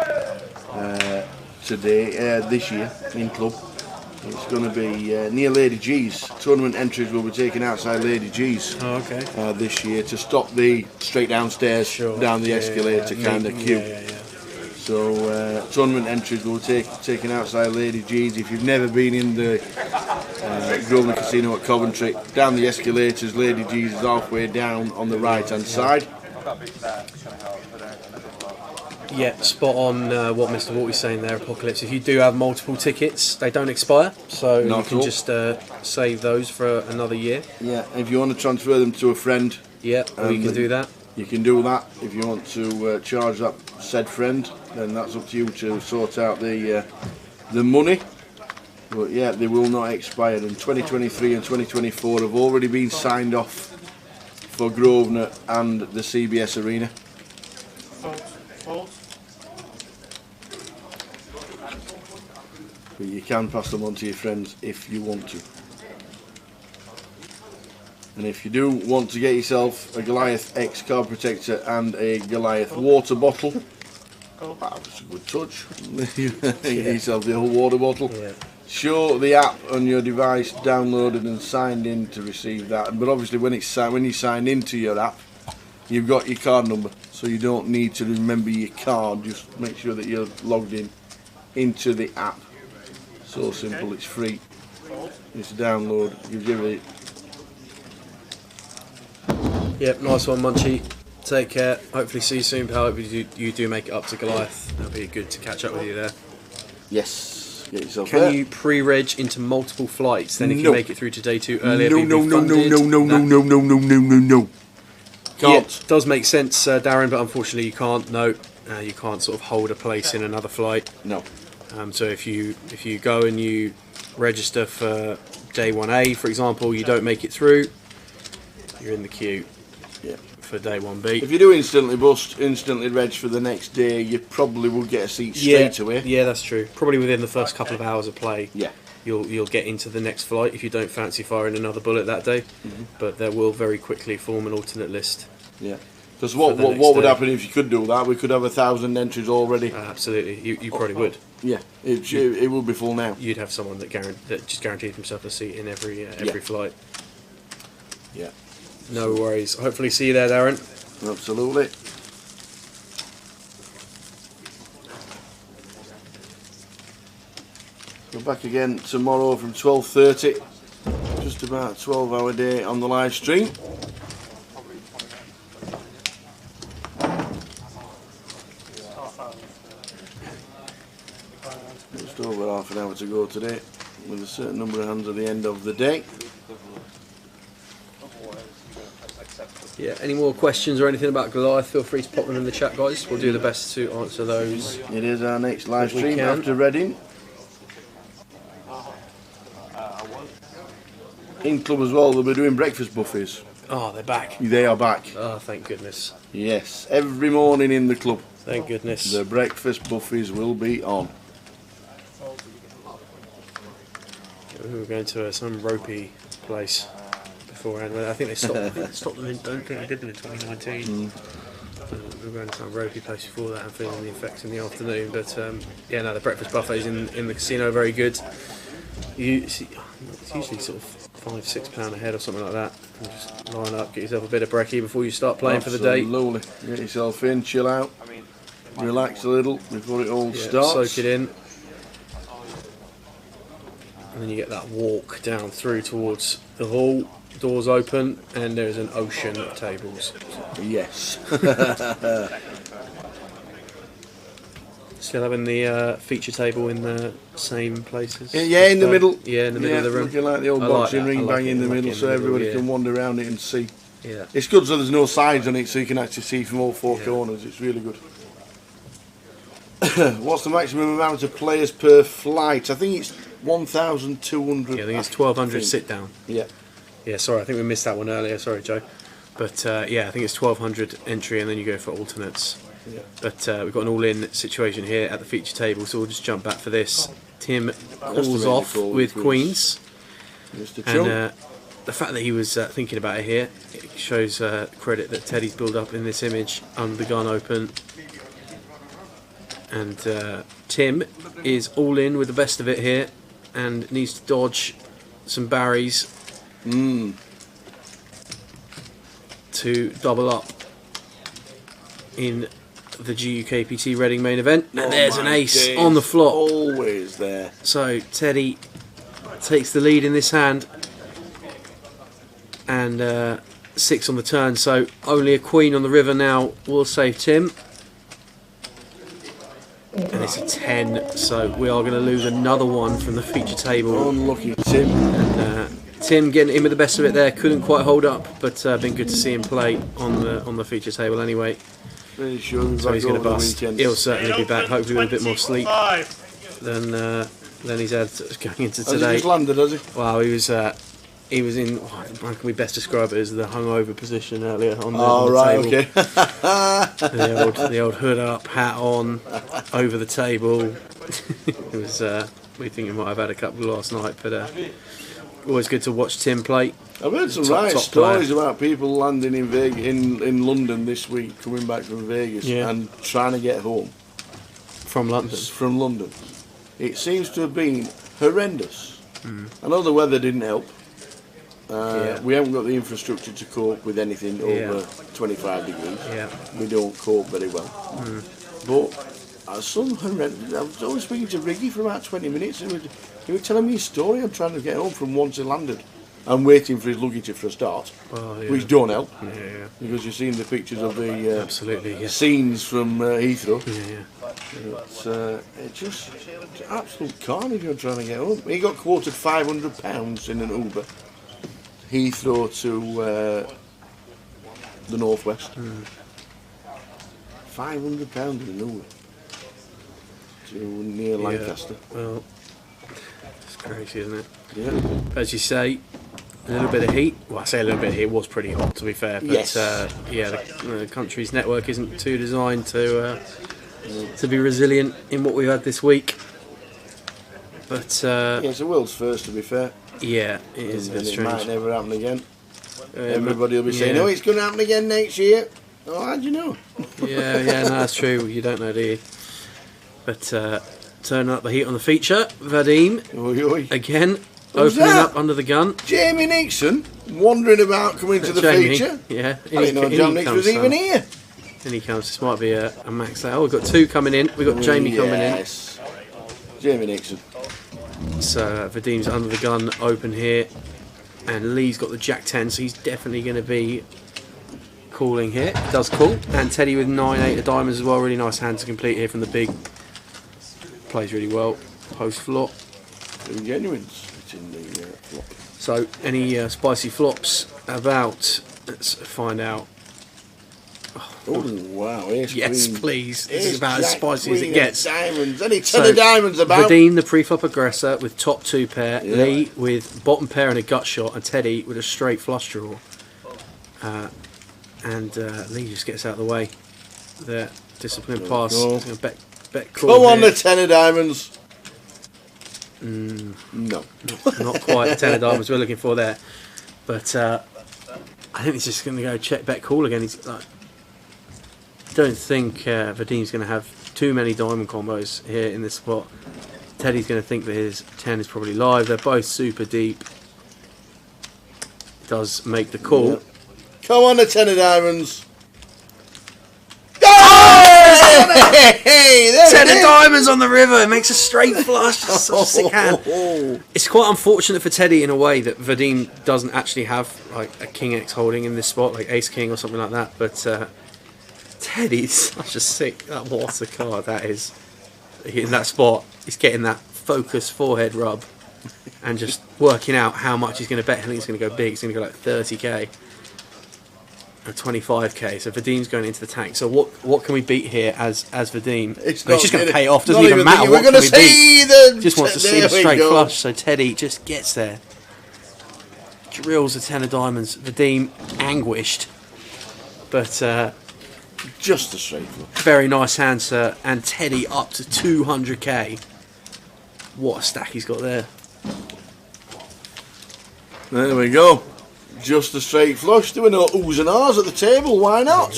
this year in club. It's going to be near Lady G's. Tournament entries will be taken outside Lady G's this year to stop the straight downstairs, down the escalator kind of queue. So tournament entries will be taken outside Lady G's. If you've never been in the Grosvenor Casino at Coventry, down the escalators, Lady G's is halfway down on the right hand side. yeah, spot on what Mr. Walt's saying there, Apocalypse. If you do have multiple tickets, they don't expire, so you can just save those for another year. Yeah, if you want to transfer them to a friend, you can do that. You can do that. If you want to charge that said friend, then that's up to you to sort out the money. But yeah, they will not expire. And 2023 and 2024 have already been signed off for Grosvenor and the CBS Arena. But you can pass them on to your friends if you want to. And if you do want to get yourself a Goliath X card protector and a Goliath water bottle, that's a good touch. Get yourself the whole water bottle. Yeah. Show the app on your device downloaded and signed in to receive that. But obviously, when you sign into your app, you've got your card number, so you don't need to remember your card. Just make sure that you're logged in into the app. So simple. It's free. It's a download. Gives you Yep, nice one, Munchie. Take care. Hopefully see you soon, pal. Hopefully you do make it up to Goliath. That'll be good to catch up with you there. Yes. Get yourself Can there. you pre-reg into multiple flights? Then if you No. make it through to day 2 earlier, No. Yeah, Can't. it does make sense, Darren, but unfortunately you can't. No, you can't sort of hold a place in another flight. No. So if you go and you register for day 1A, for example, you don't make it through, you're in the queue. Yeah. For day 1B. If you do instantly reg for the next day, you probably will get a seat straight away. Yeah, that's true. Probably within the first couple of hours of play. Yeah. You'll get into the next flight if you don't fancy firing another bullet that day. But there will very quickly form an alternate list. Yeah. Because what would happen if you could do that? We could have 1,000 entries already. Absolutely, you probably would. Yeah, it will be full now. You'd have someone that just guaranteed himself a seat in every flight. Yeah. No worries. Hopefully see you there, Darren. Absolutely. We're back again tomorrow from 12:30. Just about a 12-hour day on the live stream. Just over half an hour to go today, with a certain number of hands at the end of the day. Yeah, any more questions or anything about Goliath, feel free to pop them in the chat, guys. We'll do the best to answer those. It is our next live If we stream can. after Reading. In club as well, they'll be doing breakfast buffets. Oh, they're back. They are back. Oh, thank goodness. Yes, every morning in the club. Thank goodness. The breakfast buffets will be on. We were going to some ropey place beforehand. I think they stopped. Them in, don't think they did them in 2019. We were going to some ropey place before that and feeling the effects in the afternoon. But yeah, no, the breakfast buffets in the casino are very good. It's usually sort of £5-6 a head or something like that. And just line up, get yourself a bit of brekkie before you start playing for the day. Absolutely. Get yourself in, chill out, relax a little before it all starts. Soak it in. And then you get that walk down through towards the hall. Doors open, and there's an ocean of tables. Yes. Still having the feature table in the same places? Yeah, in the middle. Yeah, in the middle of the room. Looking like the old boxing ring, bang in the middle, so everybody can wander around it and see. Yeah. It's good so there's no sides on it, so you can actually see from all four corners. It's really good. What's the maximum amount of players per flight? I think it's 1,200. Yeah, I think it's 1,200 sit down. Yeah. Yeah, sorry, I think we missed that one earlier. Sorry, Joe. But yeah, I think it's 1,200 entry, and then you go for alternates. Yeah. But we've got an all-in situation here at the feature table, so we'll just jump back for this. Tim calls off with Queens, and the fact that he was thinking about it here, it shows credit that Teddy's built up in this image. Under the gun open, and Tim is all in with the best of it here, and needs to dodge some barries to double up in the GUKPT Reading main event. And there's an ace on the flop. Always there. So Teddy takes the lead in this hand, and 6 on the turn. So only a queen on the river now will save Tim. And it's a 10, so we are going to lose another one from the feature table. Unlucky Tim. And Tim getting in with the best of it there, couldn't quite hold up, but been good to see him play on the feature table anyway. Pretty sure So he's going to bust. He'll certainly be back, hopefully with a bit more sleep than he's had going into today. Has he just landed, has he? Well, he was in, how can we best describe it as the hungover position earlier on the, right, table. Okay. the old hood up, hat on, over the table. It was. We think he might have had a couple last night, but always good to watch Tim play. I've heard some Top stories player. about people landing in Vegas, in London this week, coming back from Vegas and trying to get home from London. From London, it seems to have been horrendous. I know the weather didn't help. We haven't got the infrastructure to cope with anything over 25 degrees. Yeah. We don't cope very well. But some horrendous. I was only speaking to Riggy for about 20 minutes, and he was telling me his story. I'm trying to get home from once he landed. I'm waiting for his luggage for a start, which don't help, because you've seen the pictures of the scenes from Heathrow. It's just absolute carnage. You're trying to get home. He got quoted £500 in an Uber, Heathrow to the northwest. £500 in an Uber to near Lancaster. Well, it's crazy, isn't it? Yeah. As you say, a little bit of heat. Well, I say a little bit of heat. It was pretty hot, to be fair. But the country's network isn't too designed to be resilient in what we've had this week. But it's the world's first, to be fair. Yeah, it is. And it strange. might never happen again. Everybody will be saying, "Oh, it's going to happen again next year." Oh, how do you know? No, that's true. You don't know, do you? But turning up the heat on the feature, Vadim again. Opening up under the gun. Jamie Nixon wandering about coming to the feature. Yeah. I didn't know John Nixon was even here. In he comes. This might be a max there. Oh, we've got 2 coming in. We've got Jamie coming in. Yes. Jamie Nixon. So Vadim's under the gun, open here. And Lee's got the Jack 10, so he's definitely going to be calling here. He does call. And Teddy with 9-8 of diamonds as well. Really nice hand to complete here from the big. Plays really well. Post flop. Doing genuines. In the flop. So any spicy flops about? Let's find out. Oh wow! Yes, please. This is about as spicy as it gets. Diamonds. Any 10 of diamonds about? Vadim, the pre-flop aggressor with top 2 pair. Lee with bottom pair and a gut shot, and Teddy with a straight flush draw. And Lee just gets out of the way. The disciplined pass. Bet Come on, the 10 of diamonds. No. Not quite the 10 of diamonds we're looking for there. But I think he's just going to go check bet call again. He's like, don't think Vadim's going to have too many diamond combos here in this spot. Teddy's going to think that his 10 is probably live. They're both super deep. Does make the call. Yep. Come on, the 10 of diamonds. Hey, 10 of diamonds on the river. It makes a straight flush. Such a sick hand. It's quite unfortunate for Teddy in a way that Vadim doesn't actually have like a King X holding in this spot, like Ace King or something like that. But Teddy's such a sick. What a card that is. In that spot, he's getting that focused forehead rub and just working out how much he's going to bet. I think he's going to go big. He's going to go like 30k or 25k. So Vadim's going into the tank. So what can we beat here as Vadim? He's just going to pay it off. Doesn't even matter what can we beat. Just wants to see the straight flush. So Teddy just gets there, drills a 10 of diamonds. Vadim anguished, but just a straight flush. Very nice hand, sir. And Teddy up to 200k. What a stack he's got there. There we go. Just a straight flush. Doing no oohs and ahs at the table. Why not?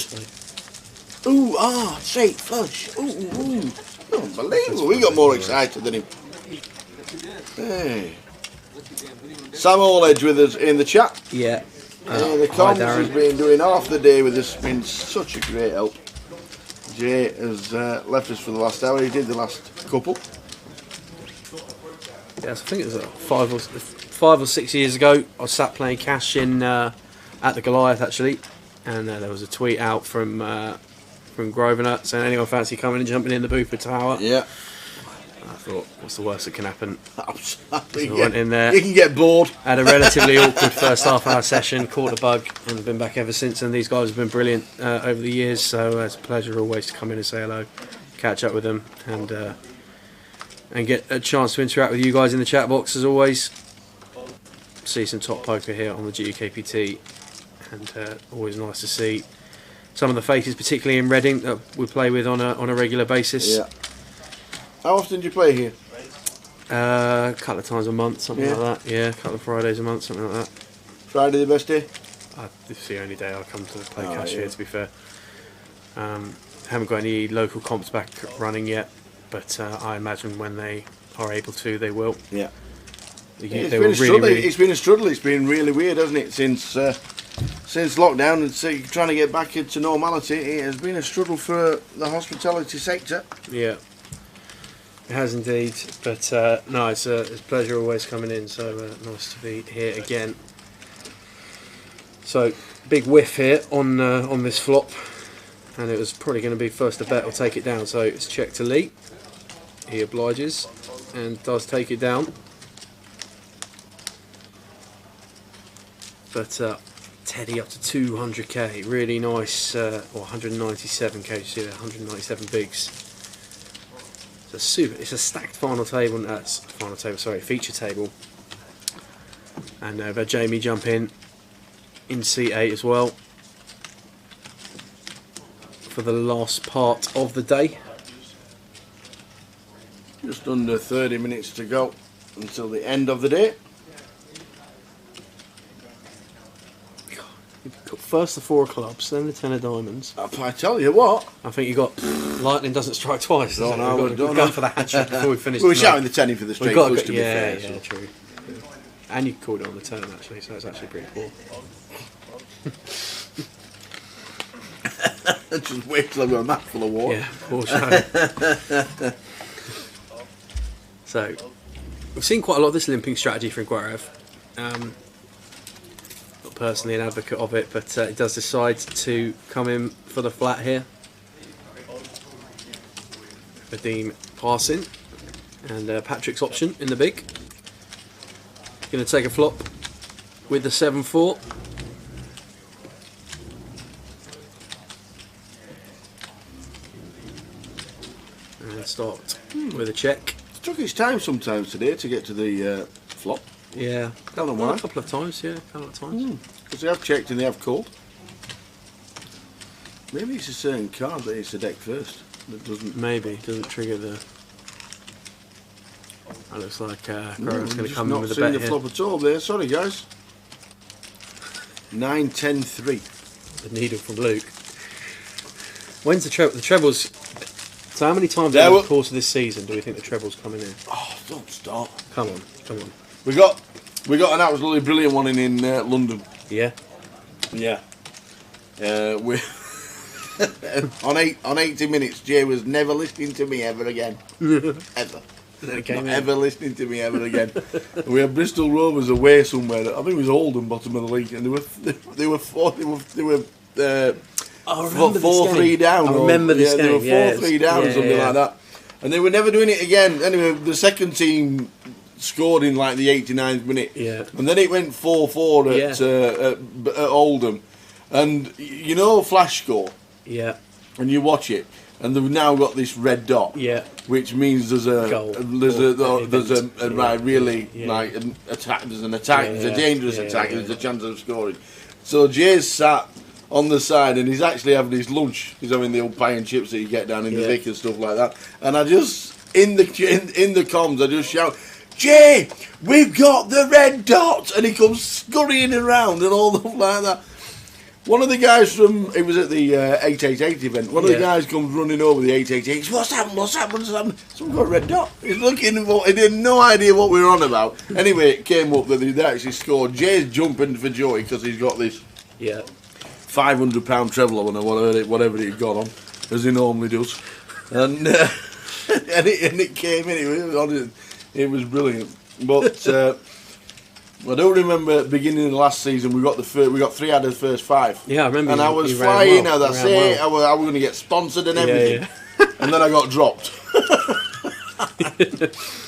Ooh, ah, straight flush. Ooh, ooh. Unbelievable. We got more excited than him. Hey. Sam Allledge with us in the chat. Yeah. The comms has been doing half the day with us. Been such a great help. Jay has left us for the last hour. He did the last couple. Yes, I think it was 5 or 6 years ago. I was sat playing cash in at the Goliath actually, and there was a tweet out from Grosvenor saying anyone fancy coming and jumping in the booth with Tower. Yeah. I thought, what's the worst that can happen? Absolutely. So I went in there. You can get bored. Had a relatively awkward first half-hour session, caught a bug, and have been back ever since. And these guys have been brilliant over the years, so it's a pleasure always to come in and say hello, catch up with them, and get a chance to interact with you guys in the chat box as always. See some top poker here on the GUKPT, and always nice to see some of the faces, particularly in Reading, that we play with on a regular basis. Yeah. How often do you play here? A couple of times a month, something like that. Yeah, a couple of Fridays a month, something like that. Friday the best day? This is the only day I come to play cash here, to be fair. Haven't got any local comps back running yet, but I imagine when they are able to, they will. Yeah. It's been a struggle. It's been really weird, hasn't it, since lockdown and trying to get back into normality. It has been a struggle for the hospitality sector. Yeah. It has indeed, but no, it's a pleasure always coming in, so nice to be here again. So, big whiff here on this flop, and it was probably going to be first to bet or take it down, so it's check to Lee. He obliges and does take it down. But Teddy up to 200k, really nice, or 197k, you see there, 197 bigs. It's a stacked final table. Feature table. And we've had Jamie jump in C8 as well for the last part of the day. Just under 30 minutes to go until the end of the day. First the 4 of clubs, then the 10 of diamonds. I tell you what. I think you got lightning doesn't strike twice. No, we've got for the hat trick before we finish. We were shouting the 10 for the straight flush, to be fair. Yeah, true. And you called it on the turn actually, so it's actually pretty cool. Just wait till I've got a map full of water. Yeah, foreshadowing. So, we've seen quite a lot of this limping strategy from Guarev. Not personally an advocate of it, but he does decide to come in for the flat here. Vadim passing, and Patrick's option in the big. Going to take a flop with the 7-4. And start with a check. It took its time sometimes today to get to the flop. Yeah, Don't know why. a couple of times. Yeah, a couple of times. Because they have checked and they have called. Maybe it's a certain card that it's a deck first that doesn't. Maybe doesn't trigger the. That looks like Grover's I'm going to just come in not with a seeing bet the here. flop at all there. Sorry, guys. 9-10-3. The needle from Luke. When's the treble? The treble's. So how many times There over will- the course of this season do we think the treble's coming in? Oh, don't start. Come on, come on. We got an absolutely brilliant one in London. Yeah. Yeah. We on 80 minutes. Jay was never listening to me ever again. Ever. It came Not in. ever listening to me ever again. We had Bristol Rovers away somewhere. I think it was Oldham, bottom of the league, and they were 4-3 down. I remember this They were game. 4-3 down or something like that. And they were never doing it again. Anyway, the second team scored in like the 89th minute. Yeah. And then it went 4-4 at Oldham. And you know Flash score, Yeah. and you watch it, and they've now got this red dot. Yeah. Which means there's a Goal. there's a Yeah. right really Yeah. like an attack. There's an attack. Yeah, There's a yeah. dangerous Yeah, attack. yeah. There's a chance of scoring. So Jay's sat on the side and he's actually having his lunch. He's having the old pie and chips that you get down in the Yeah. Vic and stuff like that. And I just in the comms I just shout, "Jay, we've got the red dot!" And he comes scurrying around and all stuff like that. One of the guys from, it was at the 888 event, one of the Yeah. guys comes running over the 888, "What's happened, what's happened, what's happened?" Someone got a red dot. He's looking, he had no idea what we were on about. Anyway, it came up that they'd actually scored. Jay's jumping for joy because he's got this Yeah. £500 treble on or whatever he got on, as he normally does. And it came in, it was brilliant. But I don't remember at the beginning of the last season we got 3 out of the first 5. Yeah, I remember. And I was you ran flying, well. that's You ran it, well. I was going to get sponsored and everything. Yeah, And then I got dropped.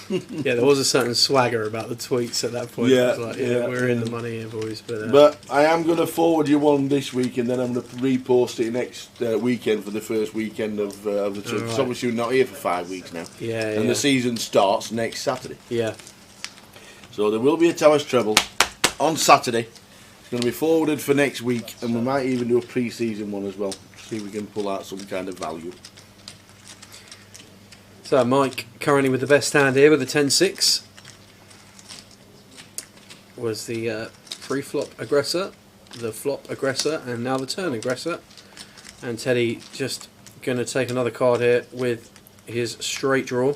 yeah, there was a certain swagger about the tweets at that point. Yeah, It was like, yeah. we're in the money here, boys. But But I am going to forward you one this week, and then I'm going to repost it next weekend for the first weekend of the trip. Because Alright. obviously we're not here for 5 weeks now. yeah, And yeah. the season starts next Saturday. Yeah. So there will be a Towers treble on Saturday. It's going to be forwarded for next week, and we might even do a pre-season one as well. See if we can pull out some kind of value. So Mike currently with the best hand here with the 10-6. Was the pre-flop aggressor, the flop aggressor, and now the turn aggressor. And Teddy just going to take another card here with his straight draw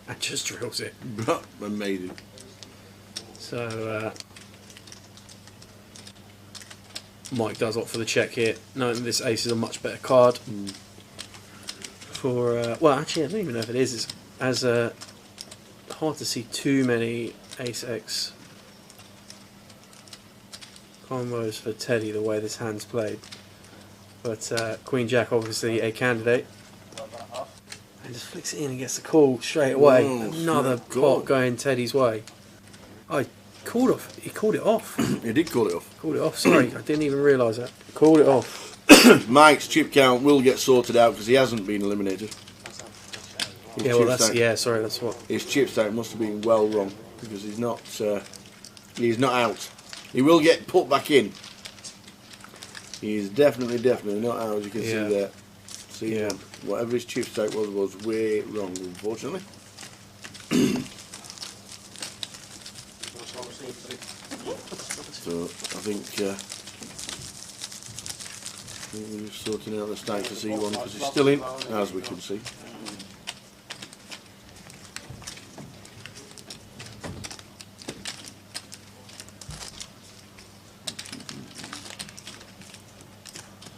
and just drills it. Amazing. So Mike does opt for the check here, knowing that this ace is a much better card. For well, actually, I don't even know if it is. It's as hard to see too many ace x combos for Teddy the way this hand's played. But Queen Jack obviously a candidate, and just flicks it in and gets the call straight away. Whoa, Another good call. pot going Teddy's way. Oh, he called off. He called it off. He did call it off. Called it off. Sorry, I didn't even realise that. Called it off. Mike's chip count will get sorted out because he hasn't been eliminated. His Yeah, well, chip that's stack- Sorry, that's what. His chip stack must have been well wrong because he's not out. He will get put back in. He's definitely not out, as you can see Yeah. there. See, Yeah. whatever his chip stack was way wrong, unfortunately. So I think we're just sorting out the stack to see one because he's still in, as we can see.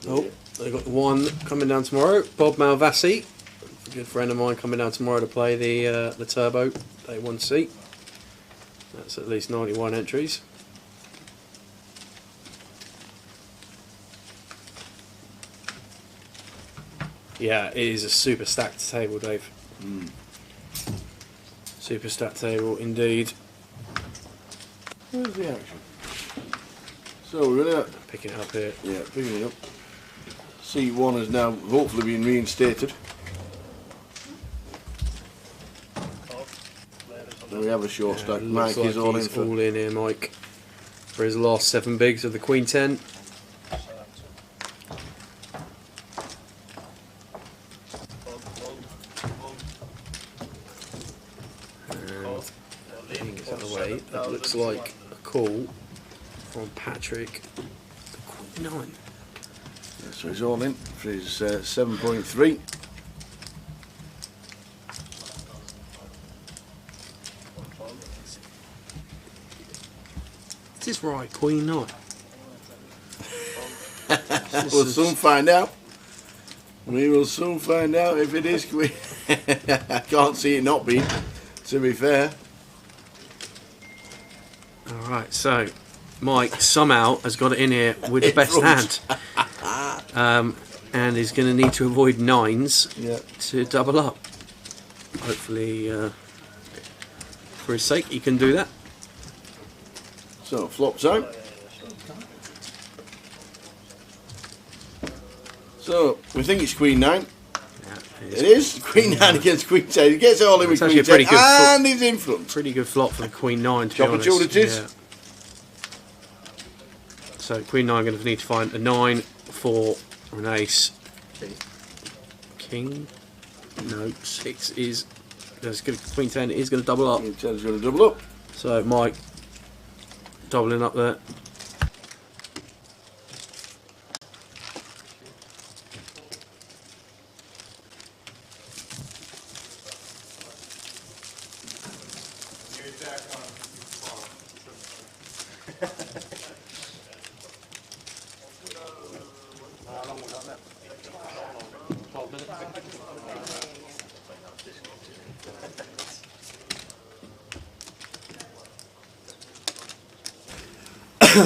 Oh, they've got one coming down tomorrow. Bob Malvasi, a good friend of mine, coming down tomorrow to play the Turbo Day 1 seat. That's at least 91 entries. Yeah, it is a super stacked table, Dave. Super stacked table indeed. Where's the action? So we're gonna Picking it up here. picking it up. C1 has now hopefully been reinstated. And we have a short stack. Looks Mike is like all in he's for. all in here, Mike, for his last 7 bigs of the Queen 10. And like a call from Patrick. Queen 9. So he's all in for his 7.3. Is this right? Queen 9. We'll soon find out. We will soon find out if it is Queen. I can't see it not being, to be fair. Alright, so Mike somehow has got it in here with the best hand. And is going to need to avoid 9s to double up. Hopefully, for his sake, he can do that. So, flops out. So, we think it's Queen 9. Yeah, it is. Queen 9 against Queen 10. He gets it all in with Queen 10 and he's in front. Pretty good flop for the Queen 9, to be honest. Opportunities. Yeah. So, Queen 9 going to need to find a 9, 4, or an ace. King. No, 6 is. That's good. Queen 10 is going to double up. Queen 10 is going to double up. So, Mike doubling up there.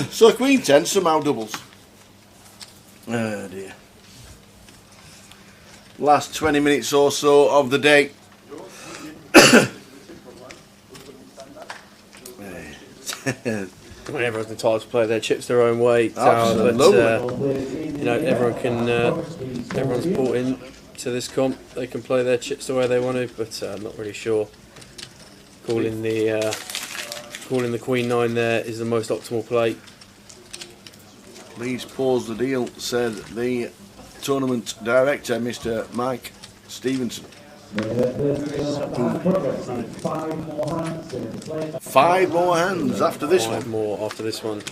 So Queen 10 somehow doubles. Oh dear. Last 20 minutes or so of the day. When everyone's entitled to play their chips their own way, Absolutely. but you know, everyone can. Everyone's bought in to this comp. They can play their chips the way they want to, but I'm not really sure. Calling the Queen 9 there is the most optimal play. Please pause the deal, said the tournament director, Mr. Mike Stevenson. 5 more hands after this one. 5 more after this one.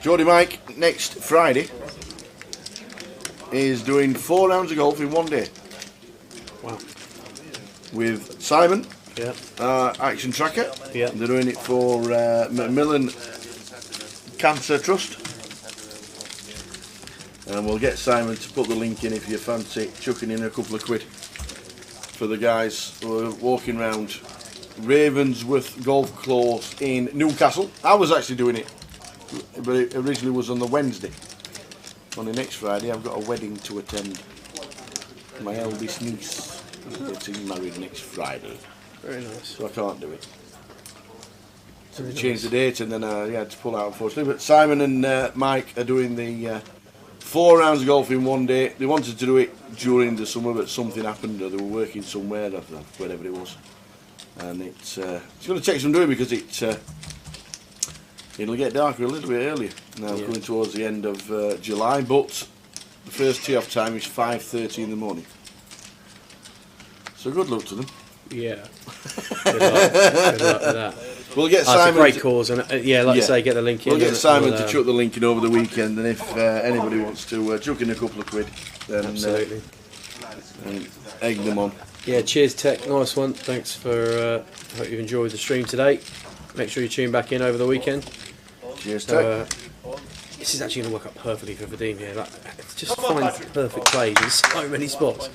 Geordie Mike next Friday is doing 4 rounds of golf in one day. Wow. With Simon, Yeah. Action Tracker. Yeah. They're doing it for Macmillan Cancer Trust. And we'll get Simon to put the link in if you fancy chucking in a couple of quid for the guys who are walking around Ravensworth Golf Course in Newcastle. I was actually doing it, but it originally was on the Wednesday. On the next Friday, I've got a wedding to attend. My eldest niece is getting married next Friday, Very nice. so I can't do it. So they changed the date, and then I had to pull out, unfortunately. But Simon and Mike are doing the 4 rounds of golf in one day. They wanted to do it during the summer, but something happened, or they were working somewhere, I don't know, wherever it was. And it's going to take some doing because it'll get darker a little bit earlier now, coming towards the end of July. But the first tee-off time is 5:30 in the morning. So good luck to them. Yeah. Good luck. Good luck with that. We'll get Simon. It's a great cause, and like you say, get the link in. We'll get Simon to chuck the link in over the weekend, and if anybody wants to chuck in a couple of quid, then absolutely egg them on. Yeah, cheers, Tech. Nice one. Thanks for. Hope you've enjoyed the stream today. Make sure you tune back in over the weekend. Cheers, Tech. This is actually going to work out perfectly for Vadim here. Like, just finds the perfect plays in so many spots.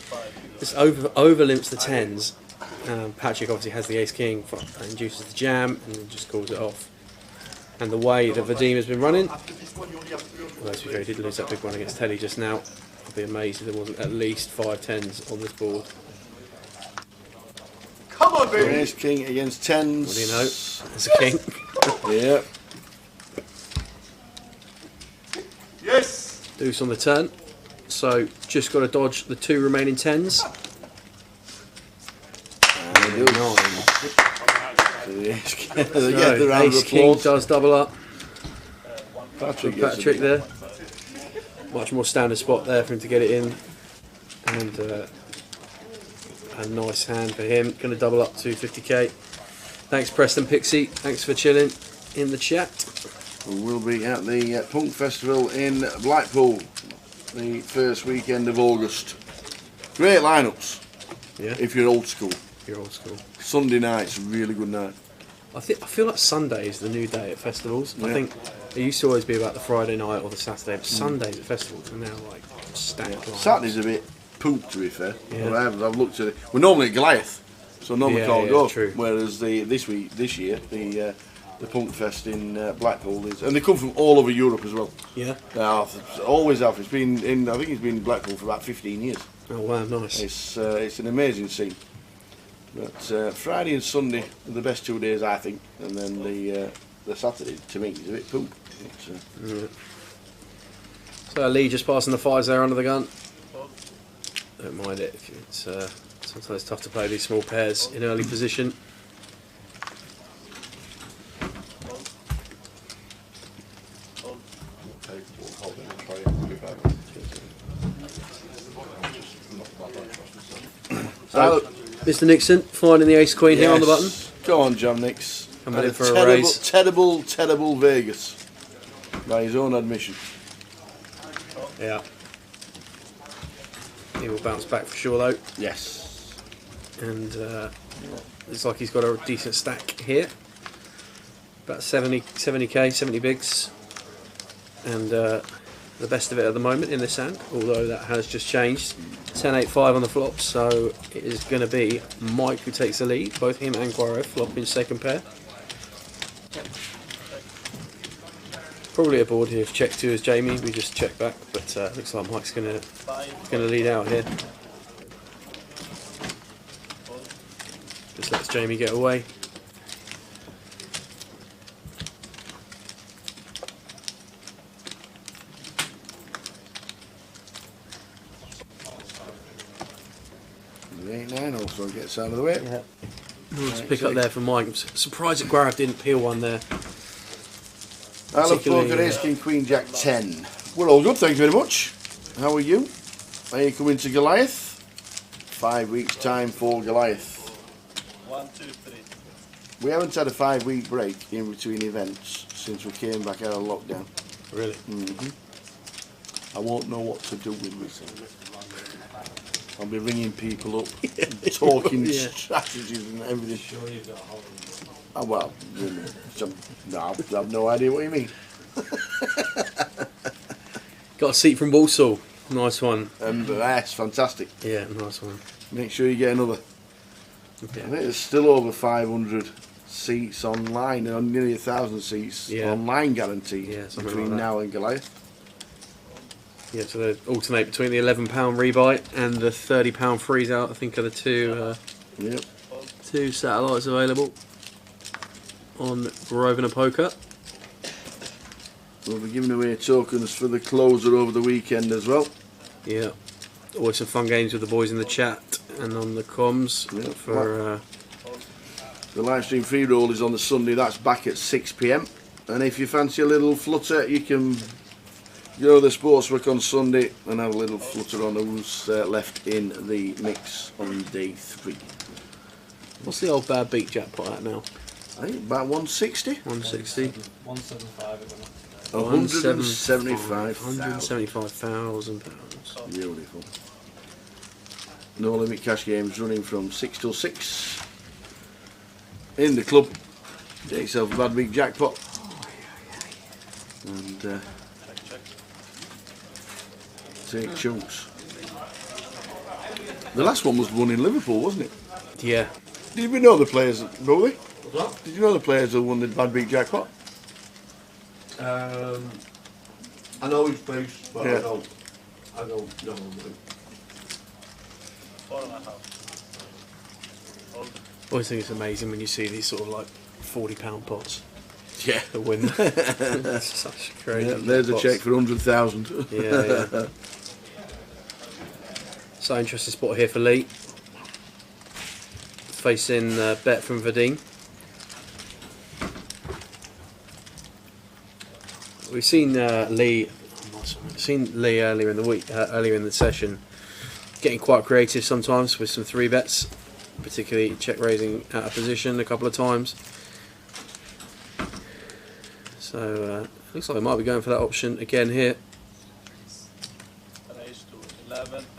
Just overlimps the 10s. Patrick obviously has the ace king, induces the jam, and then just calls it off. And the way that Vadim has been running, well, to be fair, he did lose that big one against Telly just now. I'd be amazed if there wasn't at least 5 10s on this board. Come on, baby! Ace king against 10s. What do you know? There's a king. Yeah. Yes! Deuce on the turn. So just got to dodge the 2 remaining 10s. So ace king does double up. Patrick there. Much more standard spot there for him to get it in. And a nice hand for him. Going to double up to 50k. Thanks Preston Pixie. Thanks for chilling. in the chat. We will be at the Punk Festival in Blackpool the first weekend of August. Great lineups. Yeah. If you're old school. You're old school. Sunday night's a really good night. I feel like Sunday is the new day at festivals. Yeah. I think it used to always be about the Friday night or the Saturday, but Sundays at festivals are now like stacked. lineups. Saturday's a bit poop, to be fair. Yeah. But I've looked at it. We're normally at Goliath, so normally Yeah, can't yeah, go. true. Whereas this year, the Punk Fest in Blackpool is, and they come from all over Europe as well. Yeah. Always have. It's been in. I think it's been in Blackpool for about 15 years. Oh wow, nice. It's an amazing scene. But Friday and Sunday are the best 2 days, I think, and then the Saturday to me is a bit poop. But, Yeah. So Lee just passing the fives there under the gun. Don't mind it. It's sometimes tough to play these small pairs in early position. So, Mr. Nixon finding the ace queen here on the button. Go on, John Nix. Coming Had in for a terrible, raise. terrible Vegas, by his own admission. Yeah. He will bounce back for sure though. Yes. And looks like he's got a decent stack here. About 70k, 70 bigs. And the best of it at the moment in this hand, although that has just changed. 10-8-5 on the flop, so it is going to be Mike who takes the lead. Both him and Guaro flop in second pair. Probably a board here if check 2 is Jamie, we just check back, but looks like Mike's going to lead out here. Just lets Jamie get away. The 8-9 also gets out of the way. Yeah. Nice pick up there from Mike. I'm surprised that Guaro didn't peel one there. I look forward to Ace King Queen Jack 10. We're all good, thank you very much. How are you? Are you coming to Goliath? 5 weeks time for Goliath. 1, 2, 3. We haven't had a 5-week break in between events since we came back out of lockdown. Really? I won't know what to do with myself. I'll be ringing people up, talking Yeah. strategies and everything. Sure you've got a holiday. Oh, well, no, I have no idea what you mean. Got a seat from Walsall. Nice one. That's fantastic. Yeah, nice one. Make sure you get another. I think there's still over 500 seats online, and nearly 1,000 seats online guaranteed between like now and Goliath. Yeah, so they alternate between the £11 rebuy and the £30 freeze out. I think are the two satellites available on Grosvenor Poker. We'll be giving away tokens for the closer over the weekend as well. Yeah, always some fun games with the boys in the chat and on the comms for. The live stream free roll is on the Sunday. That's back at 6 p.m. And if you fancy a little flutter, you can go to the Sportsbook on Sunday and have a little flutter on who's left in the mix on day 3. What's the old bad beat jackpot at now? I think about 160. 160. 175. 175,000 pounds. Beautiful. No limit cash games running from 6 till 6 in the club. Get yourself a bad big jackpot. And take chunks. The last one was won in Liverpool, wasn't it? Yeah. Did we know the players, Rolly? Did you know the players who won the bad big jackpot? I know his face, but Yeah. I don't know him. 4.5. I always think it's amazing when you see these sort of like £40 pots. Yeah. The win. It's such crazy. Yeah, there's a pots. cheque for 100,000. Yeah. So interesting spot here for Lee. Facing bet from Vadine. We've seen Lee earlier in the week, earlier in the session, getting quite creative sometimes with some 3 bets, particularly check raising out of position a couple of times. So looks like I might be going for that option again here. Raise to 11.5.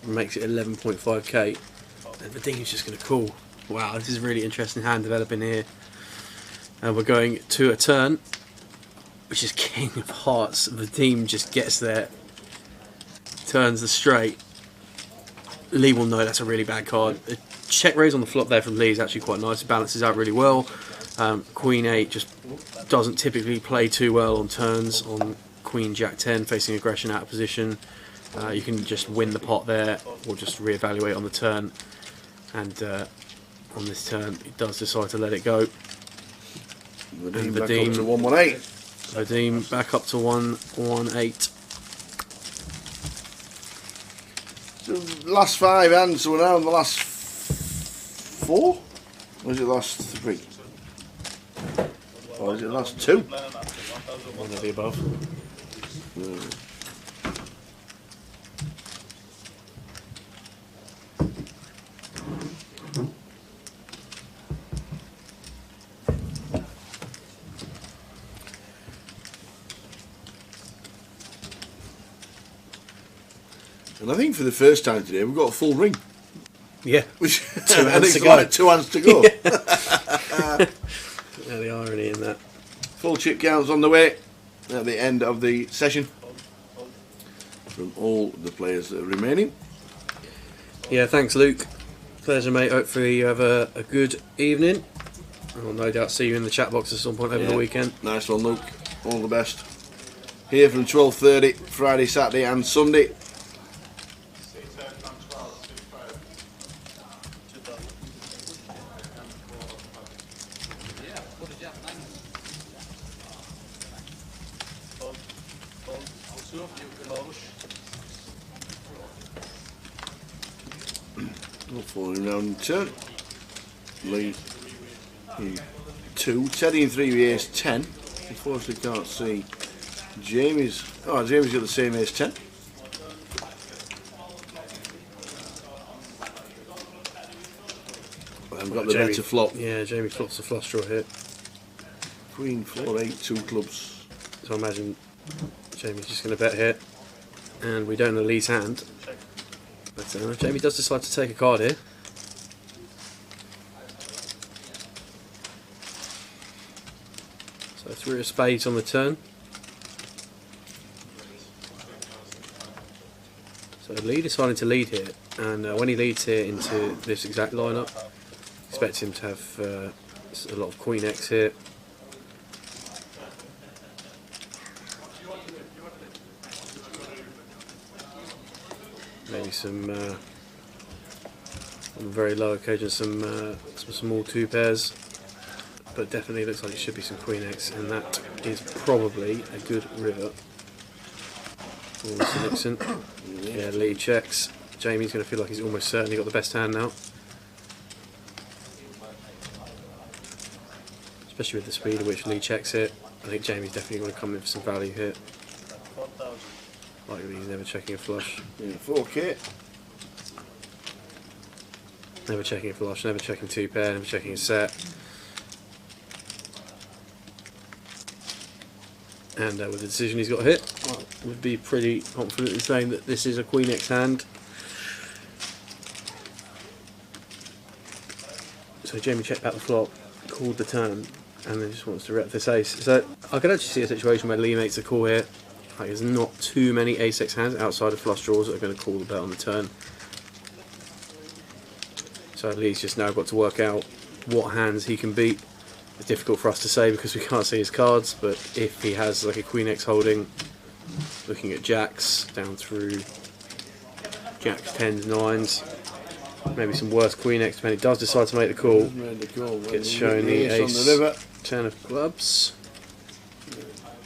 Makes it 11.5k. And the Dean's just going to call. Wow, this is a really interesting hand developing here. And we're going to a turn, which is King of Hearts. The Dean just gets there, turns the straight. Lee will know that's a really bad card. A check raise on the flop there from Lee is actually quite nice. It balances out really well. Queen 8 just doesn't typically play too well on turns. On Queen Jack 10 facing aggression out of position. You can just win the pot there or just reevaluate on the turn. And on this turn, he does decide to let it go. Vadim back up to 118. Vadim back up to 118. So last 5 hands, so we're now in the last 4? Or is it last 3? Or is it last 2? One of the above. And I think for the first time today we've got a full ring. Yeah. Which 2 hands to go. Like 2 hands to go. Yeah, the irony in that. Full chip counts on the way at the end of the session from all the players that are remaining. Yeah, thanks Luke. Pleasure mate, hopefully you have a good evening. I'll no doubt see you in the chat box at some point over the weekend. Nice one Luke, all the best. Here from 12:30 Friday, Saturday and Sunday. Falling round in turn. Lee in 2. Teddy in 3 with ace 10. Unfortunately can't see Jamie's. Oh, Jamie's got the same ace 10. I've got the Jamie, better flop. Yeah, Jamie flops the flush draw here. Queen 4 8 2 clubs. So I imagine Jamie's just going to bet here. And we don't know Lee's hand. But Jamie does decide to take a card here. So 3 of spades on the turn. So Lee decided to lead here, and when he leads here into this exact lineup, expect him to have a lot of Queen X here. Maybe some, on a very low occasion, some small 2 pairs, but definitely looks like it should be some Queen X, and that is probably a good river. Nixon. Yeah, Lee checks. Jamie's going to feel like he's almost certainly got the best hand now, especially with the speed at which Lee checks it. I think Jamie's definitely going to come in for some value here. Likely he's never checking a flush. Yeah, 4K. Never checking a flush, never checking 2 pair, never checking a set. And with the decision he's got hit, would be pretty confident in saying that this is a Queen X hand. So Jamie checked out the flop, called the turn, and then just wants to rep this ace. So I could actually see a situation where Lee makes a call here. Like, there's not too many ace-X hands outside of flush draws that are going to call the bet on the turn. So Lee's just now got to work out what hands he can beat. It's difficult for us to say because we can't see his cards, but if he has like a Queen X holding, looking at jacks down through jacks, 10s, 9s, maybe some worse Queen X, when he does decide to make the call, gets shown the ace, on the river. 10 of clubs.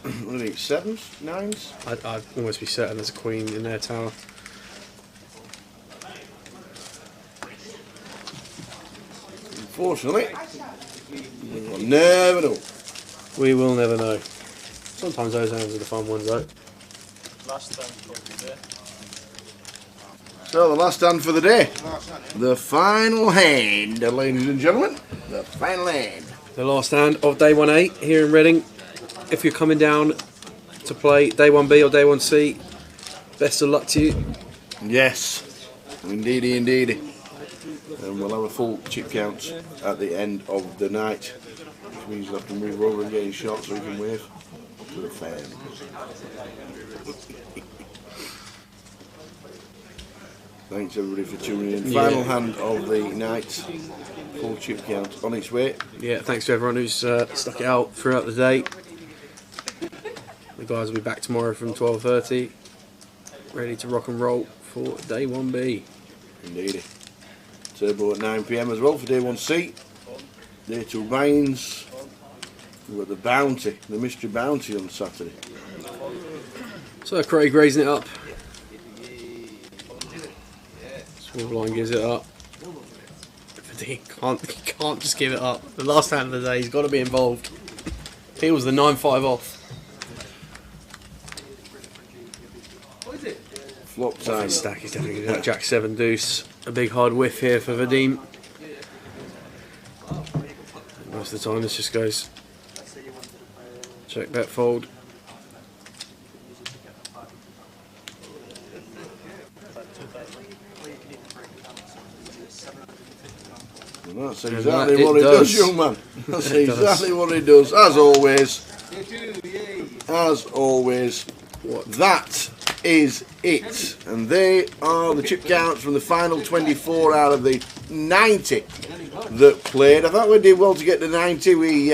What are these, 7s, 9s? I'd almost be certain there's a queen in their tower. Unfortunately, we'll never know. We will never know. Sometimes those hands are the fun ones, though. Last time probably there. So the last hand for the day. The final hand, ladies and gentlemen. The final hand. The last hand of day 1A here in Reading. If you're coming down to play day 1B or day 1C, best of luck to you. Yes, indeedy, indeedy. And we'll have a full chip count at the end of the night, which means we'll have to move over and get his shot so we can wave to the fan. Thanks everybody for tuning in. Final hand of the night, full chip count on its way. Yeah, thanks to everyone who's stuck it out throughout the day. The guys will be back tomorrow from 12:30, ready to rock and roll for day 1B. Indeedy. Turbo at 9 PM as well for day 1C. Day 2 Vines. We've got the Bounty, the Mystery Bounty on Saturday. So Craig raising it up. Swivel line gives it up. He can't just give it up. The last hand of the day, he's got to be involved. He was the 9-5 off. Flop time. Stack is definitely going to Jack 7 deuce. A big hard whiff here for Vadim. Most of the time this just goes check, bet, fold. And that's exactly what it does, young man. That's exactly what it does. As always. As always. That is it. And they are the chip counts from the final 24 out of the 90 that played. I thought we did well to get to 90. We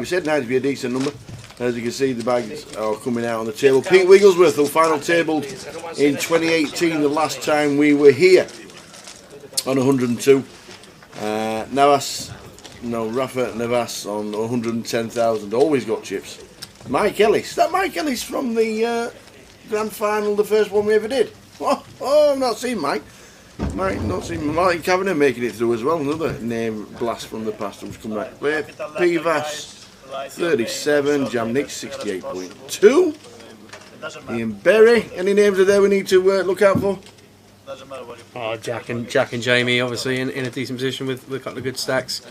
said 90 would be a decent number. As you can see, the bags are coming out on the table. Pete Wigglesworth, who final tabled in 2018, the last time we were here, on 102. Rafa Navas on 110,000. Always got chips. Mike Ellis. Is that Mike Ellis from the grand final, the first one we ever did? Oh, I've not seen Mike. Not seen Mike Kavanagh making it through as well. Another name blast from the past who's come back. Play Pivas 37, Jam Nick 68.2. Ian Berry. Any names are there we need to look out for? Oh, Jack and Jamie obviously in a decent position with a couple of good stacks.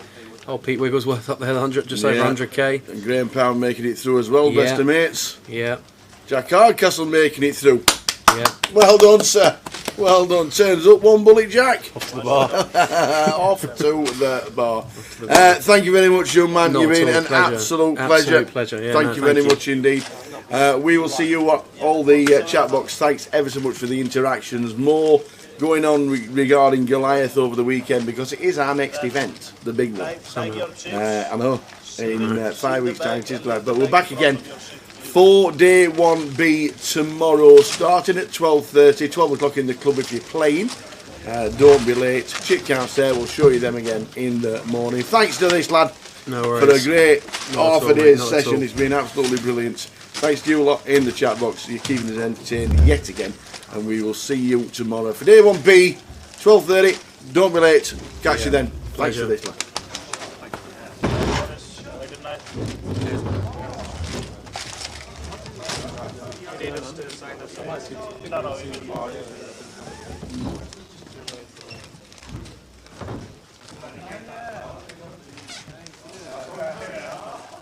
Oh, Pete Wigglesworth up there, 100, just over 100k. And Graham Pound making it through as well, best of mates. Yeah. Jack Hardcastle making it through. Yeah. Well done, sir. Well done. Turns up one bullet, Jack. Off to the bar. Off to the bar. Thank you very much, young man. You've been an absolute pleasure. Yeah, thank you very much indeed. We will see you at all the chat box. Thanks ever so much for the interactions. More going on regarding Goliath over the weekend because it is our next event, the big one. I know, in 5 weeks' time it is Goliath, but we're back again for day 1B tomorrow, starting at 12:30, 12 o'clock in the club if you're playing. Don't be late. Chip counts there, we'll show you them again in the morning. Thanks to this lad for a great half a day's session. It's been absolutely brilliant. Thanks to you lot in the chat box. You're keeping us entertained yet again. And we will see you tomorrow for day 1B, 12:30. Don't be late. Catch you then. Thanks for this, lad.